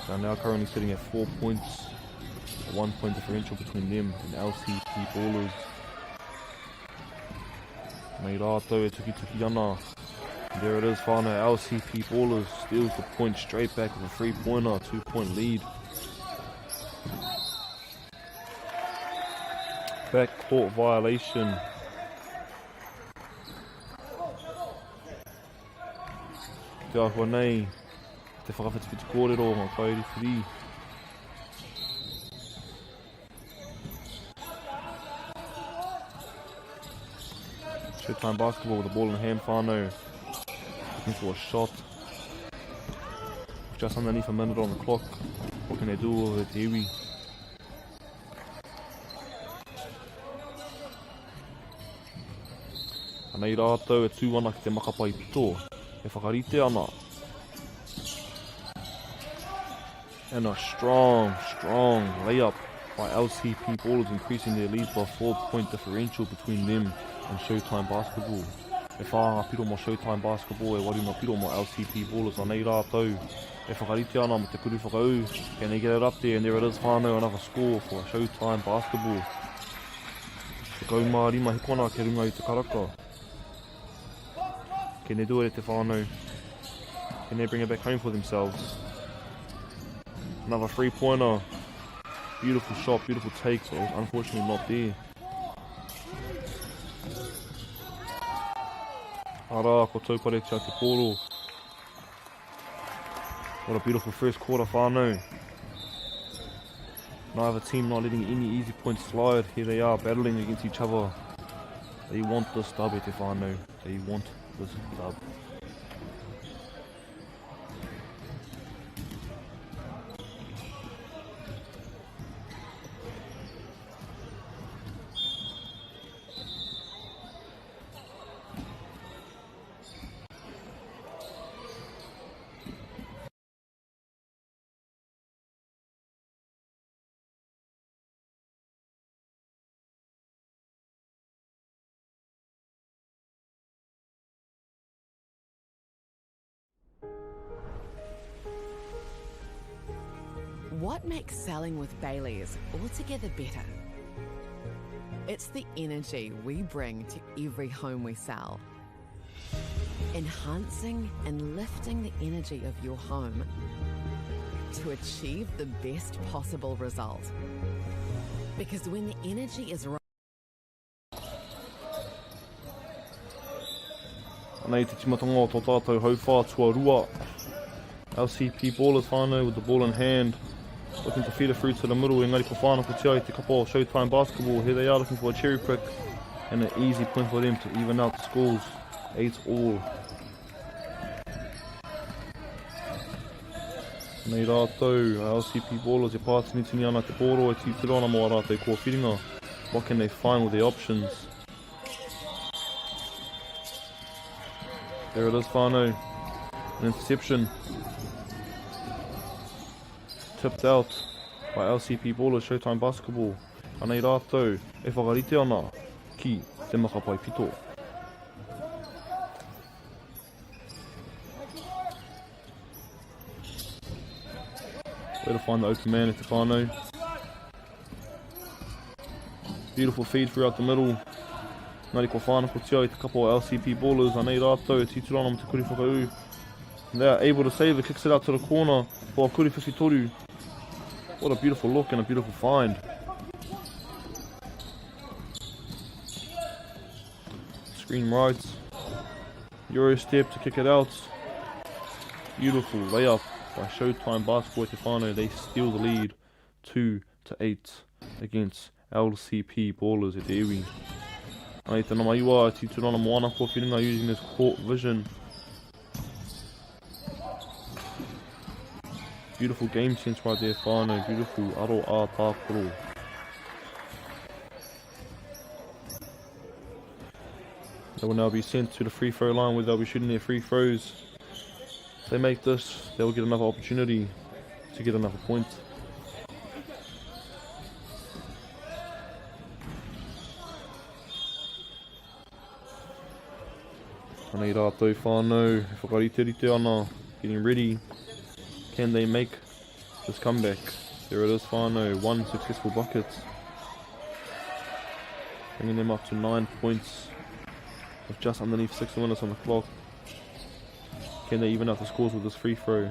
They are now currently sitting at 4 points. A 1 point differential between them and LCP Ballers. Nei rātou e tuki ana. There it is, whānau. LCP Ballers steals the point straight back with a 3-pointer, 2-point lead. Backcourt violation. Te ahua nei, te whakawhiti kōrero, ngā kairi whiri. Showtime Basketball with the ball in hand, whānau. Looking for a shot. Just underneath a minute on the clock. What can they do over te iwi? Nei rātou e tū ana ki te makapai pito. E whakarite ana. And a strong layup by LCP Ballers, increasing their lead by a 4-point differential between them and Showtime Basketball. E whāanga piro mo Showtime Basketball, e wari no piro mo LCP Ballers. A nei rātou e whakarite ana mo te kuru whakau. Can they get it up there? And there it is, whānau, another score for Showtime Basketball. Te kaumārima hikona ke runga i te karaka. Can they do it at te whānau? Can they bring it back home for themselves? Another 3-pointer. Beautiful shot, beautiful take, but it was unfortunately not there. Ara, ko taupare tia te poro. What a beautiful first quarter, whānau. Neither team not letting any easy points slide. Here they are battling against each other. They want this dub e te whānau. They want this dub. What makes selling with Bailey's altogether better? It's the energy we bring to every home we sell. Enhancing and lifting the energy of your home to achieve the best possible result. Because when the energy is right... Nei te timatonga o tō tātou hauwha tua rua. LCP Ballers whānau with the ball in hand. Looking to feed it through to the middle. Engari ko whānau tia I te kapo Showtime Basketball. Here they are looking for a cherry prick. And an easy point for them to even out the scores. 8-all. Nei rātou, LCP Ballers e pātini ana te poro e tūtira ana mo a rātou kua whiringa. What can they find with their options? There it is, whānau. An interception. Tipped out by LCP Ballers, Showtime Basketball. Anei rātou, e whakarite ana ki te makapai pito. Way to find the open man at te whānau. Beautiful feed throughout the middle. Ngari ko whānau ko tia I te kapo LCP Ballers. Anei rātou, e tūtira ana mo te kuri whakau. They are able to save it, kicks it out to the corner for kuri whiwhitoru. What a beautiful look and a beautiful find. Screen right. Euro step to kick it out. Beautiful layup by Showtime Basketball te whānau. They steal the lead 2-8 against LCP Ballers at te iwi. Ai te nama iwa ti turana moana ko whiringa using this court vision. Beautiful game sense right there, whānau. Beautiful aro a tākoro. They will now be sent to the free throw line where they'll be shooting their free throws. If they make this, they will get another opportunity to get another point. Anei rātou whānau, whakariterite ana, getting ready. Can they make this comeback? There it is, whānau, 1 successful bucket. Bringing them up to 9 points with just underneath 6 minutes on the clock. Can they even out the scores with this free throw?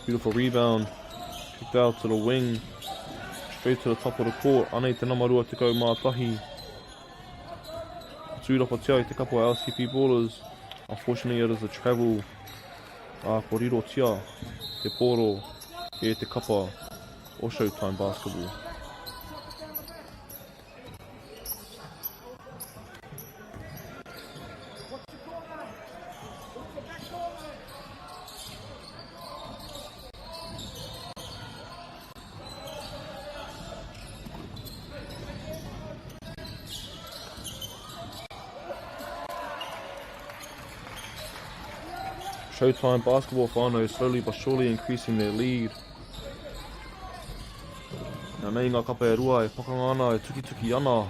Beautiful rebound. Kicked out to the wing. Straight to the top of the court. Anei te namarua te kau mātahi. Tūrapa tia I te couple of LCP ballers. Unfortunately it is a travel koriro tia. Te poro e te kapa o Showtime basketball. Showtime basketball whānau slowly but surely increasing their lead. Nā nei ngā kapa e rua e pakanga ana e tuki ana.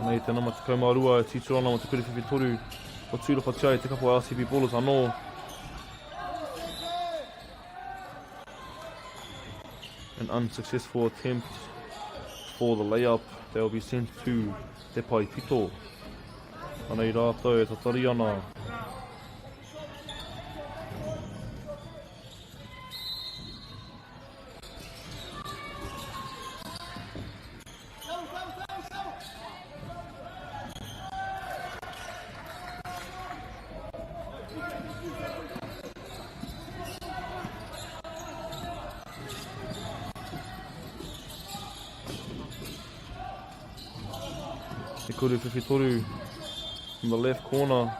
Nei te nama te kaumārua e tituru ana mo te kuriwhiwhi toru. O tūrapa tia I te kapo LCP ballers anō. An unsuccessful attempt for the layup. They will be sent to te pai pito. Anei rātou e tatari ana. Te kuriwhiwhi toru from the left corner.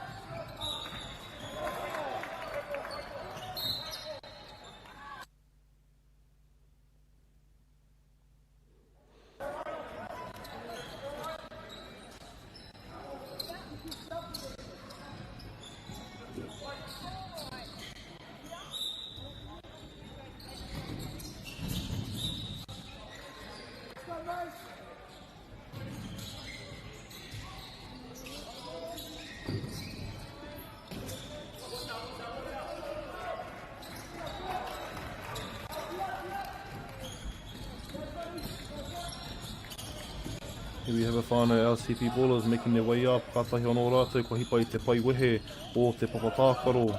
Here we have a whānau LCP ballers making their way up. Kātahi anō rātou kua hipa I te pai wehe o te papatākaro.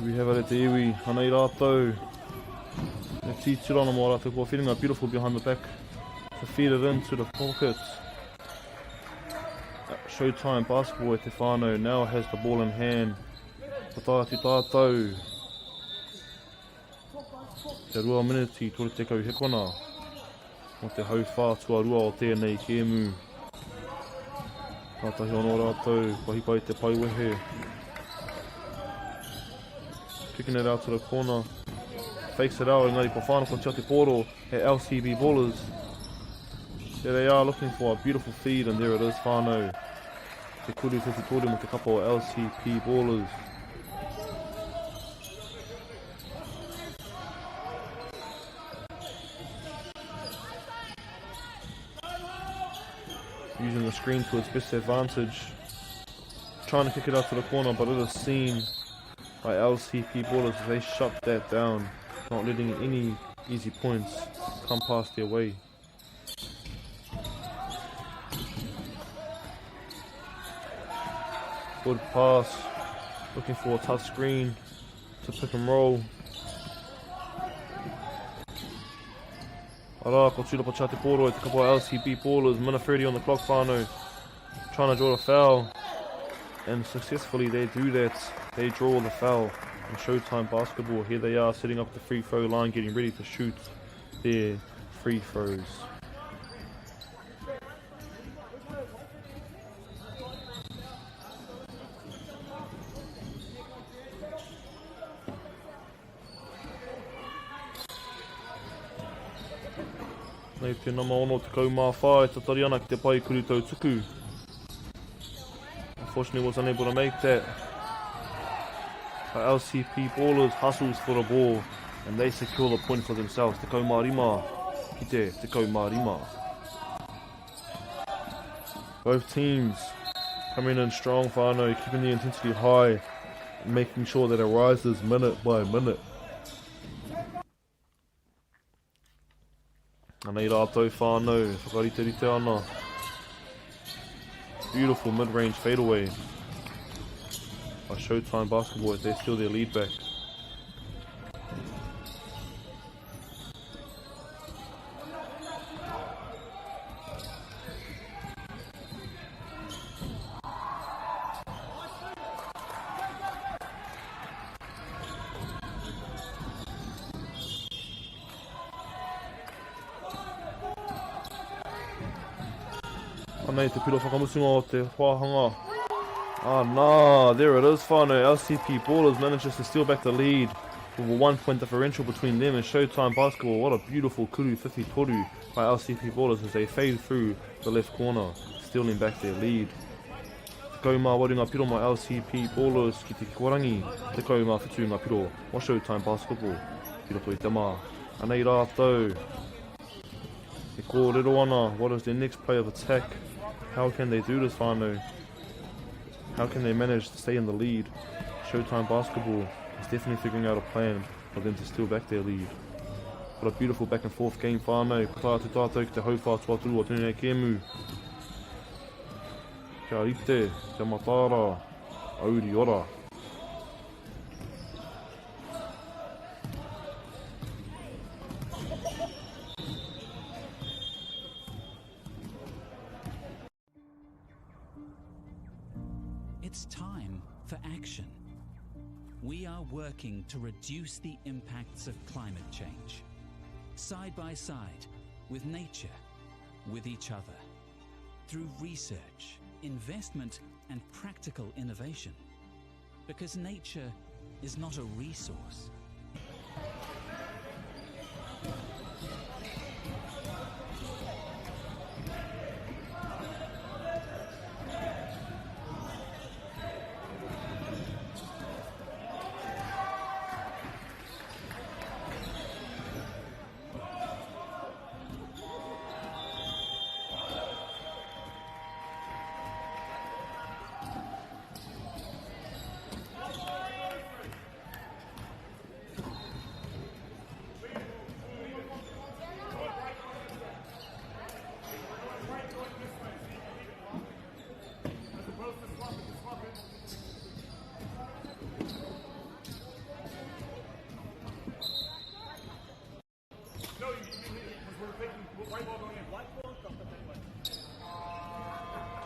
We have it at the iwi, anei rātou. E tituru ana mō rātou kua whiringa, beautiful behind the back to feed it into the pocket. Showtime basketball e te whānau now has the ball in hand. Tātu tātou. Te rua miniti tore te kau hekona. O te hau whātua rua o tēnei kēmu. Kātahi anō rātou, kua hipa I te pai wehe. Kicking it out to the corner. Fakes it out, engari pa whānau ko tia te poro at LCB ballers. There they are looking for a beautiful feed and there it is whānau. Te kuriwhiwhi toru mo te kapa o LCP ballers. Using the screen to its best advantage. Trying to kick it out to the corner but it is seen by LCP ballers as they shut that down, not letting any easy points come past their way. Good pass, looking for a tough screen to pick and roll. Ara, ko tūrapa tia te poro e te kapo LCP ballers, minute 30 on the clock whānau, trying to draw a foul. And successfully they do that. They draw the foul in Showtime basketball. Here they are setting up the free throw line, getting ready to shoot their free throws. Nei te nama ono te kaumā te tari ana ki te pai kuru tau tuku. Unfortunately was unable to make that. But LCP Ballers hustles for the ball and they secure the point for themselves. Te kaumārima ki te kaumārima. Both teams coming in strong, whānau, keeping the intensity high, making sure that it rises minute by minute. Anei rātou whānau, whakariterite ana. Beautiful mid-range fadeaway by Showtime Basketball as they steal their lead back. Anei te piro whakamusunga o te whāhanga. Ah, nah, there it is, whānau. LCP Ballers manages to steal back the lead with a 1-point differential between them and Showtime Basketball. What a beautiful kuru whiwhi toru by LCP Ballers as they fade through the left corner, stealing back their lead. Te kaumā wari ngā piro mai LCP Ballers ki te kikorangi. Te kaumā whitu ngā piro o Showtime Basketball. Piro toi te mā. Anei rātou. Te kōrero ana. What is their next play of attack? How can they do this, whānau? How can they manage to stay in the lead? Showtime Basketball is definitely figuring out a plan for them to steal back their lead. What a beautiful back and forth game, whānau. Ko tātou tātou ki te hauwhā tuaturu o tēnei kēmu. Kia rite, te matara, auri ora. It's time for action. We are working to reduce the impacts of climate change, side by side with nature, with each other, through research, investment, and practical innovation. Because nature is not a resource.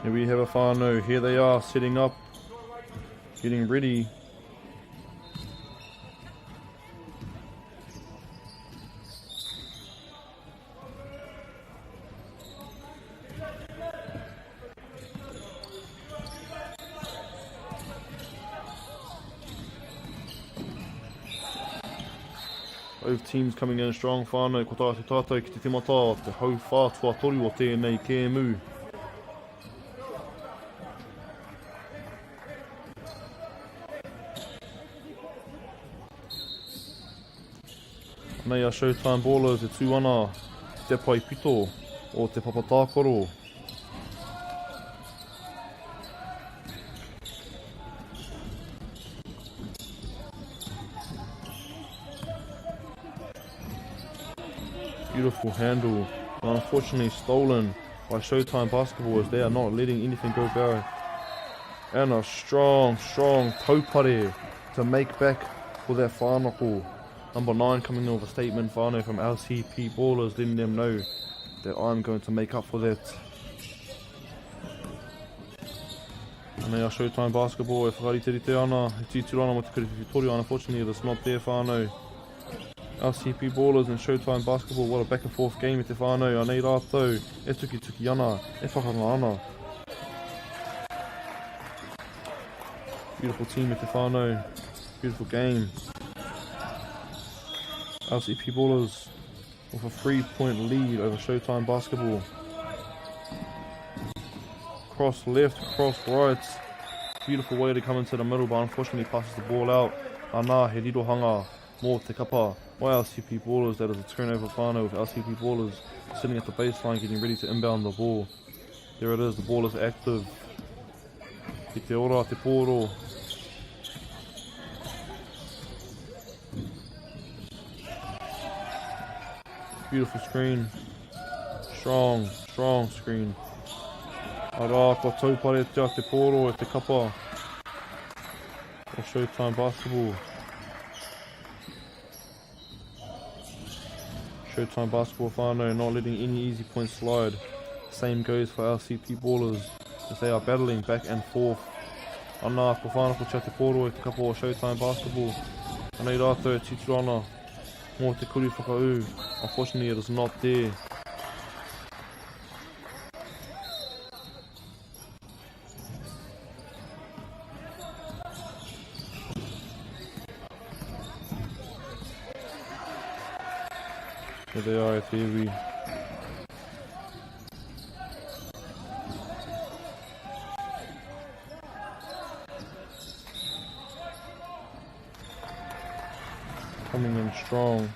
Here we have a whānau. Here they are setting up, getting ready. Both teams coming in strong, whānau. Ko tātou tātou ki te timata, te hauwhā tuatoru o tēnei kēmu. Nei a Showtime Ballers e tū ana te pai pito o te papatākoro. Beautiful handle, unfortunately stolen by Showtime Basketball as they are not letting anything go by. And a strong taupare to make back for their whānako. Number 9 coming in with a statement, whānau, from LCP Ballers, letting them know that I'm going to make up for that. And they are Showtime Basketball, e whakariterite ana, e tūturu ana mo te kiriwhiwhi toru, unfortunately it's not there, whānau. LCP Ballers and Showtime Basketball, what a back and forth game e te whānau, anei rātou, e tuki ana, e whakanga ana. Beautiful team e te whānau, beautiful game. LCP Ballers with a 3-point lead over Showtime Basketball. Cross left, cross right. Beautiful way to come into the middle, but unfortunately passes the ball out. Ana he rirohanga mō te kapa. By LCP Ballers, that is a turnover whānau with LCP Ballers sitting at the baseline getting ready to inbound the ball. There it is, the ball is active. Ki te ora, te pōro. Beautiful screen. Strong screen. Ara, ko taupare te pōro e te kapa. For Showtime Basketball. Showtime Basketball whānau not letting any easy points slide. Same goes for LCP Ballers as they are battling back and forth. Ana, ko whānau ko te pōro e te kapa o Showtime Basketball. Anei rātou titurana mō te kuri whakau. Unfortunately, it is not there. There they are at MΑORI. Coming in strong.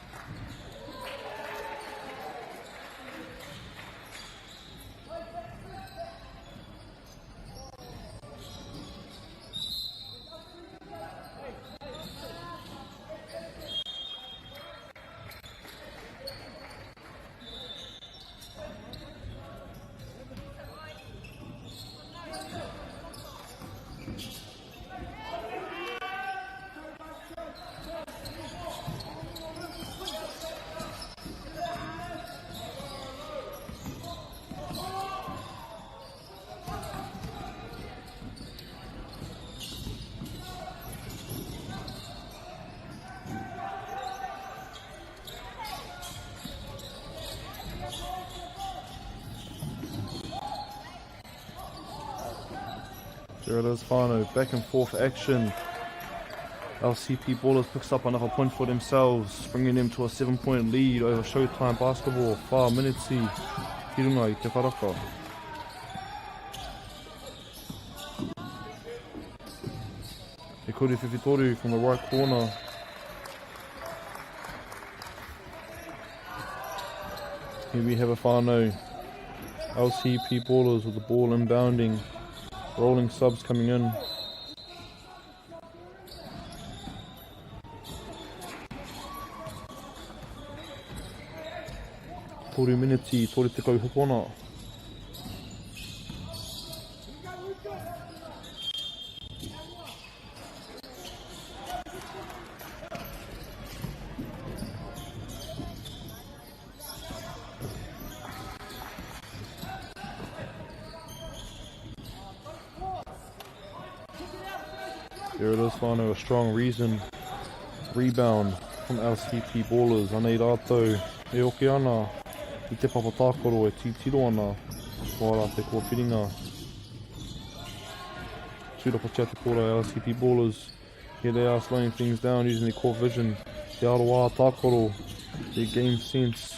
There it is, whānau, back and forth action. LCP Ballers picks up another point for themselves, bringing them to a 7-point lead over Showtime Basketball. Whā minitsi, hirunga I te wharaka. Te kuri whiwhitoru from the right corner. Here we have a whānau. LCP Ballers with the ball inbounding. Rolling subs coming in. Toru miniti, toru te kau hupona. There it is, whānau, a strong rebound from LCP Ballers. Anei rātou, e oke ana, I te papatākoro e titiro ana, whāra te kōwhiringa. Tūrapatia te kōra LCP Ballers. Here they are slowing things down using their core vision, te aroa tākoro, their game sense.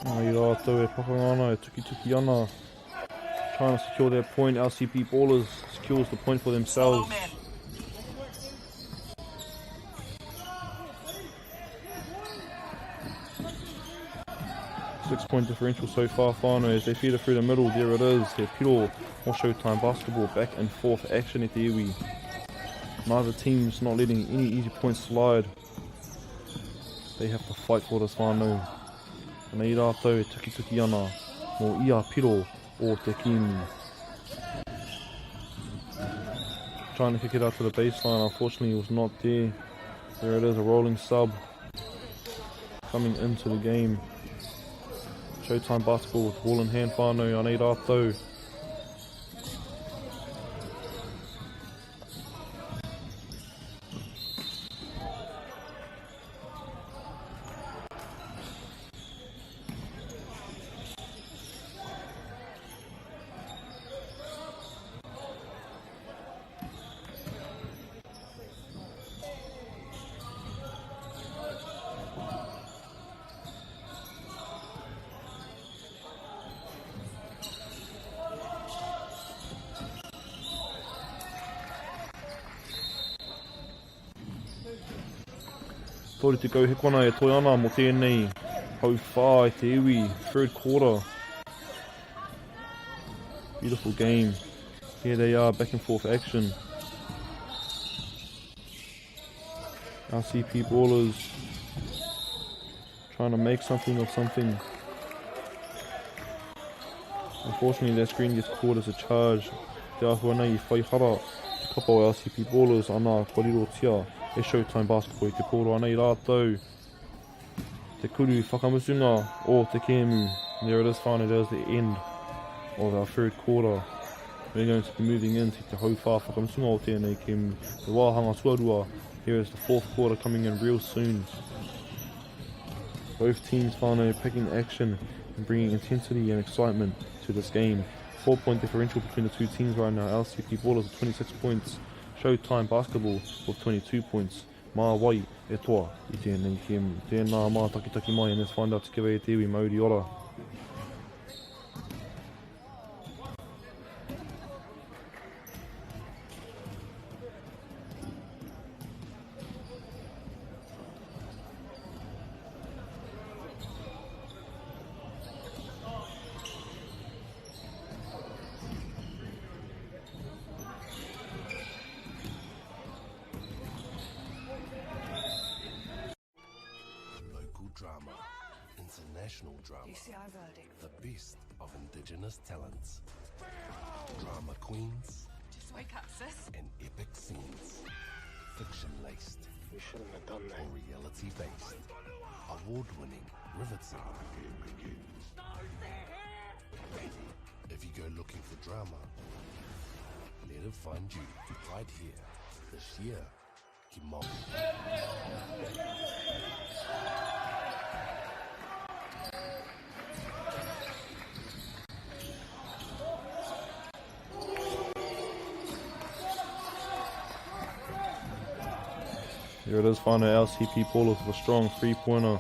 Ai rātou e whakangana, e tuki ana. Trying to secure their point. LCP Ballers secures the point for themselves. 6-point differential so far, whānau, as they feed it through the middle. There it is, he piro, more Showtime basketball, back and forth action at the iwi. Neither team's not letting any easy points slide. They have to fight for this whānau. Nei rātou, tuki ana, mō ia piro o te kimi. Trying to kick it out to the baseline, unfortunately it was not there. There it is, a rolling sub coming into the game. Showtime basketball with ball in hand, whānau, anei rātou. Tōri te kau he kona e toi ana mo tēnei hau whā e te iwi, third quarter. Beautiful game. Here they are, back and forth action. LCP ballers trying to make something of something. Unfortunately that screen gets caught as a charge. Te ahua nei I whaihara. Te kapa o LCP ballers ana koriro tia. E Showtime basketball I te pōro anei rātou. Te kuru whakamusunga o te kēmu. There it is, whānau, that is the end of our third quarter. We're going to be moving into te hauwha whakamusunga o tēnei kēmu. The wāhanga tuarua. Here is the fourth quarter coming in real soon. Both teams, whānau, picking action and bringing intensity and excitement to this game. 4-point differential between the two teams right now. LCP ballers with 26 points. Showtime basketball with 22 points. MΑORI e toa I tēnei kēmu. Tēnā mā taki mai, and let's find out together e te iwi MΑORI. Drama, international drama, the best of indigenous talents, drama queens, Just wake up, sis. and epic scenes, fiction-laced We shouldn't have done that. or reality-based, award-winning, riveting. If you go looking for drama, let it find you right here, this year, ki Māori. Here it is, whānau, LCP ballers with a strong three-pointer.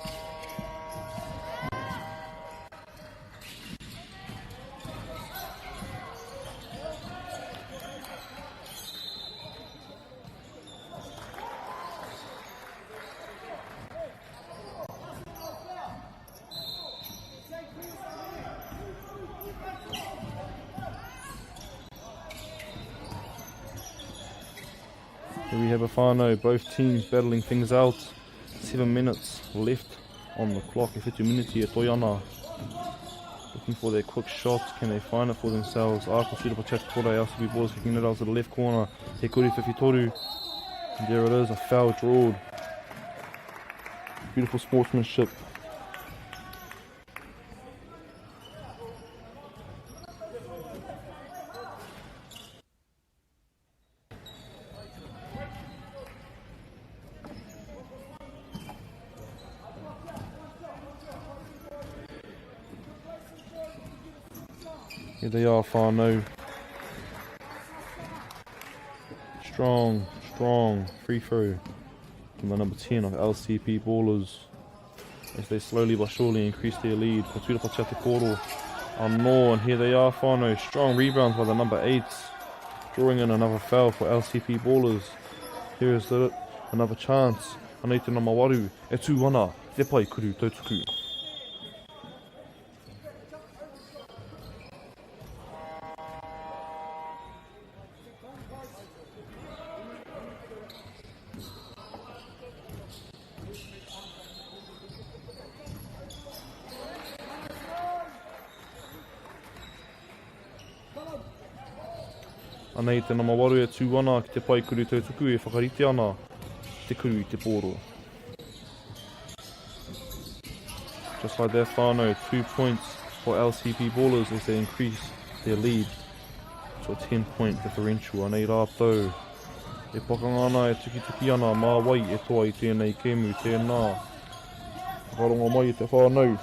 Here we have a whānau, both teams battling things out. 7 minutes left on the clock. E whitu miniti e toi ana. Looking for their quick shots. Can they find it for themselves? Ako whitu pa kora, LCP ballers kicking it out to the left corner. He kuri whiwhitoru. There it is, a foul drawed. Beautiful sportsmanship. Here they are, whānau. Strong free throw from the number 10 of LCP ballers as they slowly but surely increase their lead. Katuira Pachate Koro and here they are, whānau. Strong rebounds by the number 8, drawing in another foul for LCP ballers. Here is another chance. Anei te nama waru, e tū wana, te pai kuru tautuku. Anei tēnā mawaru e tū ana ki te pai kuru tautuku e whakarite ana ki te kuru I te pōro. Just like that whānau, 2 points for LCP ballers as they increase their lead to a 10-point differential. Anei rātou, e pakanga ana e tuki ana, mā wai e toa I tēnei kēmu, tēnā. Whakaronga mai I te whānau.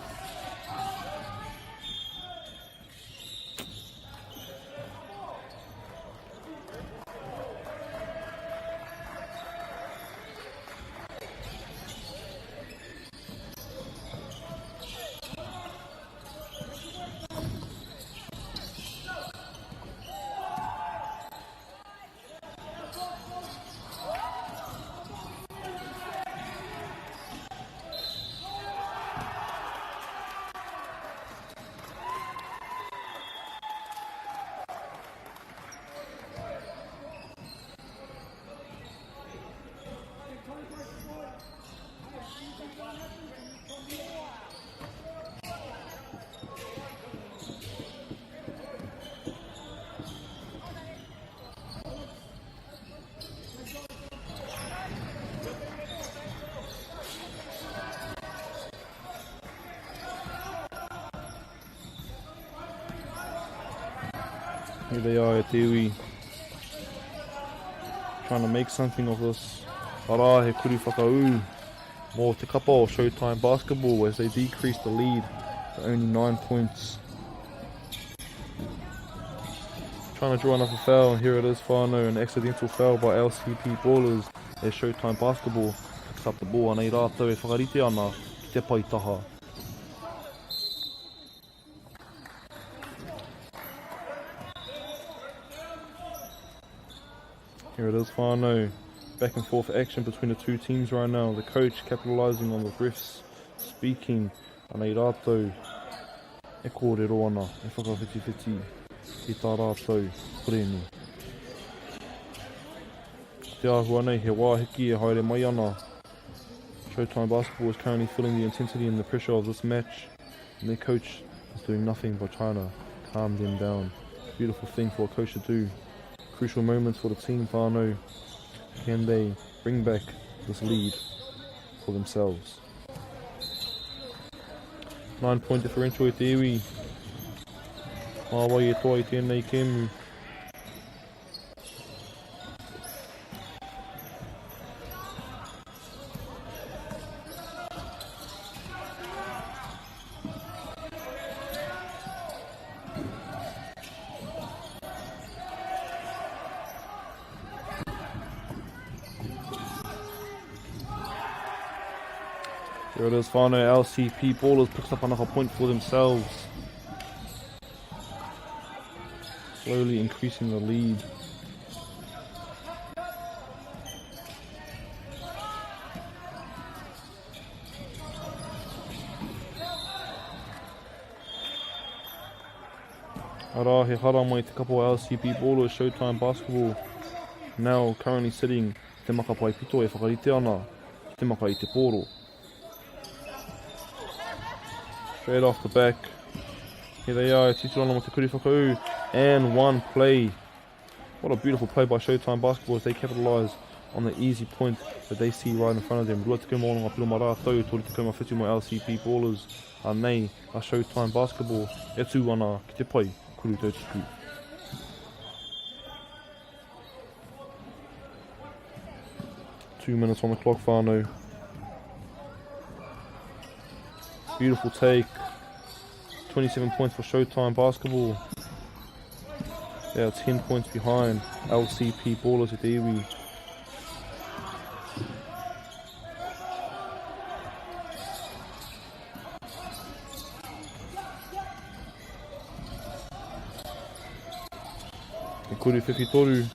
Here they are at Tewi, trying to make something of this. Ara he kuri whakau mō te kapa o Showtime Basketball as they decrease the lead to only 9 points. Trying to draw another foul, and here it is, whānau, an accidental foul by LCP ballers as Showtime Basketball picks up the ball. Anei rātou e whakarite ana ki te pai taha. Here it is, whānau. Back and forth action between the two teams right now. The coach capitalising on the refs speaking. Anei rātou e kōrero ana, e whakawhiti-whiti I tā rātou kureni. Te āhua nei, he wāhiki e haere mai ana. Showtime Basketball is currently feeling the intensity and the pressure of this match, and their coach is doing nothing but trying to calm them down. Beautiful thing for a coach to do. Crucial moments for the team, whānau. Can they bring back this lead for themselves? 9-point differential I te iwi. Mā wai e toa I tēnei kēmu. There it is, whānau. LCP ballers picks up another point for themselves. Slowly increasing the lead. Ara he hara mai te kapo LCP ballers, Showtime Basketball. Now currently sitting te maka pai pito e whakarite ana te maka I te pōro. Straight off the back. Here they are, titulana mo te kuri whakau, and one play. What a beautiful play by Showtime Basketball as they capitalise on the easy point that they see right in front of them. Rua te kauma ononga pilo marātou, tori te kauma whitu mo LCP ballers. Nei, a Showtime Basketball, e tū ana ki te pai, kuru tautuku. Two minutes on the clock, whānau. Beautiful take. 27 points for Showtime Basketball. They are 10 points behind LCP ballers at Iwi. E kuri whiwhitoru.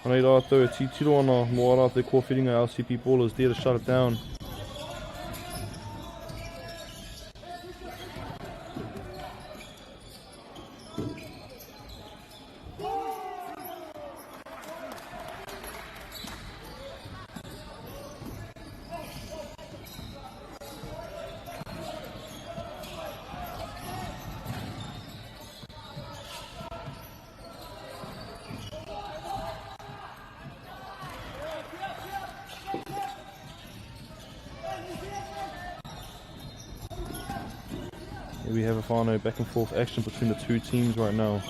Anei rātou e titiro ana mō rātou kōwhiringa LCP ballers there to shut it down. Here we have a whānau back and forth action between the two teams right now.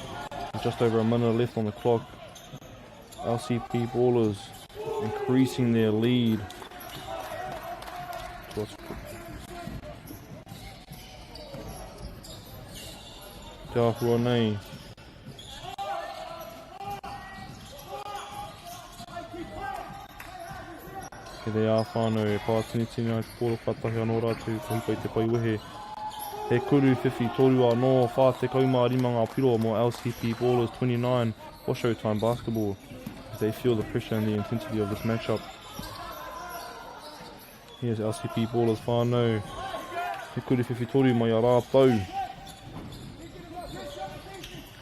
Just over a minute left on the clock. LCP Ballers increasing their lead. Te ahua nei. He rei a whānau e pātinitini ai te pōro katahi anō rātou kahipa i te paiwehe. He kuru whiwhi toru anō whā te kaumārima ngā piro mo LCP Ballers 29 for Showtime Basketball. They feel the pressure and the intensity of this matchup. Here's LCP Ballers whānau. He kuru whiwhi toru mai a rātou.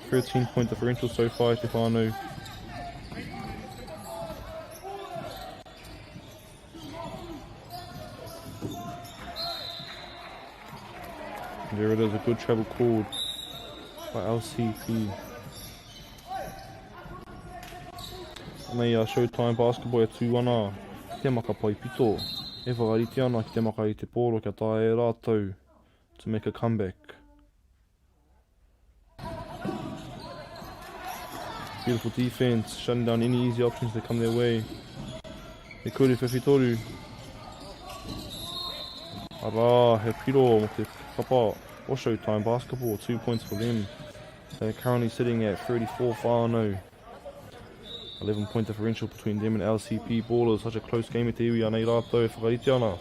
13-point differential so far te whānau. There it is, a good travel called by LCP. Nei a Showtime Basketball e tūana, te maka pai pito. E whakarite ana ki te maka i te pōro kia tae e rātou to make a comeback. Beautiful defense, shutting down any easy options that come their way. He kuri whiwhi toru. Arā, he piro mo te papa o Showtime Basketball, 2 points for them. They're currently sitting at 34 whānau. 11-point differential between them and LCP Ballers. Such a close game e te iwi anei rātou, whakarite ana.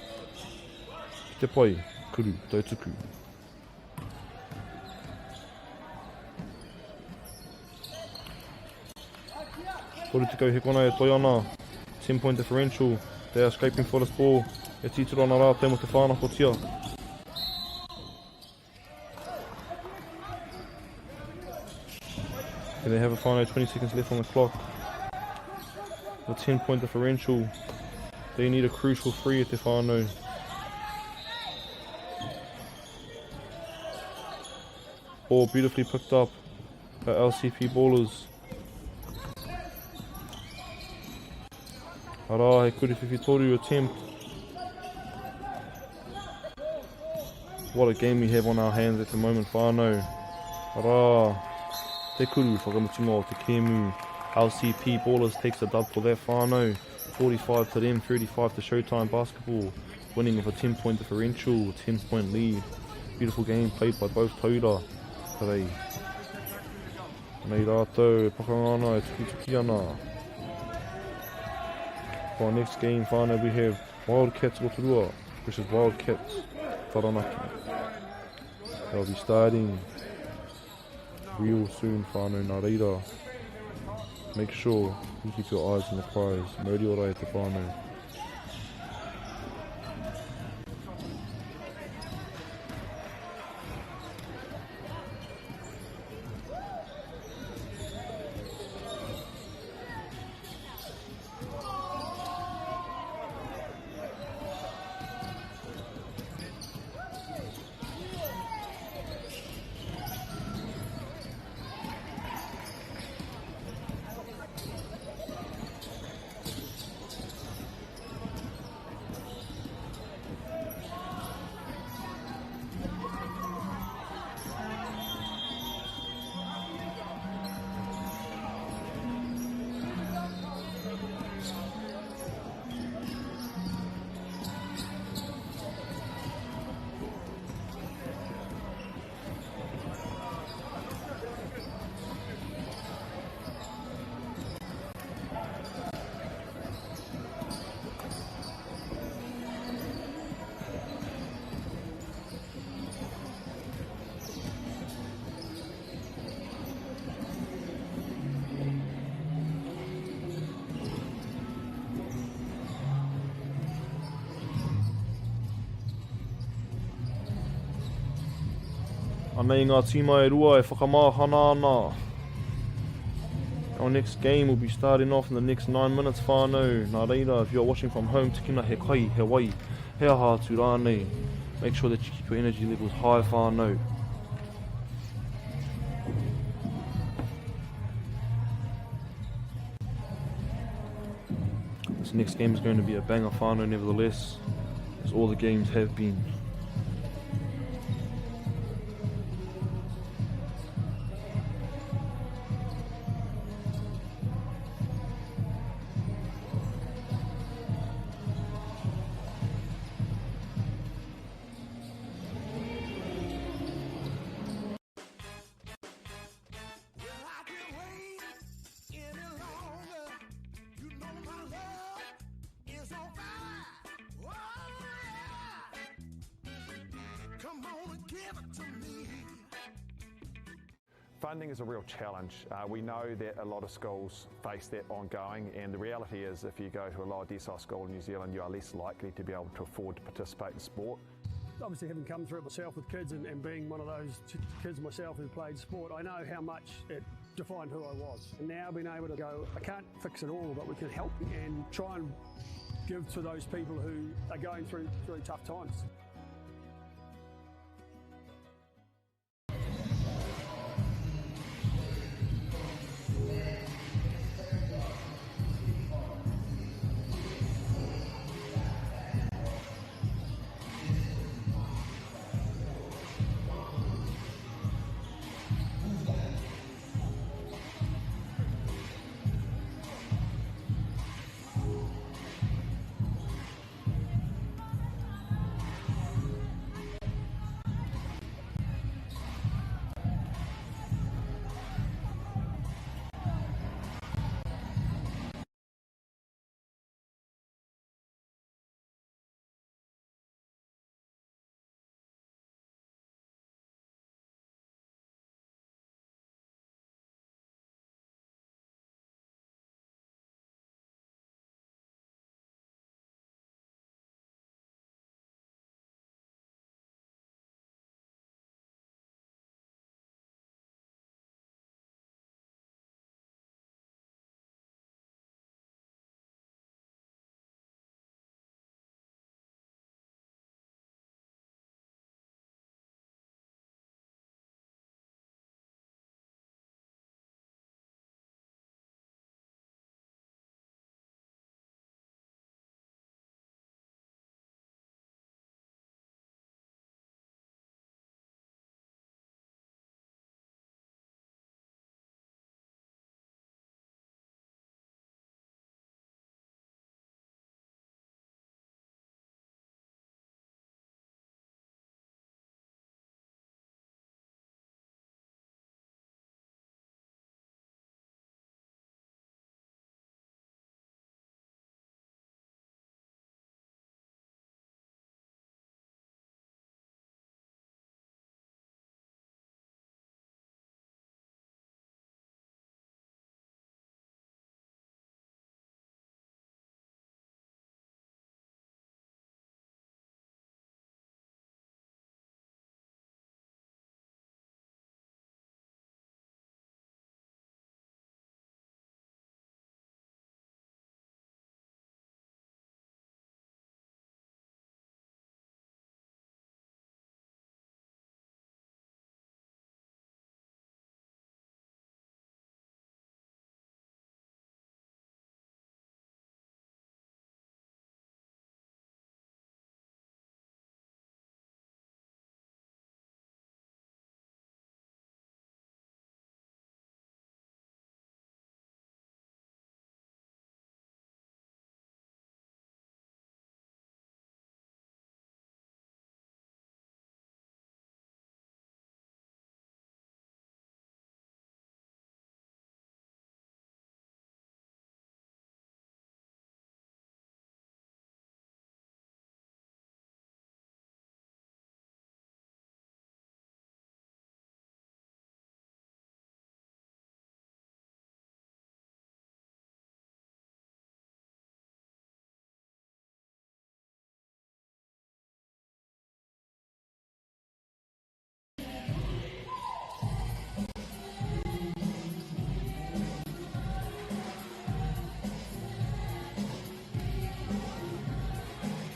Ki te pai, kuru, tautuku. Toru te kauhekona e toi ana. 10-point differential. They are scraping for this ball. E titiro ana rātou mo te whānako tia. And they have a final 20 seconds left on the clock. The 10-point differential. They need a crucial three at the final. Ball beautifully picked up by LCP Ballers. Arā, he kuri whiwhi toru attempt. What a game we have on our hands at the moment, whānau. Arā, te kuru whakamutinga o te kēmu. LCP Ballers takes a dub for that whānau. 45 to them, 35 to Showtime Basketball. Winning with a 10-point differential, 10-point lead. Beautiful game played by both taura. Tarei. Nei rātou, pakangana, e tuki ana. For our next game, whānau, we have Wildcats Rotorua versus Wildcats Taranaki. They'll be starting real soon, whānau, nā reira. Make sure you keep your eyes on the prize. MāORI te whānau. Anei ngā tīma e rua e whakamāhana ana. Our next game will be starting off in the next 9 minutes whānau. Nā reira, if you're watching from home, tikina he kai, he wai, he aha atu rānei. Make sure that you keep your energy levels high whānau. This next game is going to be a banger whānau nevertheless, as all the games have been. Funding is a real challenge. We know that a lot of schools face that ongoing, and the reality is if you go to a lower decile school in New Zealand, you are less likely to be able to afford to participate in sport. Obviously, having come through it myself with kids and being one of those kids myself who played sport, I know how much it defined who I was. And now being able to go, I can't fix it all, but we can help and try and give to those people who are going through tough times.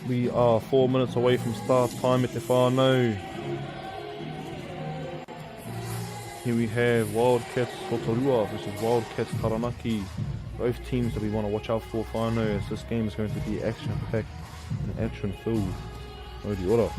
We are 4 minutes away from start time at Te Whanau. Here we have Wildcats Rotorua versus Wildcats Taranaki. Both teams that we want to watch out for whānau, as this game is going to be action-packed and action-filled. Ori ora.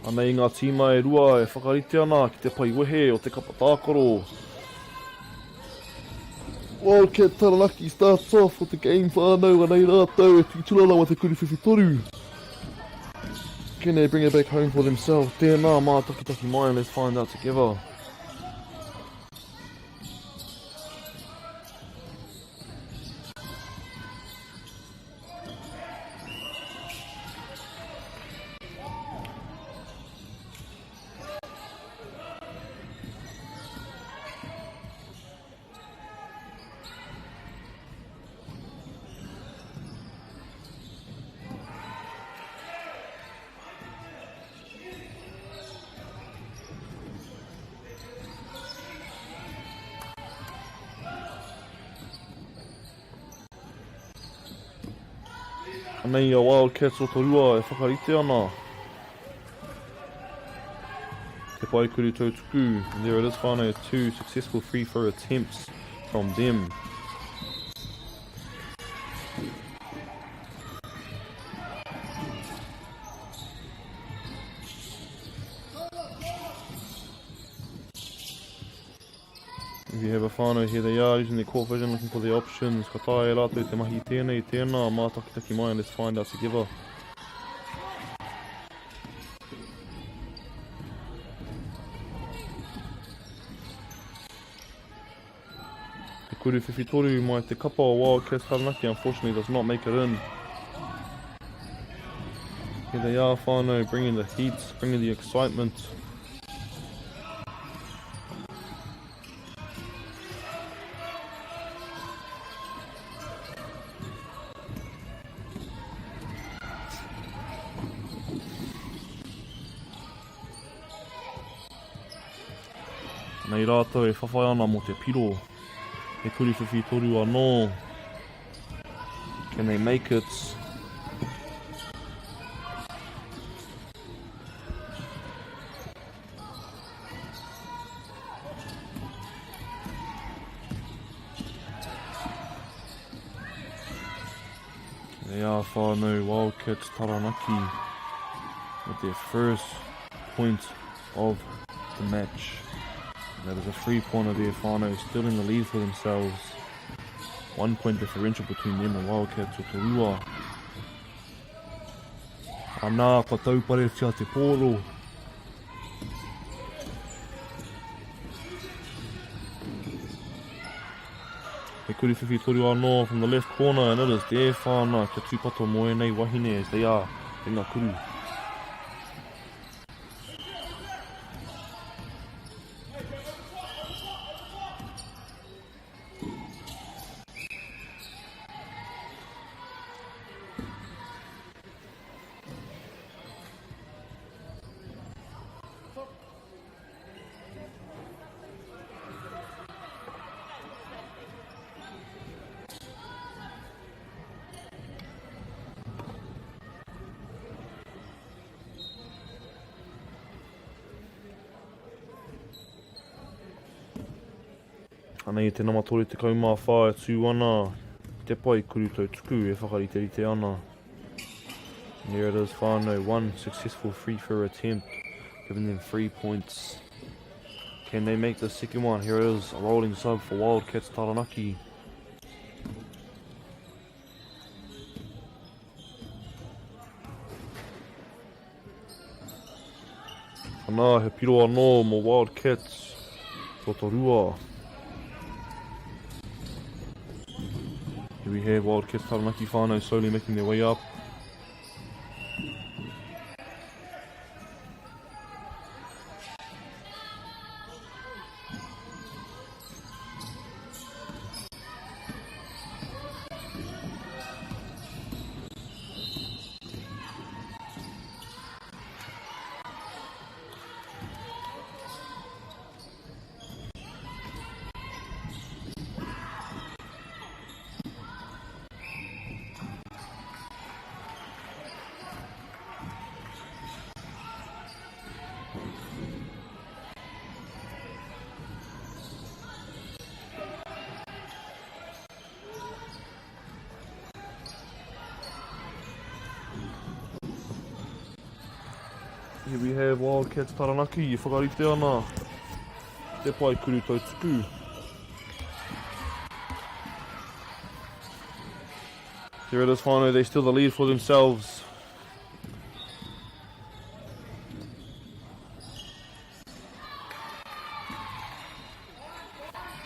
Anei ngā tīma e rua e whakarite ana ki te pai wehe o te kapa tākoro. Wildcat Taranaki starts off with the game whānau anei rātou e tūturana wa te kuriwhiwhi toru. Can they bring it back home for themselves? Tēnā mā taki mai, let's find out together. Nei a Wildcats o Torua e whakarite ana. Te paikuri tautuku, and there it is whānau, 2 successful free throw attempts from them. If you have a whānau, here they are, using their court vision, looking for their options. Ka tae rātou te mahi tēnei, tēnā, mā taki mai, let's find out together. Te kuru whiwhitoru mai te kapa o Wildcats Taranaki, unfortunately does not make it in. Here they are, whānau, bringing the heat, bringing the excitement. Nei rātou e whawhai ana mo te piro. E kuri whiwhi toru anō. Can they make it? They are whānau Wildcats Taranaki with their first point of the match. That is a 3-pointer there, whānau, still in the lead for themselves. 1 point differential between them and Wildcats o Torua. Anā, ka taupare tia te pōro. E kuri whiwhi toru anō from the left corner, and it is there, whānau, kia tūpato mo e nei wahine as they are in ngā kuru. Anei te namatore te kaumā whā e tū ana, te pai kuru tautuku e whakariterite ana. And here it is, whānau, 1 successful free throw attempt, giving them 3 points. Can they make the second one? Here it is, a rolling sub for Wildcats Taranaki. Anā, he piro anō mo Wildcats o Torua. Here we have Wildcats Taranaki whānau slowly making their way up. Here we have Wildcats Taranaki, I whakarite ana. Te pai kuru tau tuku. Here it is, whānau, they steal the lead for themselves.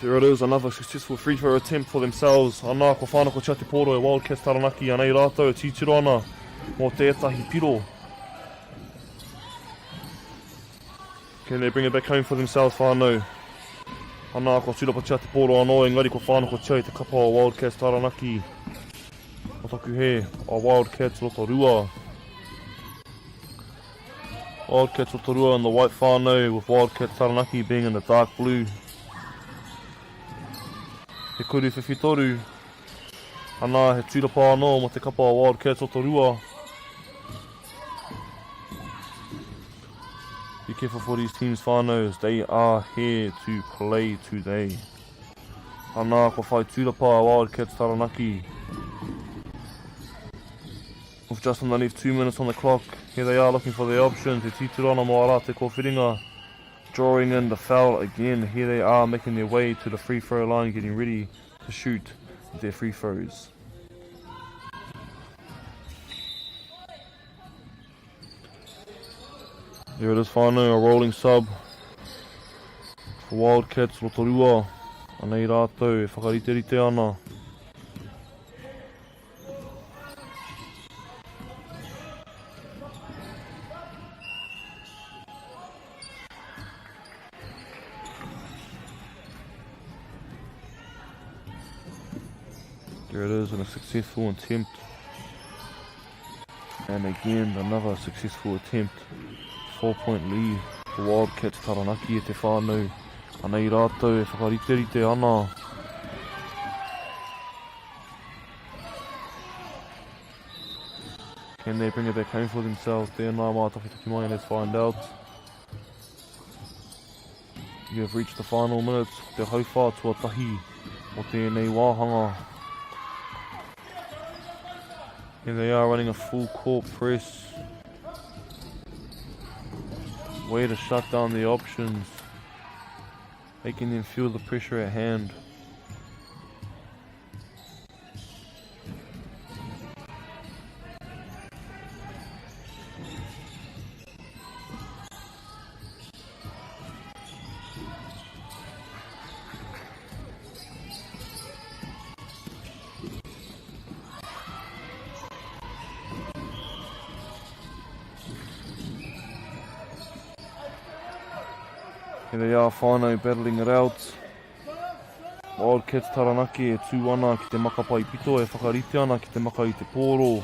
There it is, another successful free throw attempt for themselves. Anā, ko whānau ko Chate Poro e Wildcats Taranaki, anei rātou, titiro ana, mō tētahi piro. Can they bring it back home for themselves, whānau? Anā, ko Tirapa Chate Poro anō, engari ko whānau ko Chate kapa o Wildcats Taranaki. O toku he, o Wildcats Rotorua. Wildcats Rotorua in the white whānau, with Wildcats Taranaki being in the dark blue. He kuru whiwhitoru. Anā, he tūrapa anō mo te kapa o Wildcats Rotorua. Be careful for these teams whānau, as they are here to play today. Anā, ko whai tūrapa o Wildcats Taranaki. With just underneath 2 minutes on the clock, here they are looking for their options. He titiro ana mo ara te kōwhiringa. Drawing in the foul again. Here they are making their way to the free throw line, getting ready to shoot their free throws. There it is, whānau, a rolling sub for Wildcats Rotorua. Anei rātou, e whakariterite ana. There it is, and a successful attempt. And again, another successful attempt. 4-point lead for Wildcats Taranaki e te whānau. Anei rātou, e whakariterite ana. Can they bring it back home for themselves? Tēnā mā taki mai, let's find out. You have reached the final minutes. Te hauwha tuatahi o tēnei wāhanga. Here they are running a full court press. Way to shut down the options, making them feel the pressure at hand. Here they are, whānau battling it out. Wildcats Taranaki e tū ana ki te makapai pito, e whakarite ana ki te maka i te pōro.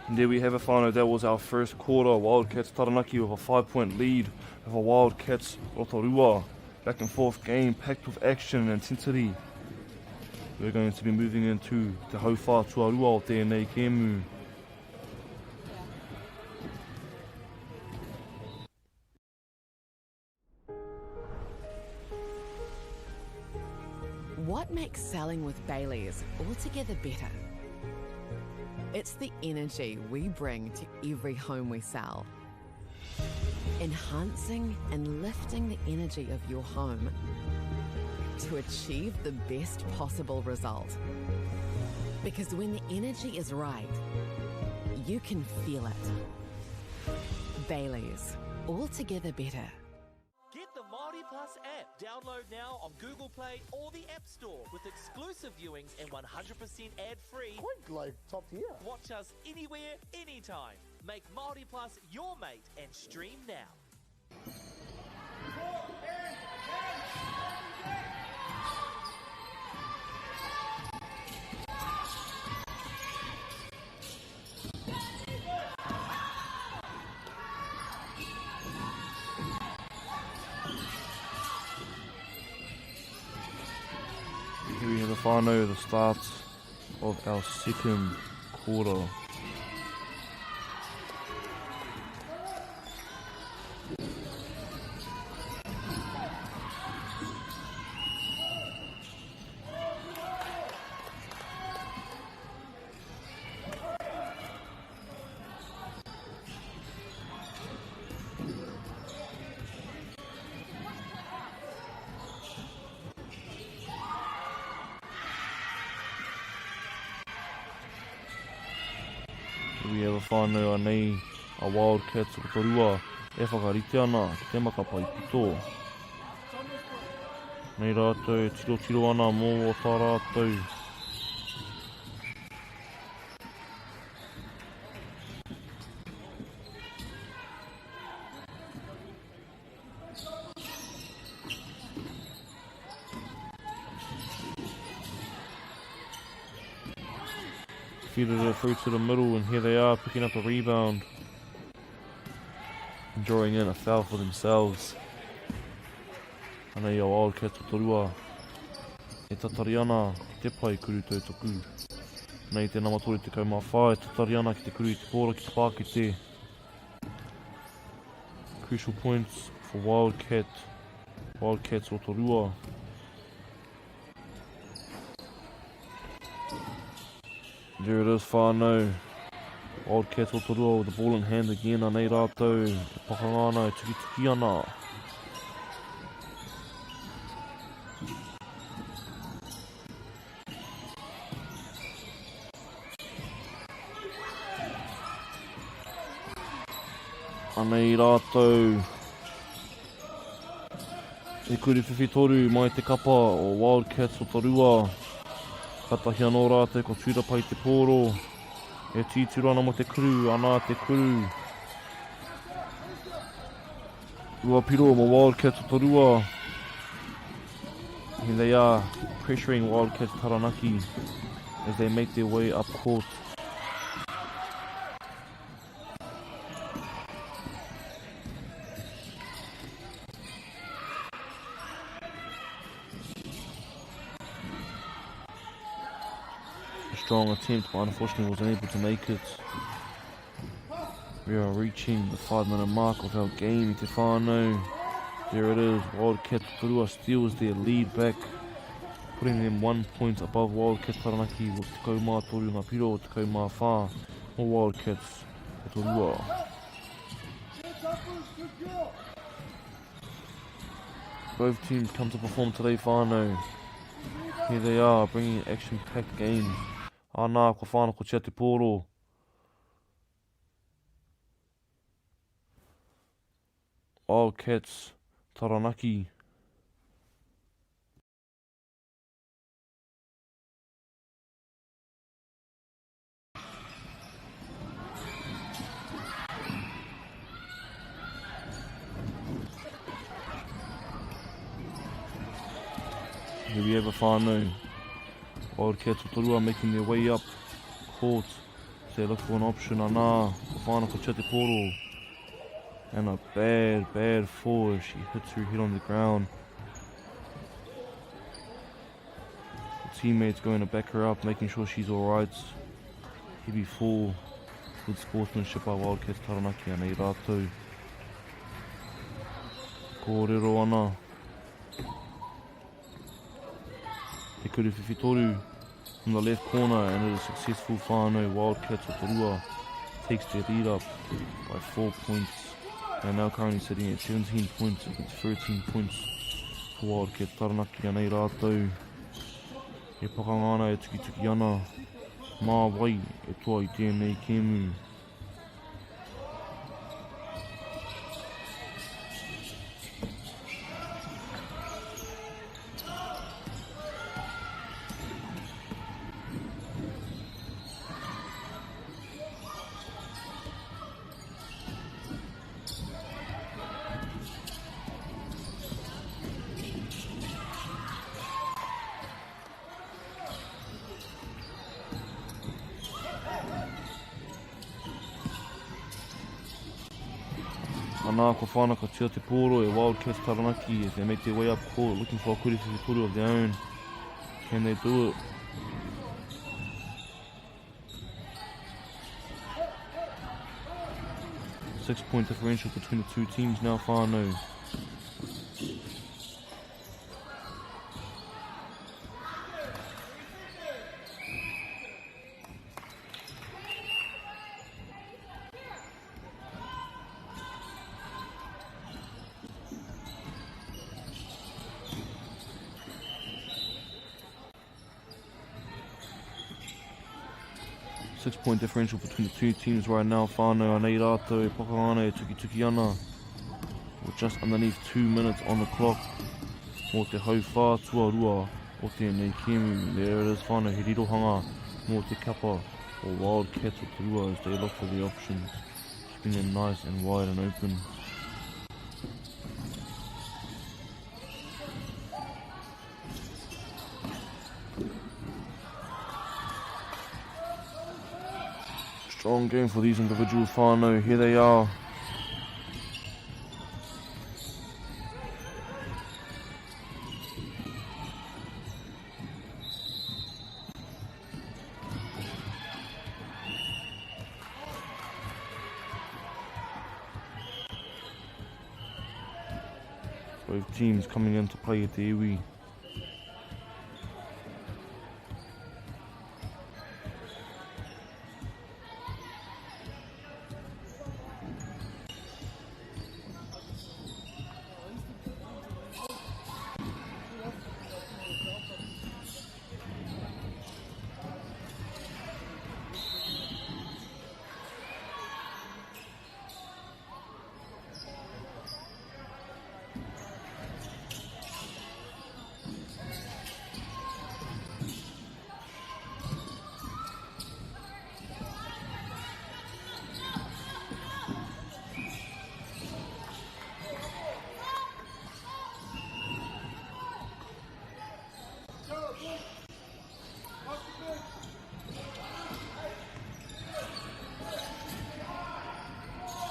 And there we have it, whānau. That was our first quarter. Wildcats Taranaki with a 5-point lead over Wildcats Rotorua. Back and forth game packed with action and intensity. We're going to be moving into te hauwha tuarua o tēnei kēmu. What makes selling with Bailey's altogether better? It's the energy we bring to every home we sell. Enhancing and lifting the energy of your home to achieve the best possible result. Because when the energy is right, you can feel it. Bailey's, altogether better. Get the MāORI Plus app. Download now on Google Play or the App Store with exclusive viewings and 100% ad-free. Quite like top tier. Watch us anywhere, anytime. Make MāORI Plus your mate and stream now. whānau, the start of our second quarter. We have a whānau anei, a Wildcats o Torua, e whakarite ana ki te makapa I pito. Nei rātou, tiro ana mō o tā rātou. Feeded it through to the middle, and here they are picking up a rebound and drawing in a foul for themselves. Anei a Wildcats o Torua e tatari ana ki te pai kuru tautaku. Nei te namatori te kaumawha e tatari ana ki te kuru I te pōra ki te Pākete. Crucial points for Wildcats o Torua. There it is, whānau. Wildcats o Torua with the ball in hand again, anei rātou. E pakangana, e tuki ana. Anei rātou. E kuri whiwhitoru mai te kapa o Wildcats o Torua. Katahi anō rātou ko tūra pai te pōro. E tīturu ana mo te kuru, ana te kuru. Ua piro mo Wildcats o Torua. Here they are, pressuring Wildcats Taranaki as they make their way up court. Strong attempt, but unfortunately wasn't able to make it. We are reaching the 5-minute mark of our game. Te whānau. There it is. Wildcats Torua steals their lead back, putting them 1 point above Wildcats Taranaki with te kaumā toru ngā piro o te kaumā whā o Wildcats Torua. Both teams come to perform today, whānau. Here they are, bringing an action-packed game. Ana ko whānau ko tia te pōro. Wildcats Taranaki. Here we have a whānau. Wildcats o Torua making their way up court. They look for an option. Ana, ko whānau ko tia te pōro. And a bad fall. She hits her head on the ground. The teammates going to back her up, making sure she's alright. Heavy fall. Good sportsmanship by Wildcats Taranaki anei rātou. Kōrero ana. Te kuru whiwhitoru from the left corner, and it is successful. Whānau Wildcats o Torua takes their lead up by 4 points. They are now currently sitting at 17 points against 13 points for Wildcats Taranaki anei rātou. E pakangana e tuki ana. Mā wai e toa I tēnei kēmu. Anā ko whānau ka tia te pōro e Wildcats Taranaki as they make their way up court looking for a kuri whiwhitoru of their own. Can they do it? Six-point differential between the two teams now, whānau. Six-point differential between the two teams right now, whānau. Anei rātou e pakangana e tuki ana. We're just underneath 2 minutes on the clock. Mō te hau whātua o tēnei kēmu. There it is, whānau, he rirohanga mō te kapa o Wildcats o te rua as they look for the options. Keeping them nice and wide and open. Strong game for these individuals, whānau. Here they are. Both teams coming in to play at the iwi.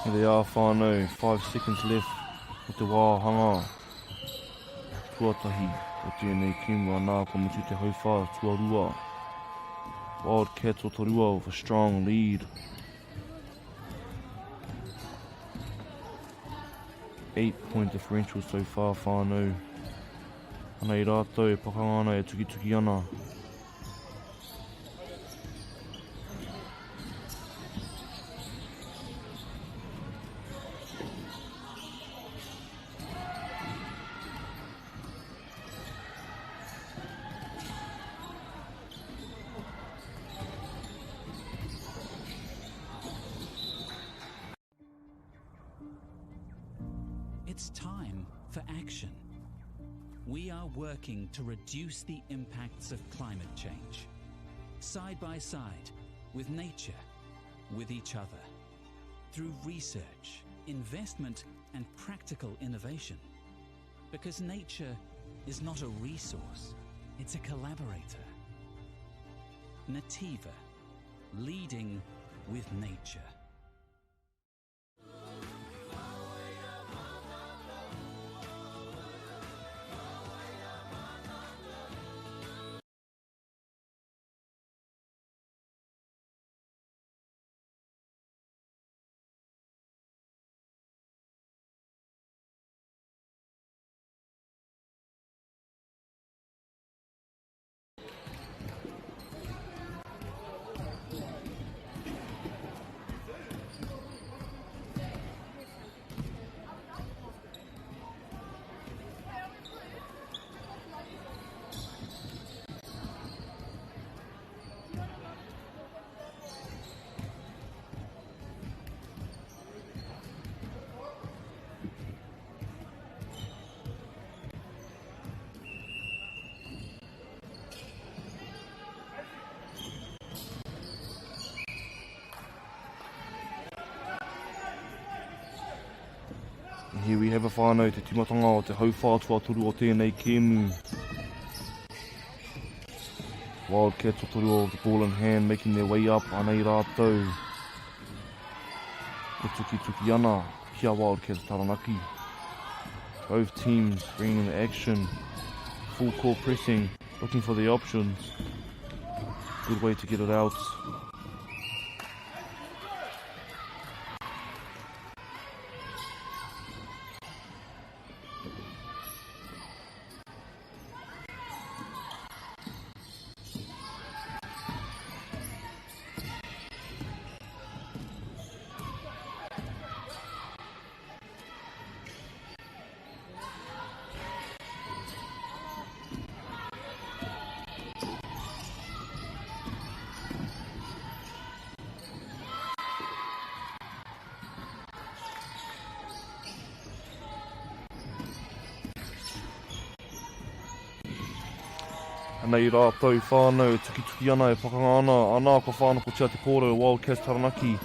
Here they are, whānau. 5 seconds left with the wāhanga. Tuatahi o tēnei kēmu anā ka mutu te hauwhā tuarua. Wildcats o Torua with a strong lead. 8-point differential so far, whānau. Anei rātou e pakangana e tuki ana. It's time for action. We are working to reduce the impacts of climate change, side by side with nature, with each other, through research, investment, and practical innovation. Because nature is not a resource, it's a collaborator. Nativa, leading with nature. Here we have a whānau te timatanga o te hauwhātua turu o tēnei kēmu. Wildcats o Torua with the ball in hand, making their way up. Anei rātou. E tuki ana. Kia Wildcats Taranaki. Both teams bringing in the action. Full court pressing. looking for the options. Good way to get it out. Nei rātou whānau, tuki ana e pakanga ana ko whānau ko tia te kōrero, Wildcats Taranaki.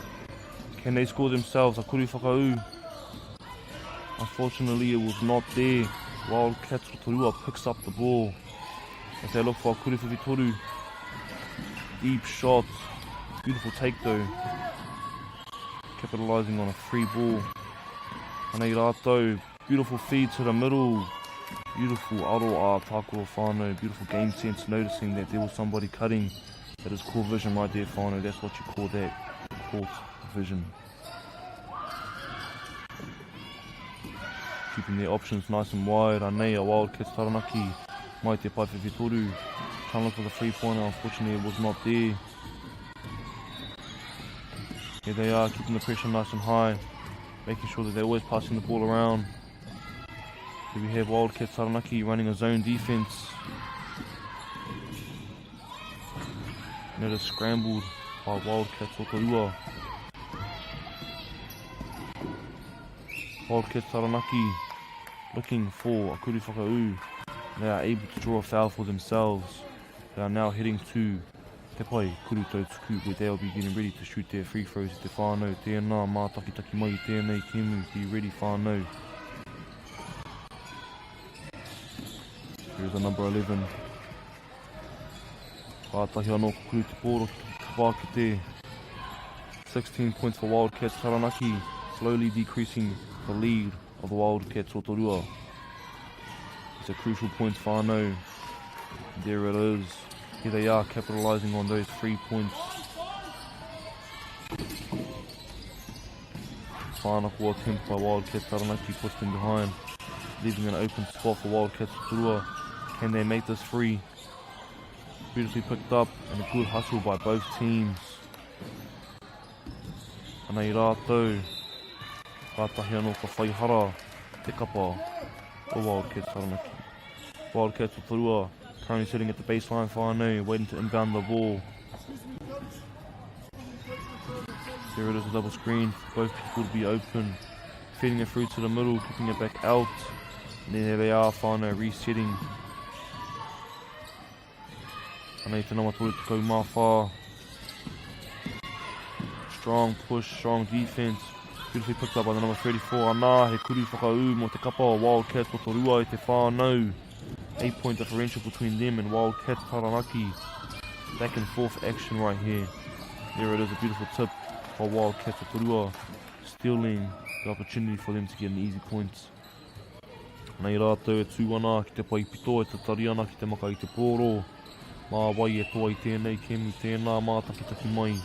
Can they score themselves? A kuri whakau. Unfortunately, it was not there. Wildcats Rotorua picks up the ball as they look for a kuri whiwhitoru. Deep shot. Beautiful take though. Capitalising on a free ball. Nei rātou, beautiful feed to the middle. Beautiful aroa tākura whānau, beautiful game sense, noticing that there was somebody cutting. That is core vision right there, whānau. That's what you call that, court vision. Keeping their options nice and wide. Anei a Wildcats Taranaki, mai te pai whiwhitoru. Trying to look for the three-pointer, unfortunately it was not there. Here they are, keeping the pressure nice and high, making sure that they're always passing the ball around. Here we have Wildcats Taranaki running a zone defense. And it is scrambled by Wildcats Rotorua. Wildcats Taranaki looking for a kuri whakau. They are able to draw a foul for themselves. They are now heading to te pai kuru tautuku, where they will be getting ready to shoot their free throws. Te whānau, tēnā, mā taki mai, tēnei kemu, be ready whānau. Here's the number 11. Kātahi anō ko kuru te pōro ki wā ki te. 16 points for Wildcats Taranaki, slowly decreasing the lead of the Wildcats Rotorua. It's a crucial point whānau. There it is. Here they are capitalising on those 3 points. Whānako attempt by Wildcats Taranaki puts them behind, leaving an open spot for Wildcats Rotorua. Can they make this free? Beautifully picked up and a good hustle by both teams. Anei rātou, kātahi anō ka whaihara, te kapa o Wildcats Taranaki. Wildcats Rotorua currently sitting at the baseline whānau, waiting to inbound the ball. There it is, a double screen, both people to be open. Feeding it through to the middle, kicking it back out. And then there they are, whānau resetting. Anei te nama tore te kau mawha. Strong push, strong defense. Beautifully picked up by the number 34. Anā, he kuri whakau mo te kapa o Wildcats Rotorua i te whānau. 8-point differential between them and Wildcats Taranaki. Back and forth action right here. There it is, a beautiful tip by Wildcats Rotorua, stealing the opportunity for them to get an easy points. Nei rātou e tūana ki te pai pito e te tariana ki te maka i te pōro. Mā wai e toa i tēnei kemu, tēnā mā taki mai.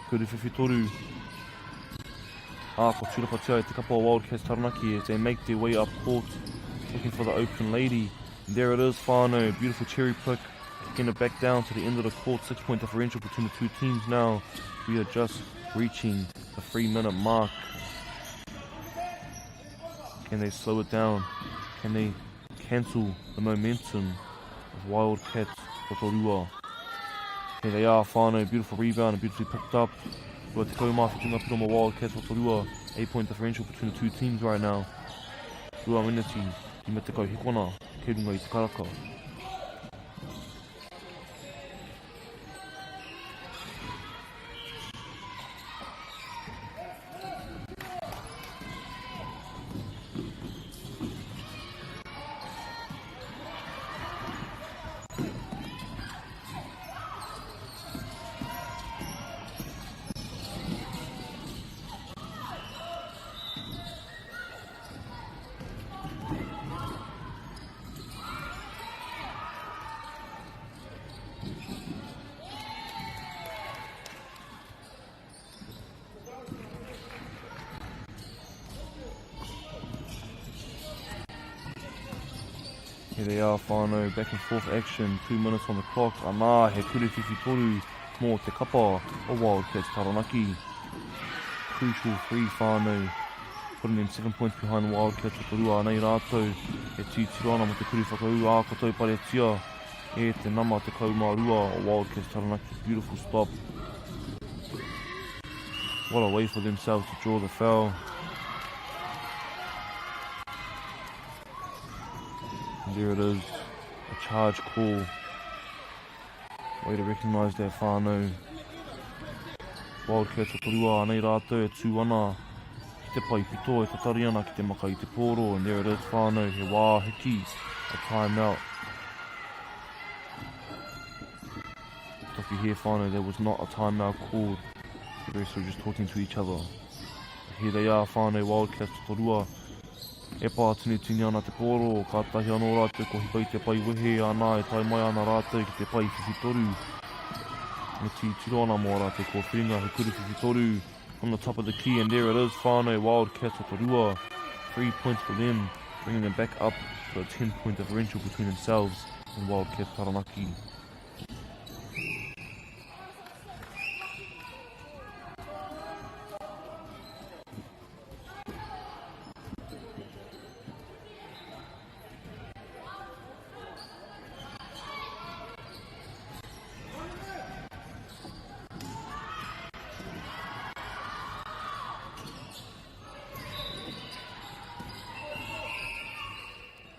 Kuri whiwhitoru. Ko tūrapatia e te kapa o Wildcats Taranaki as they make their way up court, looking for the open lady. And there it is, whānau, beautiful cherry pick, kicking it back down to the end of the court. 6-point differential between the two teams now. We are just reaching the 3-minute mark. Can they slow it down? Can they cancel the momentum of Wildcats Rotorua? Here they are, whānau, beautiful rebound and beautifully picked up. Rua te kaumā whitunga piroma Wildcats Rotorua. 8-point differential between the two teams right now. Rua miniti, i me te kau hikona, kei runga i te karaka. Here they are, whānau, back and forth action, 2 minutes on the clock. Anā, he kurewhiwhi toru mō te kapa o Wildcats Taranaki. Crucial 3 whānau, putting them 7 points behind Wildcats o Torua. Nei rātou, e tūtiro ana mo te kuri whakau, ākotou pare tia, e te nama te kaumārua o Wildcats Taranaki. Beautiful stop. What a way for themselves to draw the foul. And there it is, a charge call. Way to recognise that whānau. Wildcats o Torua, nei rātou e tū ana. Ki te pai pito e tatari ana ki te maka i te pōro. And there it is, whānau, he wā hiki, a timeout. If you hear whānau, there was not a timeout called. The rest were just talking to each other. Here they are, whānau Wildcats o Torua. E pā tini ana te pōro, ka tahi anō rātou ko hipai te pai wehe ana, e tai mai ana rātou ki te pai whiwhitoru. E tiro ana mō rātou ko whinga he kuri whiwhitoru on the top of the key, and there it is, whānau Wildcats o Torua. 3 points for them, bringing them back up to a 10-point differential between themselves and Wildcats Taranaki.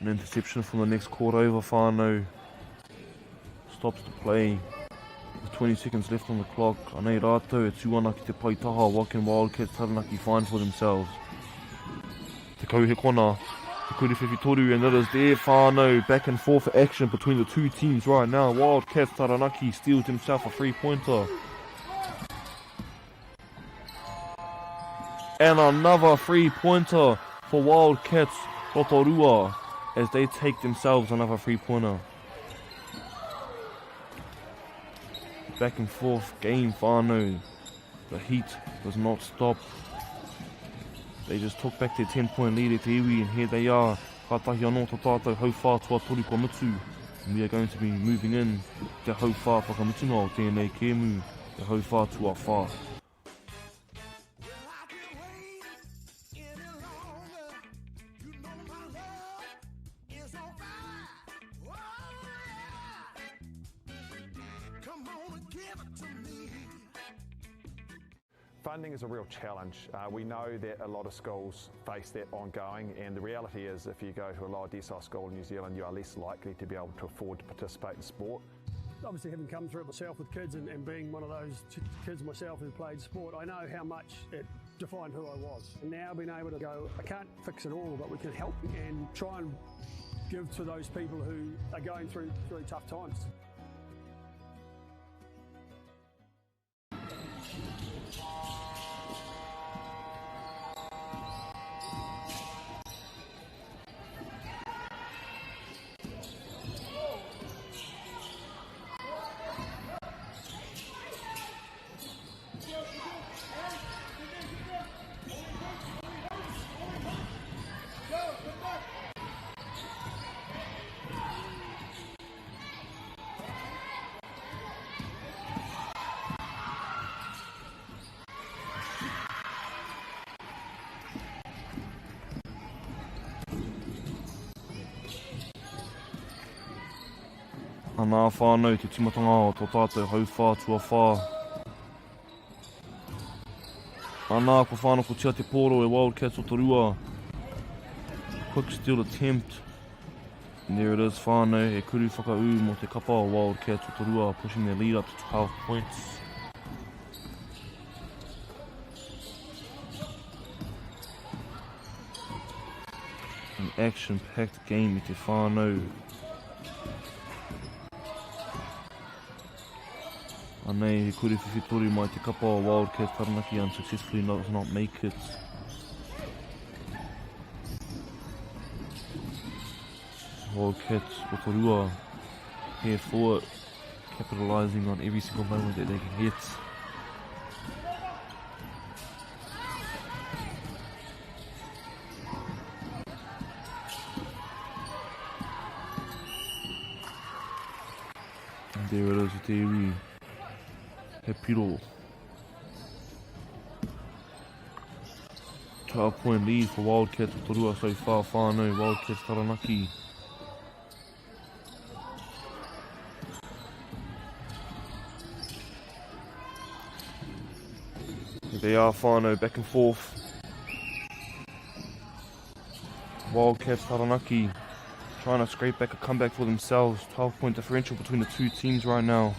An interception from the next court over, whānau stops the play with 20 seconds left on the clock. Anei rātou e tū ana ki te pai taha, what can Wildcats Taranaki find for themselves? Te kau he kona, te kurewhiwhi toru, and that is there, whānau, back and forth action between the two teams right now. Wildcats Taranaki steals himself a 3-pointer. And another 3-pointer for Wildcats Rotorua, as they take themselves another 3-pointer. Back and forth game, whānau. The heat does not stop. They just took back their 10-point lead at te iwi, and here they are. Katahi anō tō tātou hau whā tua tori kua mitu. And we are going to be moving in te hau whā whakamitunga o tēnei kēmu, te hau whā tua whā. Funding is a real challenge. We know that a lot of schools face that ongoing, and the reality is if you go to a lower decile school in New Zealand, you are less likely to be able to afford to participate in sport. Obviously, having come through it myself with kids and being one of those kids myself who played sport, I know how much it defined who I was. And now being able to go, I can't fix it all, but we can help and try and give to those people who are going through really tough times. Anā whānau te timatanga o tō tātou hau whā tua whā. Anā ko whānau ko tia te pōro e Wildcats o Torua. Quick steal attempt. And there it is, whānau, he kuru whakau mo te kapa o Wildcats o Torua, pushing their lead up to 12 points. An action-packed game i te whānau. Anei, he kurewhiwhi toru mai te kapa o Wildcats Taranaki unsuccessfully does not make it. Wildcats Rotorua here for it, capitalising on every single moment that they can hit. And there it is, te iwi. He piro. 12-point lead for Wildcats Rotorua so far, whānau, Wildcats Taranaki. Here they are, whānau, back and forth. Wildcats Taranaki trying to scrape back a comeback for themselves. 12-point differential between the two teams right now.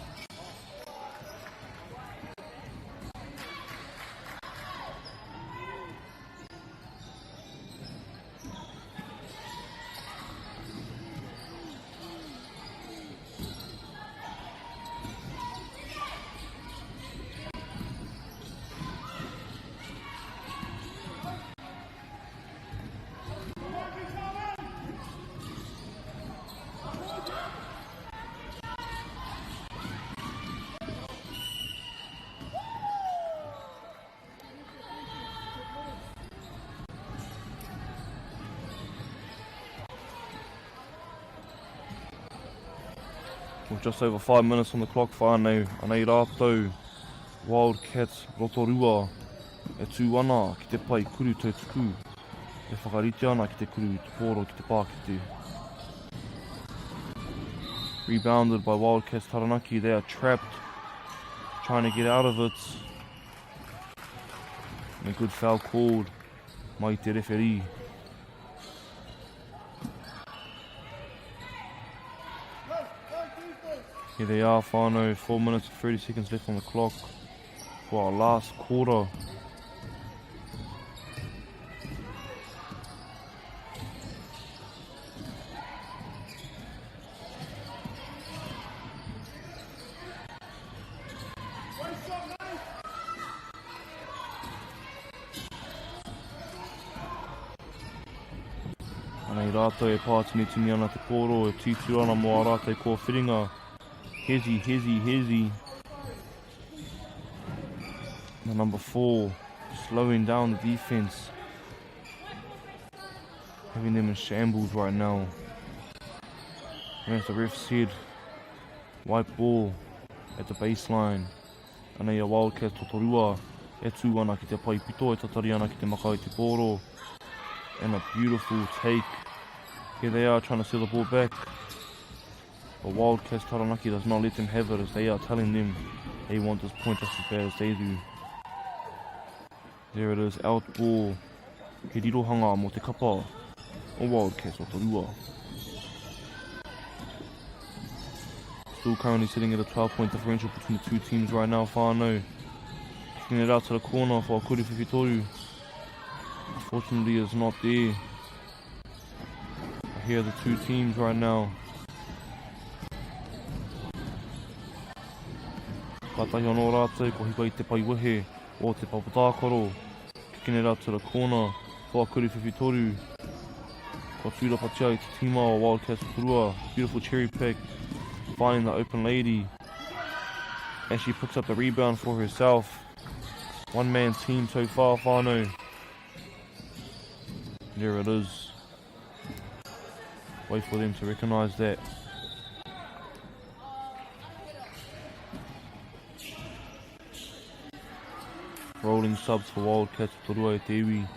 With just over 5 minutes on the clock, whānau, anei rātou, Wildcats Rotorua, e tūwana ki te pai kuru tautuku, e whakarite ana ki te kuru te pōro ki te Pākete. Rebounded by Wildcats Taranaki, they are trapped, trying to get out of it. And a good foul called, mai te referee. Here they are, whānau, 4 minutes and 30 seconds left on the clock for our last quarter. Anei rātou e pātini ana te pōro, e tītu ana mo a rātou kō whiringa. Hezi. The number 4, slowing down the defense. Having them in shambles right now. And as the ref said, white ball at the baseline. Anei a Wildcats Rotorua, e tūwana ki te pai pito, e tatari ana ki te maka i te pōro. And a beautiful take. Here they are trying to steal the ball back. But Wildcats Taranaki does not let them have it, as they are telling them they want this point just as bad as they do. There it is, out ball. He rirohanga mo te kapa o Wildcats Rotorua. Still currently sitting at a 12-point differential between the two teams right now, whānau. Kicking it out to the corner for Kuri Whiwhitoru. Unfortunately, it's not there. Here are the two teams right now. Katahi anō rātou, ko hika I te pai wehe o te papatākaro. Kicking it out to the corner for Kuri Whiwhitoru. Ko tūra patia I te tima o Wildcats Rotorua. Beautiful cherry pick, finding the open lady. And she picks up the rebound for herself. One-man team so far, whānau. There it is. Wait for them to recognise that. Rolling subs for Wildcats Rotorua e te iwi.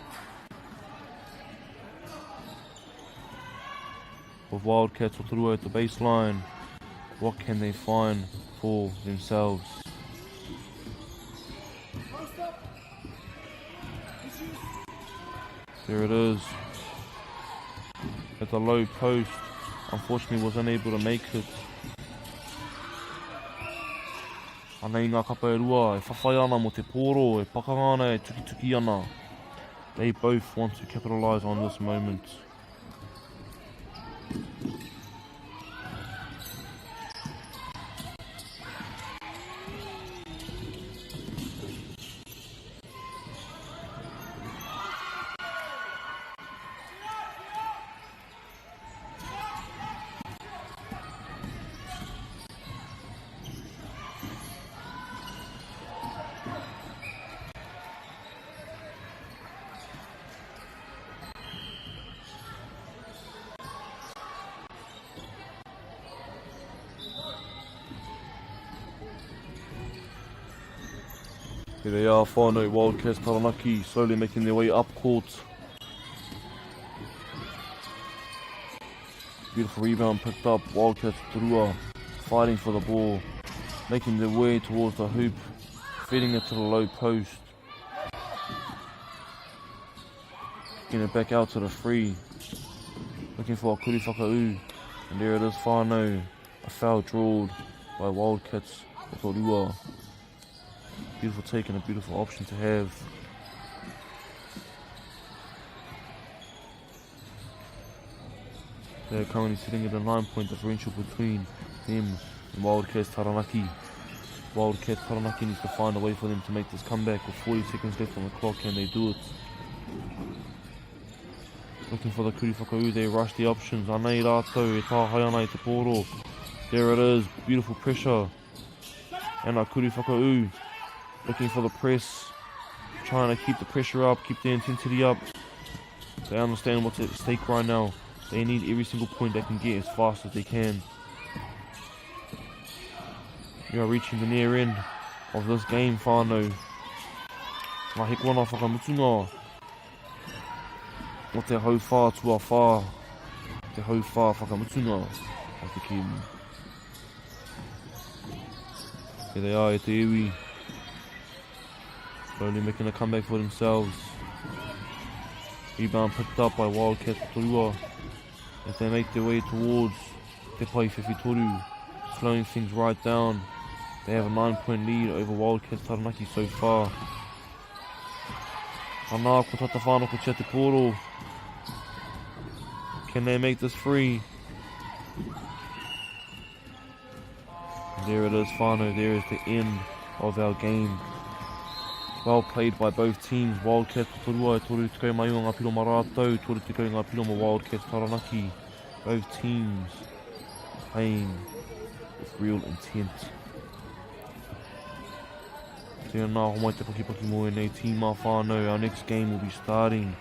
With Wildcats Rotorua at the baseline, what can they find for themselves? There it is. At the low post, unfortunately was unable to make it. Anei ngā kapa e rua, e whawhai ana mo te pōro, e pakangana e tuki ana. They both want to capitalise on this moment. Here they are, whānau Wildcats Taranaki, slowly making their way up court. Beautiful rebound picked up, Wildcats Turua fighting for the ball, making their way towards the hoop, feeding it to the low post. Getting it back out to the free, looking for a kuri whakau, and there it is, whānau, a foul drawed by Wildcats Turua. Beautiful take and a beautiful option to have. They're currently sitting at a 9-point differential between them and Wildcats Taranaki. Wildcats Taranaki needs to find a way for them to make this comeback with 40 seconds left on the clock. Can they do it? Looking for the kuri whakau, they rush the options. Anei rātou, e tāhai ana i te pōro. There it is, beautiful pressure. And a kuri whakau, looking for the press, trying to keep the pressure up, keep the intensity up. They understand what's at stake right now. They need every single point they can get as fast as they can. We are reaching the near end of this game, whānau. Ngā he kona whakamutunga. O te hau whā tua whā. Te hau whā whakamutunga o te Kiwi. Here they are, e te iwi. Slowly making a comeback for themselves. Rebound picked up by Wildcats Turua as they make their way towards Te Pai Whiwhitoru, slowing things right down. They have a 9-point lead over Wildcats Taranaki so far. Anā ko tata whānau ko te pōro. Can they make this free? And there it is, whānau. There is the end of our game. Well played by both teams. Wildcats Turua, toru te kai mai o ngā piro ma rātou, toru te kai ngā piro ma Wildcats Taranaki. Both teams playing with real intent. Tēnā nā homai te pakipaki mo e nei tīmā whānau. Our next game will be starting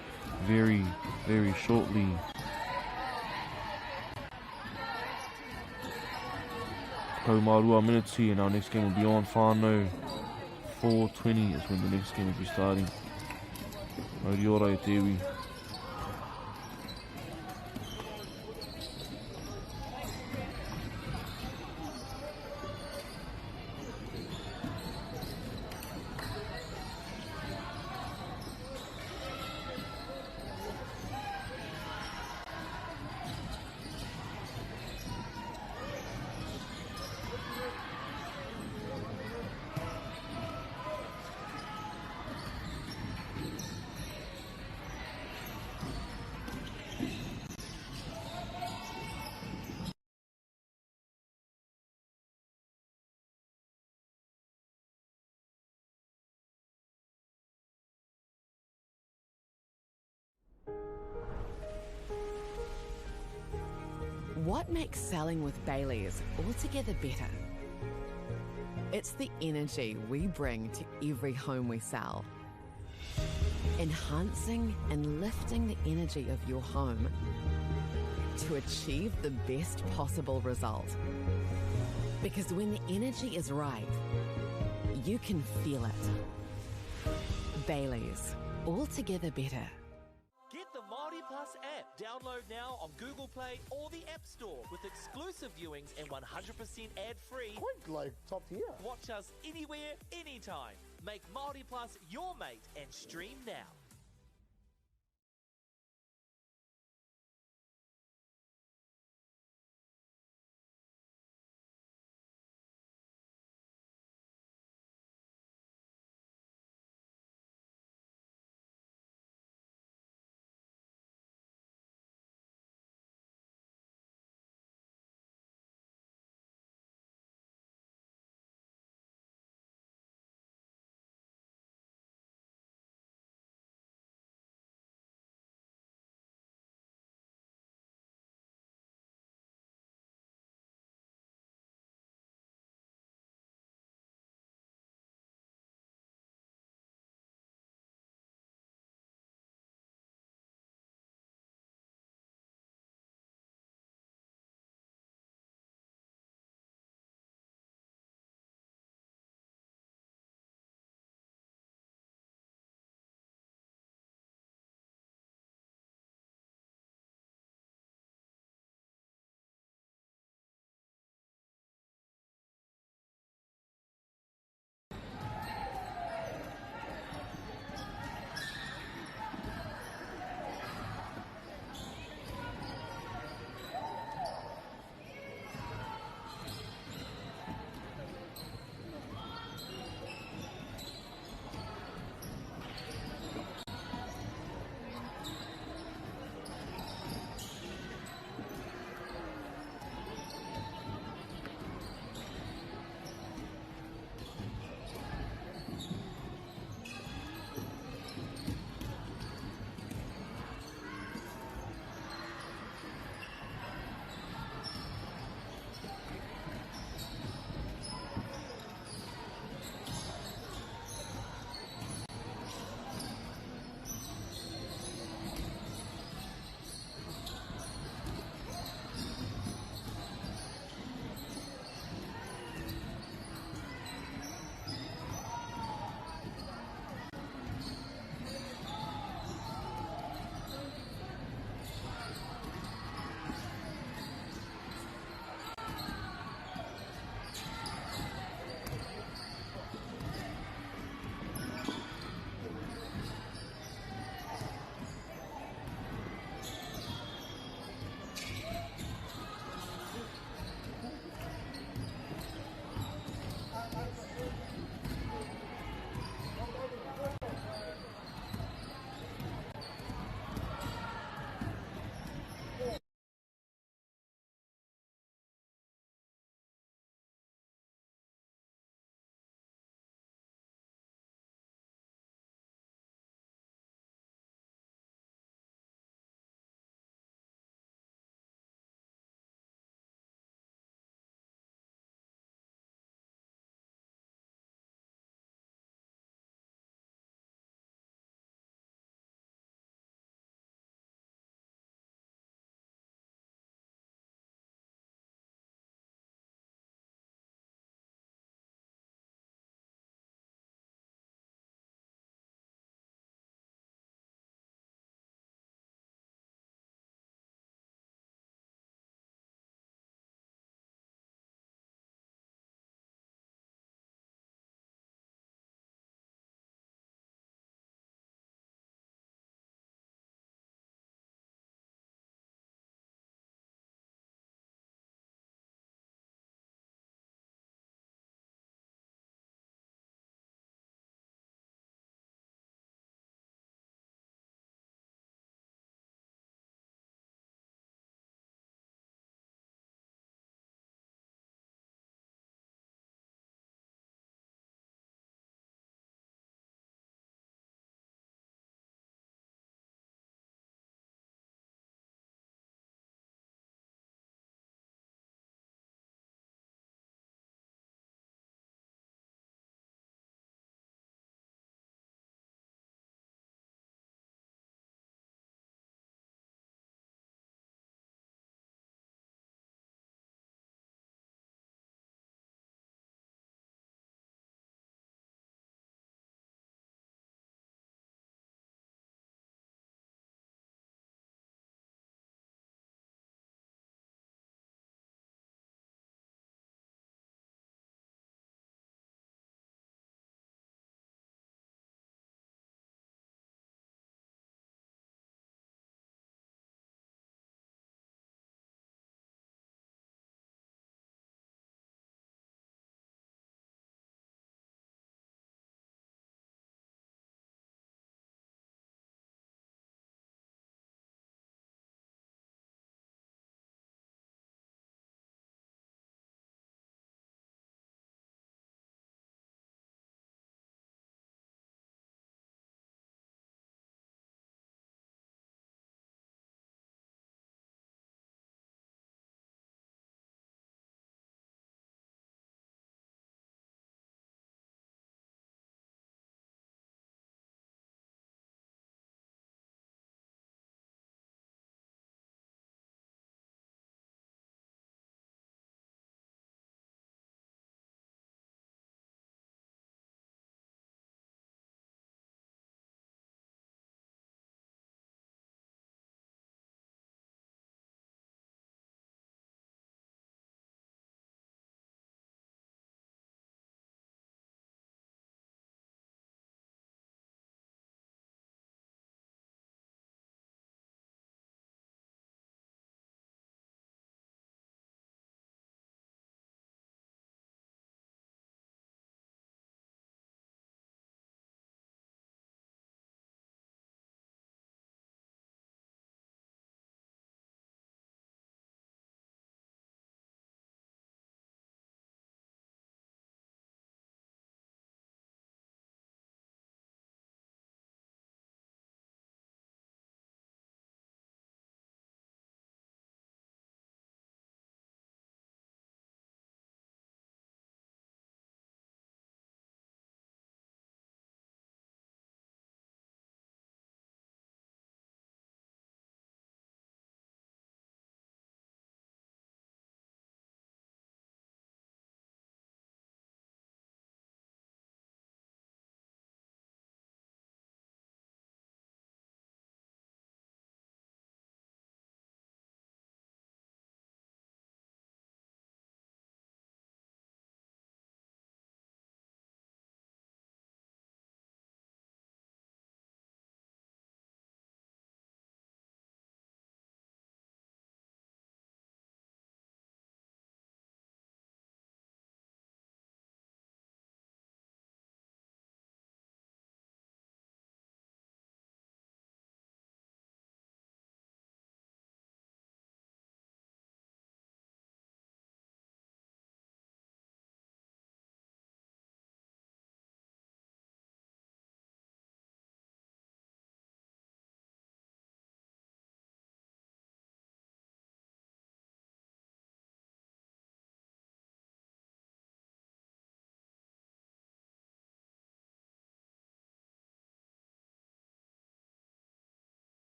very, very shortly. Kaumārua minutes and our next game will be on whānau. 4:20 is when the next game will be starting. Mauri ora e te iwi. What makes selling with Bailey's altogether better? It's the energy we bring to every home we sell. Enhancing and lifting the energy of your home to achieve the best possible result. Because when the energy is right, you can feel it. Bailey's, altogether better. Get the MāORI Plus app. Download now on Google Play or the App Store with exclusive viewings and 100% ad-free. Quite like top tier. Watch us anywhere, anytime. Make MāORI Plus your mate and stream now.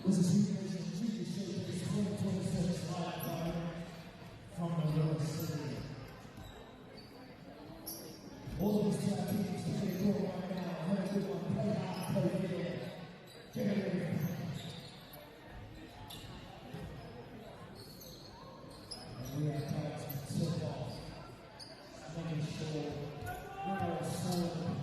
This is HoopNation Junior Showcase 2026 live from the York City. All of these teams play court right now. Very good one. Play hard, play fair. Get it ready. And we are tied to tip off. Making sure we're all sold.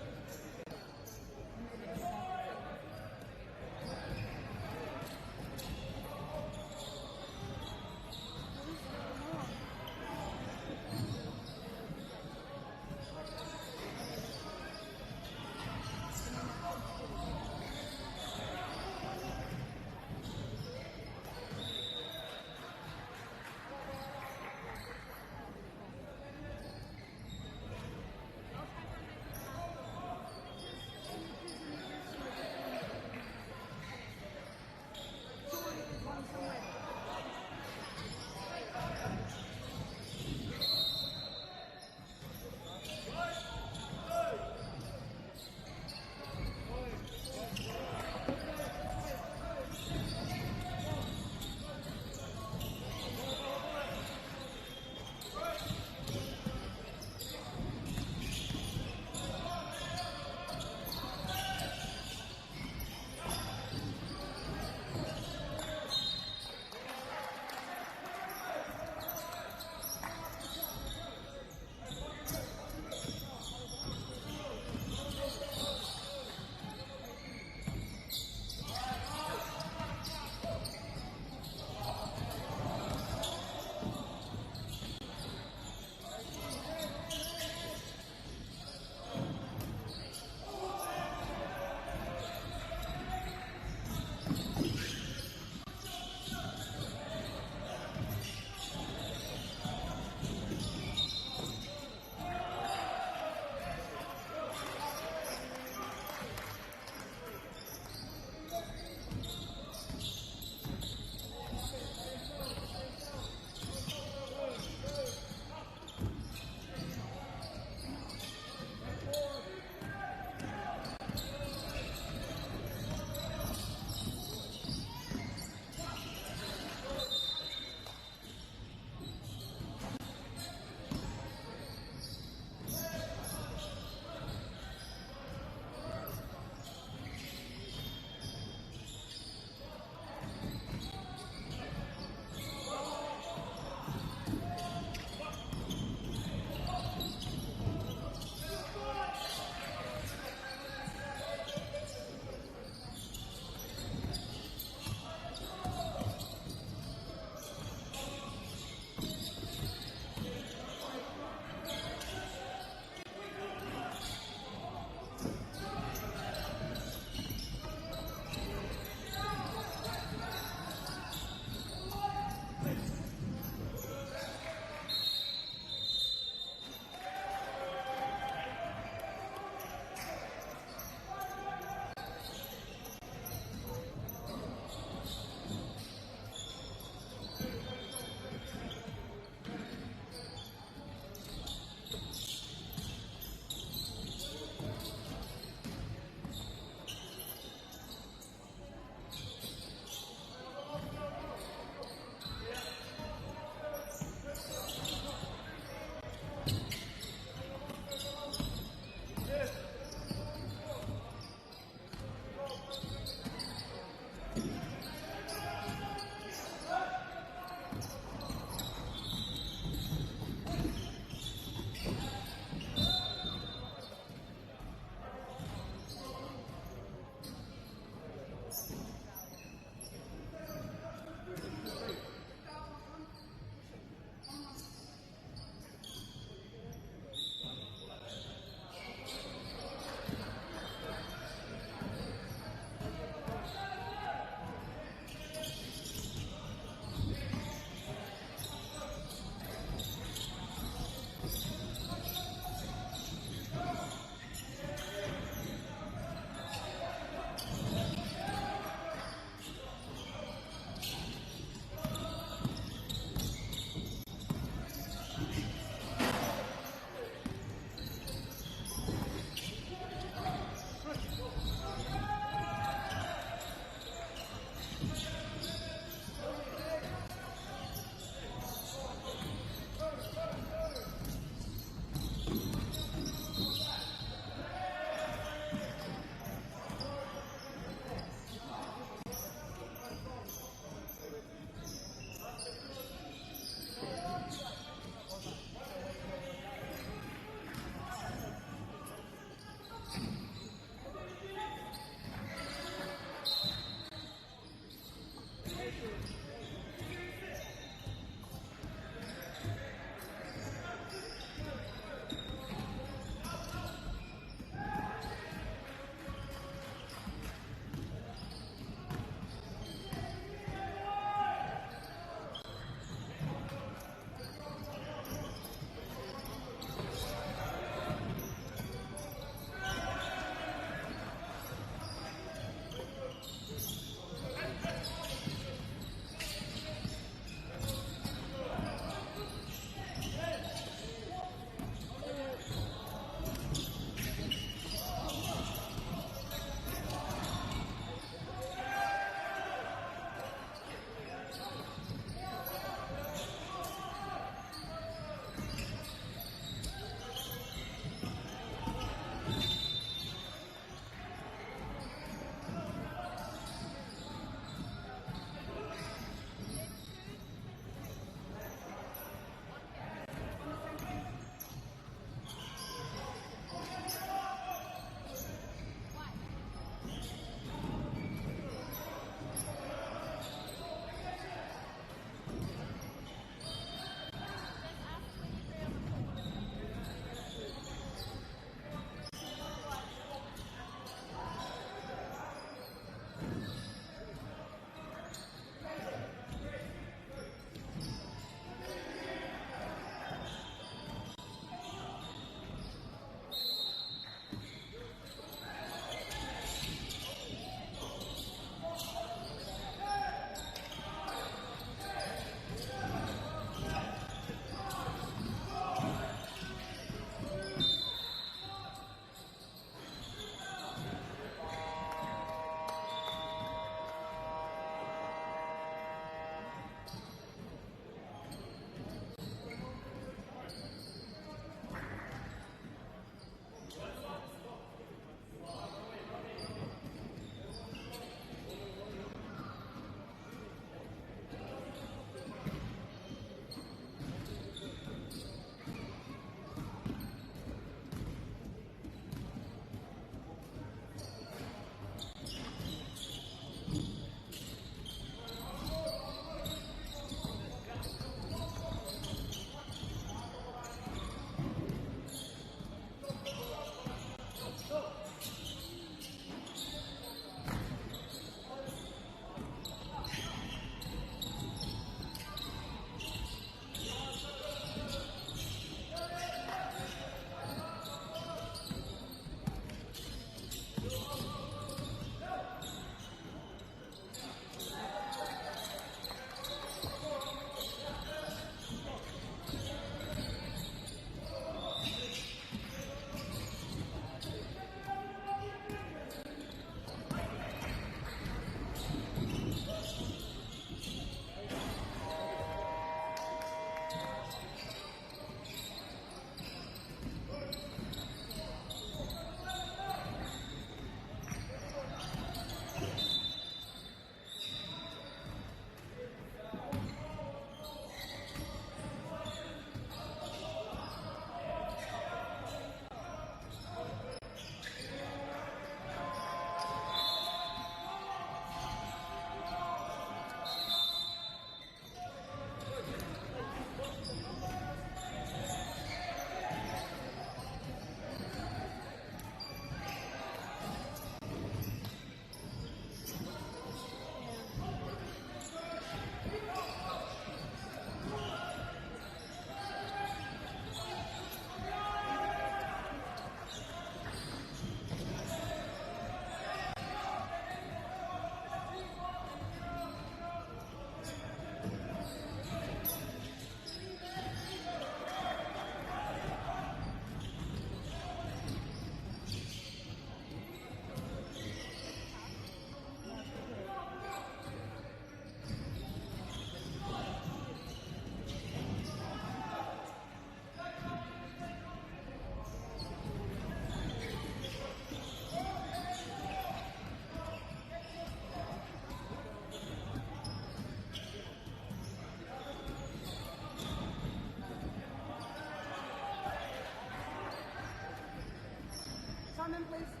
come in, please.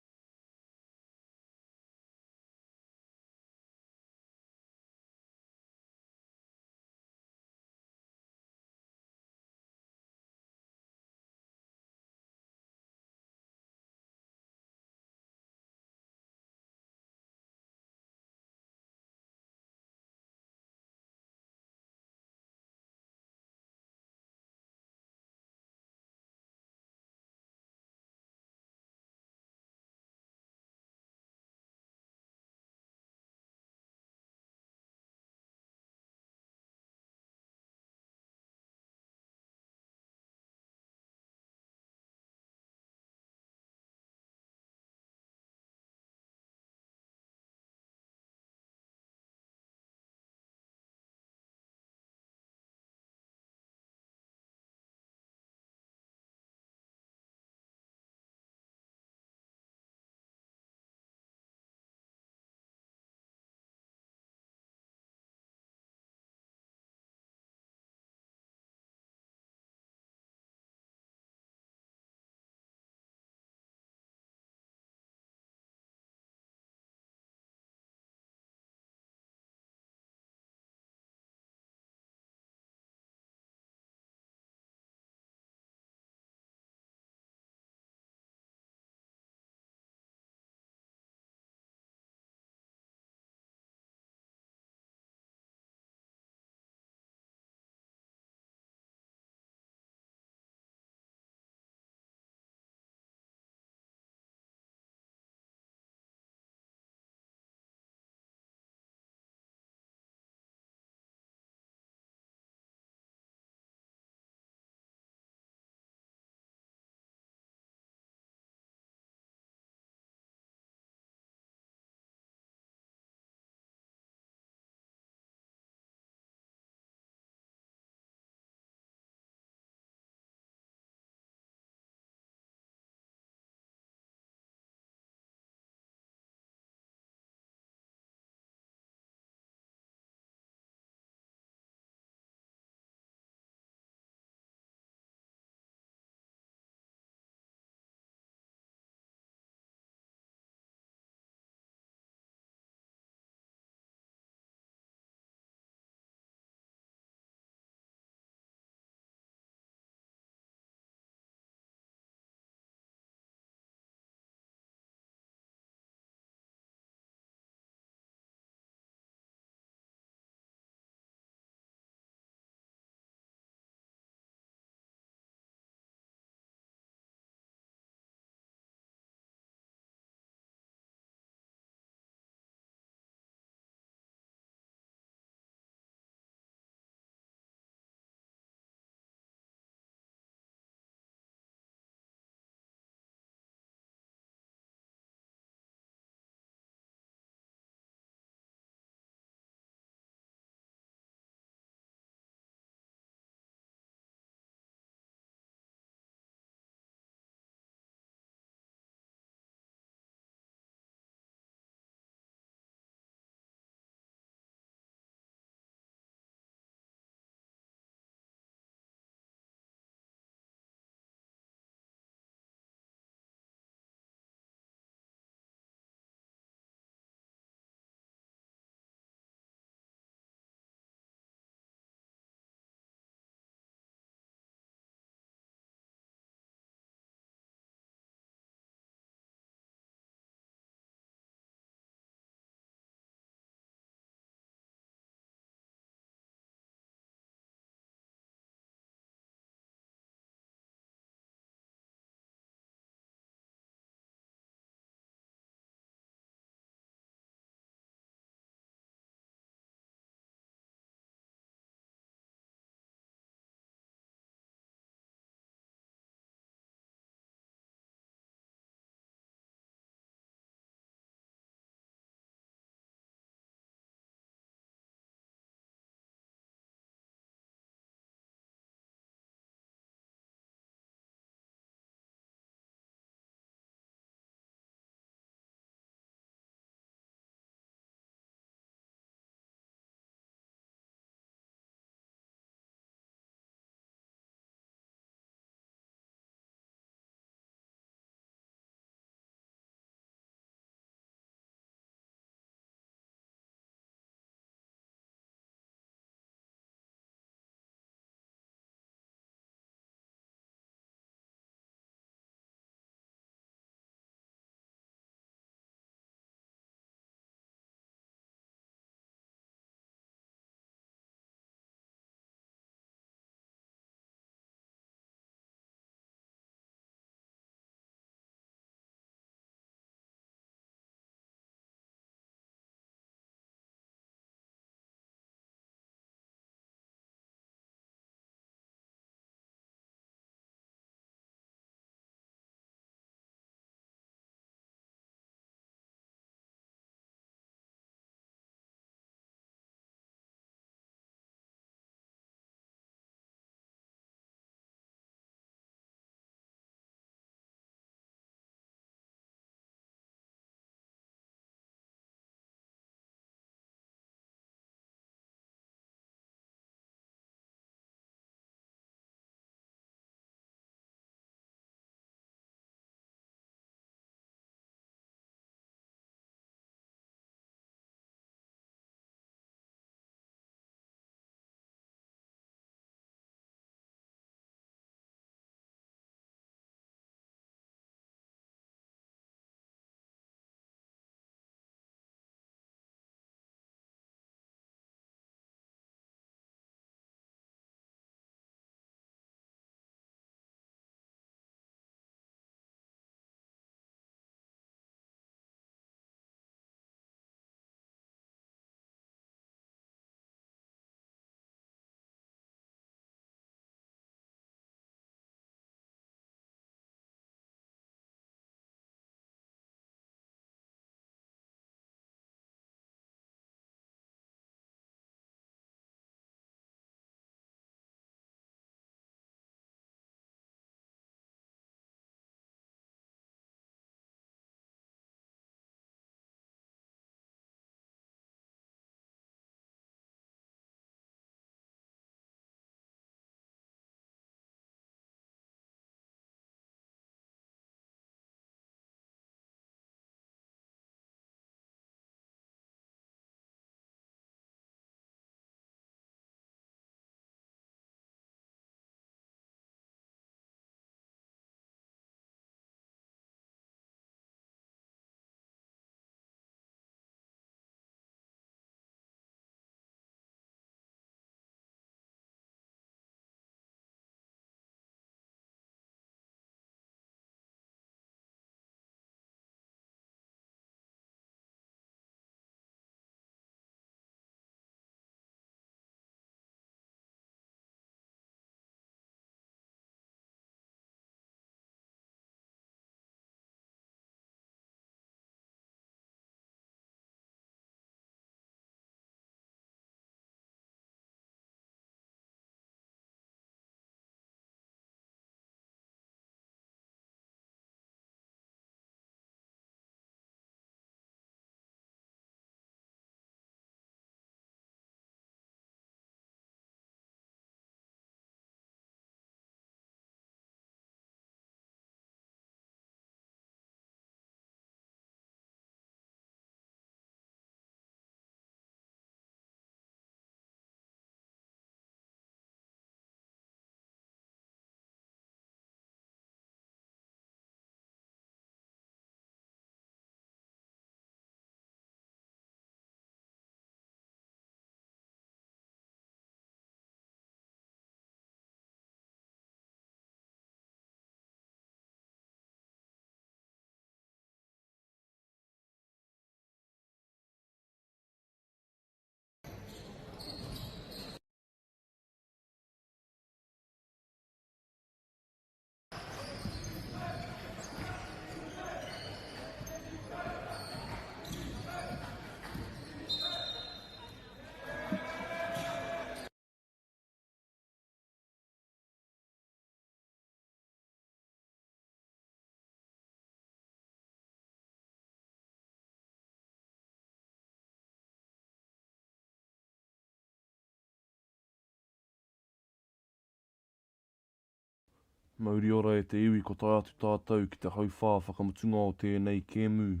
Mauri ora e te iwi ko tai atu tātou ki te hauwhā whakamutunga o tēnei kēmu.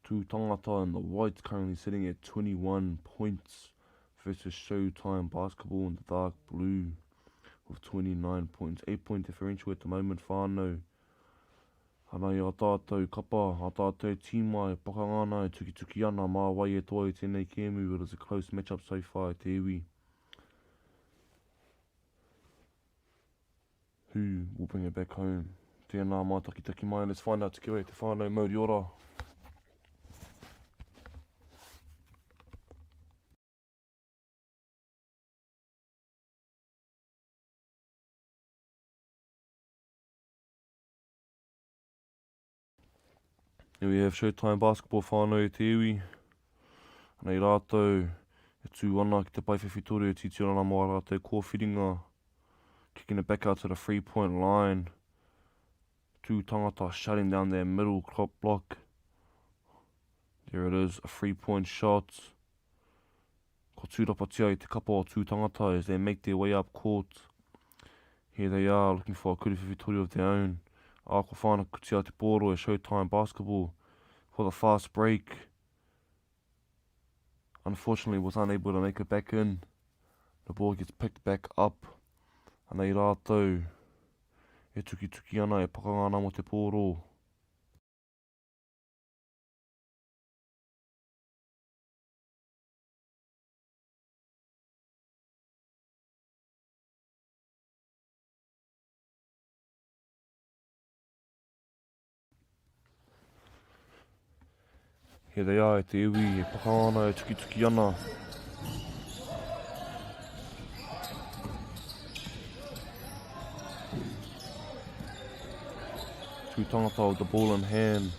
Two tangata and the Whites currently sitting at 21 points versus Showtime Basketball in the dark blue with 29 points. 8-point differential at the moment, whānau. Hana i a tātou kapa, a tātou tīmai, pakangana e tuki ana, mā wai e toa i tēnei kēmu. It is a close matchup so far, te iwi. Who will bring it back home? Tēnā mā taki mai, let's find out together te whānau Mauri ora. Here we have Showtime Basketball whānau e te iwi. Nei rātou, e tū ana ki te paiwhiwhitoru e titi ana mō rātou kōwhiringa. Kicking it back out to the 3-point line. Two tangata shutting down their middle crop block. There it is, a 3-point shot. Ko tūrapatia i te kapa o tū tangata as they make their way up court. Here they are, looking for a kuriwhiwhitori of their own. Ko whāna kutia te pōro e Showtime Basketball for the fast break. Unfortunately was unable to make it back in. The ball gets picked back up. Nei rātou, e tuki ana, e pakangana mo te pōro. Here they are, e te iwi, e pakangana, e tuki ana. Two tangata with the ball in hand.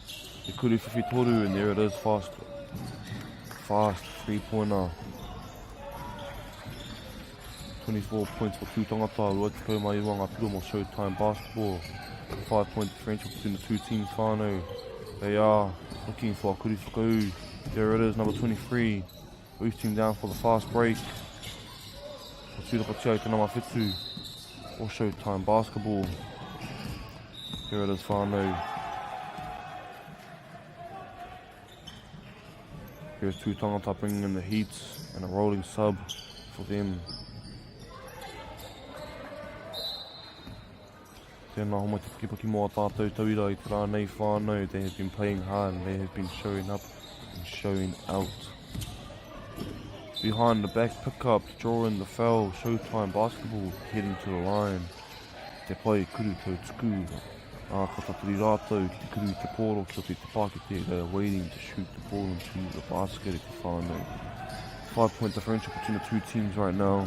E kuriwhiwhitoru, and there it is, fast 3-pointer. 24 points for two tangata. Rua te kau mai ua ngā piro mo Showtime Basketball. 5-point differential between the two teams whānau. They are looking for a kuriwhikau. There it is, number 23. Boosting down for the fast break. O tūrapatia i te nama whetū o Showtime Basketball. Here it is, whānau. Here's two tangata bringing in the heat and a rolling sub for them. Tēnā homa te pakipaki mō a tātou tauira I te rānei whānau. They have been playing hard and they have been showing up and showing out. Behind the back pickup, drawing the foul, Showtime Basketball heading to the line. Te pai kuru tau tuku. Kataturi rātou ki te kuru te pōro ki o te pākete. They are waiting to shoot the ball into the basket e te whānau. 5-point differential between the two teams right now.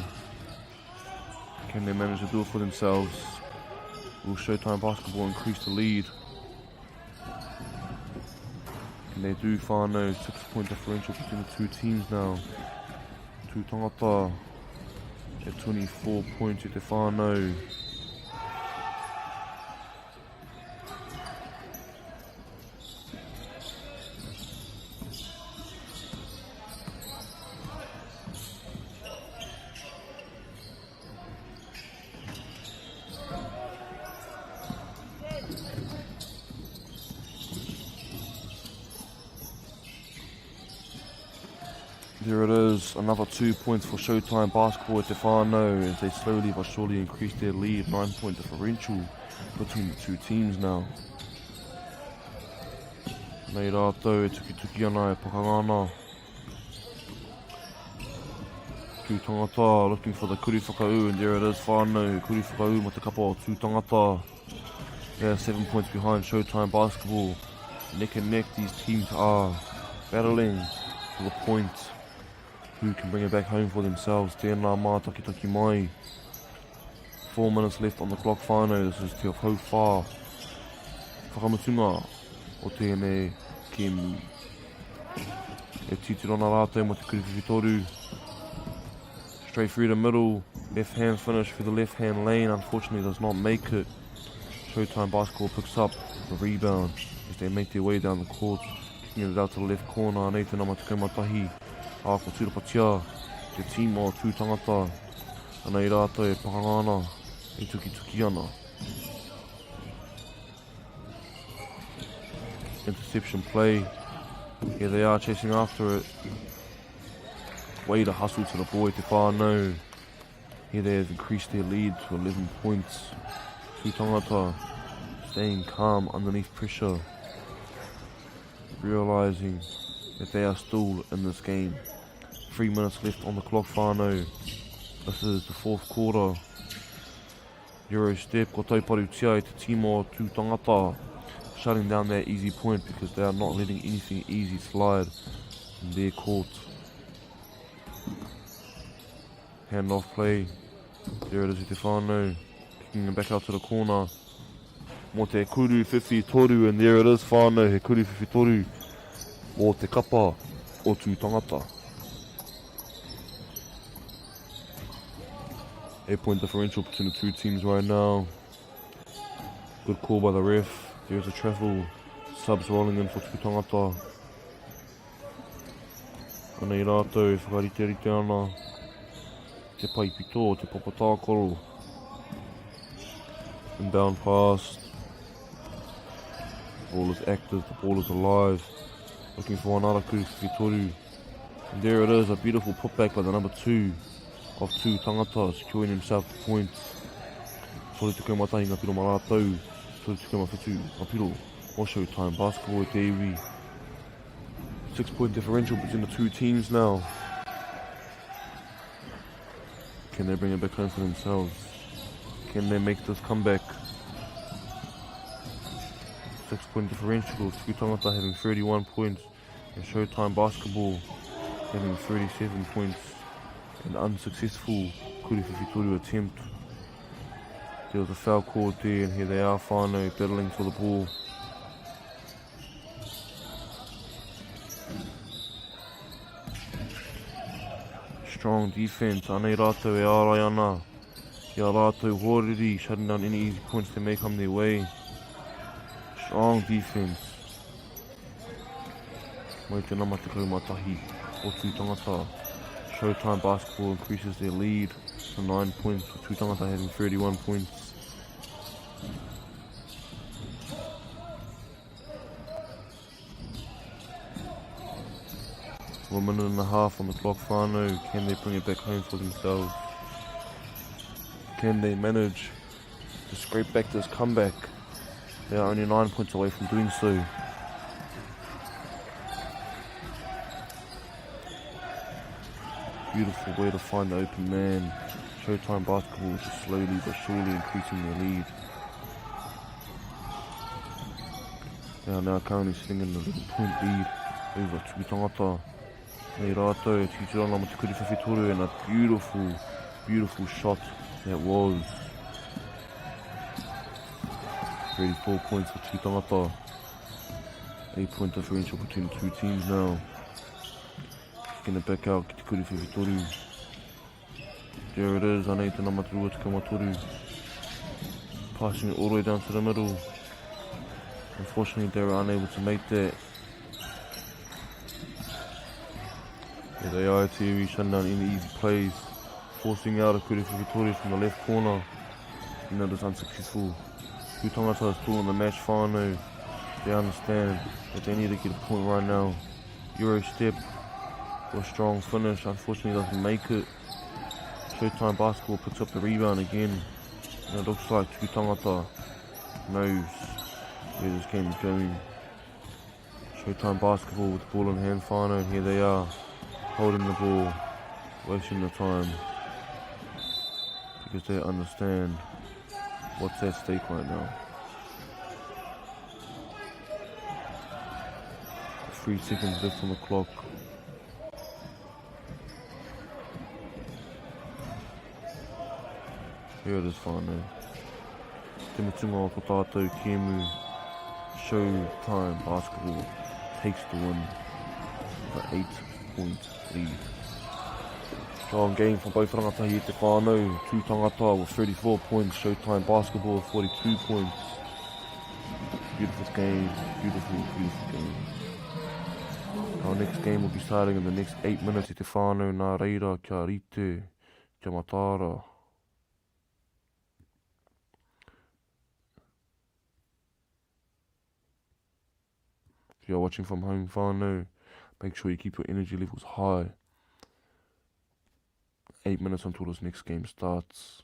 Can they manage to do it for themselves? Will Showtime Basketball increase the lead? Can they do whānau? 6-point differential between the two teams now. Two tangata at 24 points at the whānau. There it is, another 2 points for Showtime Basketball at te whānau as they slowly but surely increase their lead. 9-point differential between the two teams now. Nei rātou e tuki ana e pakangana. Two tangata looking for the kuriwhakau, and there it is, whānau, kuriwhakau mo te kapa o two tangata. Yeah, 7 points behind Showtime Basketball. Neck and neck, these teams are battling for the point. Who can bring it back home for themselves? Tēnā mā taki mai. 4 minutes left on the clock whānau. This is te hau whā. Whakamutunga o tēnei kēmu. E titirona rātou mo te kuriwhiwhitoru. Straight through the middle. Left hand finish for the left hand lane. Unfortunately does not make it. Showtime Basketball picks up the rebound as they make their way down the court. Kicking it out to the left corner. Nei te nama te kaumatahi. Ko tūrapatia, te tīma o tū tangata. Nei rātou e pakangana, e tuki ana. interception play. Here they are chasing after it. Way to hustle to the boy te whānau. Here they have increased their lead to 11 points. Two tangata staying calm underneath pressure, realising that they are still in this game. 3 minutes left on the clock, whānau. This is the fourth quarter. Euro step, ko tauparu tia e te timo two tangata, shutting down that easy point because they are not letting anything easy slide in their court. Hand-off play. There it is, te whānau, kicking it back out to the corner. Mo te kuru whiwhi toru, and there it is, whānau, he kuru whiwhi toru o te kapa o tū tangata. 8-point differential between the two teams right now. Good call by the ref. There's a travel. Subs rolling in for tū tangata. Ana I rātou, whakarite ana. Te pai pito, te papatākoro. Inbound pass. Ball is active, the ball is alive. Looking for another kuru whiwhi. And there it is, a beautiful putback by the number 2 of two tangata, securing himself the points. Tori te kaumatahi ngā piro marātou. Tori te kaumawhitu ngā piro. More Showtime basketball at Dairy. 6-point differential between the two teams now. Can they bring it back home for themselves? Can they make this comeback? 6-point differential. Two tangata having 31 points. And Showtime basketball having 37 points. An unsuccessful kuru whiwhi attempt. There was a foul called there, and here they are, whānau, battling for the ball. Strong defense, anei rātou e ārai ana. Kia rātou hōriri, shutting down any easy points that may come their way. Strong defense. Mai te nama te kaumatahi o tū tangata. Showtime basketball increases their lead to 9 points, with two tangata having 31 points. One minute and a half on the clock, whānau. Can they bring it back home for themselves? Can they manage to scrape back this comeback? They are only 9 points away from doing so. Beautiful way to find the open man. Showtime basketball just slowly but surely increasing their lead. They are now currently sitting in a little point lead over tū tangata. Nei rātou, Titurana mo te kuru whiwhi toru, and a beautiful, beautiful shot that was. 34 points for tū tangata. 8-point differential between the two teams now. Kicking it back out, ki te kuru whiwhi toru. There it is, anei te nama turua te kaumatoru. Passing it all the way down to the middle. Unfortunately, they were unable to make that. Here they are, Tiwi, shutting down any easy plays. Forcing out a kuru whiwhi toru from the left corner. And that is unsuccessful. Two tangata is still in the match, whānau. They understand that they need to get a point right now. Euro step. A strong finish, unfortunately doesn't make it. Showtime basketball picks up the rebound again. And it looks like two tangata knows where this game is going. Showtime basketball with the ball in hand, whānau, and here they are, holding the ball, wasting the time. Because they understand what's at stake right now. 3 seconds left on the clock. Here it is, whānau. Te mutunga o ko tātou Kemu. Showtime basketball takes the win with an 8-point lead. Strong game for both rangatahi e te whānau. Two tangata with 34 points. Showtime basketball with 42 points. Beautiful game. Beautiful, beautiful game. Our next game will be starting in the next 8 minutes. E te whānau nā reira kia rite, kia matara. you are watching from home, whānau, make sure you keep your energy levels high. 8 minutes until this next game starts.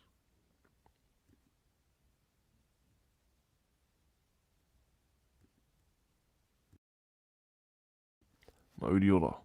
MΑORI ora.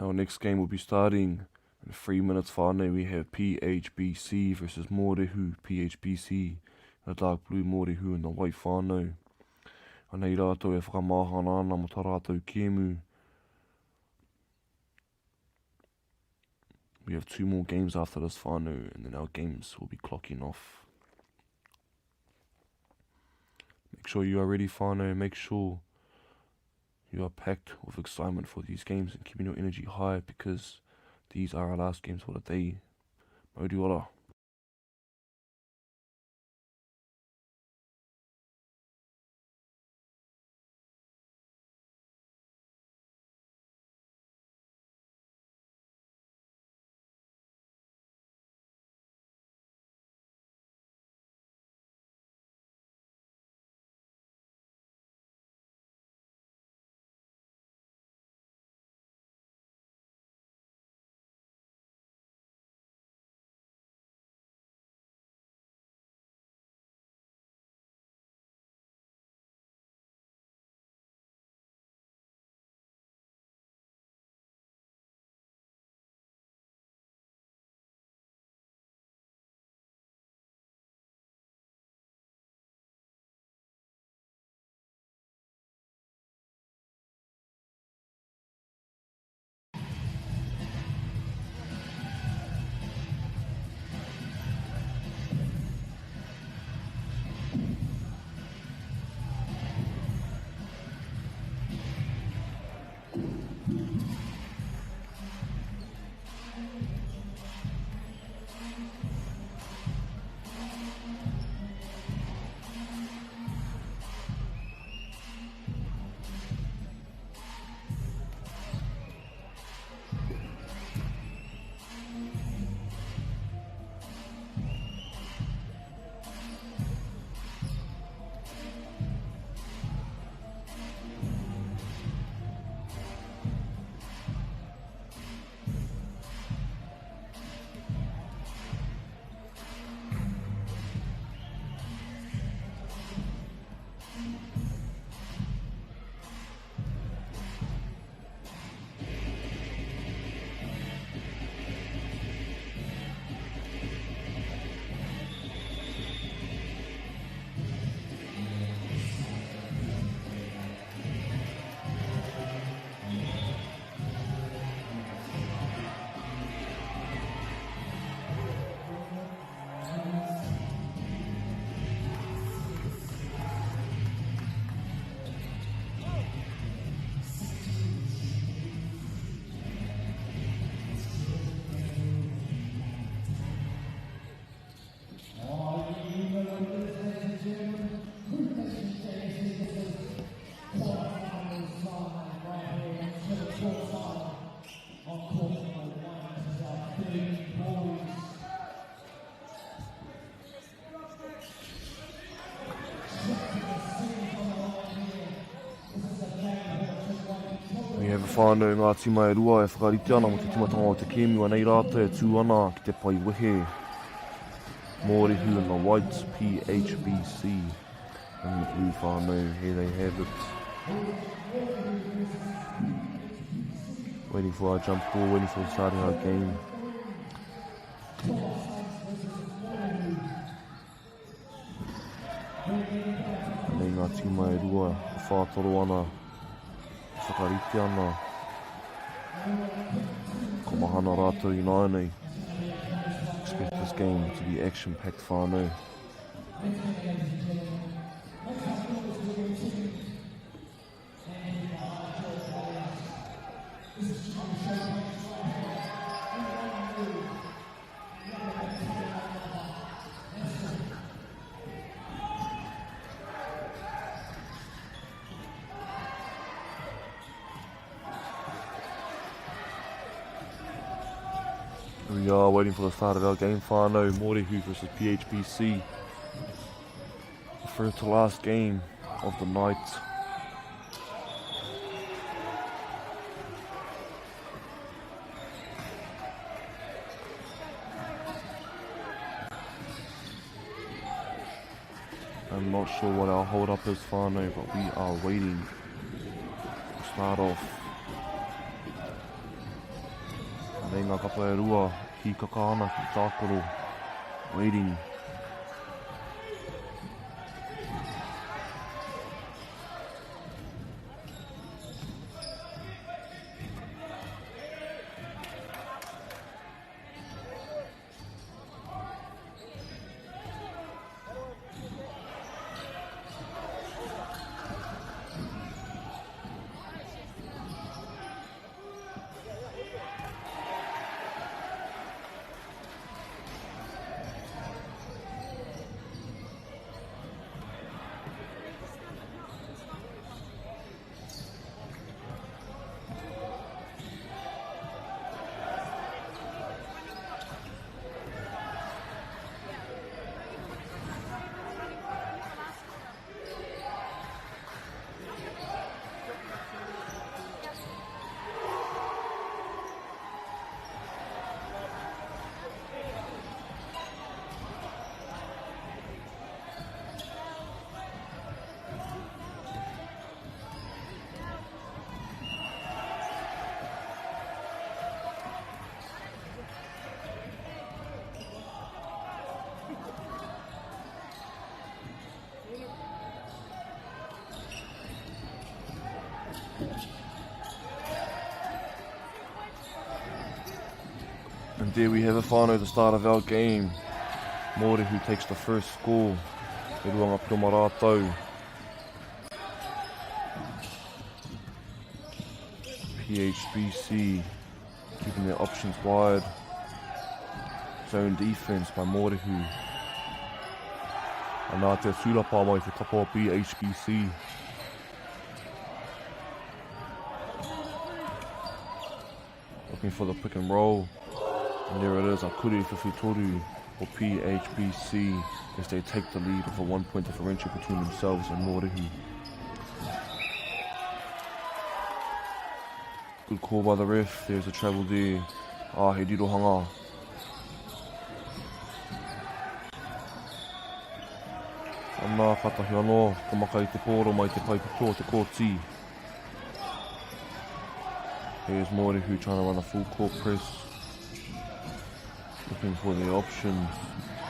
Our next game will be starting in 3 minutes. Whānau, we have PHBC versus Mōrehu. PHBC, the dark blue, Mōrehu in the white whānau. Anei rātou e whakamahana ana mo tā rātou kēmu. We have 2 more games after this whānau, and then our games will be clocking off. Make sure you are ready, whānau. Make sure You are packed with excitement for these games and keeping your energy high because these are our last games for the day. Mauri ora. We have a whānau ngā tima e rua e whakarite ana mo te timatanga o te kēmiwa nei rāta e tū ana ki te pai wehe. Mōrehu and the whites, PHBC. And the blue whānau, here they have it. Waiting for our jump ball, waiting for the start of our game. Nei ngā tima e rua, whātoro ana. Whakarite ana. Ko mahana rātou I nānei. Expect this game to be action-packed whānau. We are waiting for the start of our game whānau, Mōrehu versus PHBC. The first to last game of the night. I'm not sure what our hold up is whānau, but we are waiting to start off. Nei ngā kapa e rua, ki kakāna, ki tākoro, waiting. And there we have a whānau at the start of our game. Māori who takes the first score. Te ruanga pio marātou. PHBC keeping their options wide. Zone defense by Morihu. And nā te tūrapa mai te kapa o PHBC. Looking for the pick and roll. And there it is, Akuri Whiwhitoru for PHBC as they take the lead with a 1-point differential between themselves and Morihu. Good call by the ref, there's a travel there. He Rirohanga. Anā katahi anō, kamaka I te pōro mai te kaipito te kōti. Here's Morihu trying to run a full court press. Looking for the options.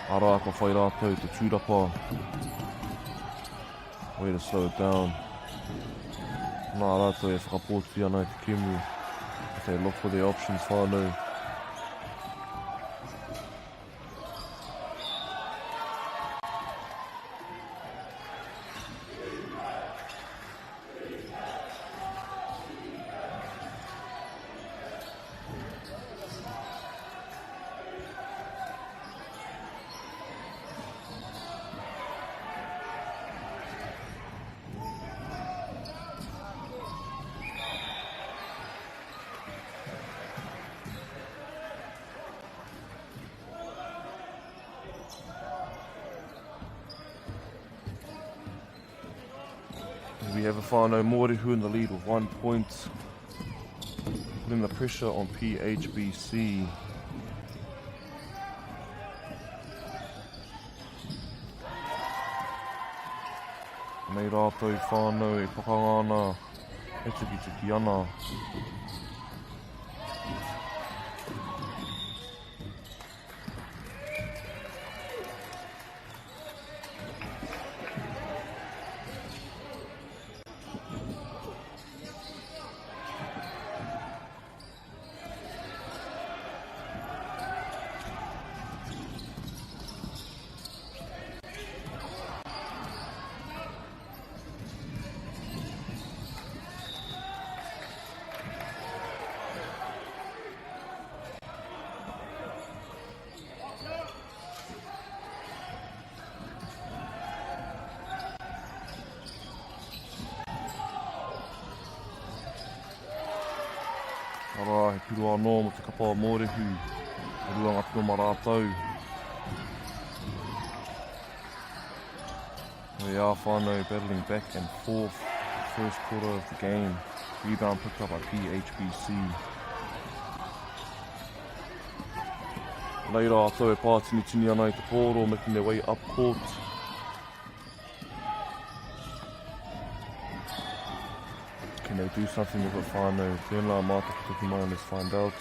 Ara ka whai rātou te tūrapa. Way to slow it down. Nā rātou e whakapōti ana I te kemu. If they look for the options whānau. We have a whānau Morihu in the lead with 1 point. Putting the pressure on PHBC. Nei rātou whānau e pakanga ana. E tiki ana. Ara, he piro anō mo te kapa o Morihu. He ruanga pio marātou. They are whānau battling back and forth. First quarter of the game. Rebound picked up by PHBC. Nei rātou e pātini ana I te pōro, making their way up court. Can they do something with it whānau? Tēnā mātaka tuki mai, let's find out.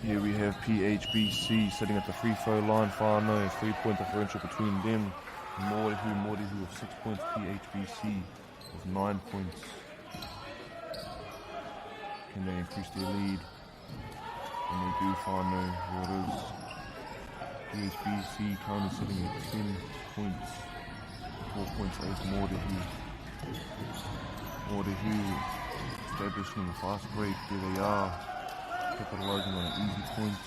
Here we have PHBC sitting at the free throw line, whānau, 3-point differential between them. Morihu with 6 points, PHBC with 9 points. Can they increase their lead? And they do, whānau, here it is. PHBC currently sitting at 10 points, 4 points over Morihu. Morihu establishing a fast break, there they are. Capitalizing on an easy point.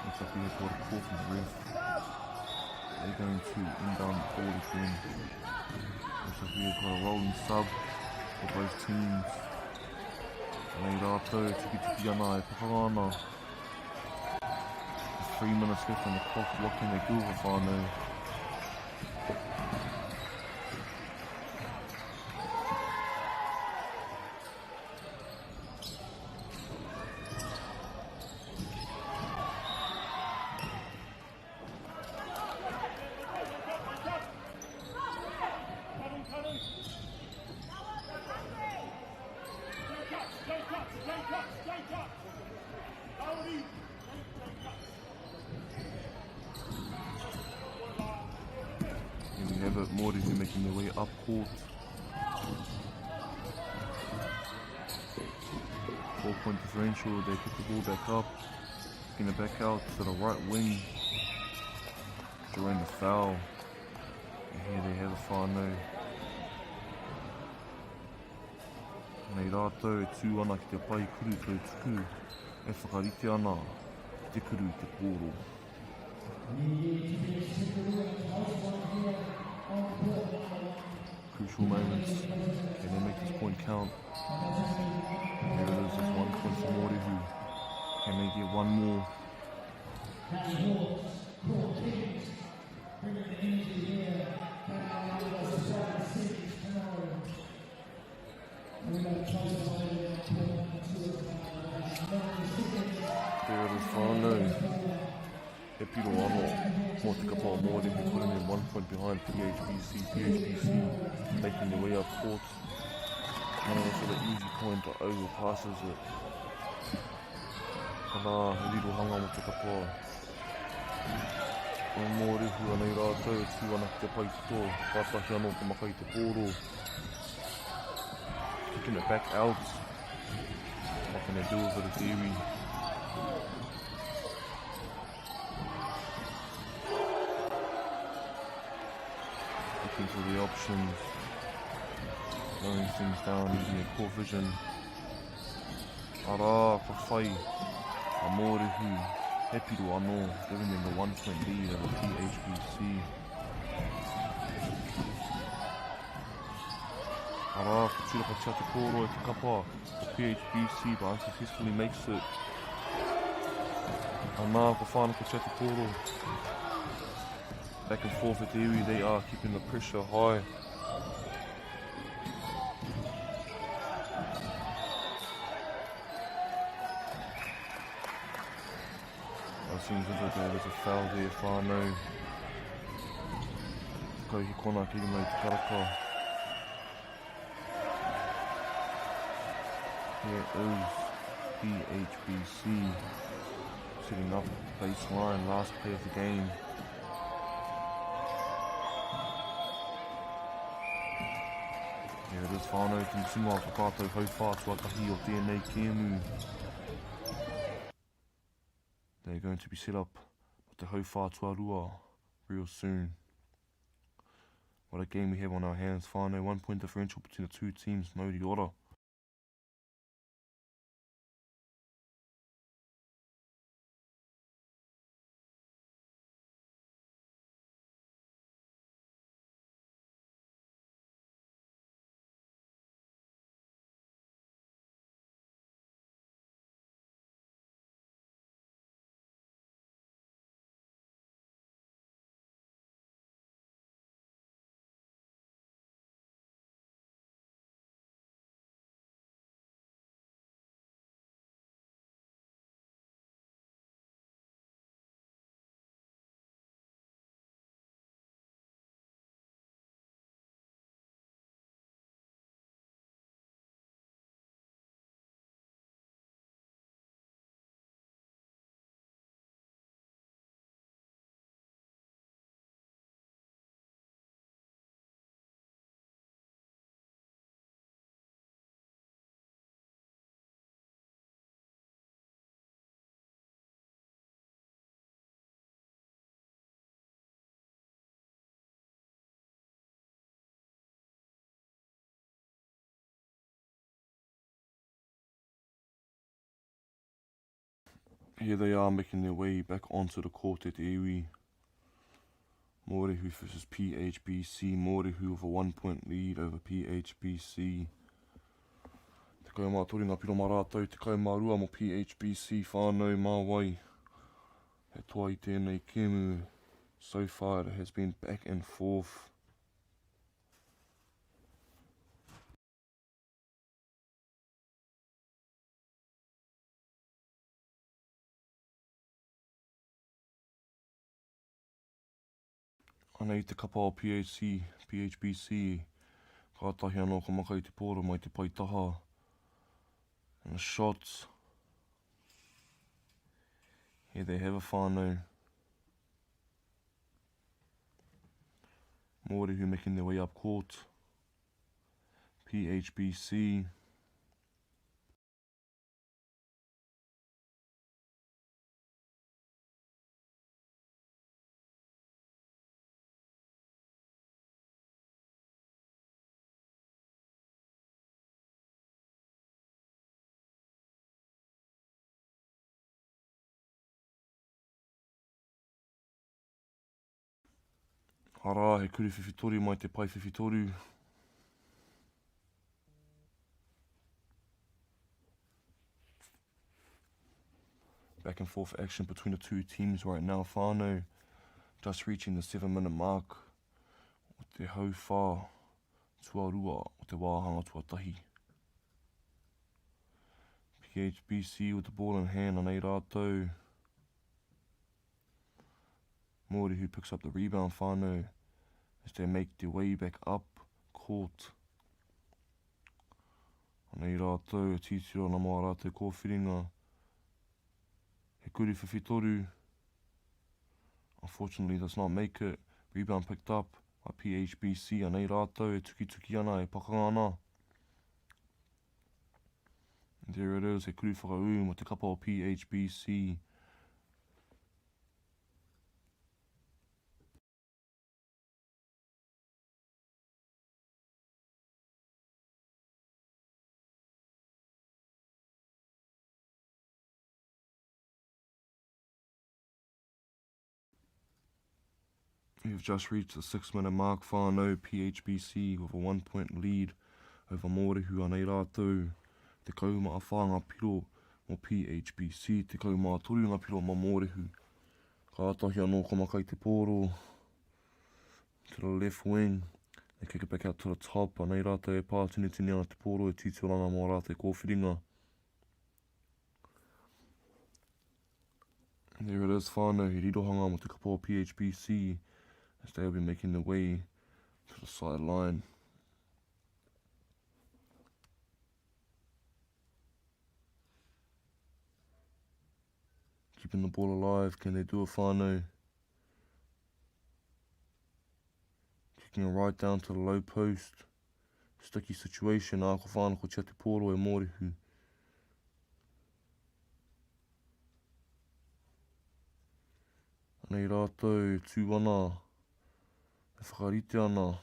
Looks like we have got a call from the ref. They're going to inbound the ball again. Looks like we have got a rolling sub for both teams. Nei rātou, tiki ana e pakanga. 3 minutes left on the clock, what can they do with whānau? it, Māori who making their way up court. 4-point differential, they pick the ball back up. Picking it back out to the right wing. Drawing the foul. And here they have a whānau. Nei rātou e tū ana ki te pai kuru tau tuku. E whakarite ana ki te kuru i te kōro. Crucial moments. Can they make this point count? There it is, just 1 point for Morihu. Can they get one more? There it is, whānau. He piro anō, mō te kapa Māori who putting in 1 point behind PHBC making their way up court. One of the sort of easy point to overpasses it. Kana, he riro hanga mō te kapa. O Māori hu anei rātou, tū ana ki te pai tito, pātahi anō ka maka i te kōro. Kicking it back out. What can they do with it, Iwi? Looking for the options. Slowing things down using their core vision. Ara, ka whai. A Mōrehu. He piro anō, giving them the 1 point lead over PHBC. Ara, ka tūraka tia te kōro e te kapa. The PHBC, but unsuccessfully makes it. Anā, ka whānaka tia te kōro. Back and forth at Iwi, they are keeping the pressure high. It seems as though there was a foul there, whānau. Kau hi kona ki mai te karaka. Here is PHBC setting up the baseline, last play of the game. Here it is, whānau, ki sunga o whakātou hauwhā tuatahi o tēnei kēmu. They're going to be set up with the hauwhā tuarua real soon. What a game we have on our hands, whānau. 1 point differential between the two teams, Mauri ora. Here they are making their way back onto the court at Iwi. Mōrehu versus PHBC. Mōrehu with a 1 point lead over PHBC. Te kai mā tori ngā piro mā rātou, te kai mā rua mo PHBC whānau mā wai. He toa i tēnei kēmu. So far it has been back and forth. Ana I te kapa o PHBC, kātahi anō ka maka I te pōro mai te paitaha. And the shots. Here they have a whānau. MāORI making their way up court. PHBC. Hara, he kuri whiwhitori mai te pai whiwhitoru. Back and forth action between the two teams right now. Whanganui just reaching the 7-minute mark. O te hau whā tuarua o te wāhanga tuatahi. PHBC with the ball in hand anei rātou. MāORI who picks up the rebound. Whanganui as they make their way back up court. Anei rātou, e titiro na mā rātou kōwhiringa. He kuri whiwhitoru. Unfortunately does not make it. Rebound picked up by PHBC. Anei rātou, e tuki ana, e pakanga ana. And there it is, he kuri whakau mo te kapa o PHBC. We've just reached the 6-minute mark. Whanganui PHBC with a 1-point lead over MāORI who anei rātou. Te kauma a whanga piro mo PHBC, te kauma a torunga piro mo MāORI who. Ka atahi anō kamakai te pōro. To the left wing. They kick it back out to the top. Anei rātou e pātini ana te pōro e titiranga mō rātou kōwhiringa. There it is, Whanganui, he rirohanga mo te kapa o PHBC. As they will be making their way to the sideline. Keeping the ball alive, can they do it, Whanganui? Kicking it right down to the low post. Sticky situation, ako whanau ko tia te pōro e MāORI who. Anei rātou, tū ana. E whakarite ana.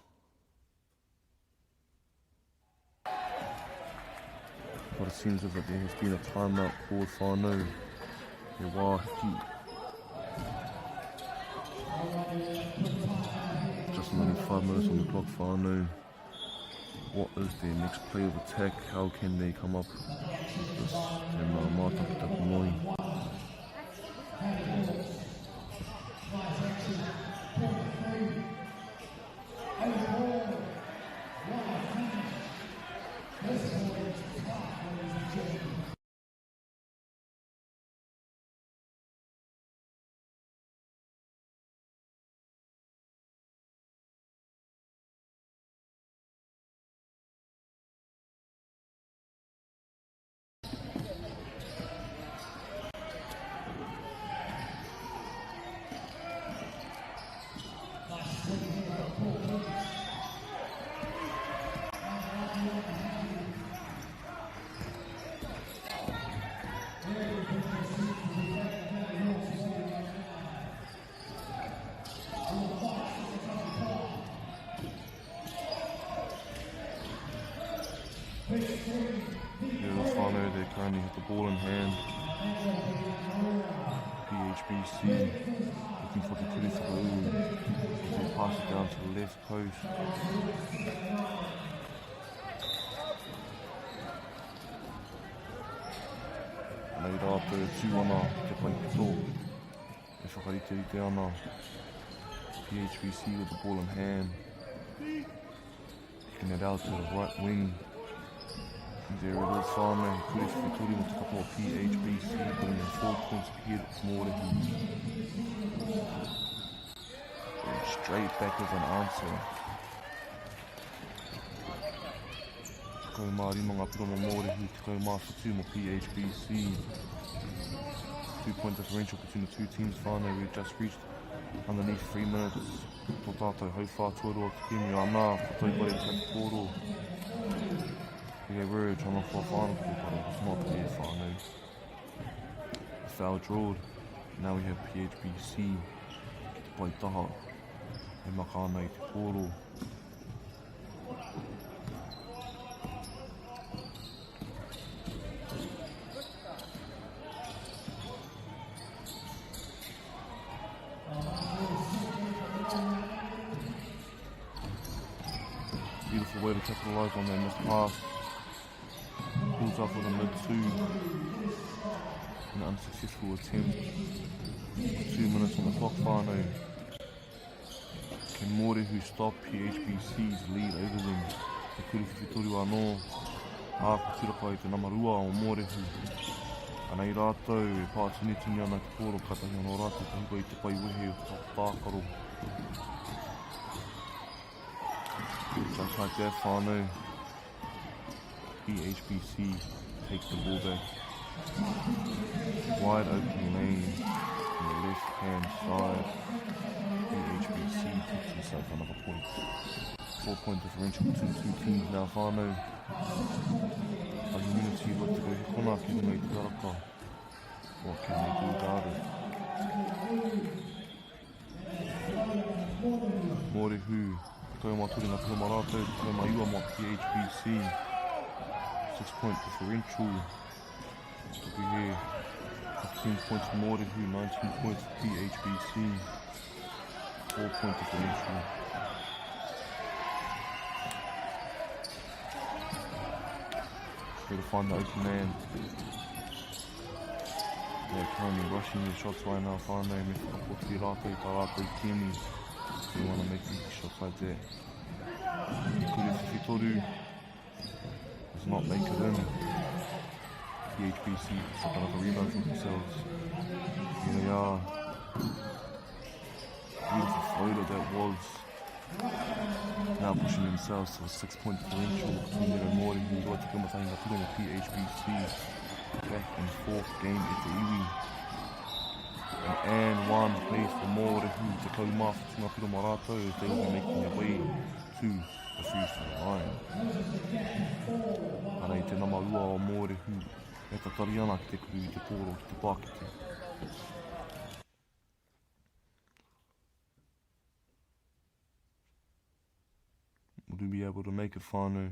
But it seems as if there has been a timeout called. Whanganui. E wāhiki. Just only 5 minutes on the clock. Whanganui. What is their next play of attack? How can they come up with this? Te mātakitaki moi. Whanganui, they currently have the ball in hand. PHBC looking for the kuri whakau. They pass it down to the left post. Nei rātou e tū ana te pai pito. E whakarite ana. PHBC with the ball in hand. Kicking it out to the right wing. And there it is, Whanganui, kuri whiwhitori mo te kapa o PHBC, putting in 4 points ahead of MāORI. Going straight back with an answer. Te kaumā rimanga piro mo MāORI, te kaumā whatu mo PHBC. 2-point differential between the two teams. Whanganui, we've just reached underneath 3 minutes. Tō tātou hau whātuarua ki kimi anā, ko tau pare ki atu kōro. Yeah, we're trying to fall final but it's not the case final. We foul drawed. Now we have PHBC. Ki te pai taha. E maka ana i te kōro. Beautiful way to capitalise on their missed pass. Pulls up with a mid-2. An unsuccessful attempt. 2 minutes on the clock, whānau. Can MāORI who stop PHBC's lead over them. Te kuriwhiwhi toru anō. Āko tiraka i te namarua o MāORI who. Anei rātou e pātini ana te kōro katahi anō rātou ka huka i te pai wehe o te tākaro. Just like that, whānau. PHBC takes the ball back. Wide open lane on the left hand side. PHBC takes himself another point. 4-point differential between the two teams now, whānau. Our unity look to go hikona ki runga i te karaka. What can they do about it? MāORI who, te koe māturi ngā pira marātou, te koe mā iwa mā PHBC. 6-point differential. To be here. 15 points for MāORI who, 19 points for PHBC. 4-point differential. Try to find the open man. They're currently rushing their shots right now, whānau. Me whakapoti rātou i tā rātou kimi. They want to make big shots like that. Kuriwhiwhi toru does not make it in. PHBC took another rebound for themselves. Here they are. Beautiful floater that was. Now pushing themselves to a 6-point differential between their MāORI who is waiting to come put on the PHBC. Back in fourth game at the iwi. And one place for MāORI who te kaumā whitunga piro marato as they will be making their way to the free throw line. Anei te namarua o MāORI who e tatari ana ki te kuru i te kōro ki te pākete. Will you be able to make it, whānau?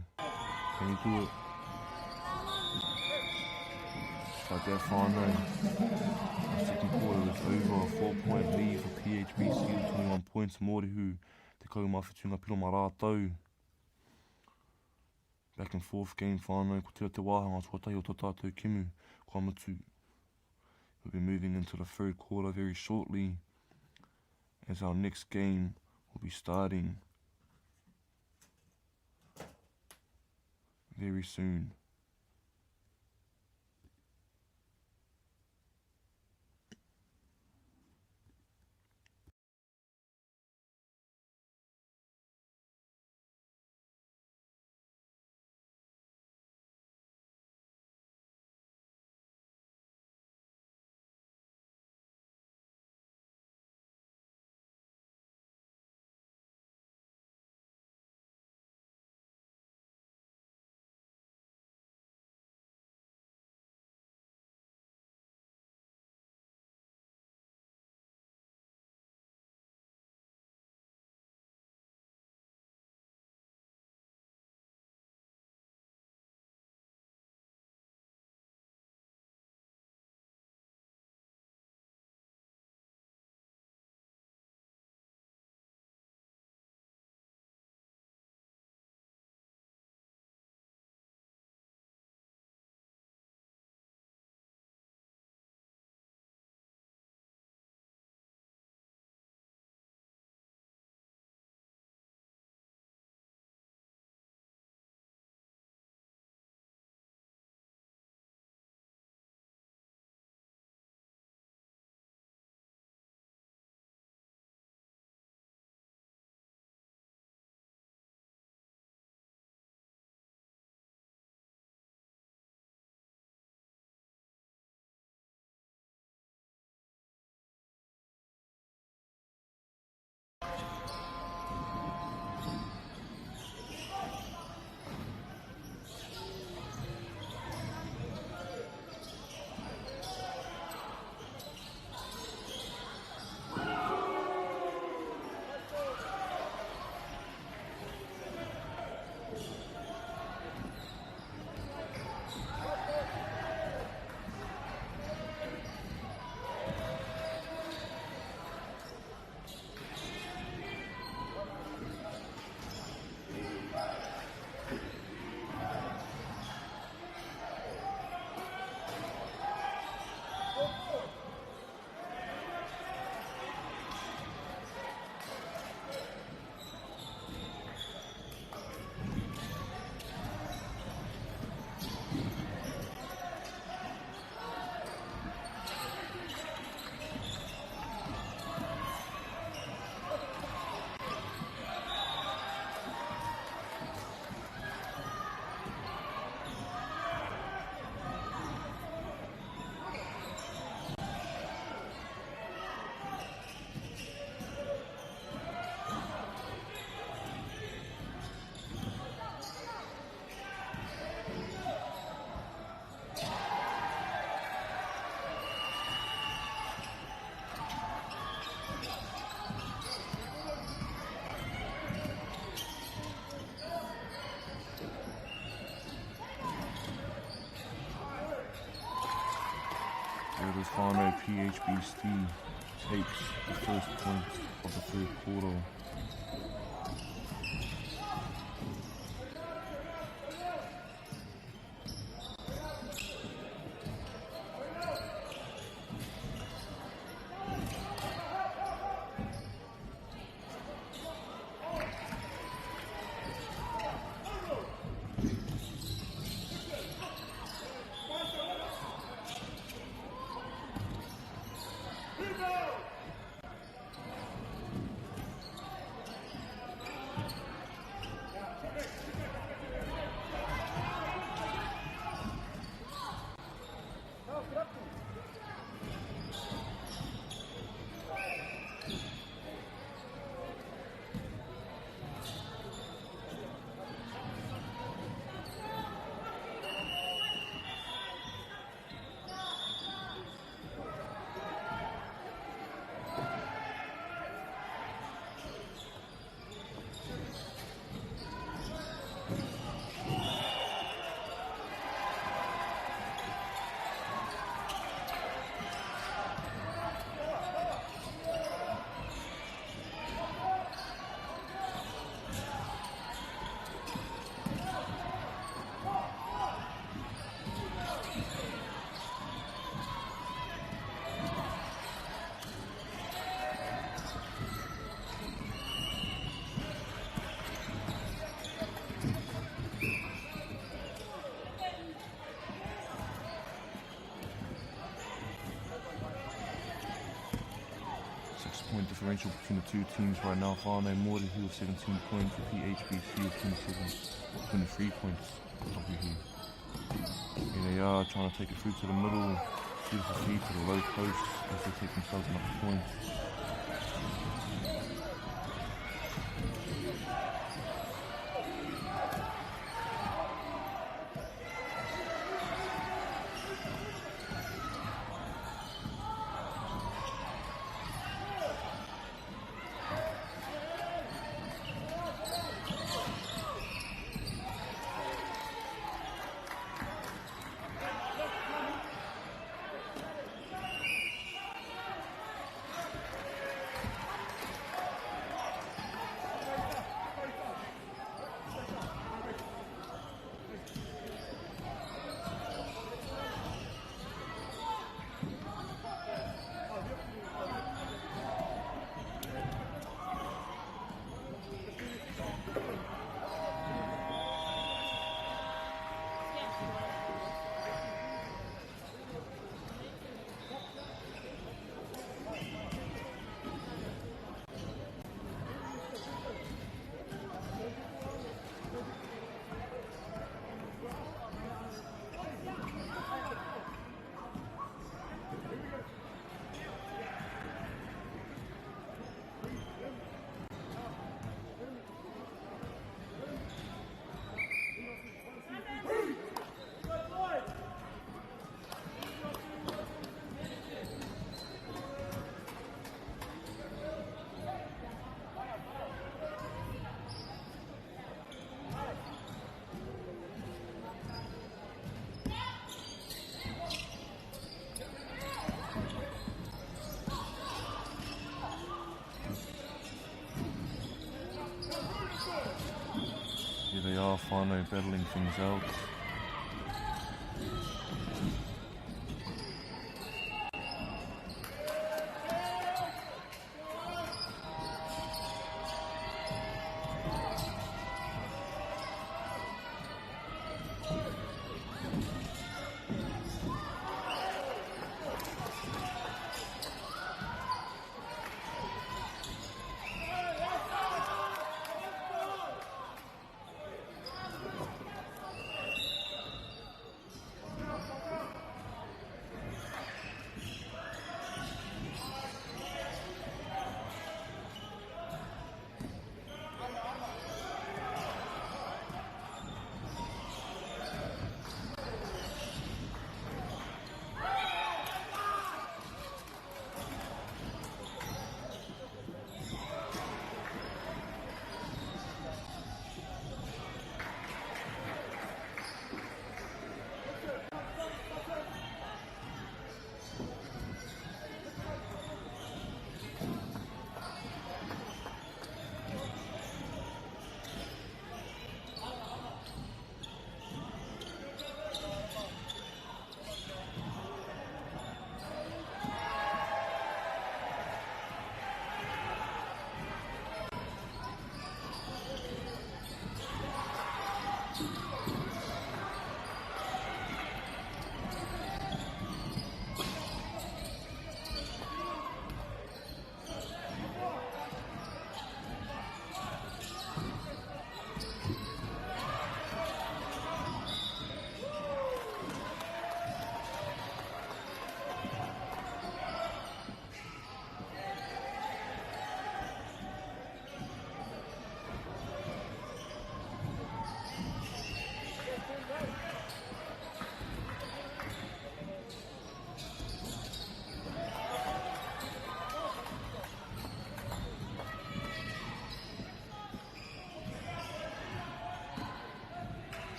Can you do it? Like that, whānau. The second quarter is over. A 4-point lead for PHBC, 21 points. MāORI who te kaumā whitunga piro mā rātou. Back in fourth game, whānau. Ko tira te wāhanga tuatahi o tō tātou kimu. Kua mutu. We'll be moving into the third quarter very shortly. As our next game will be starting very soon. It is whānau PHBC takes the first point of the third quarter. Point differential between the two teams right now. MāORI with 17 points, PHBC with 23 points. Here they are trying to take it through to the middle. Beautiful feed to the low post as they take themselves another point. They are finally battling things out.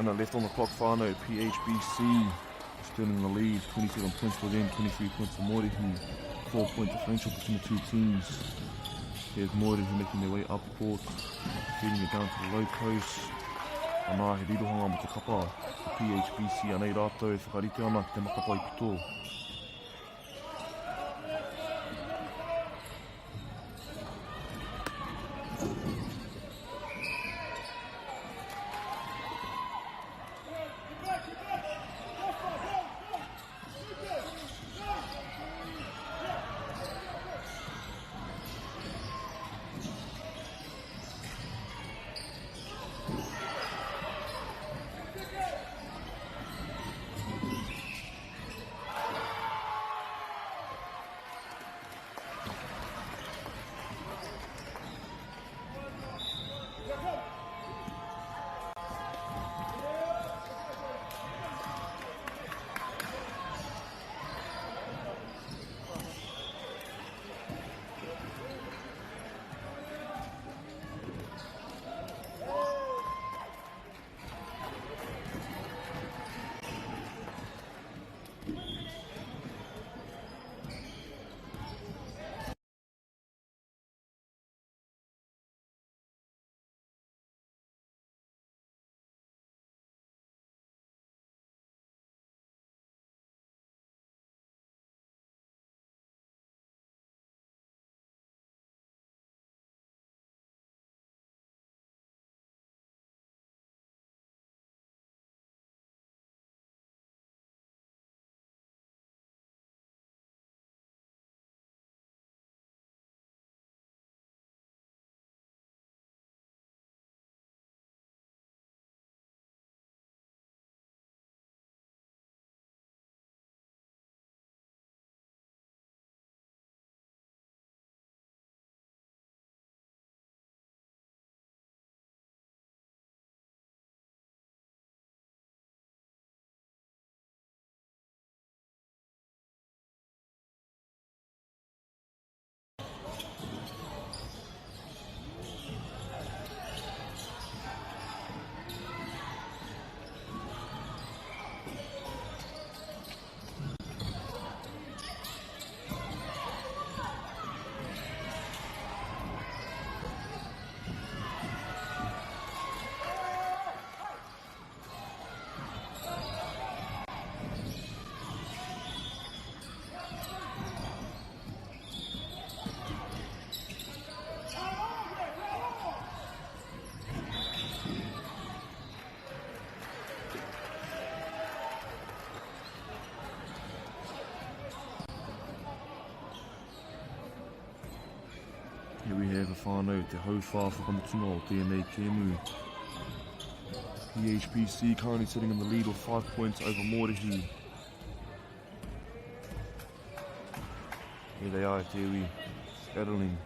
And left on the clock, whānau, PHBC still in the lead, 27 points for them, 23 points for Mōrehu, 4-point differential between the two teams. Here's Mōrehu making their way up court, feeding it down to the low post. Anā he rirohanga mo te kapa, PHBC anei rātou, whakarite ana te makapa I pito. Here we have a whānau, te hauwha whakamutunga o tēnei kēmu. PHBC currently sitting in the lead with 5 points over Mōrehu. Here they are, te iwi, battling.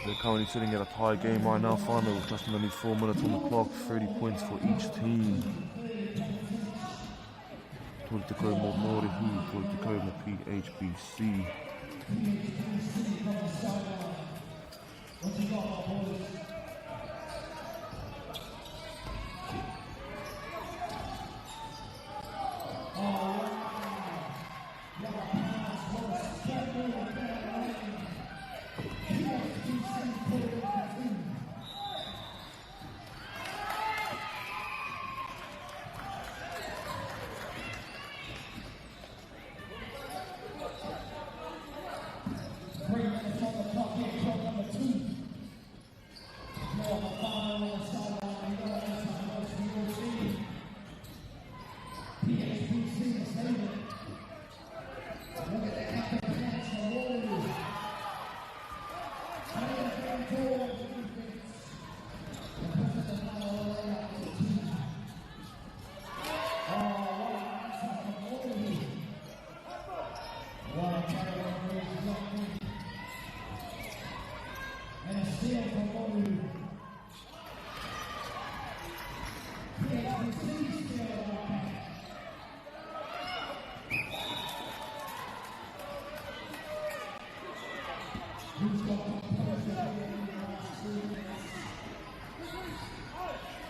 They're currently sitting at a tie game right now, final with just under 4 minutes on the clock, 30 points for each team. Tō te kau mō MāORI hu, tō te kau mō PHBC.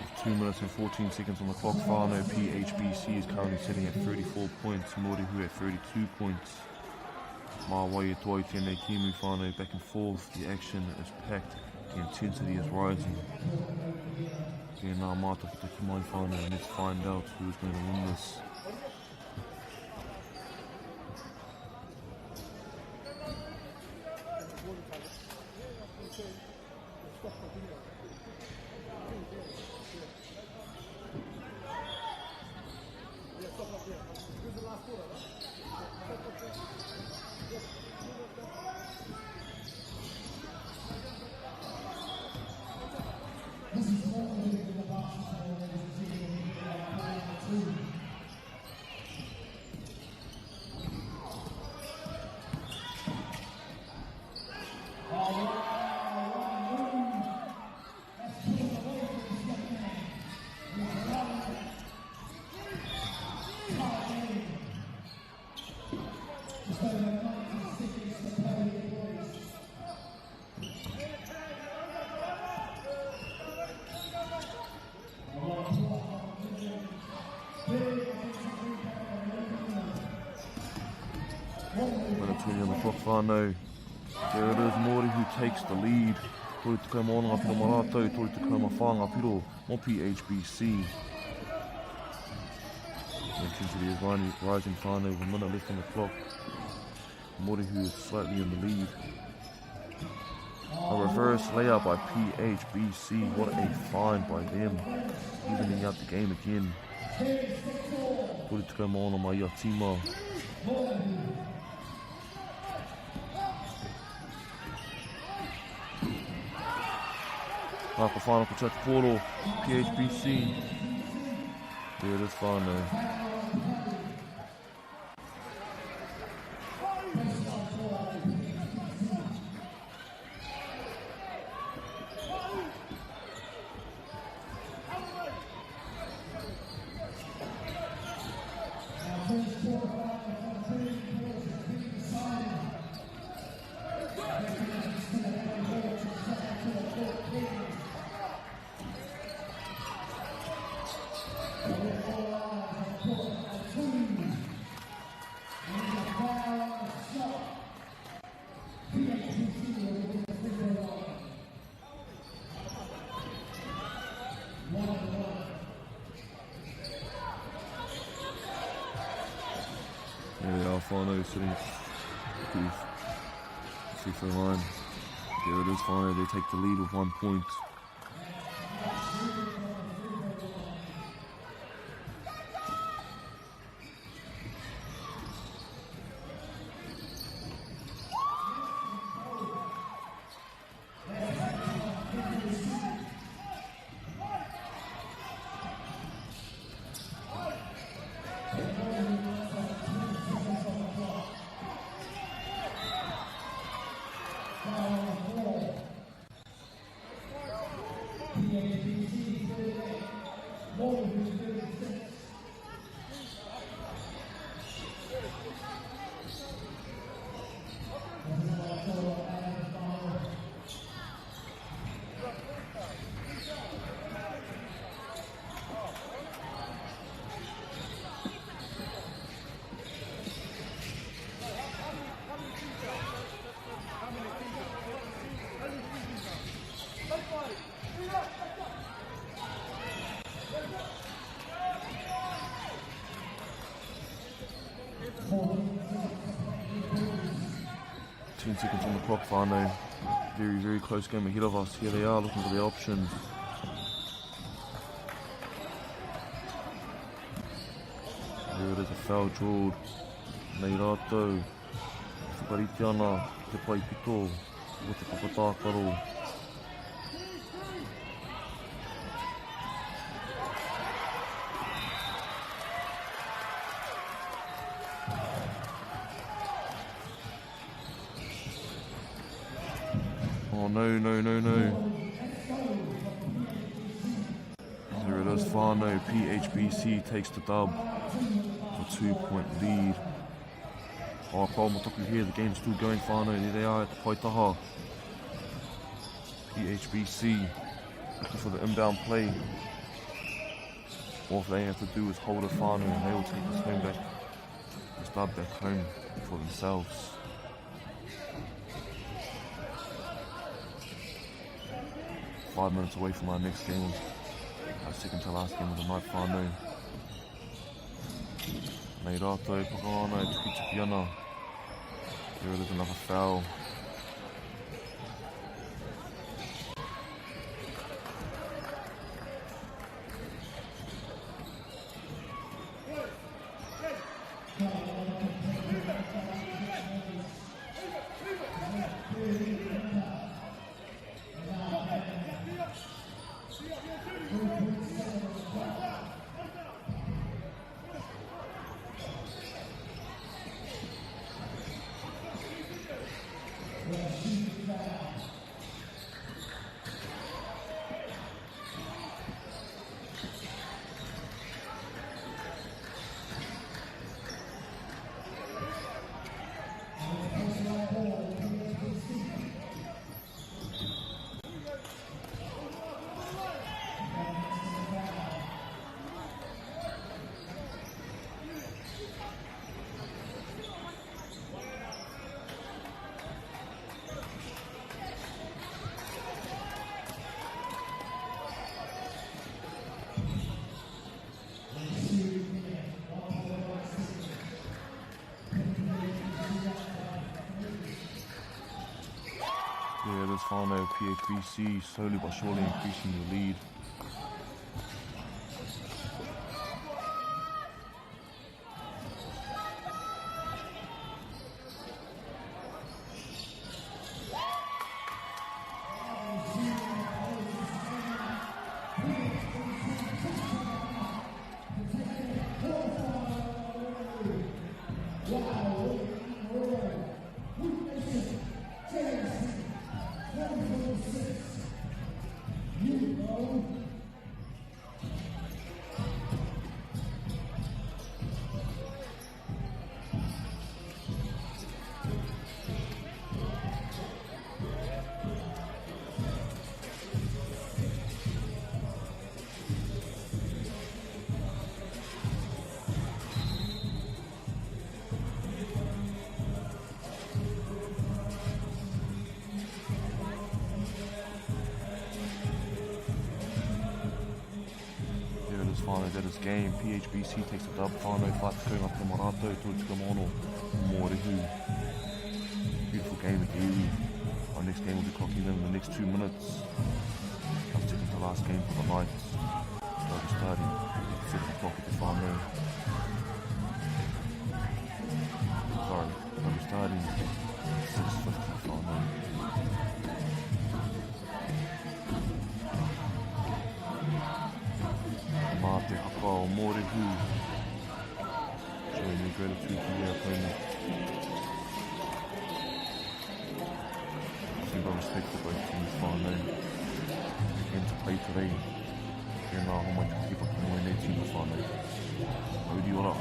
With 2 minutes and 14 seconds on the clock, whānau PHBC is currently sitting at 34 points, MāORI hu at 32 points. Mā wai e toi tēnei timu whānau back and forth, the action is packed, the intensity is rising. Nā mātakitaki mai whānau, and let's find out who's going to win this. On the clock whānau. There it is, MāORI who takes the lead. Tori te kau mō piro mā rātou, tori te kau mā whānga piro mō PHBC. The intensity is rising whānau with a minute left on the clock. MāORI who is slightly in the lead. A reverse layup by PHBC, what a find by them. Evening out the game again. Tori te kau mō mai ia tīma. Rāka whānau ko Church Poro, PHBC. There it is whānau. There they are, whānau sitting free throw line. There it is, whānau. They take the lead with 1 point. Seconds on the clock, whānau. Very, very close game ahead of us. Here they are looking for their options. There it is, a foul drawn. Nei rātou. Whakarite ana, te pai pito, o te papatākaro. Oh no. There it is, whānau. PHBC takes the dub for 2-point lead. Oh, Paul here, the game's still going, whānau. There they are at the Paitaha. PHBC looking for the inbound play. All they have to do is hold it, whānau, and they will take this home back, this dub back home for themselves. Five minutes away from our next game, our second to last game of the night, whānau. Nei rātou, pakāna, tuki ana. There it is, another foul. Yeah, this whānau PHBC slowly but surely increasing the lead. You know at his game. PHBC takes a dub. Whanganui fights going up to Marato. Tūtika mono. Mōrehu. Beautiful game at Iwi. Our next game will be clocking in the next 2 minutes. Our second to last game for the night. We'll be starting at 7 o'clock at the Whanganui. Sorry, we'll be starting at 6:50 Whanganui. Mā te haka o Mōrehu. Showing me gratitude for their opponent. Simple respect for both teams whānau. They came to play today. Kia ngā homai te haki nei nei tīma whānau. Audi ora.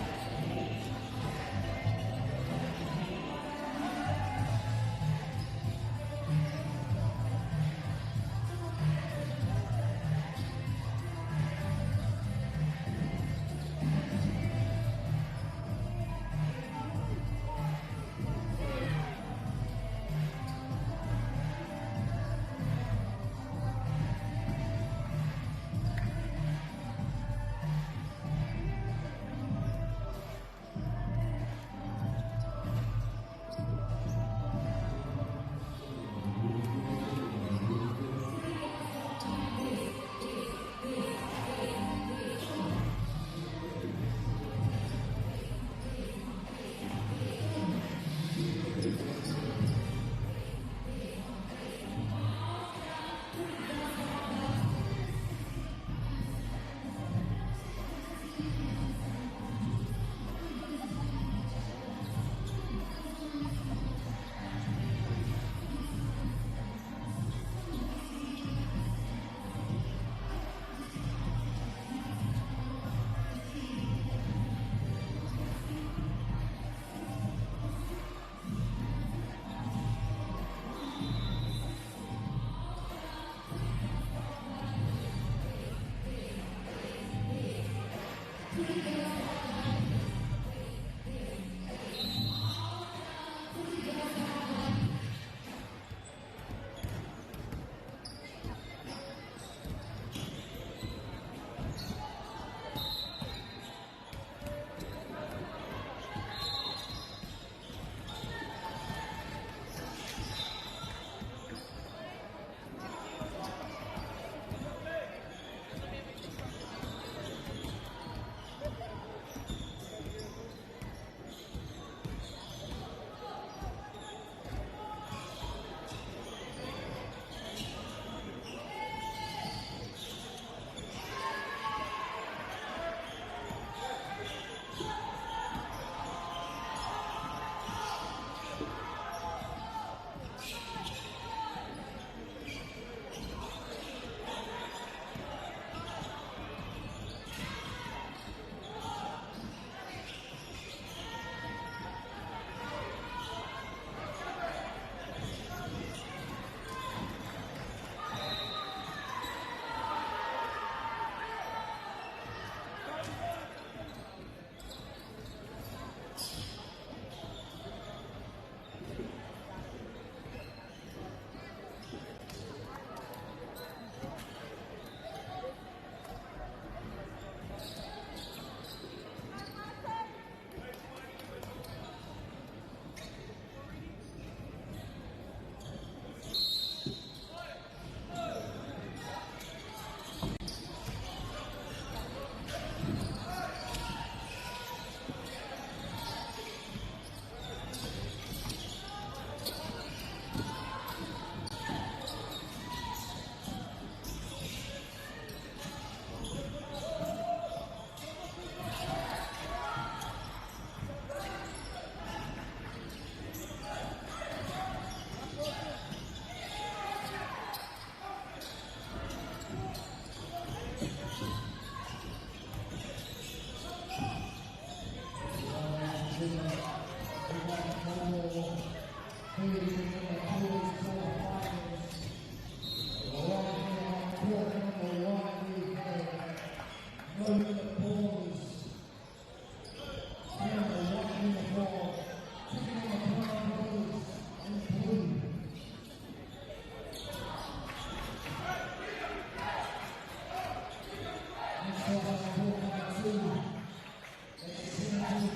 Thank you.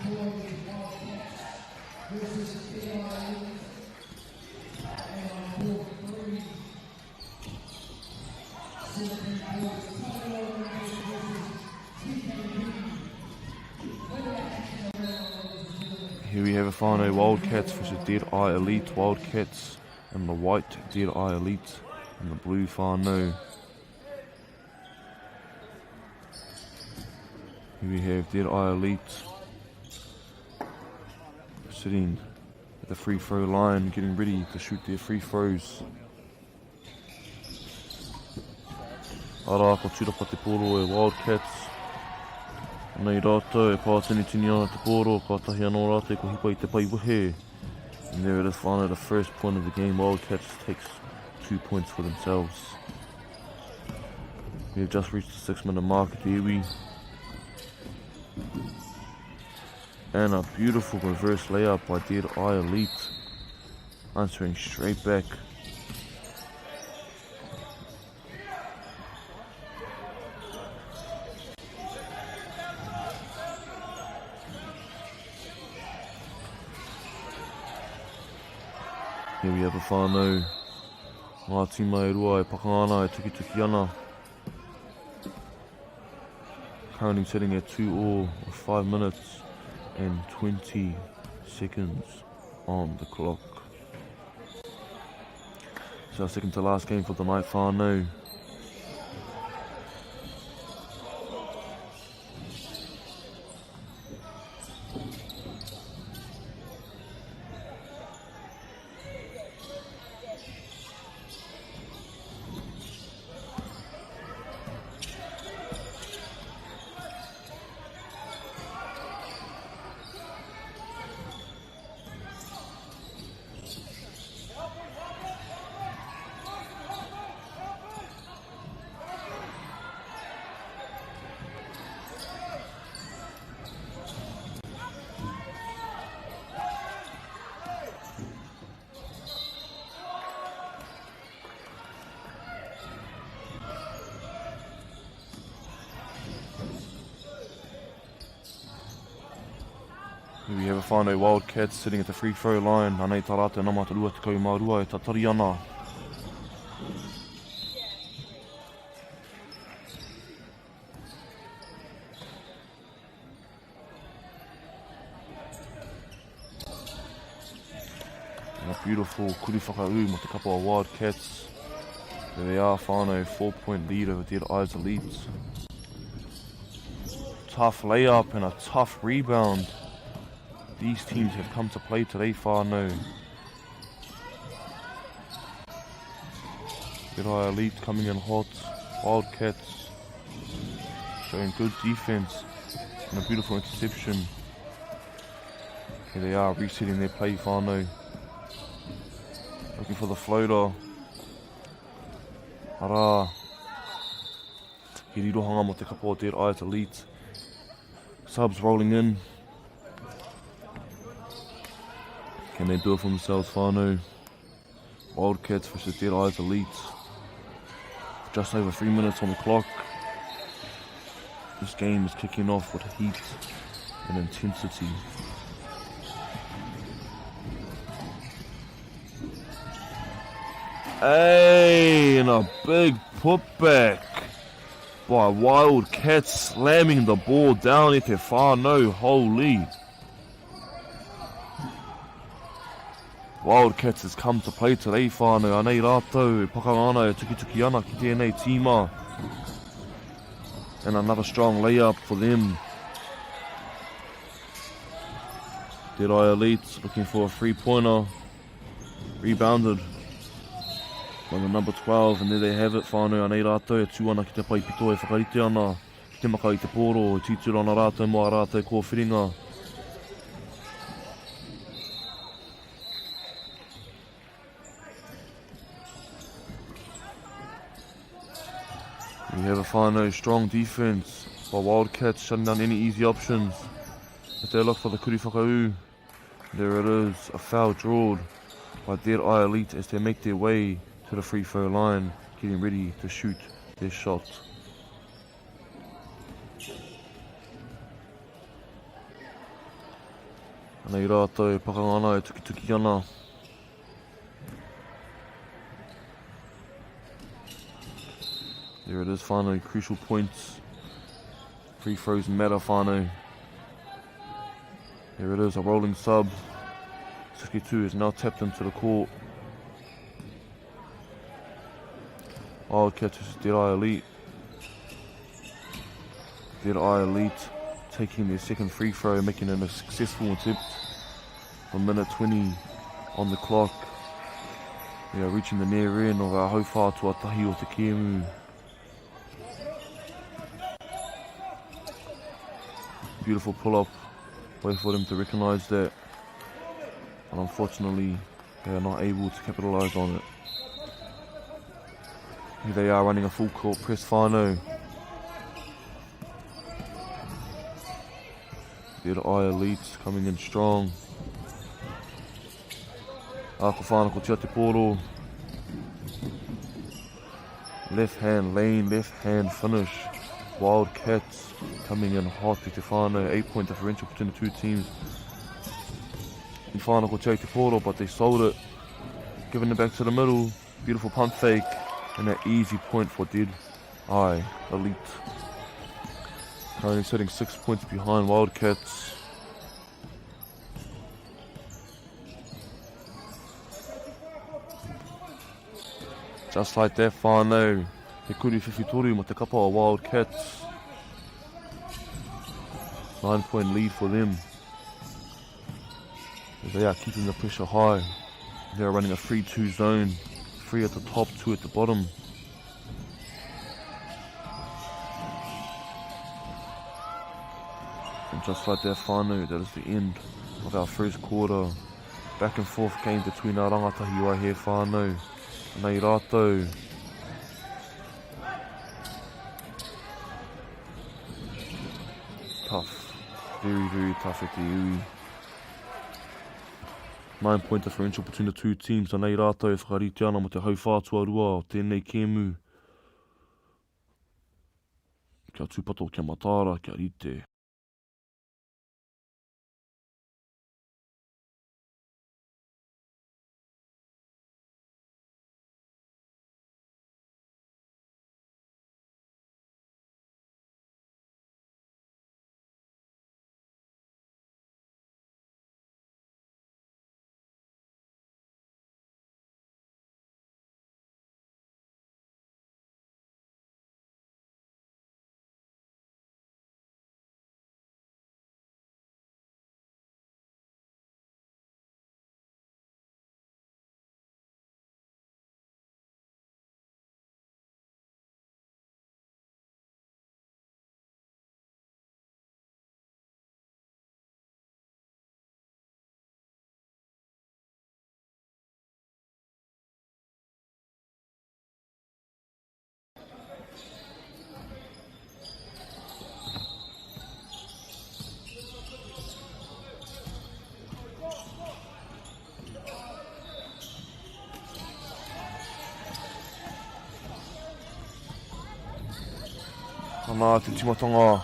Here we have a whānau Wildcats versus Dead Eye Elite Wildcats, and the white Dead Eye Elite and the blue whānau. Here we have Dead Eye Elite sitting at the free throw line, getting ready to shoot their free throws. Ara ko tirapa te poro e Wildcats. Nei rātou e pātini ana te poro, ka tahi anō rātou ko hipa I te pai wehe. And there it is, whānau, the first point of the game. Wildcats takes 2 points for themselves. We have just reached the 6-minute mark at the iwi. And a beautiful reverse layup by Dead Eye Elite. Answering straight back. Here we have a whānau. Ngā tīma e rua e pakangana e tuki ana. Currently sitting at 2-all with 5 minutes and 20 seconds on the clock. It's our second to last game for the night, whānau. Here we have a whānau Wildcats sitting at the free throw line. Anei tā rātou namata rua te kau mārua e tā tari ana. And a beautiful kuri whakau mo te kapa of Wildcats. There they are, whānau, 4-point lead over Dead Eyes Elite. Tough layup and a tough rebound. These teams have come to play today, whānau. Dead Eye Elite coming in hot. Wildcats showing good defense and a beautiful interception. Here they are resetting their play, whānau. Looking for the floater. Ara. He rirohanga mo te kapa o Dead Eyes Elite. Subs rolling in. Can they do it for themselves, whānau? Wildcats versus Dead Eyes Elite. Just over 3 minutes on the clock. This game is kicking off with heat and intensity. Hey, and a big putback by Wildcats, slamming the ball down at their whānau. Holy. Wildcats has come to play today, whānau. Anei rātou, pakangana e tuki ana ki tēnei tīma. And another strong layup for them. Dead Eye Elite looking for a 3-pointer. Rebounded by the number 12, and there they have it, whānau. Anei rātou e tū ana ki te pai pito e whakarite ana. Ki te maka I te poro, e tituru ana rātou mo a rātou kōwhiringa. We have a whānau strong defense by Wildcats, shutting down any easy options. If they look for the kuri whakau, there it is, a foul drawed by Dead Eye Elite as they make their way to the free throw line, getting ready to shoot their shot. Nei rātou, pakangana e tuki ana. There it is, whānau, crucial points. Free throws matter, whānau. There it is, a rolling sub. 62 is now tapped into the court. Wildcats versus Dead Eye Elite. Dead Eye Elite taking their second free throw, making it a successful attempt. 1 minute 20 on the clock. We are reaching the near end of our hauwha tuatahi o te Kēmu. Beautiful pull-up. Wait for them to recognise that. But unfortunately, they are not able to capitalise on it. Here they are running a full court press, whānau. Dead Eye Elites coming in strong. Ako whānau ko tia te pōro. Left hand lane, left hand finish. Wildcats coming in hot to te whānau. 8-point differential between the two teams. In whānau ko tia te pōro, but they sold it. Giving it back to the middle. Beautiful pump fake. And an easy point for Dead Eye Elite. Currently sitting 6 points behind Wildcats. Just like that, whānau. He kuri whiwhitoru mo te kapa o Wildcats. 9-point lead for them. They are keeping the pressure high. They are running a 3-2 zone. 3 at the top, 2 at the bottom. And just like that, whānau, that is the end of our first quarter. Back and forth game between our rangatahi right here, whānau. Nei rātou. Tough. Very, very tough at the iwi. 9-point differential between the two teams. A nei rātou e whakarite ana mo te hauwhātua rua o tēnei Kēmu. Kia tūpato, kia matara, kia rite. Ana te timatanga.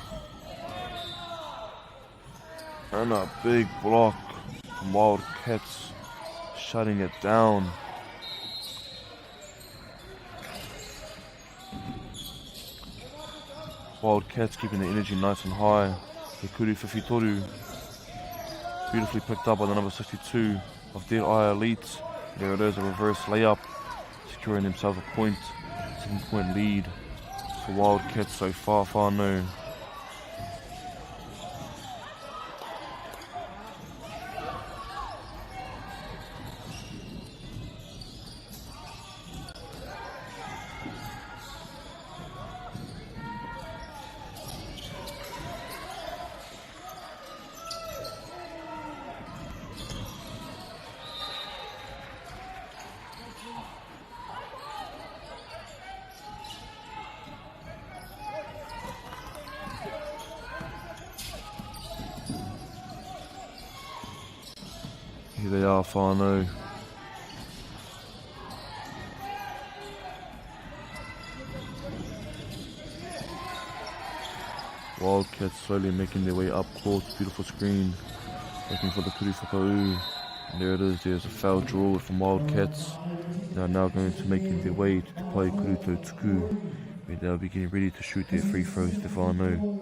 And a big block from Wildcats, shutting it down. Wildcats keeping the energy nice and high. He kuri whiwhitoru. Beautifully picked up by the number 62 of Dead Eye Elite. There it is, a reverse layup, securing themselves a point. 7-point lead for Wildcats so far, whānau. Here they are, whānau. Wildcats slowly making their way up court. Beautiful screen. Looking for the kuri whakau. There it is, there's a foul draw from Wildcats. They are now going to making their way to Te Pai Kuruto Tuku, where they'll be getting ready to shoot their free throws, Te whānau.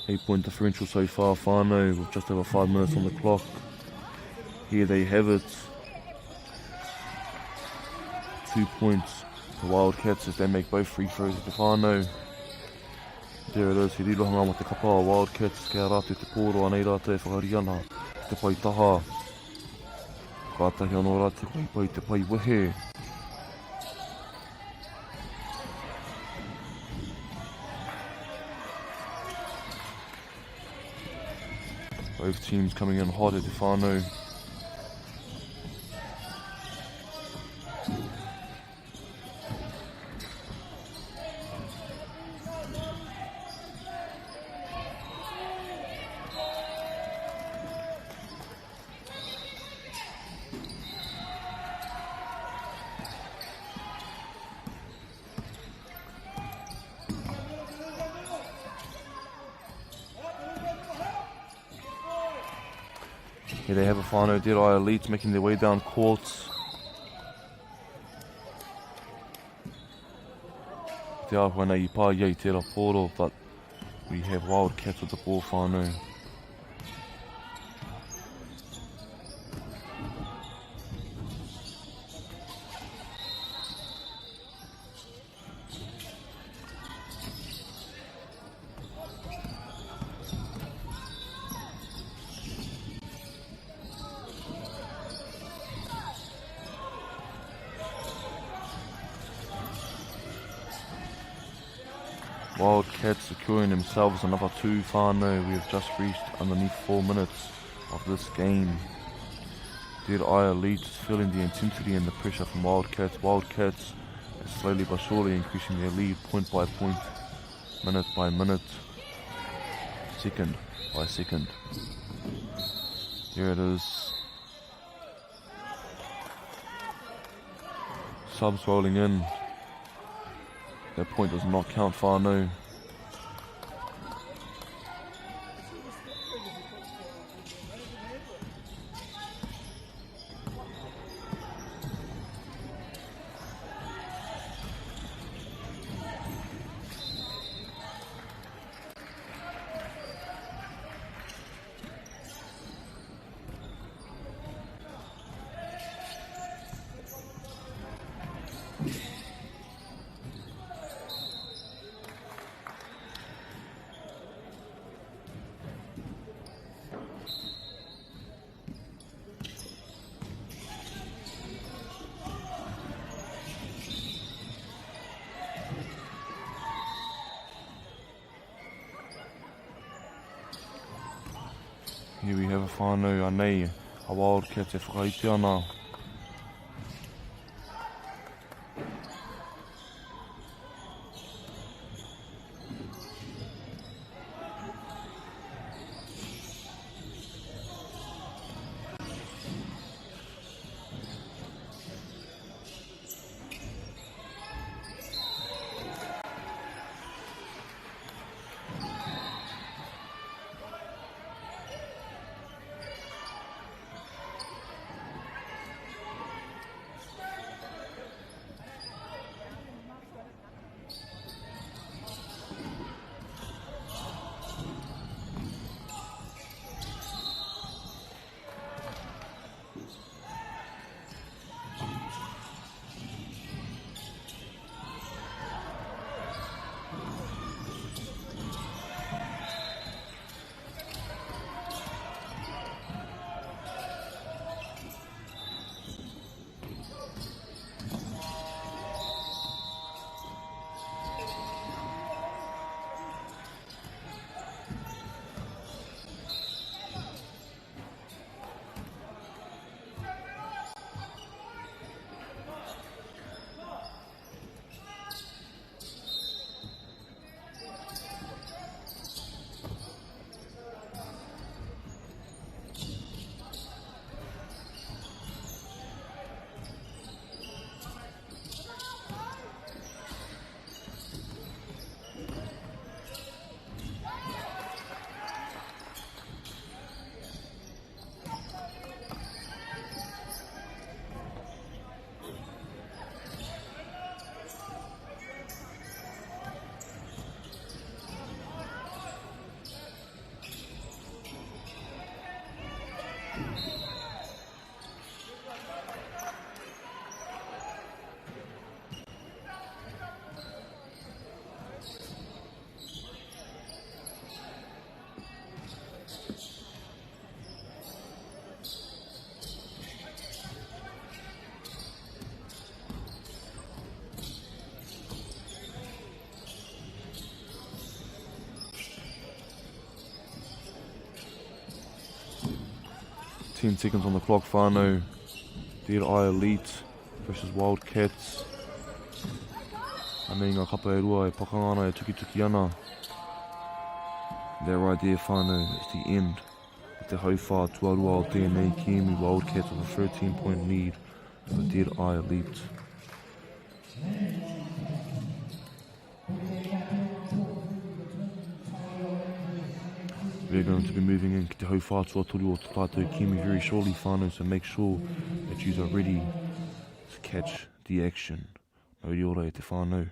Eight-point differential so far, whānau, with just over 5 minutes on the clock. Here they have it. 2 points to Wildcats as they make both free throws at the whānau. There it is, he rirohanga mo te kapa o Wildcats, kia rātu te pōro anei rātou e whakariana, te pai taha. Kātahi anō rātou koe pai te pai wehe. Both teams coming in hot at the whānau. Here they have a whānau Derai Elites making their way down court. Te ahua nei I pā iei te raporo, but we have Wildcats with the ball whānau. Wildcats securing themselves another 2 whānau. We have just reached underneath 4 minutes of this game. Derai Elites feeling the intensity and the pressure from Wildcats. Wildcats are slowly but surely increasing their lead point by point, minute by minute, second by second. Here it is. Subs rolling in. That point does not count whānau. Here we have a whānau anei, a Wildcats e whakaiti ana. 10 seconds on the clock, whānau. Dead Eye Elite versus Wildcats. Anei ngā kapa e rua e pakangana e tuki ana. That right there, whānau, is the end. Te hauwha tuarua o tēnei Kiemu Wildcats with a 13-point lead over Dead Eye Elite. We're going to be moving in ki te hauwha tuaturu o te tātou Kiemu very shortly, whānau, so make sure that you are ready to catch the action. Mauri ora e te whānau.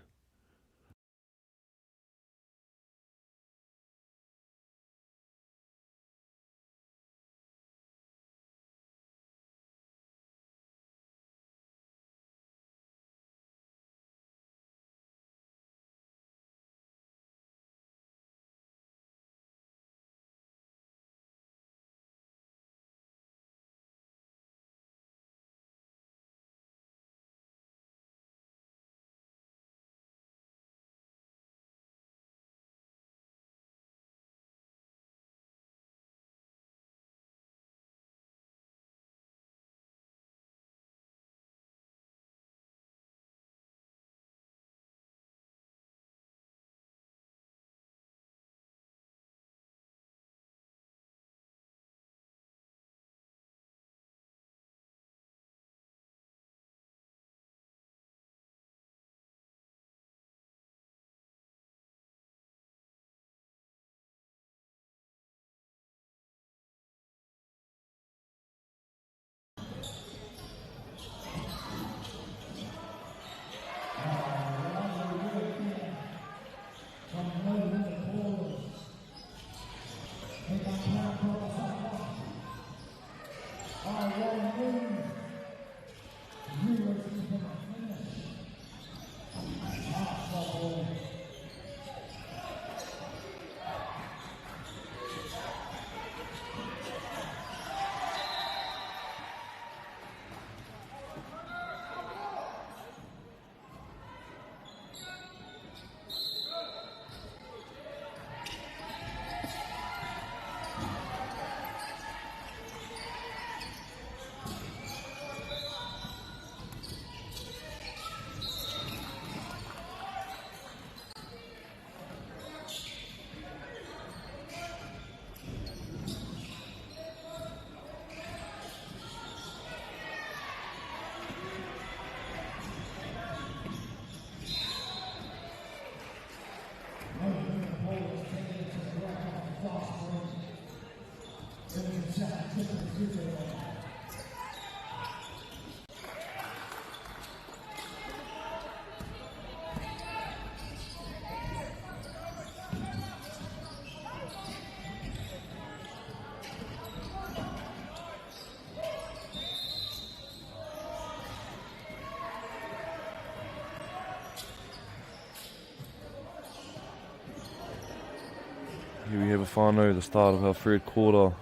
Here we have a whānau, the start of our third quarter.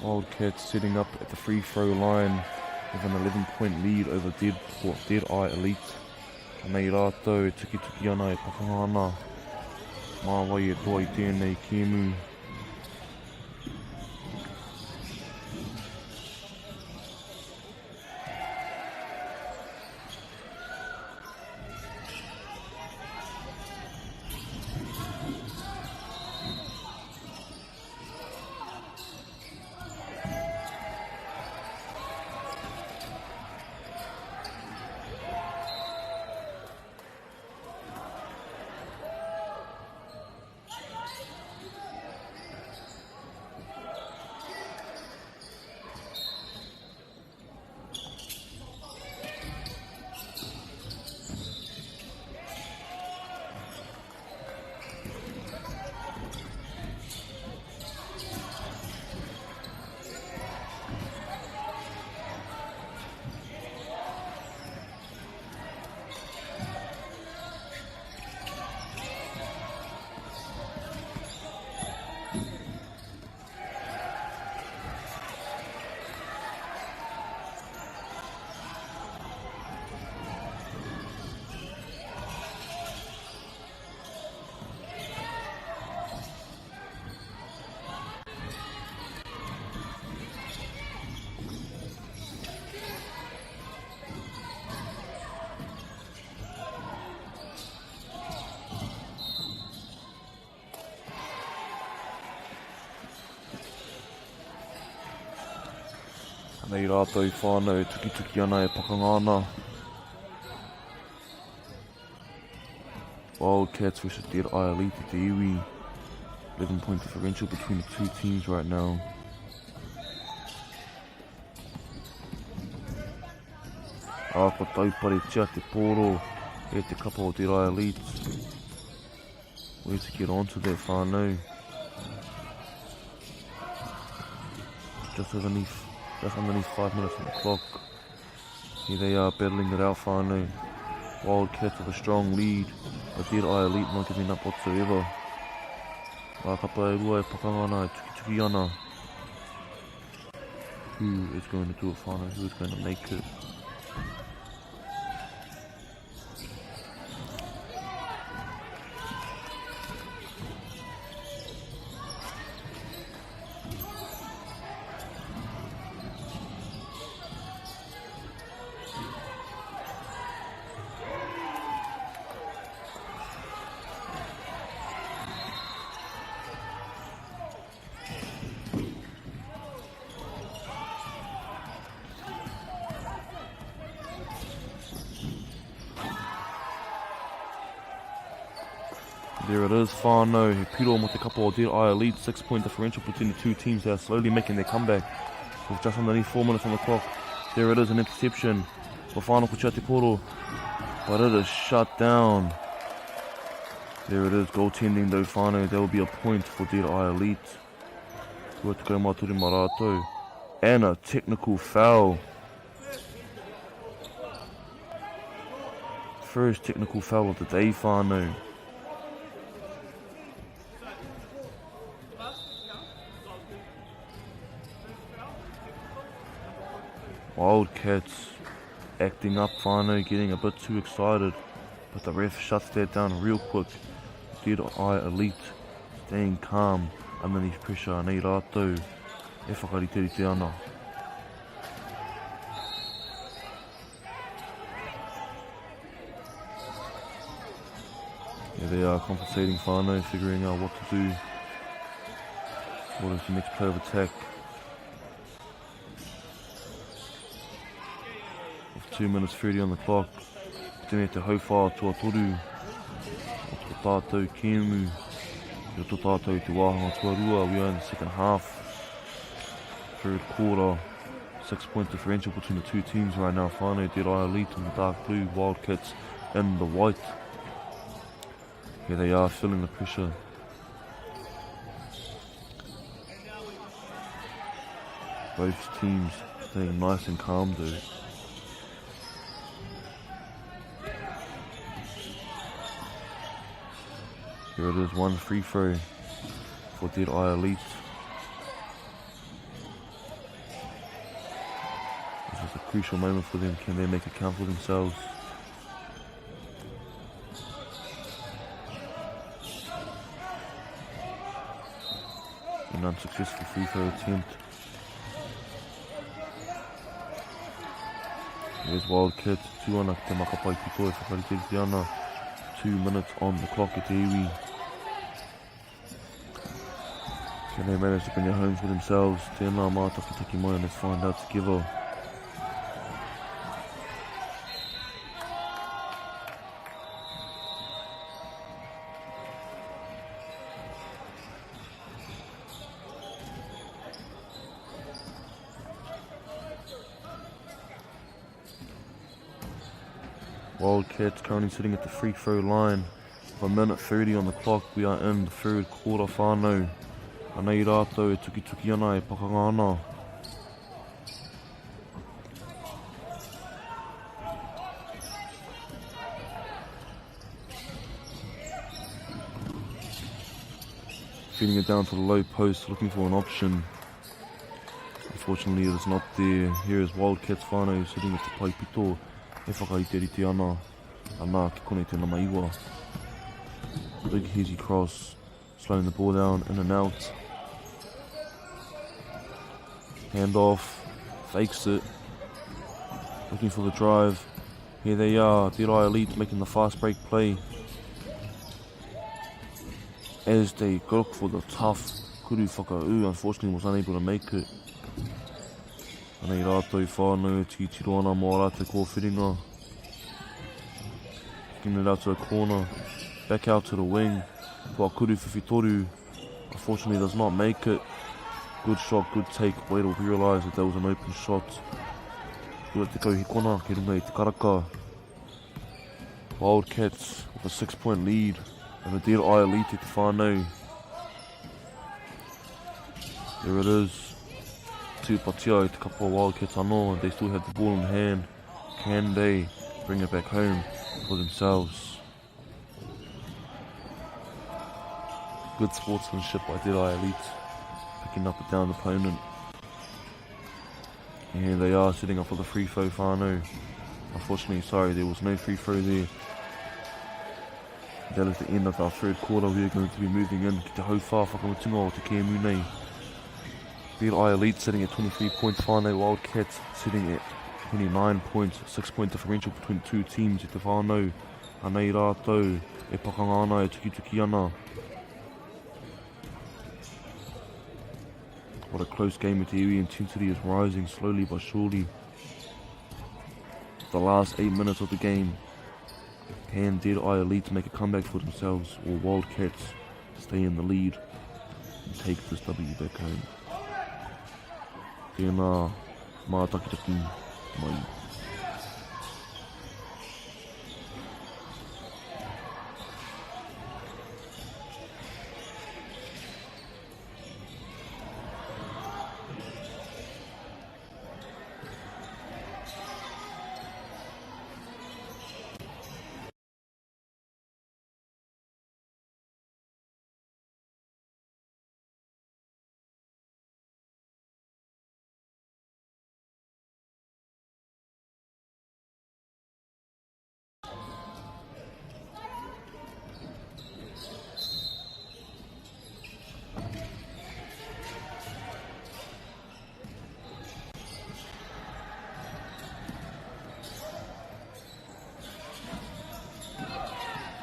Wildcats setting up at the free throw line with an 11-point lead over Dead Eye Elite. Nei rātou e tuki ana e pakangana. Mā wai e toa I tēnei Kiemu. Nei rātou whānau, tuki ana e pakangana. Wildcats versus Dead Eye Elite at the iwi. 11-point differential between the two teams right now. Aka taupare tia te poro e te kapa o Dead Eye Elite. Where to get onto that whānau. Just underneath 5 minutes on the clock. Here they are battling it out whānau. Wildcats with a strong lead. But Dead Eye Elite not giving up whatsoever. Kapa e rua e pakangana e tuki ana. Who is going to do it whānau? Who is going to make it? There it is, whānau. He piro mo te kapa o Dead Eye Elite. 6-point differential between the two teams. They are slowly making their comeback. With just underneath 4 minutes on the clock. There it is, an interception for whānau ko te poro. But it is shut down. There it is, goaltending though whānau. There will be a point for Dead Eye Elite. Kua te kau māturi mā rātou. And a technical foul. First technical foul of the day, whānau. Wildcats acting up, whānau, getting a bit too excited, but the ref shuts that down real quick. Dead Eye Elite staying calm underneath pressure. Nei rātou e whakariterite ana. Here they are compensating, whānau, figuring out what to do. What is the next play of attack? 2 minutes 30 on the clock. Tēnei te hauwha tua toru. O tō tātou kēmu. I tō tātou te wāhanga tuarua. We are in the second half. Third quarter. 6-point differential between the two teams right now. Whānau Dead Eye Elite in the dark blue. Wildcats in the white. Here they are feeling the pressure. Both teams staying nice and calm though. Here it is, one free throw for Dead Eye Elite. This is a crucial moment for them. Can they make it count for themselves? An unsuccessful free throw attempt. Here's Wildcats, 2 ana te makapai pito e whakariterite ana. 2 minutes on the clock at the iwi. Can they manage to bring it home for themselves? Tēnā mā taki mai, and let's find out together. Wildcats currently sitting at the free throw line. With 1:30 on the clock, we are in the third quarter, whānau. Anei rātou e tuki ana e pakanga ana. Feeding it down to the low post, looking for an option. Unfortunately, it is not there. Here is Wildcats whānau sitting at the paipito. E whakariterite ana. Anā ki kone tēnā maiwa. Big easy cross. Slowing the ball down, in and out. Handoff. Fakes it. Looking for the drive. Here they are. Dead Eye Elite making the fast break play. As they go for the tough Kuru Whakau, unfortunately was unable to make it. Anei rātou I whānau titiro ana mō rātou kōwhiringa. Kicking it out to the corner. Back out to the wing. Kua kuru whiwhitoru. Unfortunately does not make it. Good shot, good take. Way to realise that was an open shot. Ua te kau hikona, ke runga I te karaka. Wildcats with a 6-point lead. And a dear eye elite te whānau. There it is. Two patia I te kapa Wildcats anō, and they still have the ball in hand. Can they bring it back home for themselves? Good sportsmanship by Dear Eye Elite, picking up a down opponent. And here they are setting up for the free throw whānau. Unfortunately, sorry, there was no free throw there. That is the end of our third quarter. We are going to be moving in ki te hau whā whakamatunga o te kēmu nei. Dear Eye Elite sitting at 23 points, whānau Wildcats sitting at 29 points, 6-point differential between the two teams I te whānau. Anei rātou, e pakanga ana e tuki ana. What a close game with the iwi intensity is rising slowly but surely. The last 8 minutes of the game. Can Dead Eye Elite make a comeback for themselves, or Wildcats stay in the lead and take this W back home? Tēnā, mā takitaki mai.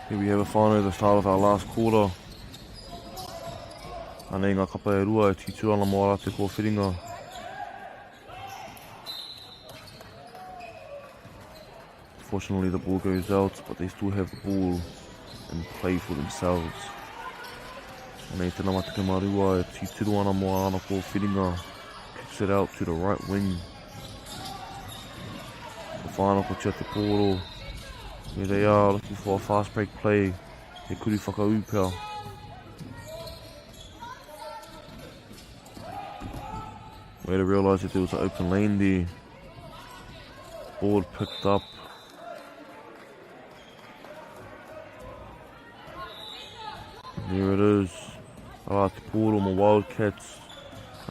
Here we have a whānau, the start of our last quarter. Anei ngā kapa e rua e titu ana mō rātou kōwhiringa. Fortunately the ball goes out, but they still have the ball and play for themselves. Anei tēnā matake mā rua e titu ana mō ana kōwhiringa. Kicks it out to the right wing. The whānau tia te kōro. Here they are looking for a fast break play. He kuri whakaupea. Way to realise that there was an open lane there. Board picked up. There it is. Ara te pōro mo Wildcats.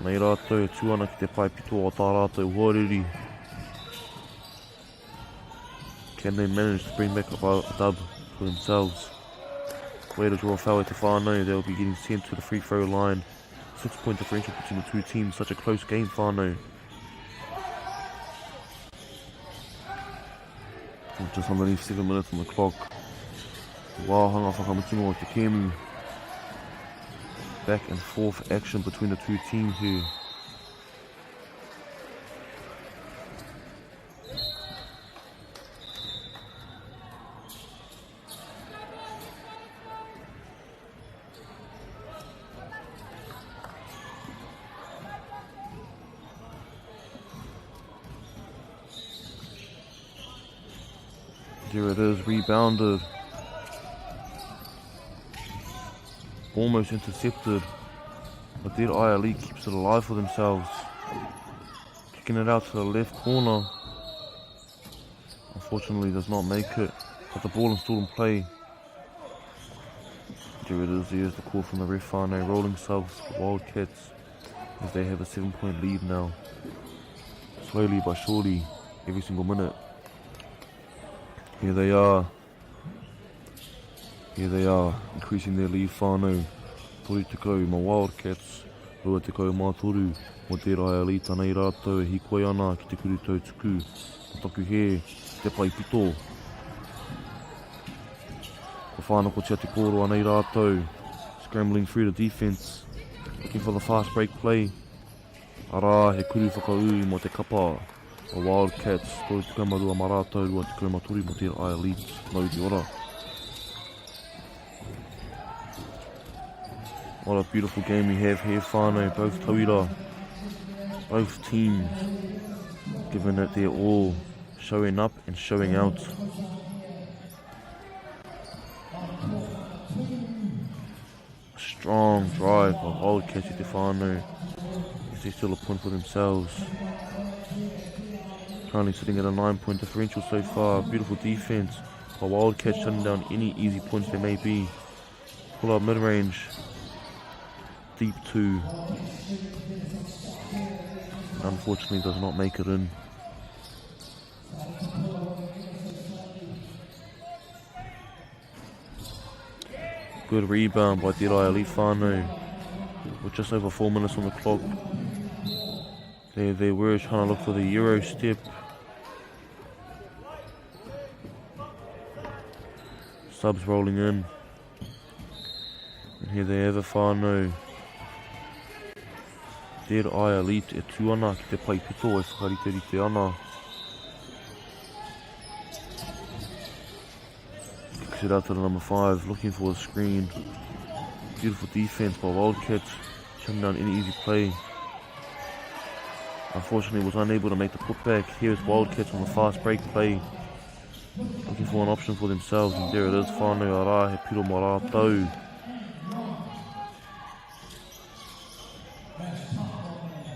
Anei rātou e tūana ki te pai pito o tā rātou huariri. Can they manage to bring back a dub for themselves? Way to draw a foul to whānau. They'll be getting sent to the free throw line. 6-point differential between the two teams. Such a close game, whānau. Just underneath 7 minutes on the clock. Wāhanga whakamutunga o te kēmu. Back and forth action between the two teams here. Here it is, rebounded. Almost intercepted. But Dead Eye Elite keeps it alive for themselves. Kicking it out to the left corner. Unfortunately does not make it. But the ball is still in play. Here it is, here's the call from the ref. Whānau rolling subs for Wildcats as they have a 7-point lead now. Slowly but surely, every single minute. Here they are. Here they are, increasing their lead. Whānau. Tori te kau ma Wildcats. Rua te kau mā toru. Mo te rai Elite anei rātou e hikoi ana ki te kuru tau tuku. Mo taku he, te pai pito. Ko whānau ko tia te koro anei rātou. Scrambling through the defense. Looking for the fast break play. Arā, he kuru whakaui mo te kapa o Wildcats. Tō te kaumarua marātou rua te kaumatori mo te Eye Elite. Nau te ora. What a beautiful game we have here, whānau. Both tauira, both teams, giving it their all, showing up and showing out. A strong drive by Wildcats i te whānau. They still a point for themselves. Currently sitting at a 9-point differential so far. Beautiful defense by Wildcats, shutting down any easy points there may be. Pull up mid-range. Deep two. Unfortunately does not make it in. Good rebound by Te Rai Elite whānau. With just over 4 minutes on the clock. They were trying to look for the Euro step. Subs rolling in. And here they have a whānau. Te Rai Elite e tuana ki te pai pito e whakarite rite ana. Kicks it out to the number 5, looking for the screen. Beautiful defense by Wildcats, shutting down any easy play. Unfortunately was unable to make the putback. Here is Wildcats on the fast break play. Looking for an option for themselves, and there it is, whānau arā, he piro marātou.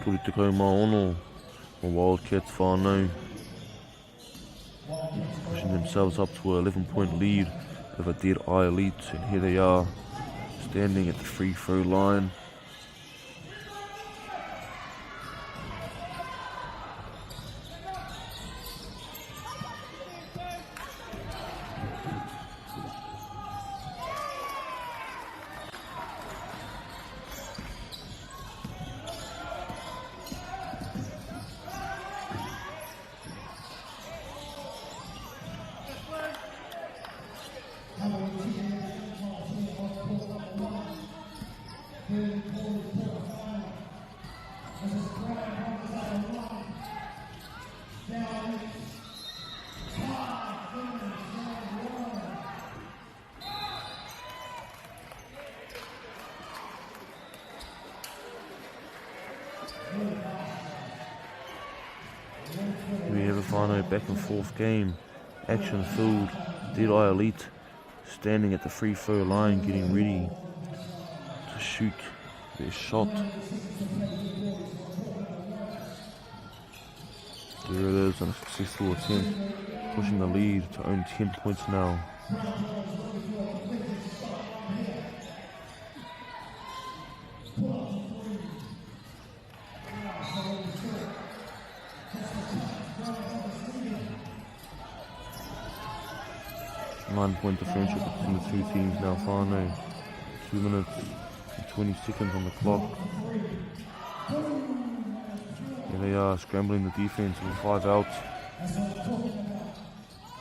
Turi te kaumaono for Wildcats whānau. Pushing themselves up to an 11-point lead over Te Rai Elite, and here they are, standing at the free throw line. We have a final back and forth game, action filled. Te Rai Elite standing at the free throw line, getting ready to shoot their shot. There it is, on a successful attempt, pushing the lead to own 10 points now. Nine-point differential between the two teams now, whānau. 2 minutes and 20 seconds on the clock. Here they are, scrambling the defense with 5 out.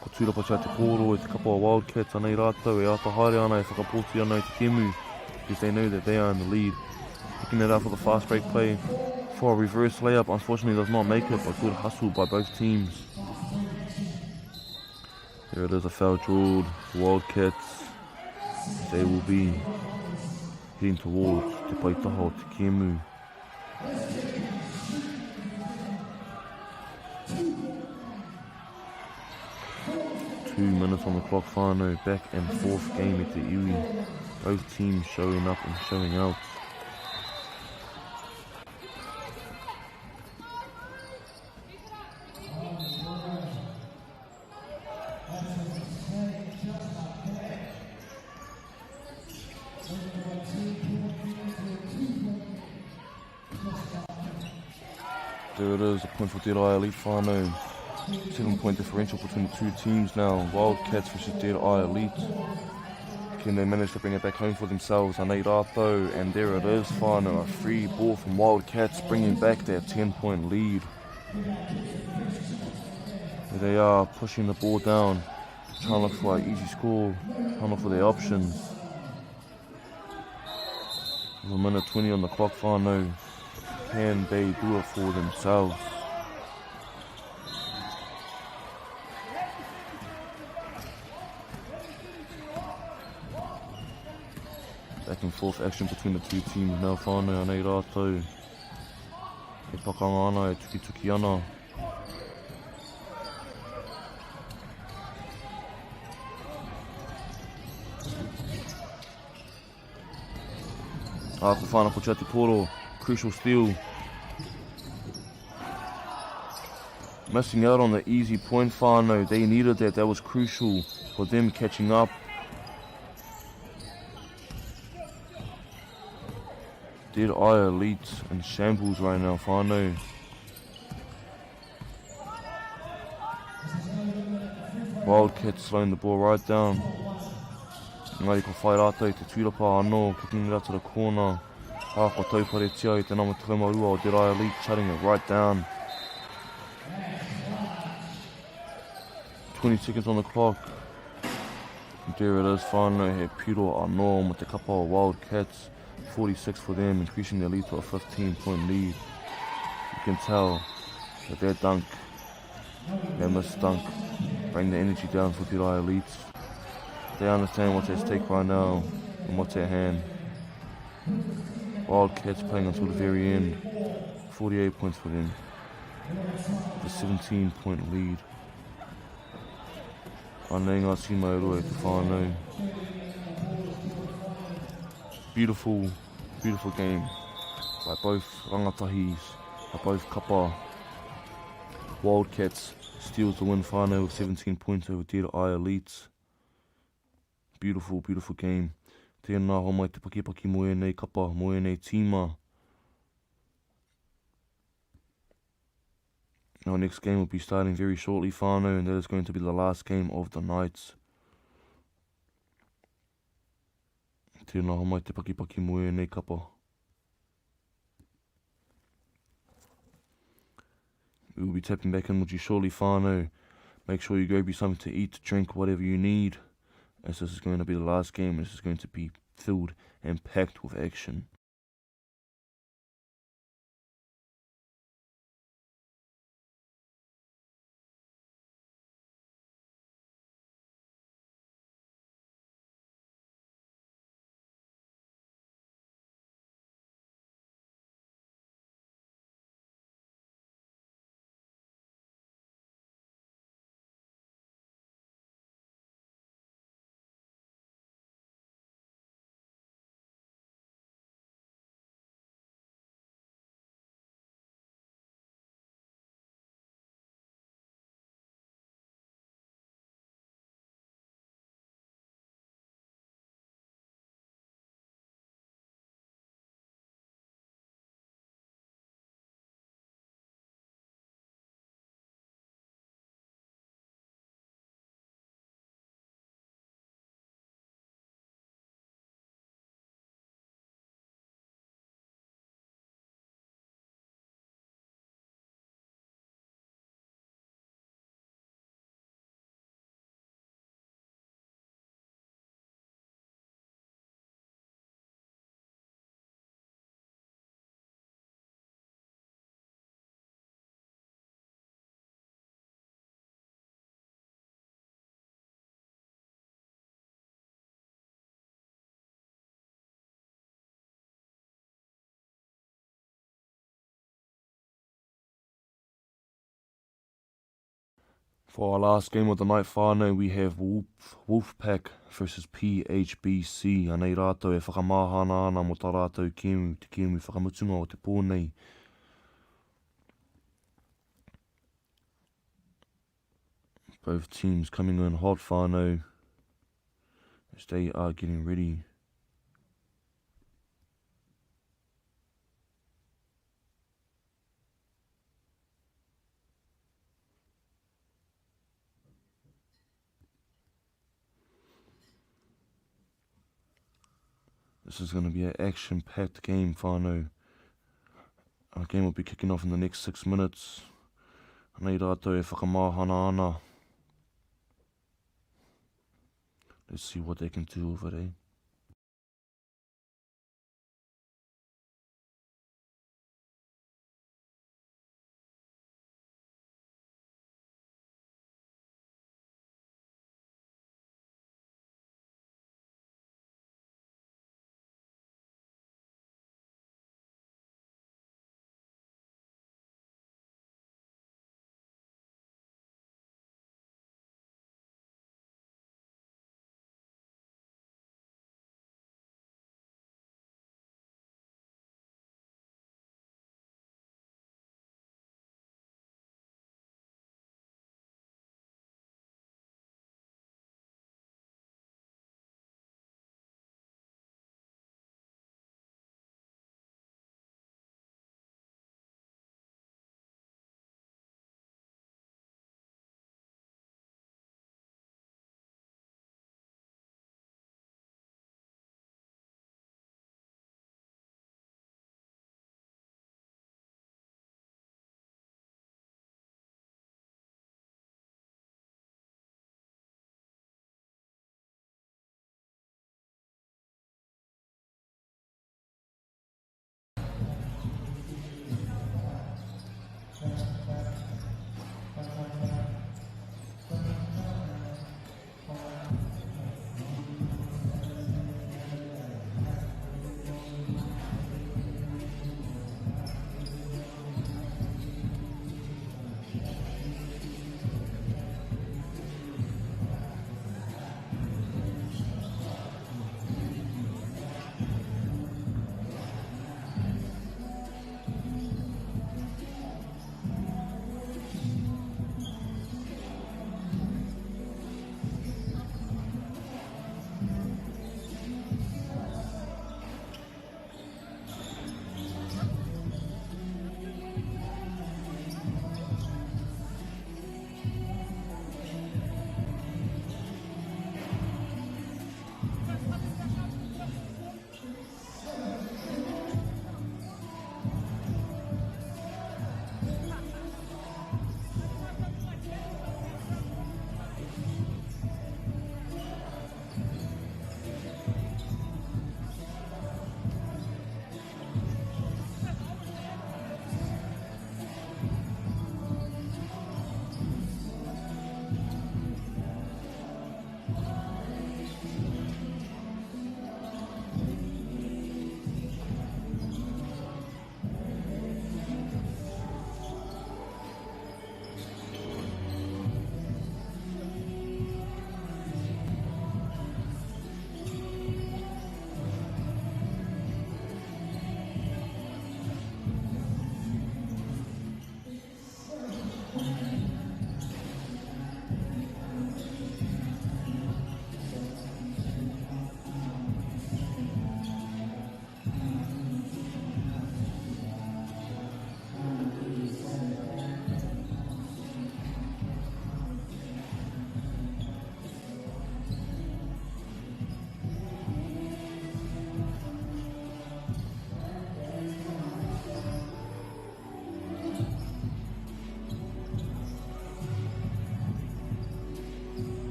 Ko tūrapa tia te kōro e te kapa o Wildcats, anei rātou e ata haere ana e whakapōti ana i te kemu, because they know that they are in the lead. Picking it up for the fast break play for a reverse layup, unfortunately does not make it, but good hustle by both teams. There it is, a foul drawn for Wildcats. They will be heading towards Te Paitaha o Te Kemu. Two minutes on the clock, whānau, back and forth game at the iwi. Both teams showing up and showing out. There it is, a point for Te Rai Elite whānau. 7-point differential between the two teams now. Wildcats versus Te Rai Elite. Can they manage to bring it back home for themselves? Anei rātou, and there it is, whānau. A free ball from Wildcats, bringing back their 10-point lead. Here they are, pushing the ball down, trying to look for an easy score, trying to look for their options. 1 minute 20 on the clock, whānau. can they do it for themselves? Back and forth action between the two teams now. Whānau anei rātou. E pakanga ana, e tuki ana. Ko whānako Chati Poro, crucial steal. Missing out on the easy point, whānau. They needed that, that was crucial for them catching up. Dead Eye Elite in shambles right now, whānau. Wildcats slowing the ball right down. Ngāi ko whai rātou te tuirapa anō, kicking it out to the corner. Ko taupare tia i te nama taumarua o Dead Eye Elite, shutting it right down. 20 seconds on the clock. There it is, whānau, he piro anō mo te kapa o Wildcats. 46 for them, increasing their lead to a 15-point lead. You can tell that their dunk, their missed dunk, bring the energy down for the Elites. They understand what's at stake right now and what's at hand. Wildcats playing until the very end. 48 points for them. The 17-point lead. Anei ngā si mai roa e te whānau. Beautiful, beautiful game by both rangatahis, by both kapa. Wildcats steals the win whānau with 17 points over Dead Eye Elites. Beautiful, beautiful game. Tēnā ho mai te pakipaki mo nei kapa, mo nei tīma. Our next game will be starting very shortly, whānau, and that is going to be the last game of the night. Tēnā ho mai te pakipaki mo nei kapa. We will be tapping back in with you shortly, whānau. Make sure you grab you something to eat, drink, whatever you need, as this is going to be the last game. This is going to be filled and packed with action. For our last game of the night, whānau, we have Wolfpack versus PHBC. Anei rātou e whakamāhana ana mo tā rātou kēmu, te kēmu whakamutunga o te pōnei. Both teams coming in hot, whānau, as they are getting ready. This is going to be an action-packed game, whānau. Our game will be kicking off in the next 6 minutes. Anei rātou e whakamāhana ana. Let's see what they can do over there.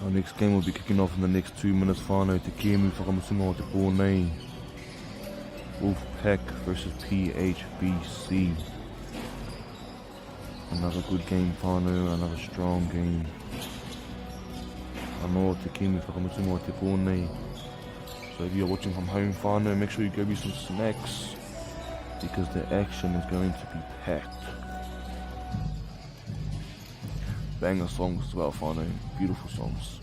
Our next game will be kicking off in the next 2 minutes. Whanau te kēmu whakamutunga o te pōnei. Wolfpack versus PHBC. Another good game, whanau, another strong game. Anō te kēmu whakamutunga o te pōnei. So if you're watching from home, whanau, make sure you grab you some snacks, because the action is going to be packed. Banger songs as well, whanau. Beautiful songs.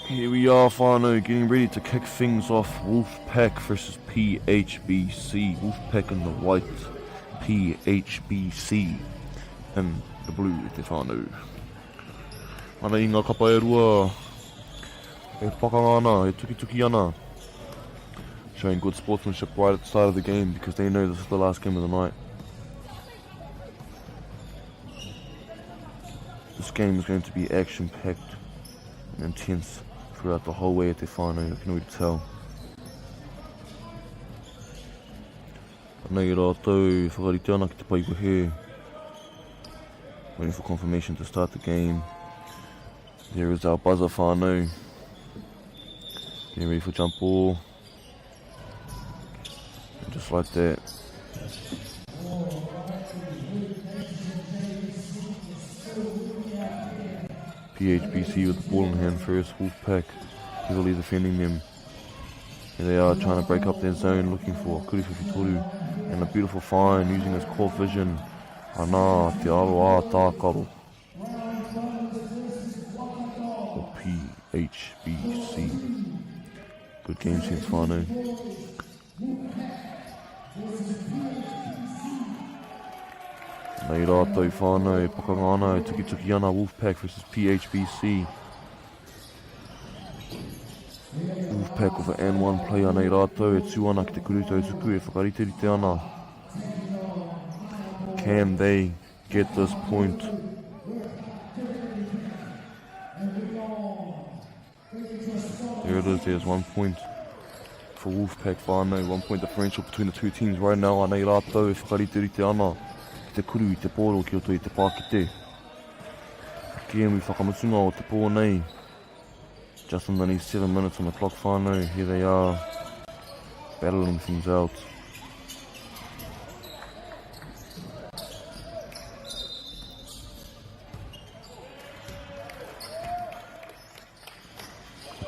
Here we are, whanau, getting ready to kick things off. Wolfpack versus PHBC. Wolfpack in the white, PHBC in the blue, te whanau. Mana I ngā kapa e rua, e pakanga ana, e tuki ana. Showing good sportsmanship right at the start of the game, because they know this is the last game of the night. This game is going to be action-packed and intense throughout the whole way at the whanau, I can already tell. Nei rātou, whakarite ana ki te paipuhe. Waiting for confirmation to start the game. There is our buzzer, whanau. Getting ready for jump ball. And just like that. PHBC with the ball in hand first. Wolfpack heavily defending them. Here they are trying to break up their zone, looking for Kuriwhiwhitoru, and a beautiful find using his core vision. Ana te aroa tākaro. For PHBC. Good game sense, whanau. Nei rātou whanau, e pakanga ana, e tuki ana, Wolfpack versus PHBC. Wolfpack with an N1 player, nei rātou, e tū ana ki te kuruto tuku, e whakariterite ana. Can they get this point? There it is, there's 1 point for Wolfpack whanau, 1 point differential between the two teams right now, nei rātou, e whakariterite ana. Te kuru I te pōro ki oto I te pākite. Kēmu whakamutunga o te pōnei. Just underneath 7 minutes on the clock, whanau. Here they are, battling things out.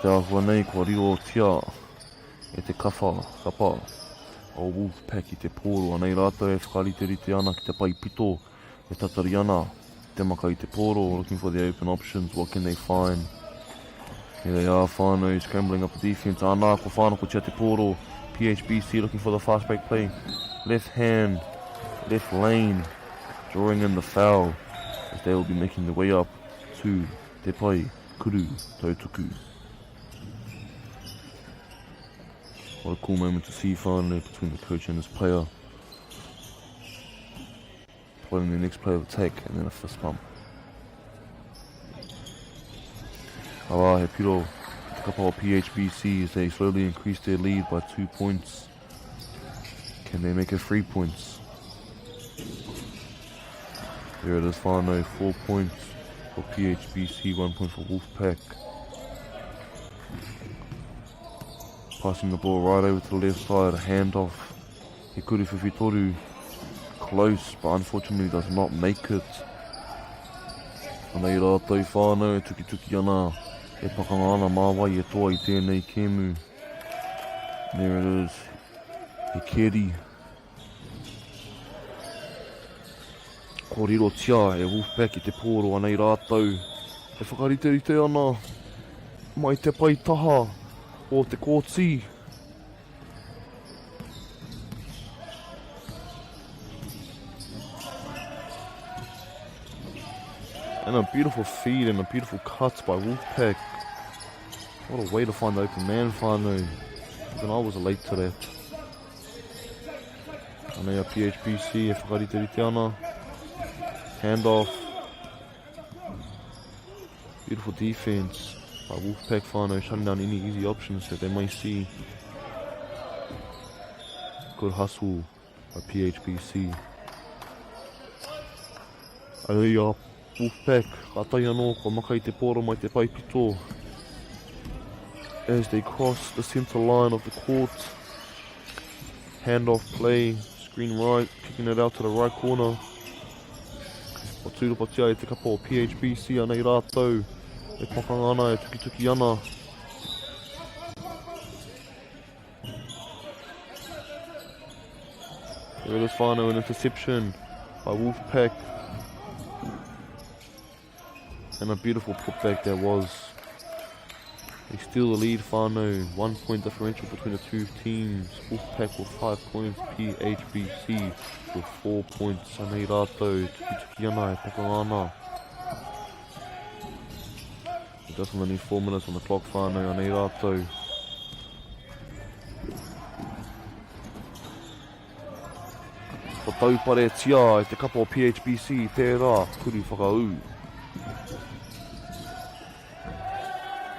Te ahua nei kua riro tia e te kapa o Wolfpack I te pōro, nei rātou e whakariterite ana ki te pai pito, e tatari ana, te maka I te pōro, looking for the open options, what can they find? Here they are, whanau, scrambling up the defense, ana ko whanau ko tia te pōro, PHBC looking for the fast break play, left hand, left lane, drawing in the foul, as they will be making their way up to te pai kuru tautuku. What a cool moment to see finally between the coach and his player. Plotting the next play of attack and then a fist pump. Awa he piro te kapa o PHBC as they slowly increase their lead by 2 points. Can they make it 3 points? There it is, whānau, 4 points for PHBC, 1 point for Wolfpack. Passing the ball right over to the left side, a handoff. Hikuri Whiwhitoru, close, but unfortunately does not make it. Anei rātou whānau, tuki ana, e pakanga ana māwai e toa I tēnei kēmu. There it is, Hikeri. Kōrero tia e Wolfpack I te pōro anei rātou. E whakariterite ana mai te pai taha o te kōti. And a beautiful feed and a beautiful cut by Wolfpack. What a way to find the open man, whānau. Even I was late to that. Anei a PHBC e whakariterite ana. Handoff. Beautiful defense by Wolfpack whānau, shutting down any easy options that they may see. Good hustle by PHBC. Ai Wolfpack, katai anō, ko makai te pōro mai te paipito. As they cross the centre line of the court. Handoff play, screen right, kicking it out to the right corner. O tūropatia e te kapa o PHBC anei rātou. E pakanga ana, e tuki ana. There it is, whānau, an interception by Wolfpack. And a beautiful putback that was. They steal the lead, whānau. 1 point differential between the two teams. Wolfpack with 5 points, PHBC with 4 points. Anei rātou, tuki ana, e pakanga ana. Just only 4 minutes on the clock, whānau, anei rātou. Ko taupare tia e te kapa o PHBC, tērā, kuri whakau.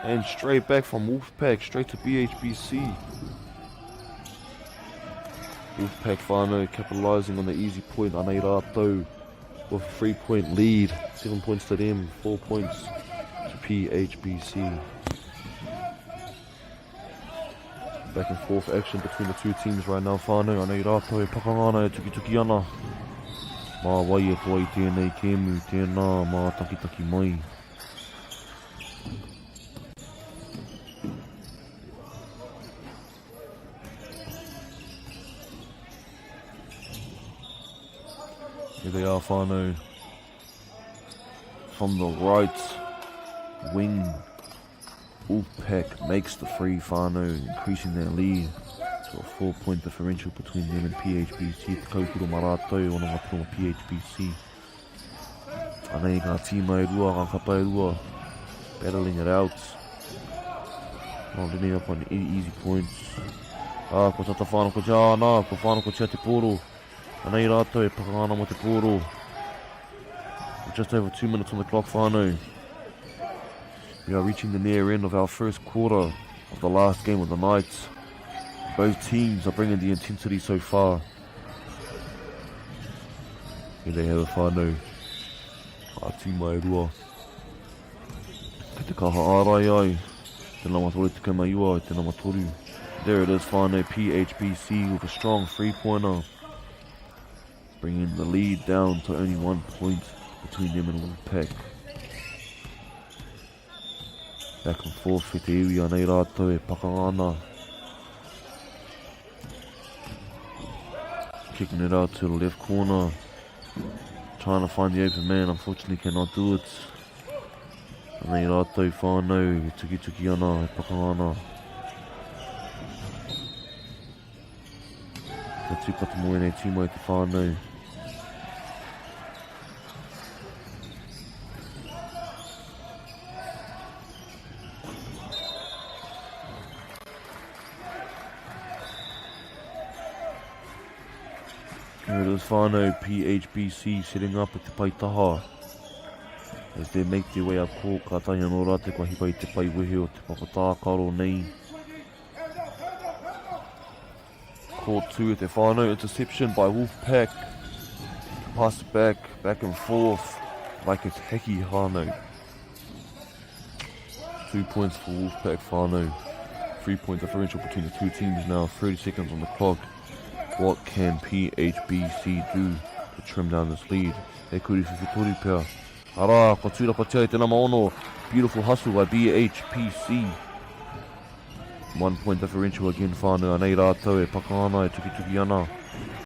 And straight back from Wolfpack, straight to PHBC. Wolfpack whānau capitalising on the easy point, anei rātou, with a 3 point lead. 7 points to them, 4 points to PHBC. Back and forth action between the two teams right now, whānau, anei rātou, e pakanga ana, e tuki ana. Mā wai e toa I tēnei kēmu, tēnā, mā taki mai. Here they are, whānau. From the right wing, Wolfpack makes the free, whānau, increasing their lead to a 4 point differential between them and PHBC. Te kaupuro marātou o nga pronga PHBC. Anei ngā tīma e rua, ngā kapa e rua, battling it out. Not ending up on any easy points. Ko tata whānau ko tia ana, ko whānau ko tia te pōro. Anei rātou e pakanga ana mo te pōro. Just over 2 minutes on the clock, whānau. We are reaching the near end of our first quarter of the last game of the night. Both teams are bringing the intensity so far. Here they have it, whānau. Ka tīma e rua. Ki te kaha ārai ai. Tēnā matore te kamaiua, tēnā matoru. There it is, whānau, PHBC with a strong three-pointer. Bringing the lead down to only 1 point between them and Wolfpack. Back and forth with te iwi anei rātou e pakanga ana. Kicking it out to the left corner. Trying to find the open man, unfortunately cannot do it. Anei rātou whānau, tuki ana, e pakanga ana. Ka tūpata mo nei tīmo e te whānau. Here it is, whānau, PHBC setting up at te pai taha. As they make their way up court, ka tahi anō rā te kua hipa I te pai wehe o te whakatākaro nei. Court 2 at the whānau, interception by Wolfpack. Pass it back and forth, like it's Heki Hānau. 2 points for Wolfpack Whanganui. 3 point differential between the two teams now, 30 seconds on the clock. What can PHBC do to trim down this lead? He kuri whiwhitori pia. Ara, ko tūra patia I tēnā maono. Beautiful hustle by BHPC. 1 point differential again whānau. Anei rātou e pakana e tuki ana.